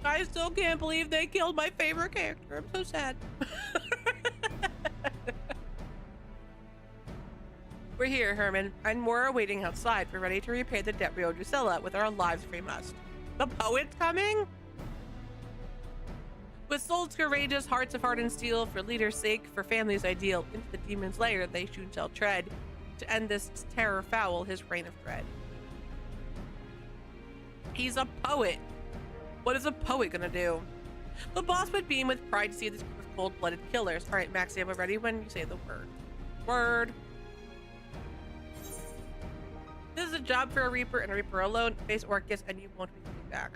I still can't believe they killed my favorite character. I'm so sad. We're here, Herman, and we're waiting outside. We're ready to repay the debt we owe Drusilla with our lives if we must. The poet's coming? With souls courageous, hearts of hardened steel, for leader's sake, for family's ideal, into the demon's lair they soon shall tread, to end this terror foul, his reign of dread. He's a poet. What is a poet gonna do? The boss would beam with pride to see this group of cold-blooded killers. All right, Maxia, we're ready when you say the word. Word. This is a job for a Reaper and a Reaper alone. Face Orcus and you won't be coming back.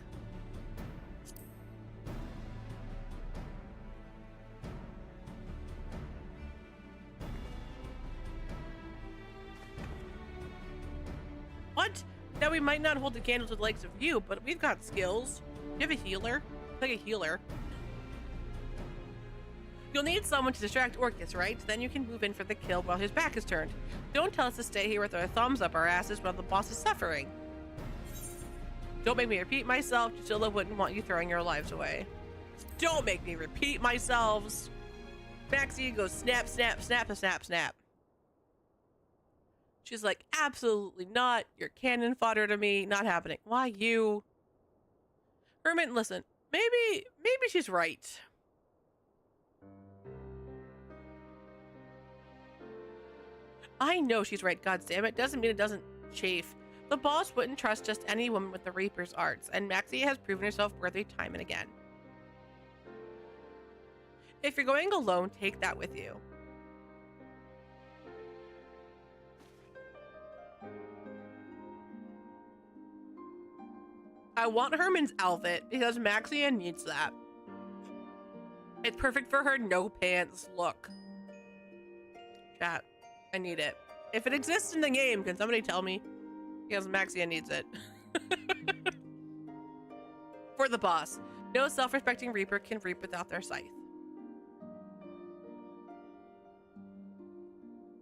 What? Now we might not hold the candle to the likes of you, but we've got skills. You have a healer? Like a healer. You'll need someone to distract Orcus, right? Then you can move in for the kill while his back is turned. Don't tell us to stay here with our thumbs up our asses while the boss is suffering. Don't make me repeat myself. Drusilla wouldn't want you throwing your lives away. Don't make me repeat myself. Maxia goes snap, snap, snap, snap, snap. She's like, absolutely not. You're cannon fodder to me. Not happening. Why you? Herman, listen. Maybe she's right. I know she's right, goddammit. Doesn't mean it doesn't chafe. The boss wouldn't trust just any woman with the Reaper's arts, and Maxia has proven herself worthy time and again. If you're going alone, take that with you. I want Herman's outfit because Maxia needs that. It's perfect for her no pants look. Chat, I need it. If it exists in the game, can somebody tell me? Because Maxia needs it. For the boss. No self-respecting reaper can reap without their scythe.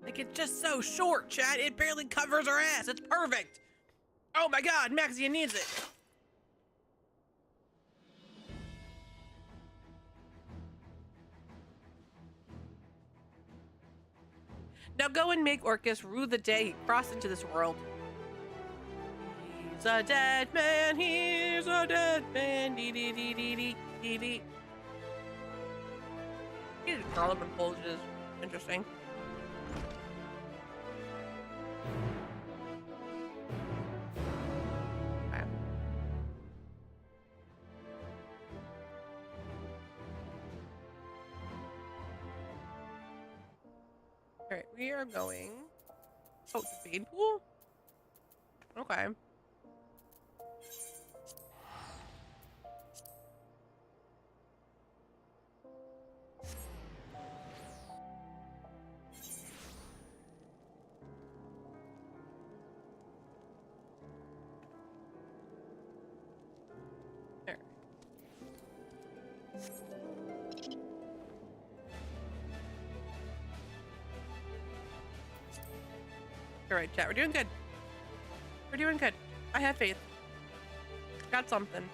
Like, it's just so short, chat. It barely covers her ass. It's perfect. Oh my god, Maxia needs it. Now go and make Orcus rue the day he crossed into this world. He's a dead man, he's a dead man. Dee dee dee dee dee dee dee. He did Parliament Bulges. Interesting. Okay. Alright, we are going. Oh, the Fade Pool? Okay. There. Alright, chat, we're doing good. We're doing good. I have faith. Got something.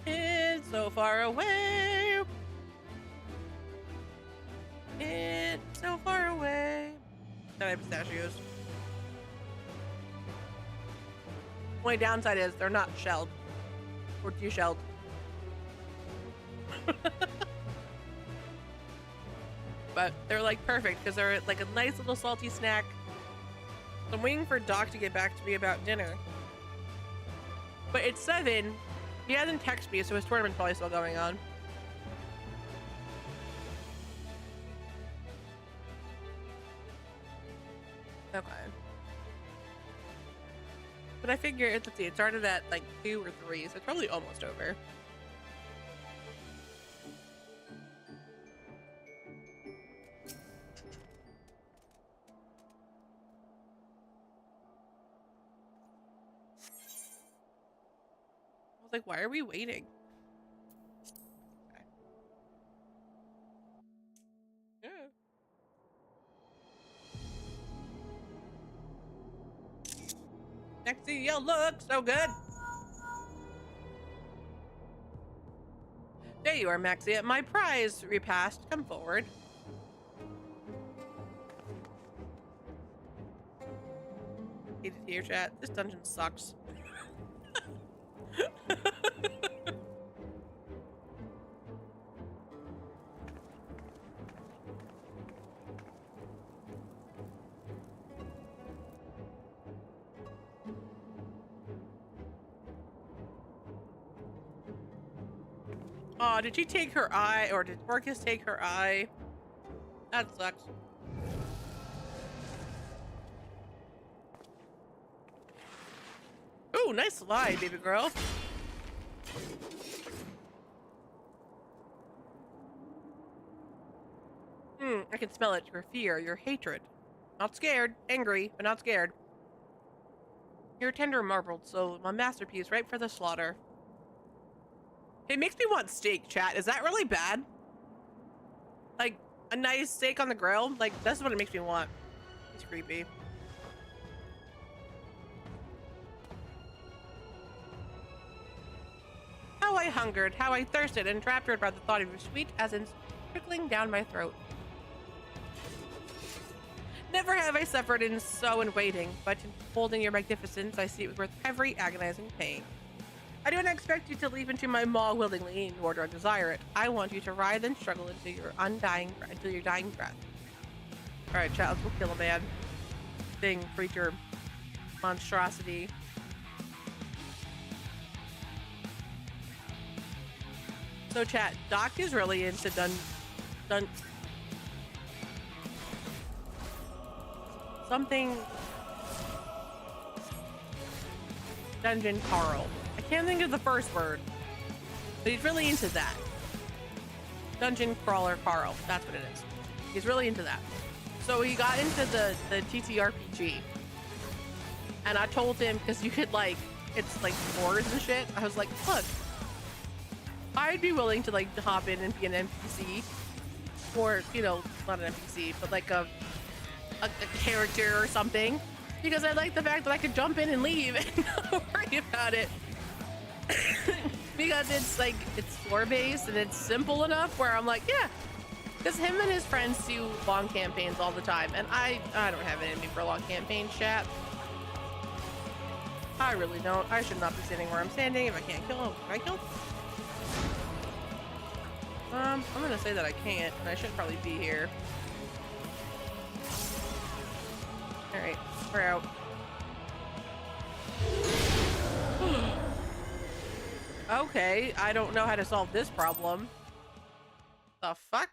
It's so far away. It's so far away. Then I have pistachios. Only downside is they're not shelled. Or de-shelled. But they're like perfect because they're like a nice little salty snack. I'm waiting for Doc to get back to me about dinner. But it's 7. He hasn't texted me, so his tournament's probably still going on. Okay. But I figure, let's see, it started at like 2 or 3, so it's probably almost over. I was like, why are we waiting? Okay. Yeah. Maxia looks so good. There you are, Maxia. My prize repast. Come forward. Hate it here, chat. This dungeon sucks. Aw, did she take her eye, or did Orcus take her eye? That sucks. Ooh, nice slide, baby girl. I can smell it. Your fear, your hatred. Not scared, angry, but not scared. You're tender marbled, so my masterpiece, ripe for the slaughter. It makes me want steak, chat. Is that really bad? Like, a nice steak on the grill? Like, that's what it makes me want. It's creepy. How I hungered, how I thirsted, enraptured by the thought of your sweet essence trickling down my throat. Never have I suffered in waiting, but in beholding your magnificence, I see it was worth every agonizing pain. I do not expect you to leap into my maw willingly, nor do I desire it. I want you to writhe and struggle until your dying breath. All right, chat, let's go kill a man. Thing, creature, monstrosity. So chat, Doc is really into something Dungeon Carl. I can't think of the first word, but he's really into that. Dungeon Crawler Carl, that's what it is. He's really into that. So he got into the TTRPG, and I told him, because you could like, it's like wars and shit. I was like, look, I'd be willing to like hop in and be an NPC, or you know, not an NPC, but like a character or something, because I like the fact that I could jump in and leave and not worry about it. Because it's like, it's floor based and it's simple enough where I'm like, yeah, because him and his friends do long campaigns all the time, and I don't have it in me for a long campaign, chat. I really don't. I should not be sitting where I'm standing if I can't kill him. Can I kill him? I'm gonna say that I can't, and I should probably be here. Alright, we're out. Okay, I don't know how to solve this problem. The fuck?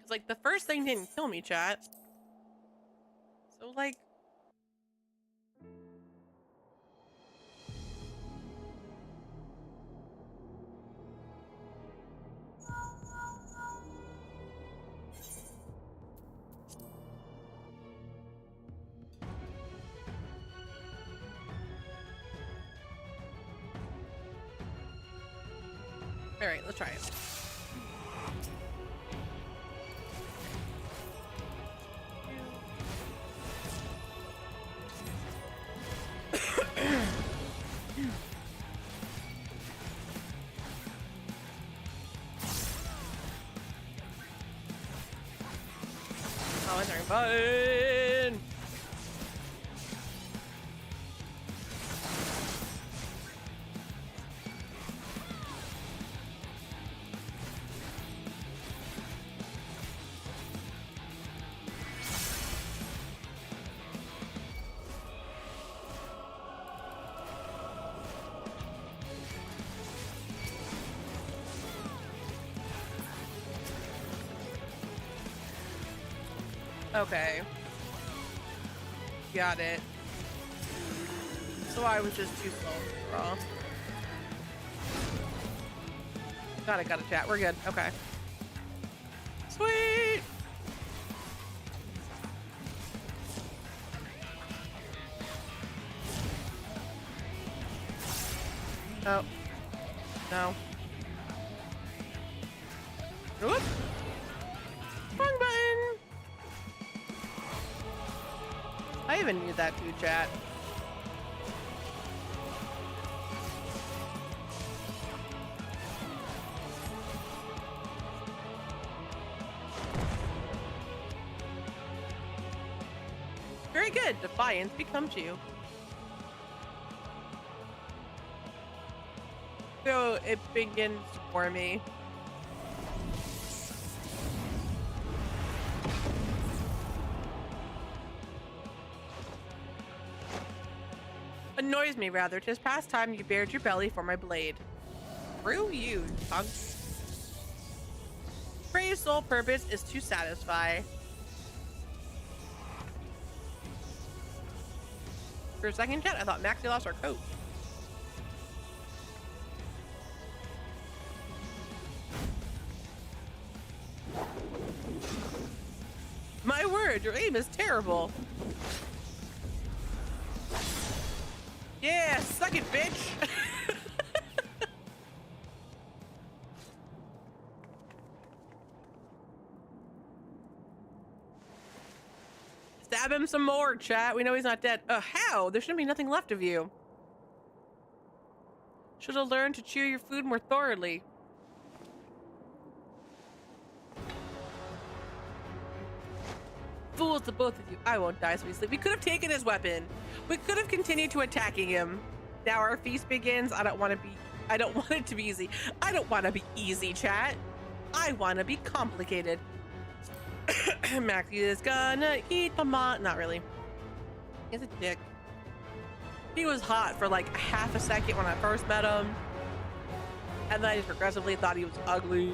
Cause like the first thing didn't kill me, chat. So like, all right, let's try it. Oh, it's button. Okay. Got it. So I was just too slow to draw. Got it, chat. We're good. Okay. Sweet! Oh. No. Whoop! Wrong button! I even knew that too, chat. Very good. Defiance becomes you. So it begins for me. Annoys me rather. 'Tis past time you bared your belly for my blade. Screw you, punk. Prey's sole purpose is to satisfy. For a second, chat, I thought Maxia lost her coat. My word, your aim is terrible. Yeah, suck it, bitch. Stab him some more, chat. We know he's not dead. How? There shouldn't be nothing left of you. Should have learned to chew your food more thoroughly. Fools, the both of you. I won't die so easily. We could have taken his weapon. We could have continued to attacking him. Now our feast begins. I don't want it to be easy. I don't want to be easy, chat. I want to be complicated. Maxie is gonna eat mama. Not really. He's a dick. He was hot for like half a second when I first met him. And then I just progressively thought he was ugly.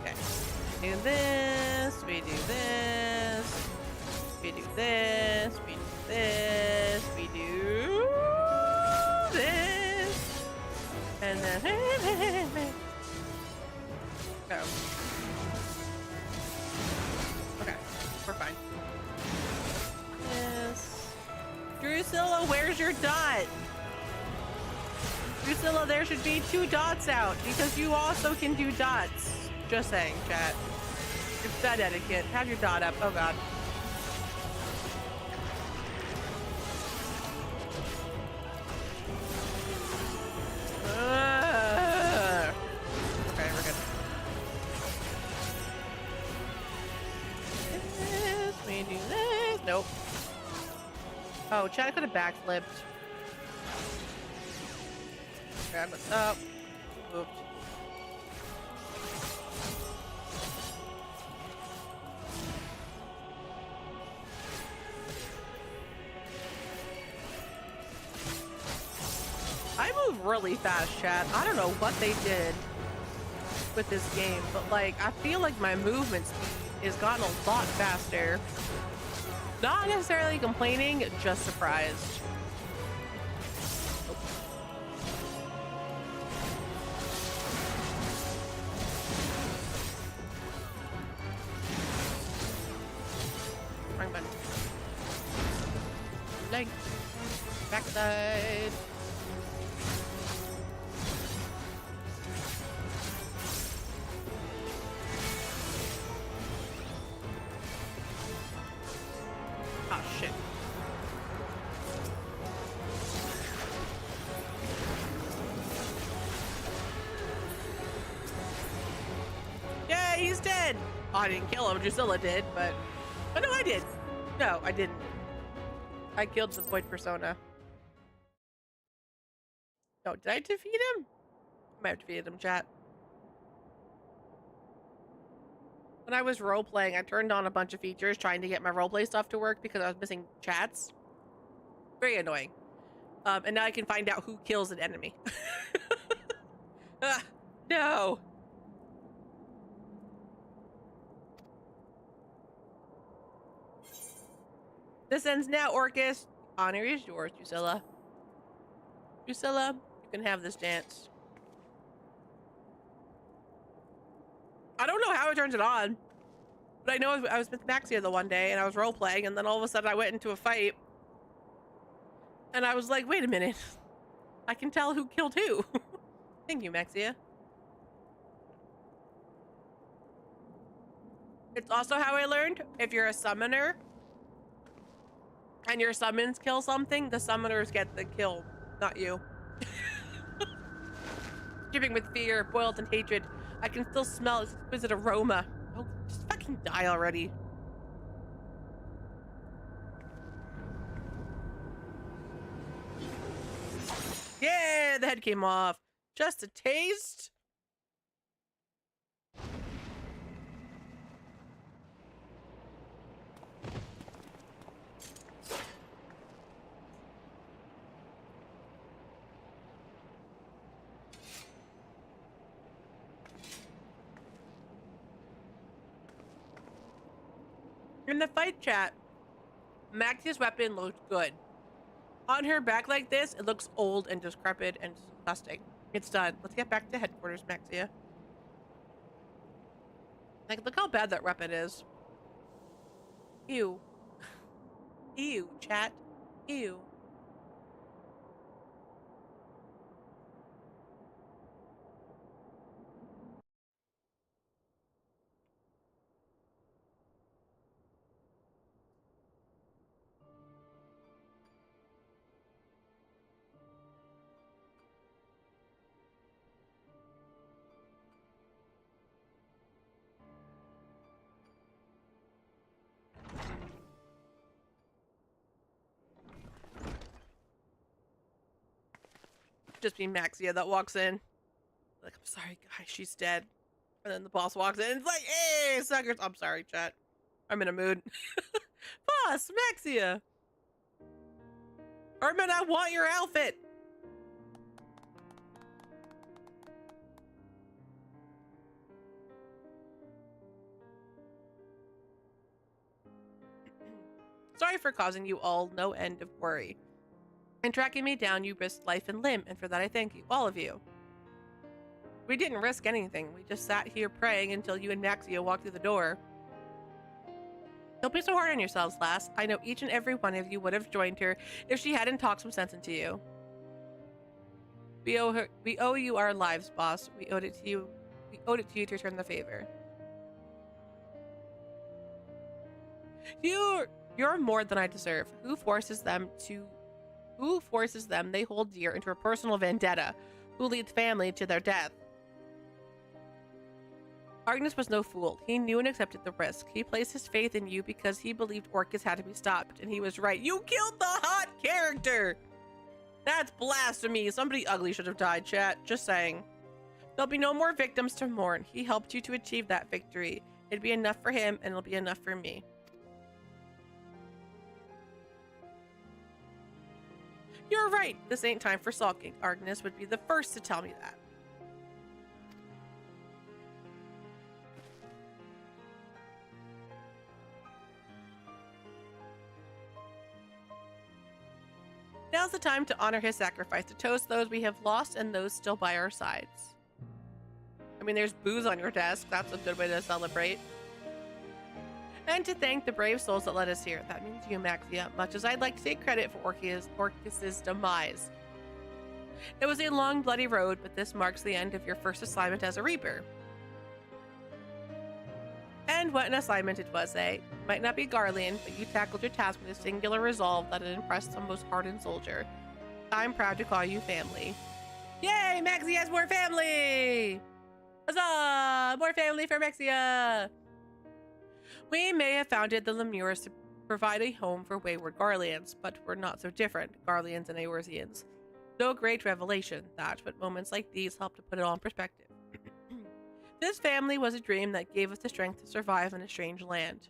Okay. Do this, we do this, we do this, we do this, we do this, and then go. Okay, we're fine. Yes. Drusilla, where's your dot? Drusilla, there should be 2 dots out because you also can do dots. Just saying, chat. It's bad etiquette. Have your dot up. Oh god. Okay, we're good. This, we do this. Nope. Oh, chat could have backflipped. Grab it up. Oops. I move really fast, chat. I don't know what they did with this game, but like, I feel like my movement speed has gotten a lot faster. Not necessarily complaining, just surprised. Wrong button. Leg. Backside. Oh shit. Yeah, he's dead. Oh, I didn't kill him. Drusilla did, but... Oh, no, I did. No, I didn't. I killed the void persona. No, did I defeat him? I might have defeated him, chat. When I was role-playing, I turned on a bunch of features trying to get my roleplay stuff to work because I was missing chats. Very annoying. And now I can find out who kills an enemy. Ah, no. This ends now, Orcus. Honor is yours, Drusilla. Drusilla, you can have this dance. I don't know how it turns it on, but I know I was with Maxia the one day and I was role playing, and then all of a sudden I went into a fight and I was like, wait a minute, I can tell who killed who. Thank you, Maxia. It's also how I learned if you're a summoner and your summons kill something, the summoners get the kill, not you. Dripping with fear, boiled in hatred, I can still smell its exquisite aroma. Oh, just fucking die already. Yeah, the head came off. Just a taste. In the fight chat, Maxia's weapon looked good. On her back like this, it looks old and decrepit and disgusting. It's done. Let's get back to headquarters, Maxia. Like, look how bad that weapon is. Ew. Ew, chat. Ew. Just be Maxia that walks in. Like, I'm sorry, guys, she's dead. And then the boss walks in and it's like, hey, suckers. I'm sorry, chat. I'm in a mood. Boss, Maxia. Armin, I want your outfit. Sorry for causing you all no end of worry. In tracking me down, you risked life and limb, and for that I thank you, all of you. We didn't risk anything. We just sat here praying until you and Maxia walked through the door. Don't be so hard on yourselves, lass. I know each and every one of you would have joined her if she hadn't talked some sense into you. We owe you our lives, boss. We owed it to you. We owed it to you to return the favor. You're more than I deserve. Who forces them they hold dear into a personal vendetta? Who leads family to their death? Argnus was no fool. He knew and accepted the risk. He placed his faith in you because he believed Orcus had to be stopped, and he was right. You killed the hot character! That's blasphemy. Somebody ugly should have died, chat. Just saying. There'll be no more victims to mourn. He helped you to achieve that victory. It'd be enough for him, and it'll be enough for me. You're right. This ain't time for sulking. Argnus would be the first to tell me that. Now's the time to honor his sacrifice, to toast those we have lost and those still by our sides. I mean, there's booze on your desk. That's a good way to celebrate. And to thank the brave souls that led us here. That means you, Maxia, much as I'd like to take credit for Orcus's demise. It was a long, bloody road, but this marks the end of your first assignment as a Reaper. And what an assignment it was, eh? Might not be Garlean, but you tackled your task with a singular resolve that had impressed the most hardened soldier. I'm proud to call you family. Yay! Maxia has more family! Huzzah! More family for Maxia! We may have founded the Lemures to provide a home for wayward Garleans, but we're not so different, Garleans and Eorzeans. No great revelation, that, but moments like these help to put it all in perspective. This family was a dream that gave us the strength to survive in a strange land.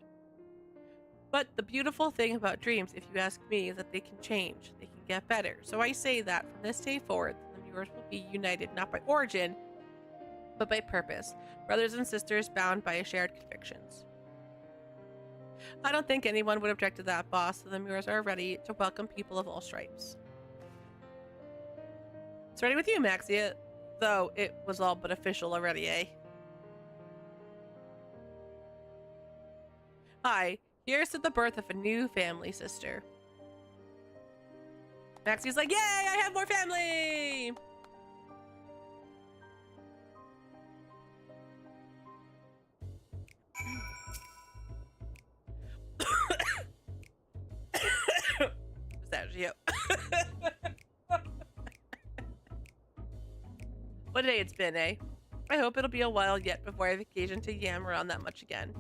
But the beautiful thing about dreams, if you ask me, is that they can change, they can get better. So I say that from this day forward, the Lemures will be united not by origin, but by purpose, brothers and sisters bound by shared convictions. I don't think anyone would object to that, boss. The Lemures are ready to welcome people of all stripes. It's ready with you, Maxia, though it was all but official already, eh? Hi, here's to the birth of a new family, sister. Maxia's like, yay, I have more family! Pistachio. What a day it's been, eh? I hope it'll be a while yet before I have occasion to yammer on that much again.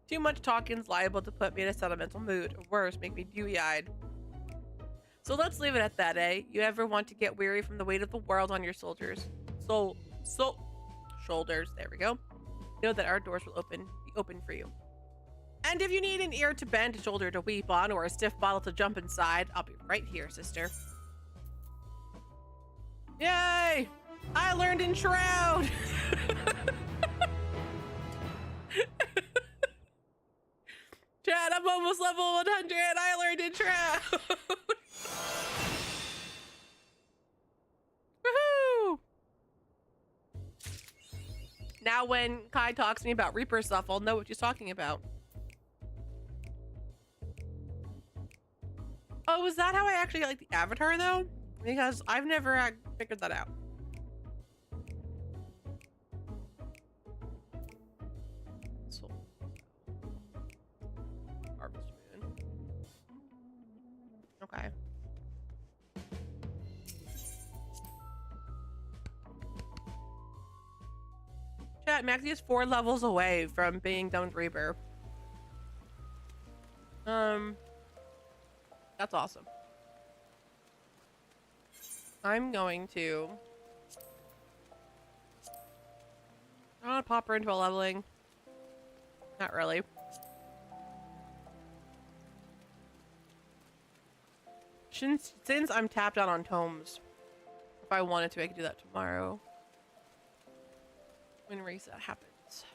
Too much talking's liable to put me in a sentimental mood, or worse, make me dewy-eyed. So let's leave it at that, eh? You ever want to get weary from the weight of the world on your shoulders? Shoulders, there we go. Know that our doors will be open for you. And if you need an ear to bend, a shoulder to weep on, or a stiff bottle to jump inside, I'll be right here, sister. Yay! I learned in Shroud! Chad, I'm almost level 100. I learned in Shroud. Woohoo! Now when Kai talks to me about Reaper stuff, I'll know what she's talking about. Oh, is that how I actually got, like, the avatar, though? Because I've never figured that out. So, Harvest Moon. Okay. Chat, Maxie is 4 levels away from being done with Reaper. That's awesome. I'm going to... I want to pop her into a leveling. Not really. Since I'm tapped out on tomes, if I wanted to, I could do that tomorrow. When reset happens.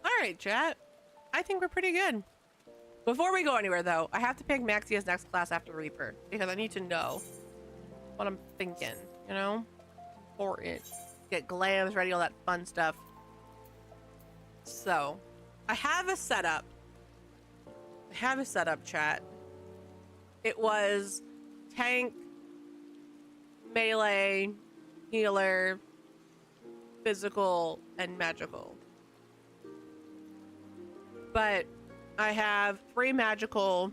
Alright, chat. I think we're pretty good. Before we go anywhere, though, I have to pick Maxia's next class after Reaper, because I need to know what I'm thinking, you know? Important. Get glams ready, all that fun stuff. So, I have a setup. Chat. It was tank, melee, healer, physical, and magical. But I have 3 magical.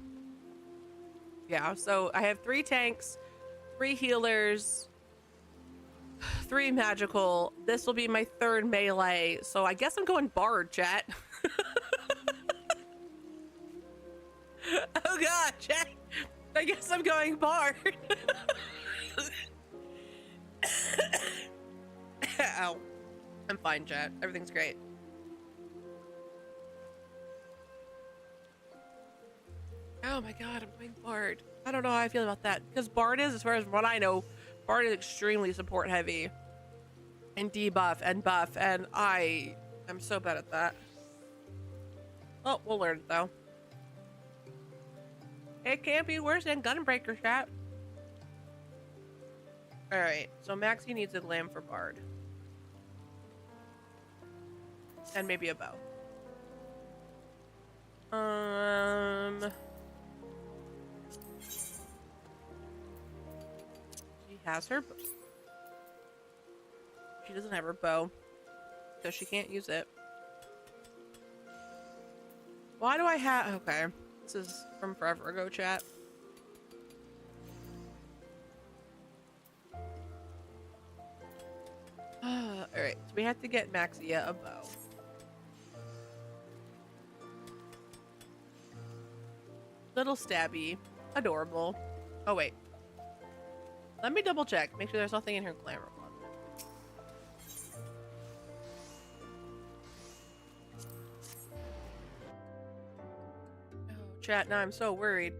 Yeah, so I have 3 tanks, 3 healers, 3 magical. This will be my 3rd melee, so I guess I'm going bard, chat. Oh god, chat. I guess I'm going bard. Ow. I'm fine, chat. Everything's great. Oh my god, I'm going bard. I don't know how I feel about that, because bard is, as far as what I know, bard is extremely support heavy and debuff and buff, and I am so bad at that. Oh, we'll learn it though. It can't be worse than Gunbreaker, chat. Alright, so Maxie needs a glam for bard. And maybe a bow. She has her... She doesn't have her bow, so she can't use it. Why do I have... Okay. This is from forever ago, chat. Alright, so we have to get Maxia a bow. Little stabby. Adorable. Oh, wait. Let me double check. Make sure there's nothing in her glamour closet. Oh, chat, now I'm so worried.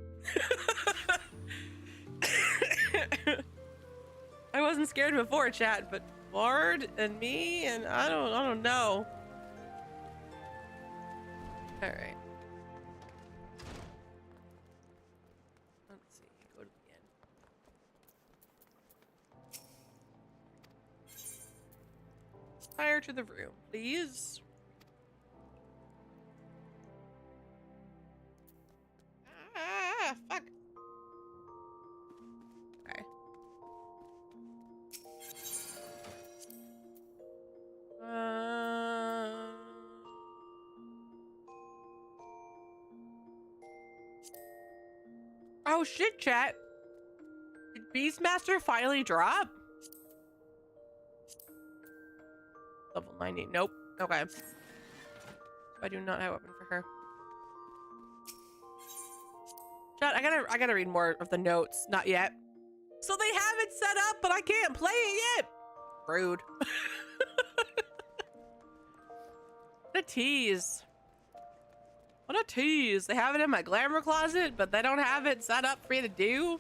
I wasn't scared before, chat, but Bard and me and I don't know. All right. Let's see. Go to the end. Fire to the room, please. Ah, fuck. Okay. Oh shit, chat. Did Beastmaster finally drop? Level 90. Nope. Okay. I do not have a weapon for her. Chat, I gotta read more of the notes. Not yet. So they have it set up, but I can't play it yet. Rude. What a tease. What a tease. They have it in my glamour closet, but they don't have it set up for me to do.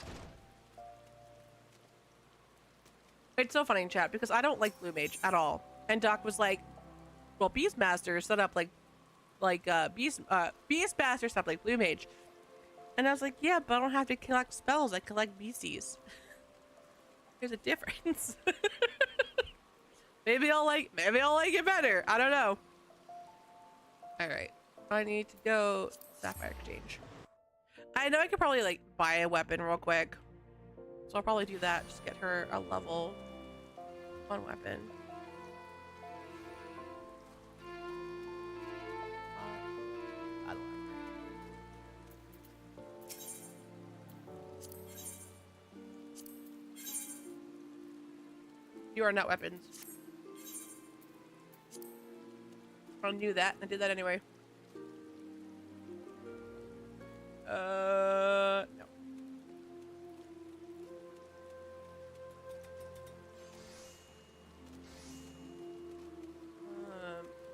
It's so funny in chat because I don't like Blue Mage at all. And Doc was like, well, Beastmaster set up Beastmaster set up like Blue Mage. And I was like, yeah, but I don't have to collect spells. I collect beasties. There's a difference. Maybe I'll like it better. I don't know. All right. I need to go Sapphire Exchange. I know I could probably like buy a weapon real quick. So I'll probably do that. Just get her a level 1 weapon. You are not weapons. I knew that. I did that anyway. No.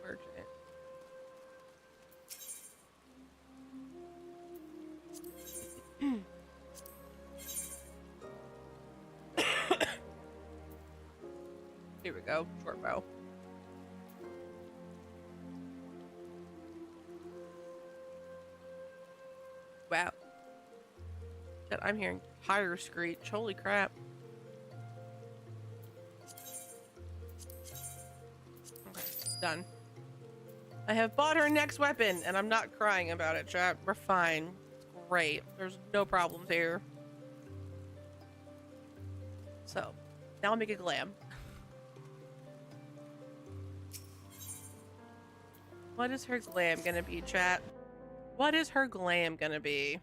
Merchant. Here we go. Short bow. Wow. Shit, I'm hearing tire screech. Holy crap. Okay, done. I have bought her next weapon, and I'm not crying about it, chat. We're fine. It's great. There's no problems here. So, now I'll make a glam. What is her glam gonna be, chat? What is her glam gonna be?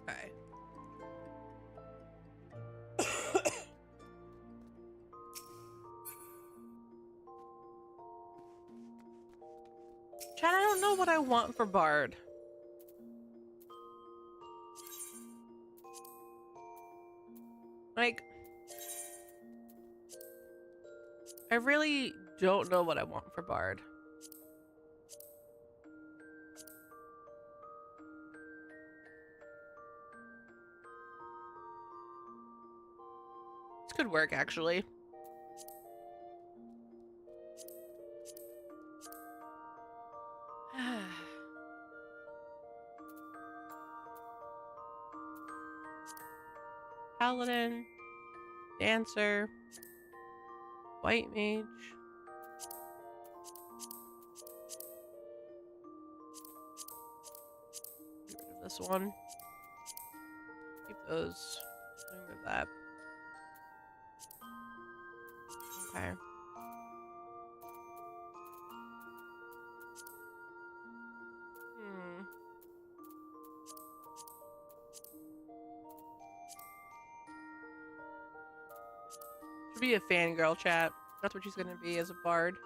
Okay. Chad, I don't know what I want for Bard. Like, I really don't know what I want for Bard. This could work, actually. Paladin, Dancer, White Mage. Get rid of this one. Keep those. Remove that. Okay. Should be a fangirl, chat. That's what she's gonna be as a bard.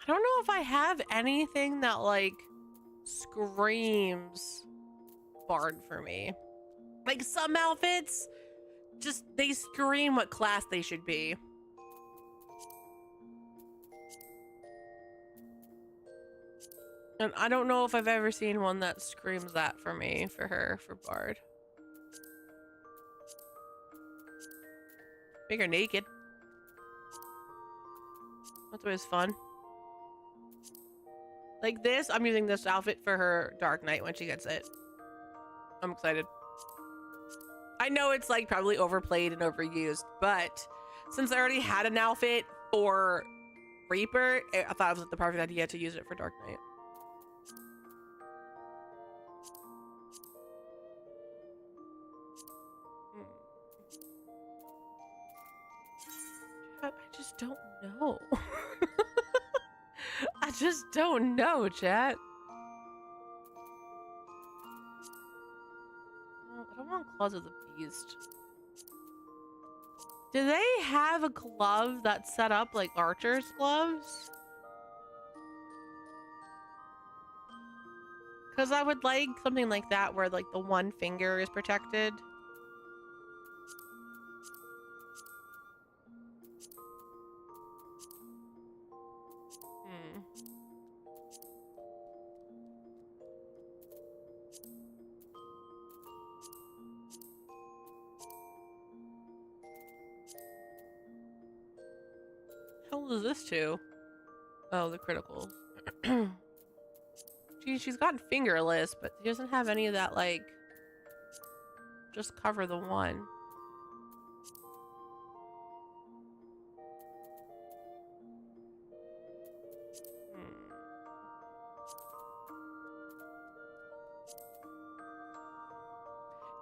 I don't know if I have anything that like screams bard for me. Like some outfits, just they scream what class they should be. And I don't know if I've ever seen one that screams that for me, for her, for Bard. Make her naked. That's always fun. Like this, I'm using this outfit for her Dark Knight when she gets it. I'm excited. I know it's like probably overplayed and overused, but since I already had an outfit for Reaper, I thought it was like the perfect idea to use it for Dark Knight. I just don't know. I just don't know, chat. Oh, I don't want Claws of the Beast. Do they have a glove that's set up like archer's gloves? Because I would like something like that where like the one finger is protected. How old is this to? Oh, the criticals. She's got fingerless, but she doesn't have any of that, like, just cover the one.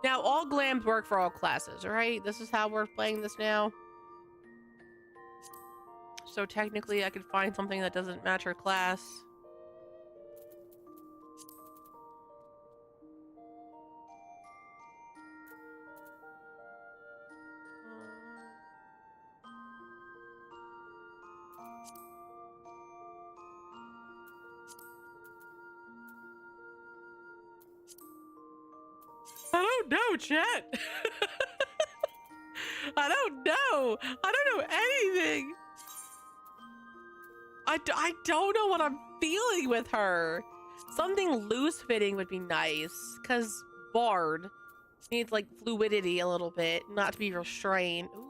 Now, all glams work for all classes, right? This is how we're playing this now. So technically, I could find something that doesn't match her class. I don't know, chat. I don't know. I don't know anything. I don't know what I'm feeling with her. Something loose fitting would be nice, because Bard needs like fluidity a little bit, not to be restrained. Ooh.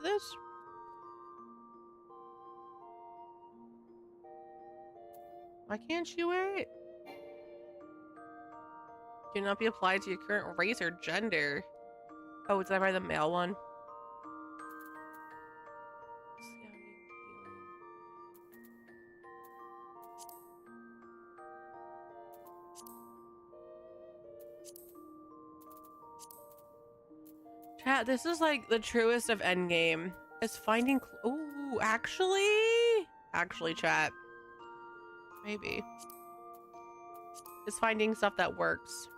This why can't you wear it? Cannot be applied to your current race or gender. Oh, did I buy the male one? Chat, this is like the truest of endgame. Is finding. Ooh, actually, chat. Maybe. Is finding stuff that works.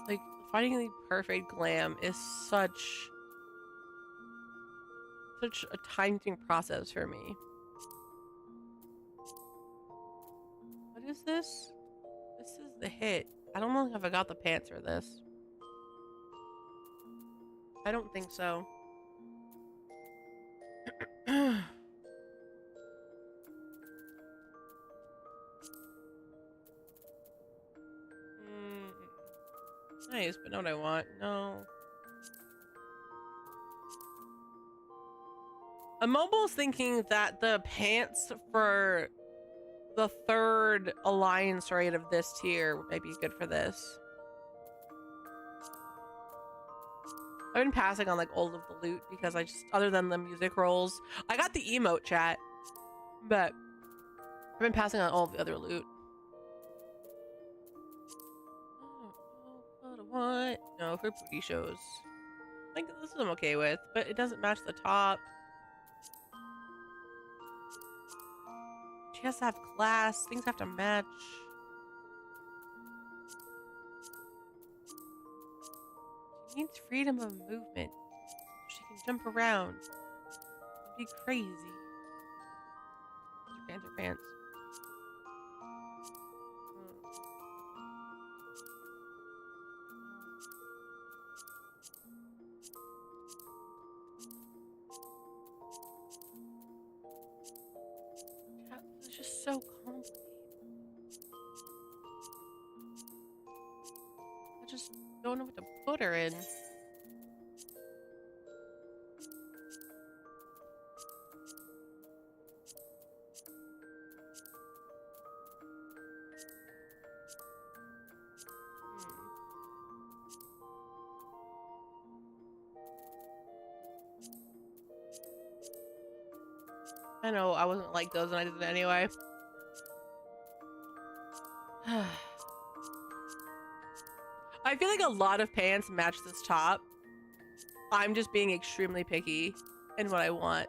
Like, finding the perfect glam is such a time-consuming process for me. What is this? This is the hit. I don't know if I got the pants for this. I don't think so. Nice, but not what I want. No. I'm almost thinking that the pants for the third alliance raid of this tier might be good for this. I've been passing on like all of the loot because I just, other than the music rolls, I got the emote, chat, but I've been passing on all of the other loot. What? No, for booty shows. Like, this is I'm okay with, but it doesn't match the top. She has to have class. Things have to match. She needs freedom of movement. She can jump around. It'd be crazy. Pants are pants. It's just so complicated. I just don't know what to put her in. I know I wasn't like those and I did it anyway. I feel like a lot of pants match this top. I'm just being extremely picky in what I want.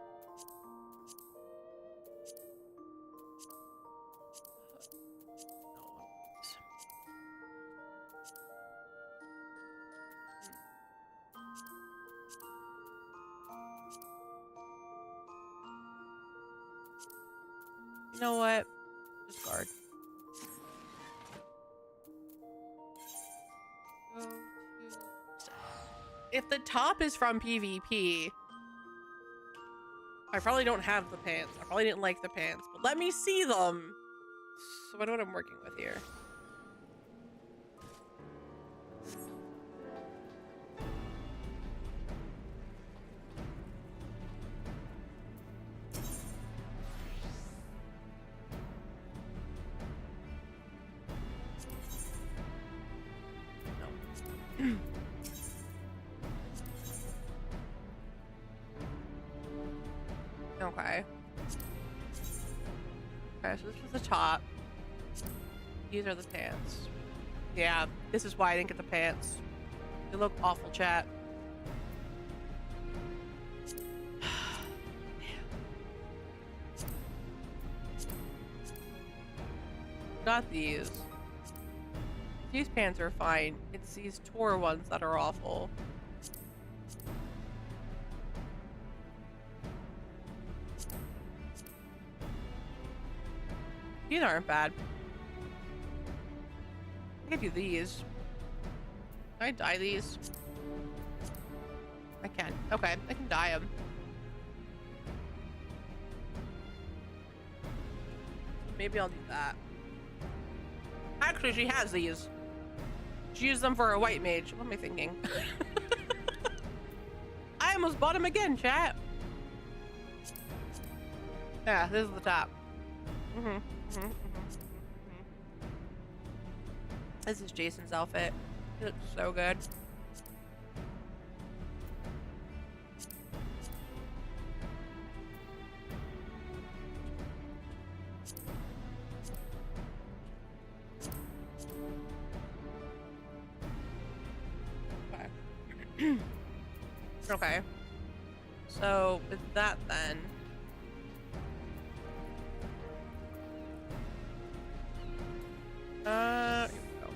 You know what? Discard. If the top is from PvP, I probably don't have the pants. I probably didn't like the pants, but let me see them. So what I'm working with here? No. Okay. Okay, so this is the top. These are the pants. Yeah, this is why I didn't get the pants. They look awful, chat. Got these. These pants are fine. It's these tour ones that are awful. These aren't bad. I can do these. Can I dye these? I can. Okay, I can dye them. Maybe I'll do that. Actually, she has these. She used them for a white mage. What am I thinking? I almost bought them again, chat. Yeah, this is the top. This is Jason's outfit. He looks so good. Okay. Okay. So with that then. Here we go.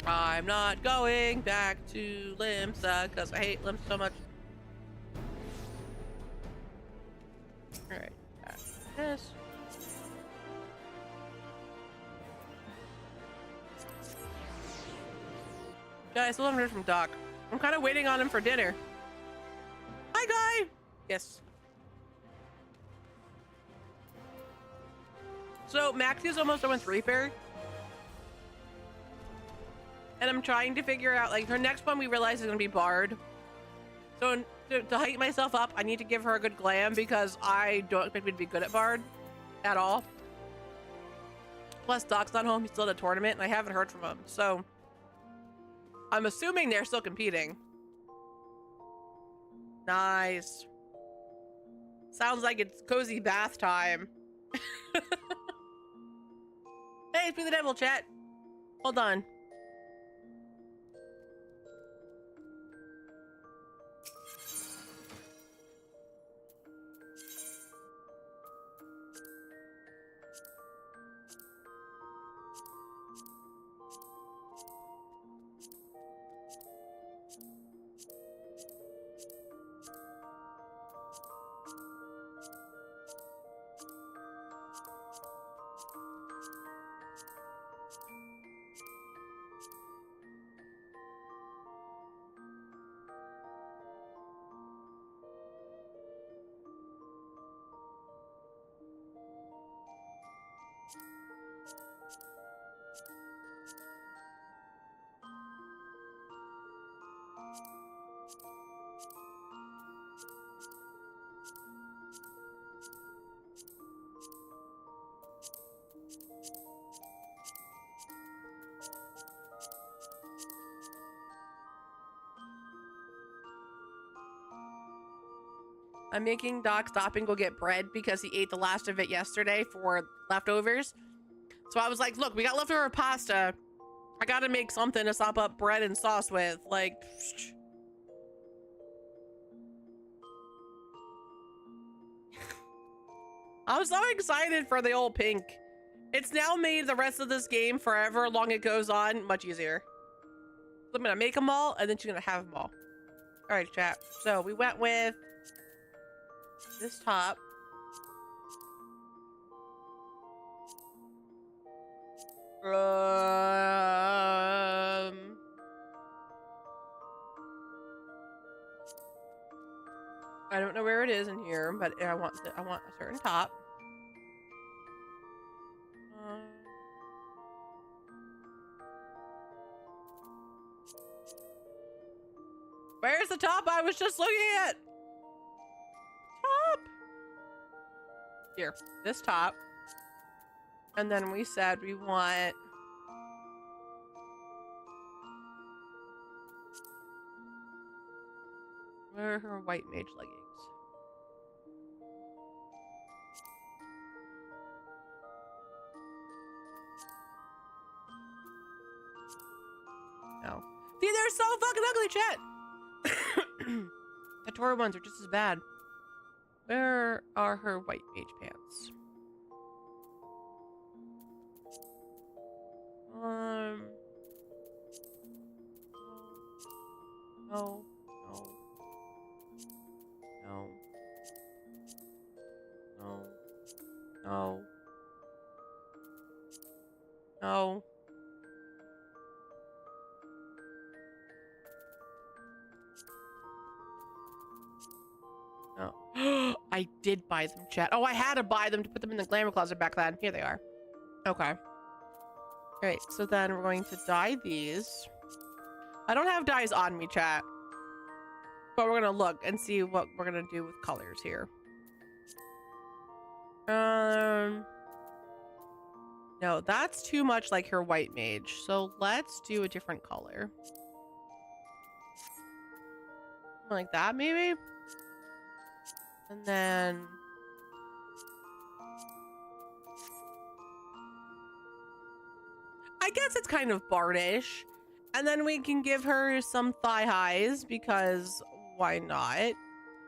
I'm not going back to Limsa because I hate Limsa so much. Alright, this. Guys, I still haven't heard from Doc. I'm kind of waiting on him for dinner. Hi, Guy! Yes. So, Maxia's almost done with Reaper. And I'm trying to figure out, like, her next one we realize is going to be Bard. So, to hype myself up, I need to give her a good glam because I don't expect me to be good at Bard at all. Plus, Doc's not home. He's still at a tournament, and I haven't heard from him. So, I'm assuming they're still competing. Nice. Sounds like it's cozy bath time. Hey, it's Be the Devil, chat. Hold on. I'm making Doc stop and go get bread because he ate the last of it yesterday for leftovers. So I was like, look, we got leftover pasta. I gotta make something to sop up bread and sauce with. Like, I'm so excited for the old pink. It's now made the rest of this game, forever long it goes on, much easier. So I'm gonna make them all, and then she's gonna have them all. All right, chat. So we went with this top. I don't know where it is in here, but I want a certain top. Where's the top I was just looking at? Top. Here, this top. And then we said we want where are her white mage leggings? No. See, they're so fucking ugly, chat. The Tora ones are just as bad. Where are her white mage pants? No. I did buy them, chat. Oh, I had to buy them to put them in the glamour closet back then. Here they are. Okay. Great. So then we're going to dye these. I don't have dyes on me, chat. But we're going to look and see what we're going to do with colors here. No, that's too much like her white mage. So let's do a different color. Like that, maybe? And then I guess it's kind of bardish. And then we can give her some thigh highs because why not?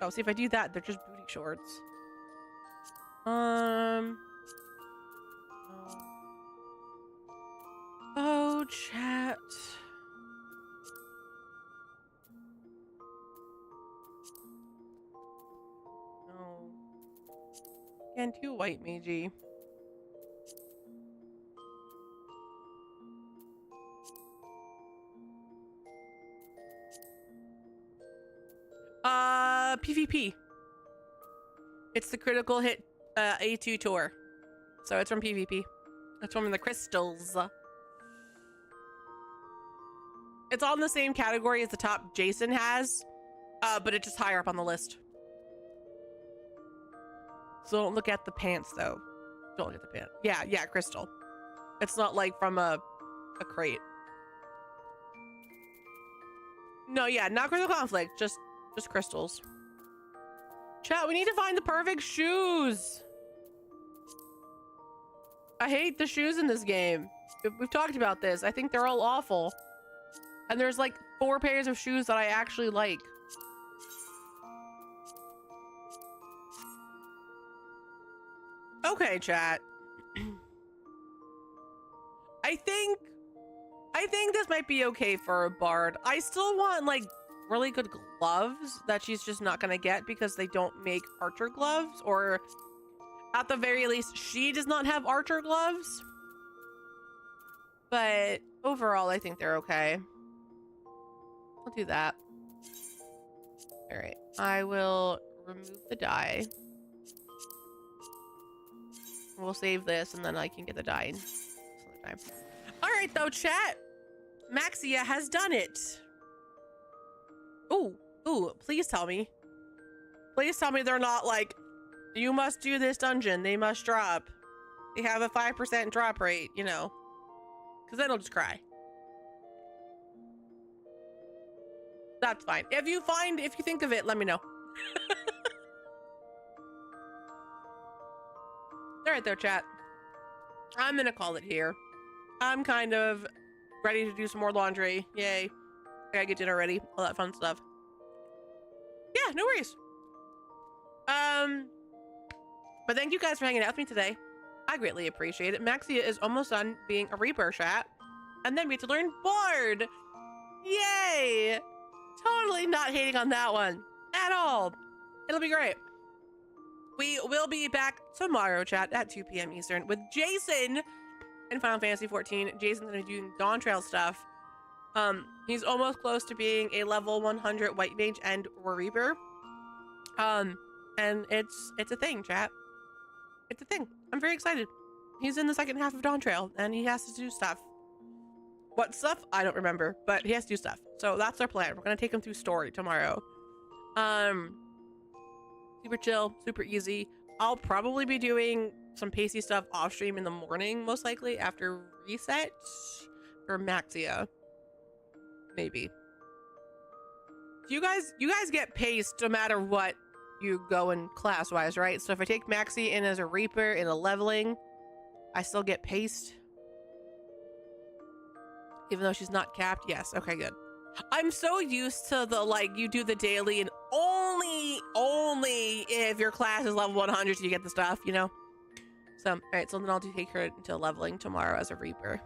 Oh, see if I do that, they're just booty shorts. Oh, chat. No. Again, too white magey. PvP. It's the critical hit A2 tour. So it's from PvP. It's from the crystals. It's all in the same category as the top Jason has, but it's just higher up on the list. So don't look at the pants though. Don't look at the pants. Yeah, crystal. It's not like from a crate. No, yeah, not crystal conflict, just crystals. Chat, we need to find the perfect shoes. I hate the shoes in this game. We've talked about this. I think they're all awful. And there's like 4 pairs of shoes that I actually like. Okay, chat. I think this might be okay for a bard. I still want like really good gloves that she's just not gonna get because they don't make archer gloves, or at the very least she does not have archer gloves. But overall I think they're okay. I'll do that. All right, I will remove the dye. We'll save this and then I can get the dye some other time. All right though, chat, Maxia has done it. Ooh, please tell me. Please tell me they're not like, you must do this dungeon, they must drop. They have a 5% drop rate, you know. Because then I'll just cry. That's fine. If you think of it, let me know. All right, though, chat. I'm gonna call it here. I'm kind of ready to do some more laundry. Yay. I gotta get dinner ready. All that fun stuff. Yeah, no worries. But thank you guys for hanging out with me today. I greatly appreciate it. Maxia is almost done being a Reaper, chat. And then we have to learn Bard. Yay! Totally not hating on that one at all. It'll be great. We will be back tomorrow, chat, at 2 p.m. Eastern with Jason in Final Fantasy 14. Jason's gonna be doing Dawn Trail stuff. He's almost close to being a level 100 White Mage and or Reaper. And it's a thing, chat. It's a thing. I'm very excited. He's in the second half of Dawn Trail, and he has to do stuff. What stuff? I don't remember, but he has to do stuff. So that's our plan. We're gonna take him through story tomorrow. Super chill, super easy. I'll probably be doing some pasty stuff off stream in the morning, most likely after reset for Maxia. Maybe. You guys get paced no matter what you go in class wise, right? So if I take Maxie in as a Reaper in a leveling, I still get paced. Even though she's not capped. Yes. Okay, good. I'm so used to the, like, you do the daily and only if your class is level 100 so you get the stuff, you know? So, all right, so then I'll take her into leveling tomorrow as a Reaper.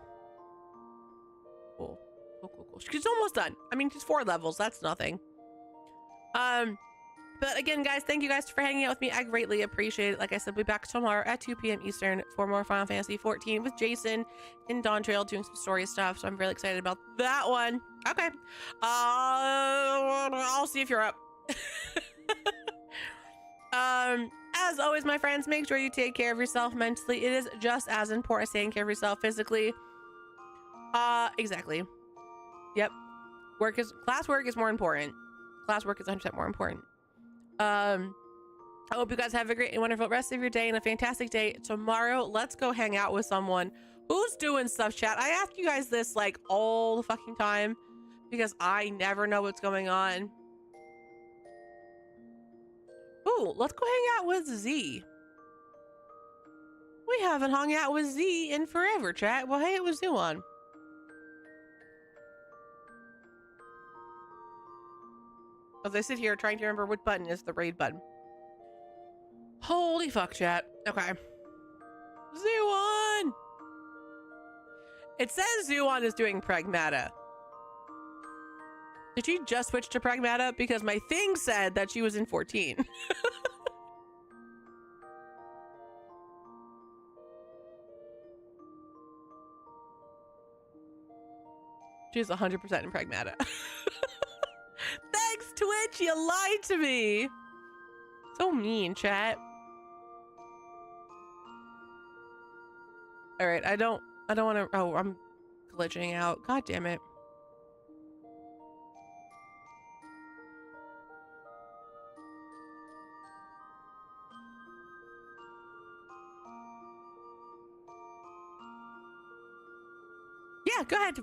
Cool. Cool. She's almost done. I mean, she's 4 levels. That's nothing. But again, guys, thank you guys for hanging out with me. I greatly appreciate it. Like I said, we'll be back tomorrow at 2 p.m. Eastern for more Final Fantasy 14 with Jason in Dawn Trail doing some story stuff. So I'm really excited about that one. Okay. I'll see if you're up. As always, my friends, make sure you take care of yourself mentally. It is just as important as taking care of yourself physically. Exactly. Yep. Classwork is more important. Classwork is 100% more important. I hope you guys have a great and wonderful rest of your day and a fantastic day tomorrow. Let's go hang out with someone who's doing stuff, chat. I ask you guys this like all the fucking time because I never know what's going on. Ooh, let's go hang out with Z. We haven't hung out with Z in forever, chat. Well, hey, it was Zuon. As I sit here trying to remember what button is the raid button. Holy fuck, chat. Okay. Zuon! It says Zuon is doing Pragmata. Did she just switch to Pragmata? Because my thing said that she was in 14. She's 100% in Pragmata. Thanks, Twitch. You lied to me. So mean, chat. All right, I don't want to. Oh, I'm glitching out. God damn it. Yeah, go ahead.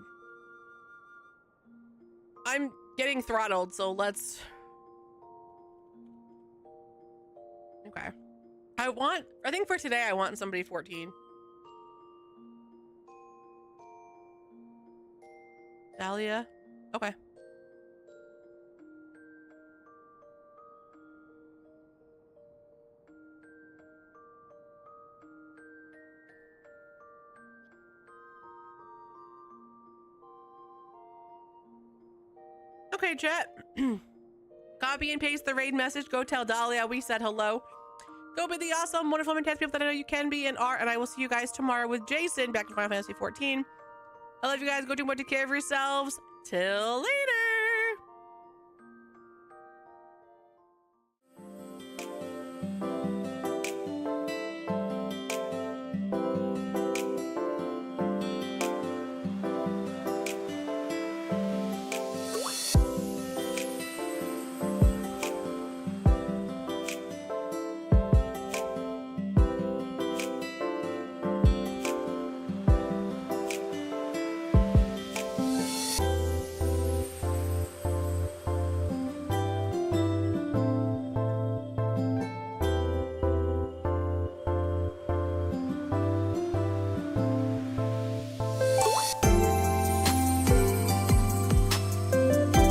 I'm getting throttled, so let's... Okay. I think for today, I want somebody 14. Dahlia? Okay. Okay, chat. Copy and paste the raid message. Go tell Dahlia we said hello. Go be the awesome, wonderful, fantastic people that I know you can be and are. And I will see you guys tomorrow with Jason back in Final Fantasy 14. I love you guys. Go do more to care of yourselves. Till later.